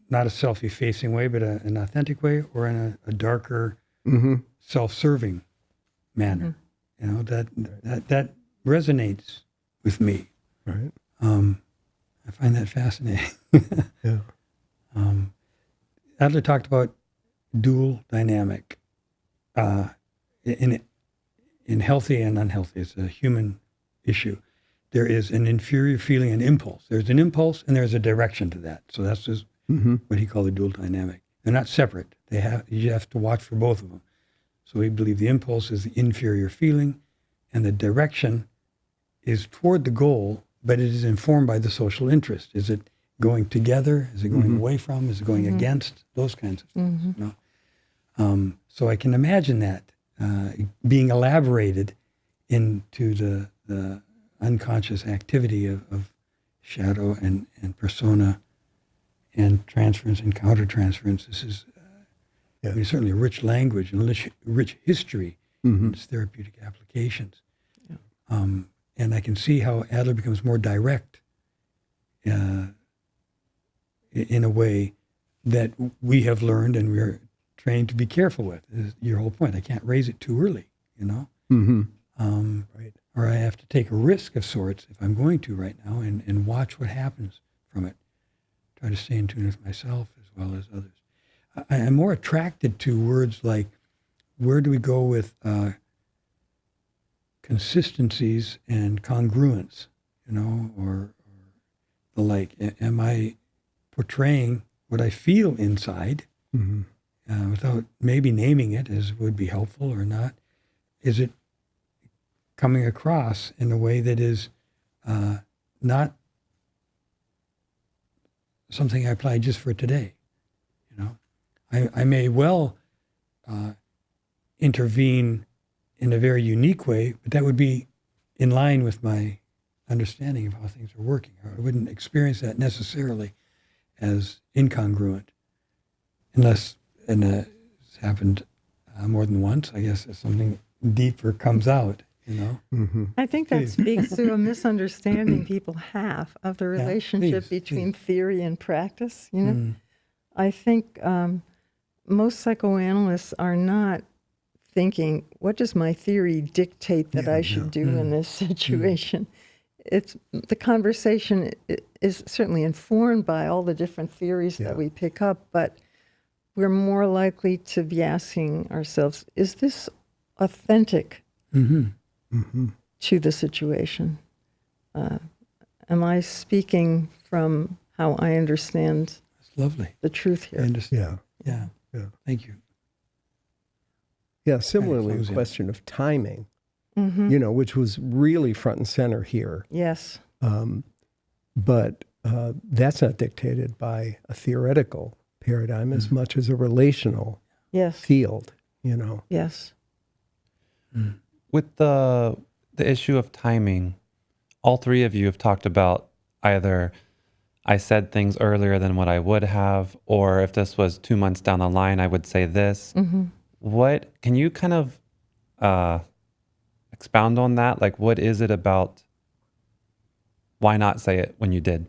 not a self-effacing way, but an authentic way, or in a darker, self-serving manner? You know, that resonates with me. Right. I find that fascinating. Yeah. Adler talked about dual dynamic in healthy and unhealthy. It's a human issue. There is an inferior feeling and impulse. There's an impulse and there's a direction to that. So that's just what he called the dual dynamic. They're not separate. You have to watch for both of them. So we believe the impulse is the inferior feeling, and the direction is toward the goal, but it is informed by the social interest. Is it going together? Is it going away from? Is it going against? Those kinds of things. You know? So I can imagine that being elaborated into the unconscious activity of shadow and persona and transference and countertransference. This is I mean, certainly a rich language and rich history in its therapeutic applications. Yeah. And I can see how Adler becomes more direct in a way that we have learned and we're trained to be careful with. This is your whole point. I can't raise it too early, you know? Right. Or I have to take a risk of sorts if I'm going to right now and watch what happens from it. Try to stay in tune with myself as well as others. I am more attracted to words like, where do we go with consistencies and congruence, you know, or the like. Am I portraying what I feel inside without maybe naming it as would be helpful or not? Is it coming across in a way that is not something I apply just for today. You know, I may well intervene in a very unique way, but that would be in line with my understanding of how things are working. I wouldn't experience that necessarily as incongruent, unless, and it's happened more than once, I guess, if something deeper comes out, you know. Mm-hmm. I think that speaks to a misunderstanding people have of the relationship between theory and practice. You know, I think most psychoanalysts are not thinking, what does my theory dictate that I should do in this situation? It's the conversation is certainly informed by all the different theories that we pick up, but we're more likely to be asking ourselves, is this authentic to the situation? Am I speaking from how I understand That's lovely. the truth here? I understand. Yeah. Yeah. Thank you. Yeah, similarly, close the in. question of timing, you know, which was really front and center here. Yes. But that's not dictated by a theoretical paradigm as much as a relational Yes. field, you know. Yes. With the issue of timing, all three of you have talked about either I said things earlier than what I would have, or if this was 2 months down the line, I would say this. What can you kind of expound on that? Like, what is it about? Why not say it when you did?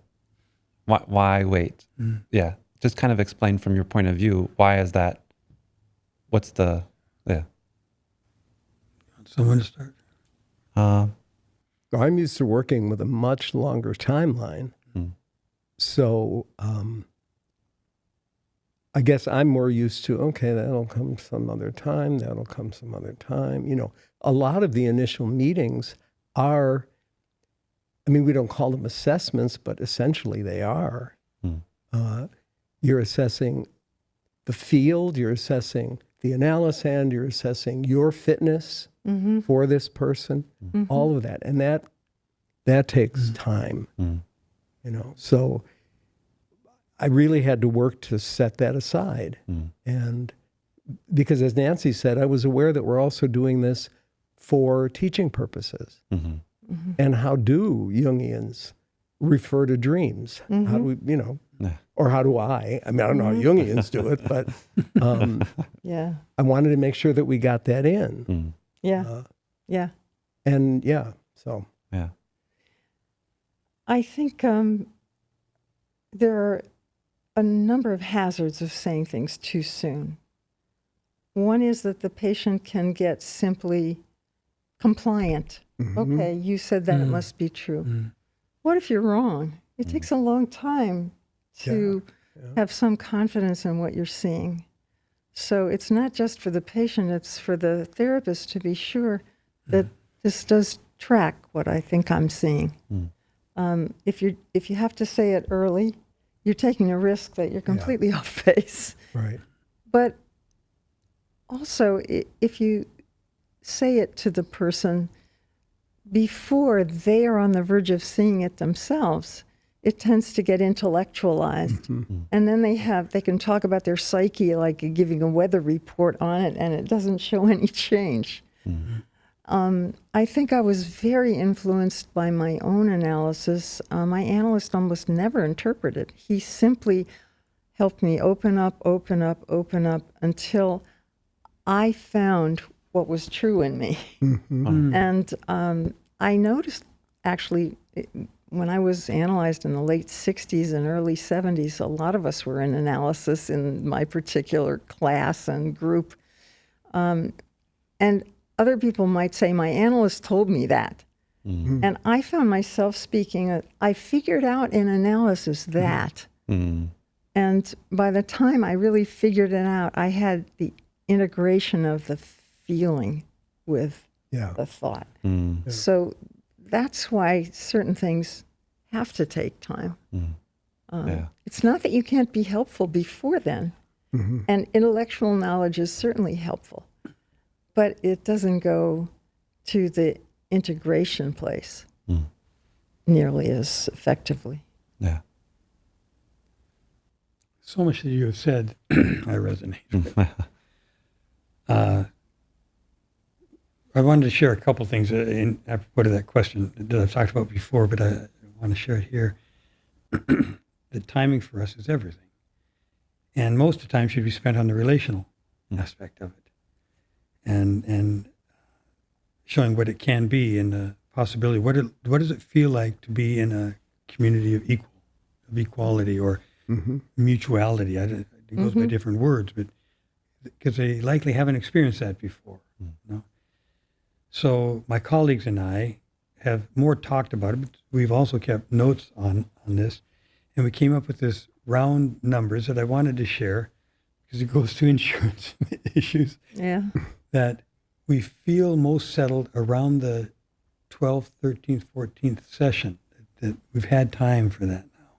Why wait? Yeah, just kind of explain from your point of view. Why is that? What's the Someone to start? I'm used to working with a much longer timeline. So I guess I'm more used to, okay, that'll come some other time, that'll come some other time. You know, a lot of the initial meetings are, I mean, we don't call them assessments, but essentially they are. You're assessing the field, you're assessing the analysis, and you're assessing your fitness for this person, all of that. And that takes time, you know. So I really had to work to set that aside. And because as Nancy said, I was aware that we're also doing this for teaching purposes. And how do Jungians refer to dreams? How do we, you know, or how do I? I mean, I don't know how Jungians do it, but Yeah. I wanted to make sure that we got that in. Yeah. Yeah. And yeah, so. Yeah. I think there are a number of hazards of saying things too soon. One is that the patient can get simply compliant. Okay, you said that, it must be true. What if you're wrong? It takes a long time to have some confidence in what you're seeing. So it's not just for the patient, it's for the therapist to be sure that this does track what I think I'm seeing. If you have to say it early, you're taking a risk that you're completely off base. Right. But also, if you say it to the person before they are on the verge of seeing it themselves, it tends to get intellectualized. And then they can talk about their psyche like giving a weather report on it, and it doesn't show any change. I think I was very influenced by my own analysis. My analyst almost never interpreted. He simply helped me open up until I found what was true in me. And I noticed, actually, when I was analyzed in the late 60s and early 70s, a lot of us were in analysis in my particular class and group. And other people might say, my analyst told me that. And I found myself speaking, I figured out in analysis that. And by the time I really figured it out, I had the integration of the feeling with the thought. So that's why certain things have to take time. It's not that you can't be helpful before then. And intellectual knowledge is certainly helpful. But it doesn't go to the integration place nearly as effectively. Yeah. So much that you have said, I resonate with. I wanted to share a couple things in apropos to that question that I've talked about before, but I want to share it here. The timing for us is everything. And most of the time should be spent on the relational aspect of it. And showing what it can be and the possibility. What does it feel like to be in a community of equality or mutuality? It goes by different words, but because they likely haven't experienced that before. You know? So my colleagues and I have more talked about it, but we've also kept notes on this, and we came up with this round numbers that I wanted to share because it goes to insurance issues. Yeah. That we feel most settled around the 12th, 13th, 14th session, that we've had time for that now.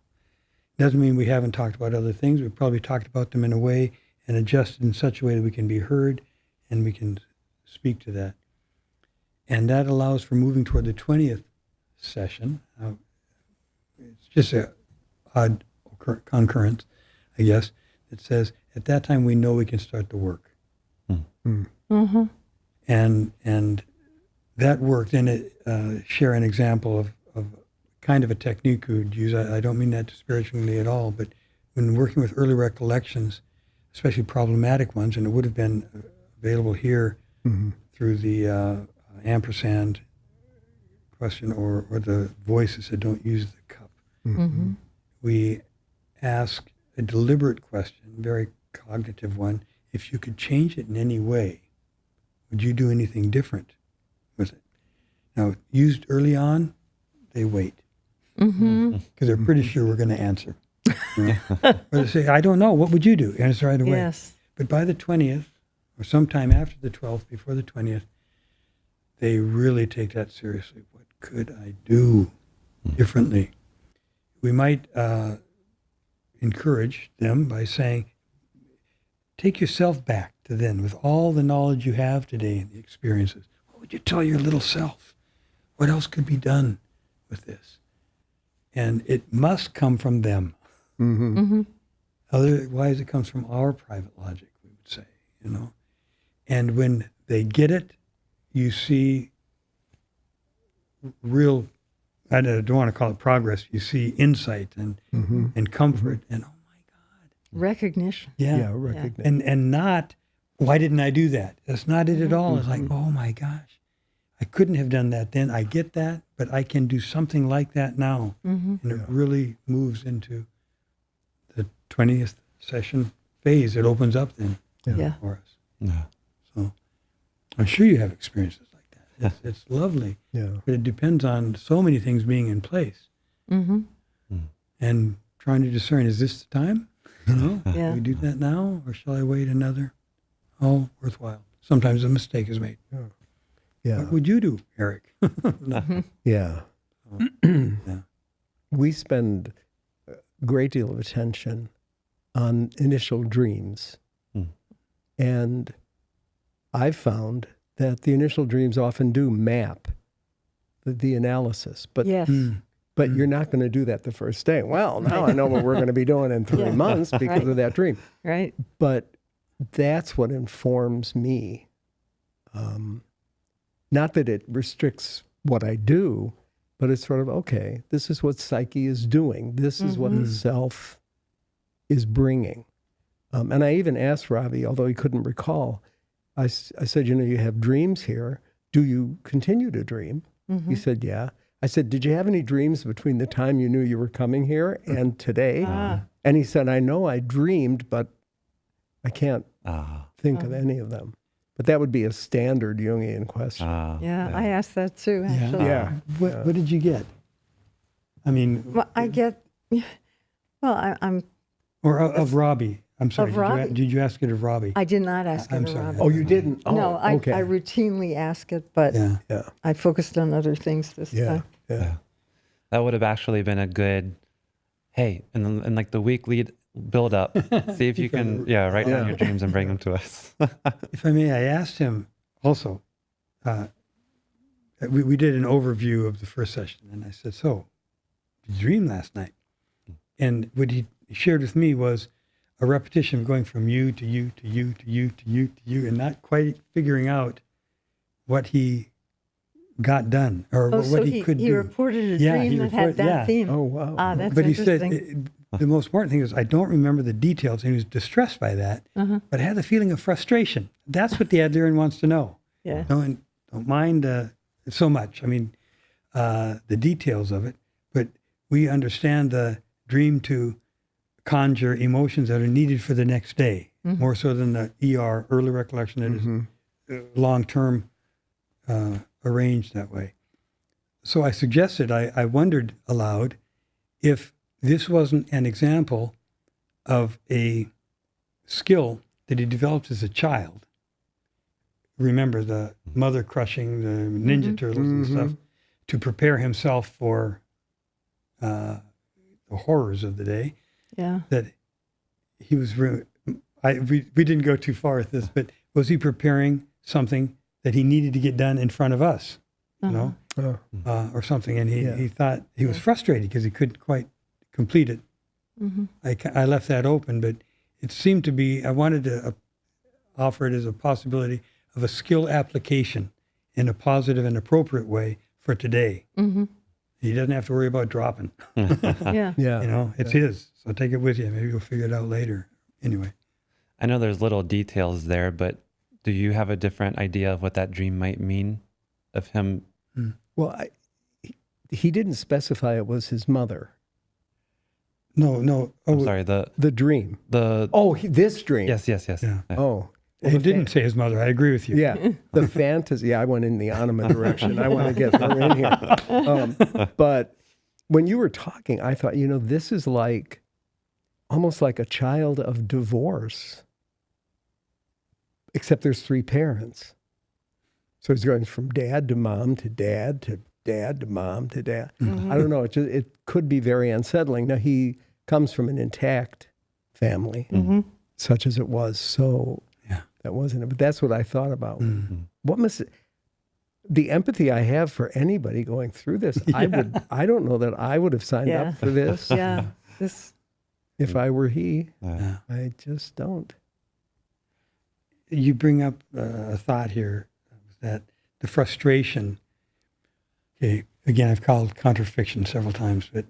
Doesn't mean we haven't talked about other things. We've probably talked about them in a way and adjusted in such a way that we can be heard and we can speak to that. And that allows for moving toward the 20th session. It's just an odd concurrence, I guess, that says at that time we know we can start the work. Mm-hmm. And that worked. And share an example of kind of a technique we would use. I don't mean that disparagingly at all, but when working with early recollections, especially problematic ones, and it would have been available here through the ampersand question or the voice that said don't use the cup. We ask a deliberate question, very cognitive one. If you could change it in any way, would you do anything different with it? Now, used early on, they wait because they're pretty sure we're going to answer. You know? Or they say, I don't know, what would you do? Answer right away. Yes. But by the 20th, or sometime after the 12th, before the 20th, they really take that seriously. What could I do differently? We might encourage them by saying, take yourself back to then with all the knowledge you have today and the experiences. What would you tell your little self? What else could be done with this? And it must come from them. Otherwise, it comes from our private logic, we would say, you know. And when they get it, you see real, I don't want to call it progress, you see insight and comfort and, oh my God. Recognition. Yeah, recognition. And not, why didn't I do that? That's not it at all. It's like, oh my gosh, I couldn't have done that then. I get that, but I can do something like that now. And it really moves into the 20th session phase. It opens up then for us. Yeah. So I'm sure you have experiences like that. It's lovely. Yeah. But it depends on so many things being in place. And trying to discern, is this the time? You know, Yeah. we do that now, or shall I wait another? Oh, worthwhile. Sometimes a mistake is made. Yeah. What would you do, Eric? No. Yeah. Yeah. We spend a great deal of attention on initial dreams. And I've found that the initial dreams often do map the analysis. But Yes. but you're not going to do that the first day. Well, now I know what we're going to be doing in 3 months because of that dream. Right. But that's what informs me. Not that it restricts what I do, but it's sort of, okay, this is what psyche is doing. This is what the self is bringing. And I even asked Robbie, although he couldn't recall, I said, you know, you have dreams here. Do you continue to dream? He said, yeah. I said, did you have any dreams between the time you knew you were coming here and today? And he said, I know I dreamed, but I can't think of any of them. But that would be a standard Jungian question. Yeah, I asked that too, actually. Yeah. What did you get? I mean, Well, I get, I'm, or of Robbie. I'm sorry. Of Robbie. Did you ask it of Robbie? I did not ask I'm it sorry. around. Oh, you didn't? Oh, No, I okay. routinely ask it, but Yeah. Yeah. I focused on other things this time. Yeah. That would have actually been a good, hey, and like the week lead build up, see if you can, write down your dreams and bring them to us. If I may, I asked him also, we did an overview of the first session, and I said, so, did you dream last night? And what he shared with me was a repetition of going from you to you to you to you to you to you, and not quite figuring out what he got done or what he could do. He reported a dream that had that theme. Oh, wow. That's But he interesting. said the most important thing is I don't remember the details, and he was distressed by that, but I had the feeling of frustration. That's what the Adlerian wants to know. Yeah. Don't mind so much. I mean, the details of it, but we understand the dream to conjure emotions that are needed for the next day, more so than the ER, early recollection, that is long-term arranged that way. So I suggested, I wondered aloud if this wasn't an example of a skill that he developed as a child. Remember the mother crushing the Ninja Turtles and stuff, to prepare himself for the horrors of the day. Yeah. That he was, we didn't go too far with this, but was he preparing something that he needed to get done in front of us, you know, or something? And he thought he was frustrated because he couldn't quite complete it. I left that open, but it seemed to be, I wanted to offer it as a possibility of a skill application in a positive and appropriate way for today. He doesn't have to worry about dropping. Yeah. You know, it's his. So take it with you. Maybe you'll figure it out later. Anyway. I know there's little details there, but do you have a different idea of what that dream might mean of him? Well, he didn't specify it was his mother. No. I'm sorry, The dream. This dream. Yes. Yeah. Oh. Well, he didn't say his mother. I agree with you. Yeah, the fantasy. I went in the anima direction. I want to get her in here. But when you were talking, I thought, this is like almost like a child of divorce, except there's 3 parents. So he's going from dad to mom to dad to dad to mom to dad. I don't know. It could be very unsettling. Now, he comes from an intact family, such as it was. So that wasn't it. But that's what I thought about. What must the empathy I have for anybody going through this? I don't know that I would have signed up for this. If I were he. I just don't. You bring up a thought here that the frustration. Okay, again, I've called counterfiction several times, but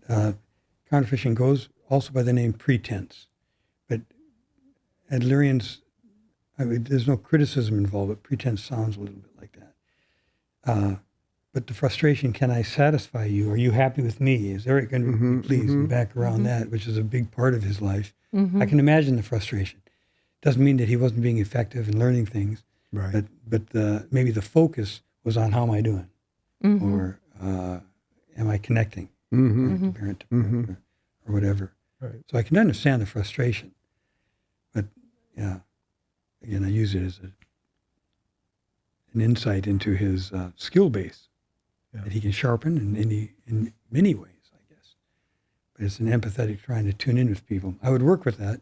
counterfiction goes also by the name pretense. But Adlerians, there's no criticism involved, but pretense sounds a little bit like that. But the frustration, can I satisfy you? Are you happy with me? Is Erik going to be pleased? And back around that, which is a big part of his life. I can imagine the frustration. Doesn't mean that he wasn't being effective in learning things, Right. but maybe the focus was on how am I doing? Or am I connecting? Parent to parent or whatever. Right. So I can understand the frustration. But yeah, again, I use it as an insight into his skill base that he can sharpen in many ways, I guess. But it's an empathetic trying to tune in with people. I would work with that,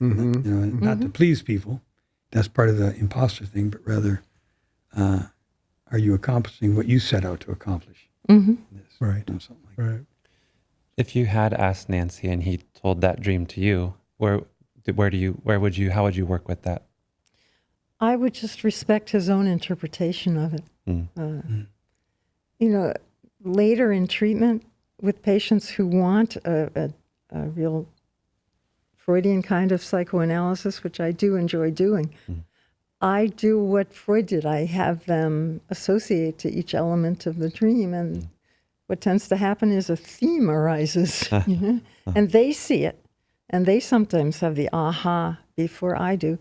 not to please people. That's part of the imposter thing, but rather, are you accomplishing what you set out to accomplish? Right. Something like that. Right. If you had asked Nancy and he told that dream to you, how would you work with that? I would just respect his own interpretation of it. Later in treatment with patients who want a real Freudian kind of psychoanalysis, which I do enjoy doing, I do what Freud did. I have them associate to each element of the dream, and what tends to happen is a theme arises, and they see it, and they sometimes have the aha before I do.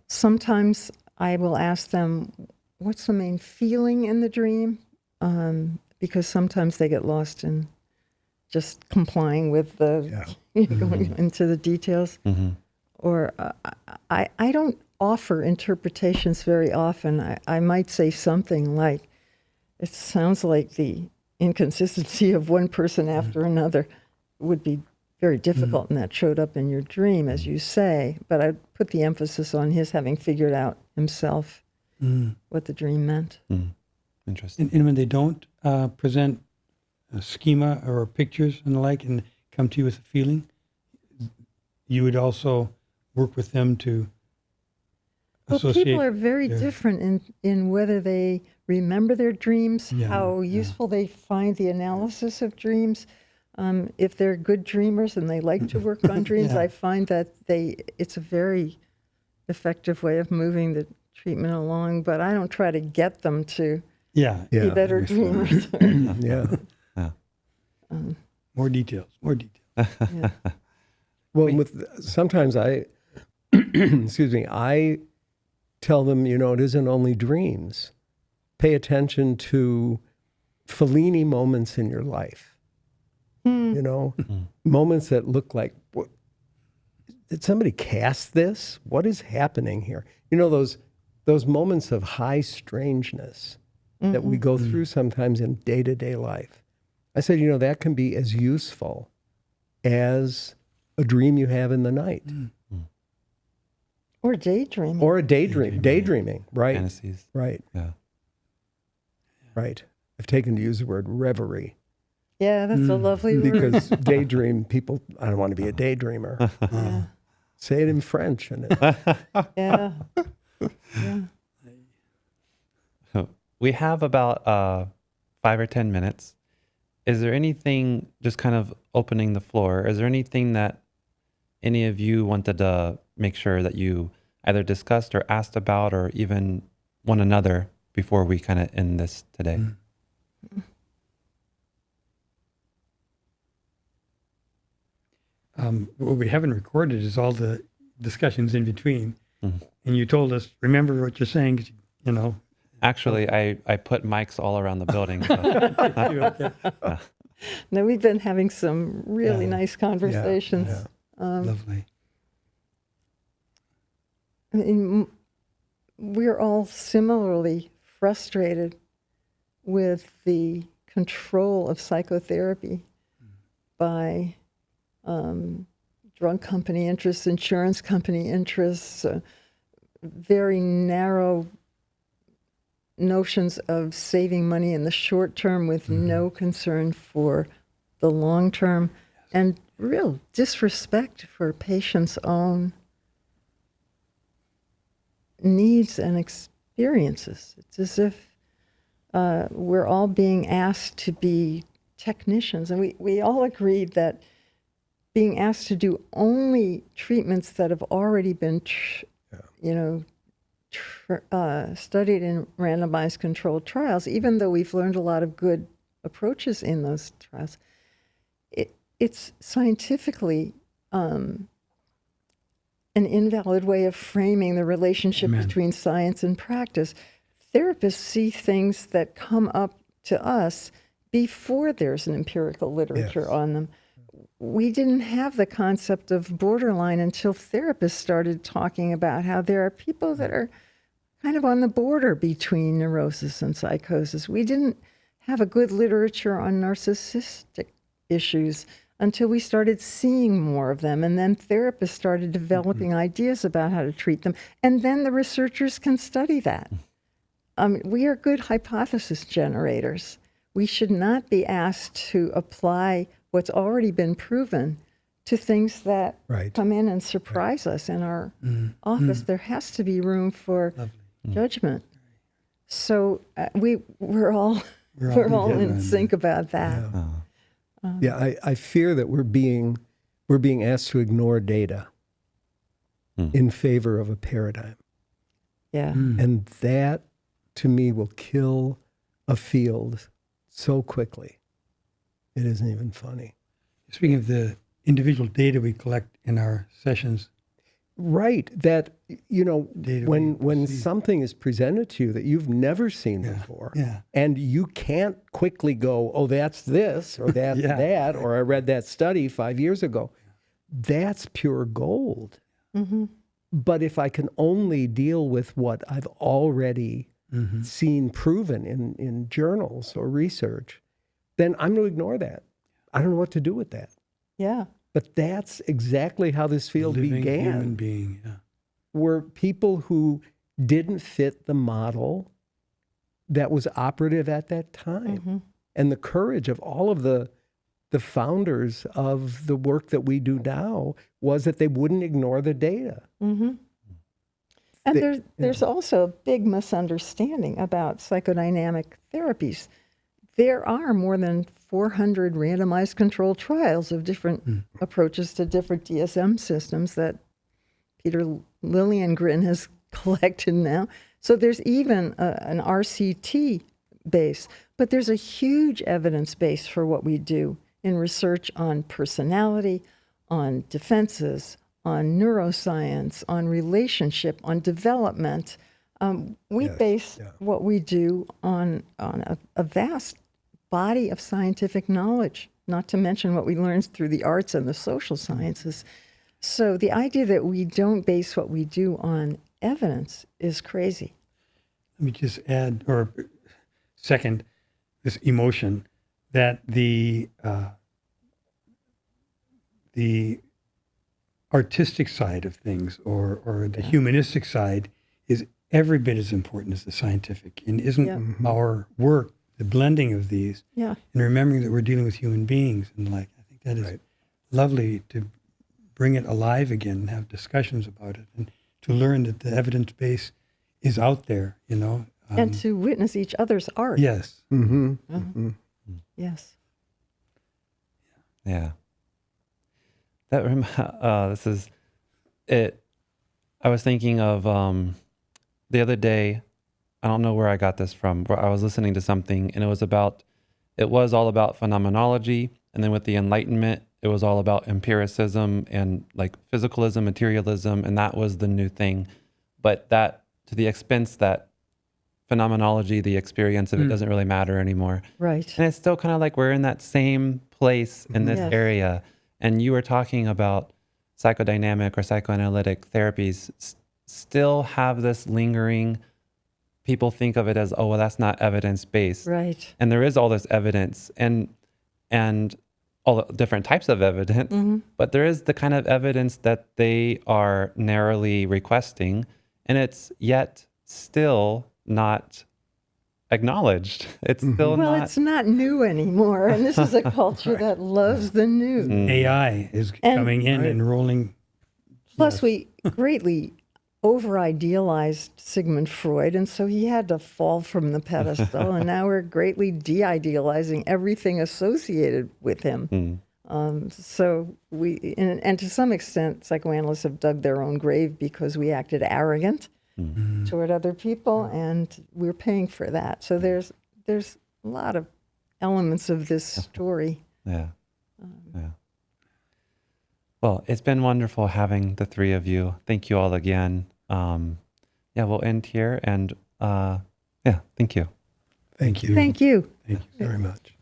Sometimes I will ask them, what's the main feeling in the dream? Because sometimes they get lost in just complying with the, going into the details. Or I don't offer interpretations very often. I might say something like, it sounds like the inconsistency of one person after another would be very difficult, and that showed up in your dream, as you say. But I put the emphasis on his having figured out himself what the dream meant. Interesting. And when they don't present a schema or pictures and the like, and come to you with a feeling, you would also work with them to Well, associate. people are very their- different in whether they remember their dreams, Yeah, how yeah. useful they find the analysis of dreams. If they're good dreamers and they like to work on dreams, Yeah. I find that it's a very effective way of moving the treatment along. But I don't try to get them to Yeah. be Yeah. better dreamers. Yeah. More details. Yeah. Well, sometimes I, excuse me, I tell them, it isn't only dreams. Pay attention to Fellini moments in your life. Moments that look like, what, did somebody cast this? What is happening here? Those moments of high strangeness that we go through sometimes in day-to-day life. I said, that can be as useful as a dream you have in the night. Or daydreaming. Or a daydreaming, right? Fantasies. Right, Yeah. right. I've taken to use the word reverie Yeah, that's a lovely word. because daydream people, I don't want to be a daydreamer. Yeah. Say it in French. And Yeah. Yeah. We have about 5 or 10 minutes. Is there anything, just kind of opening the floor, is there anything that any of you wanted to make sure that you either discussed or asked about, or even one another, before we kind of end this today? What we haven't recorded is all the discussions in between. Mhm. And you told us, remember what you're saying, 'cause, Actually, I put mics all around the building. So. No, we've been having some really Yeah. nice conversations. yeah. Lovely. I mean, we're all similarly frustrated with the control of psychotherapy by drug company interests, insurance company interests, very narrow notions of saving money in the short term with no concern for the long term, and real disrespect for patients' own needs and experiences. It's as if we're all being asked to be technicians, and we all agreed that being asked to do only treatments that have already been, studied in randomized controlled trials, even though we've learned a lot of good approaches in those trials, it's scientifically an invalid way of framing the relationship Amen. between science and practice. Therapists see things that come up to us before there's an empirical literature Yes. on them. We didn't have the concept of borderline until therapists started talking about how there are people that are kind of on the border between neurosis and psychosis. We didn't have a good literature on narcissistic issues until we started seeing more of them. And then therapists started developing ideas about how to treat them. And then the researchers can study that. We are good hypothesis generators. We should not be asked to apply what's already been proven to things that Right. come in and surprise us in our office. There has to be room for judgment. So we're all together in on sync about that. Yeah, I fear that we're being asked to ignore data in favor of a paradigm. Yeah. And that, to me, will kill a field so quickly. It isn't even funny. Speaking of the individual data we collect in our sessions, Right. That, Data when we see. something is presented to you that you've never seen before, yeah. and you can't quickly go, oh, that's this, or that's Yeah. that, or I read that study 5 years ago, that's pure gold. But if I can only deal with what I've already seen proven in journals or research, then I'm going to ignore that. I don't know what to do with that. Yeah. But that's exactly how this field living began. human being. Yeah. Were people who didn't fit the model that was operative at that time. And the courage of all of the founders of the work that we do now was that they wouldn't ignore the data. And there's also a big misunderstanding about psychodynamic therapies. There are more than 400 randomized controlled trials of different approaches to different DSM systems that Peter Lilliengren has collected now. So there's even an RCT base, but there's a huge evidence base for what we do in research on personality, on defenses, on neuroscience, on relationship, on development. We base what we do on a vast body of scientific knowledge, not to mention what we learned through the arts and the social sciences. So the idea that we don't base what we do on evidence is crazy. Let me just add, or second, this emotion that the artistic side of things or the humanistic side is every bit as important as the scientific. And isn't our work, the blending of these, and remembering that we're dealing with human beings, and like, I think that is lovely to bring it alive again and have discussions about it, and to learn that the evidence base is out there, you know. And to witness each other's art. Yes. Yes. Yeah. That this is it. I was thinking of the other day. I don't know where I got this from. Where I was listening to something, and it was all about phenomenology, and then with the Enlightenment, it was all about empiricism and like physicalism, materialism, and that was the new thing. But that, to the expense that phenomenology, the experience of it, doesn't really matter anymore. Right. And it's still kind of like we're in that same place in this area. And you were talking about psychodynamic or psychoanalytic therapies still have this lingering, people think of it as, oh, well, that's not evidence-based. Right. And there is all this evidence and all the different types of evidence, but there is the kind of evidence that they are narrowly requesting, and it's yet still not acknowledged. It's still Well, not. it's not new anymore. And this is a culture that loves the new. AI is coming in and rolling. Plus, we greatly over-idealized Sigmund Freud, and so he had to fall from the pedestal, and now we're greatly de-idealizing everything associated with him. So we, and to some extent, psychoanalysts have dug their own grave because we acted arrogant toward other people, and we're paying for that. So there's a lot of elements of this story. Yeah. Well, it's been wonderful having the three of you. Thank you all again. We'll end here, and thank you. Thank you. Thank you. Thank you very much.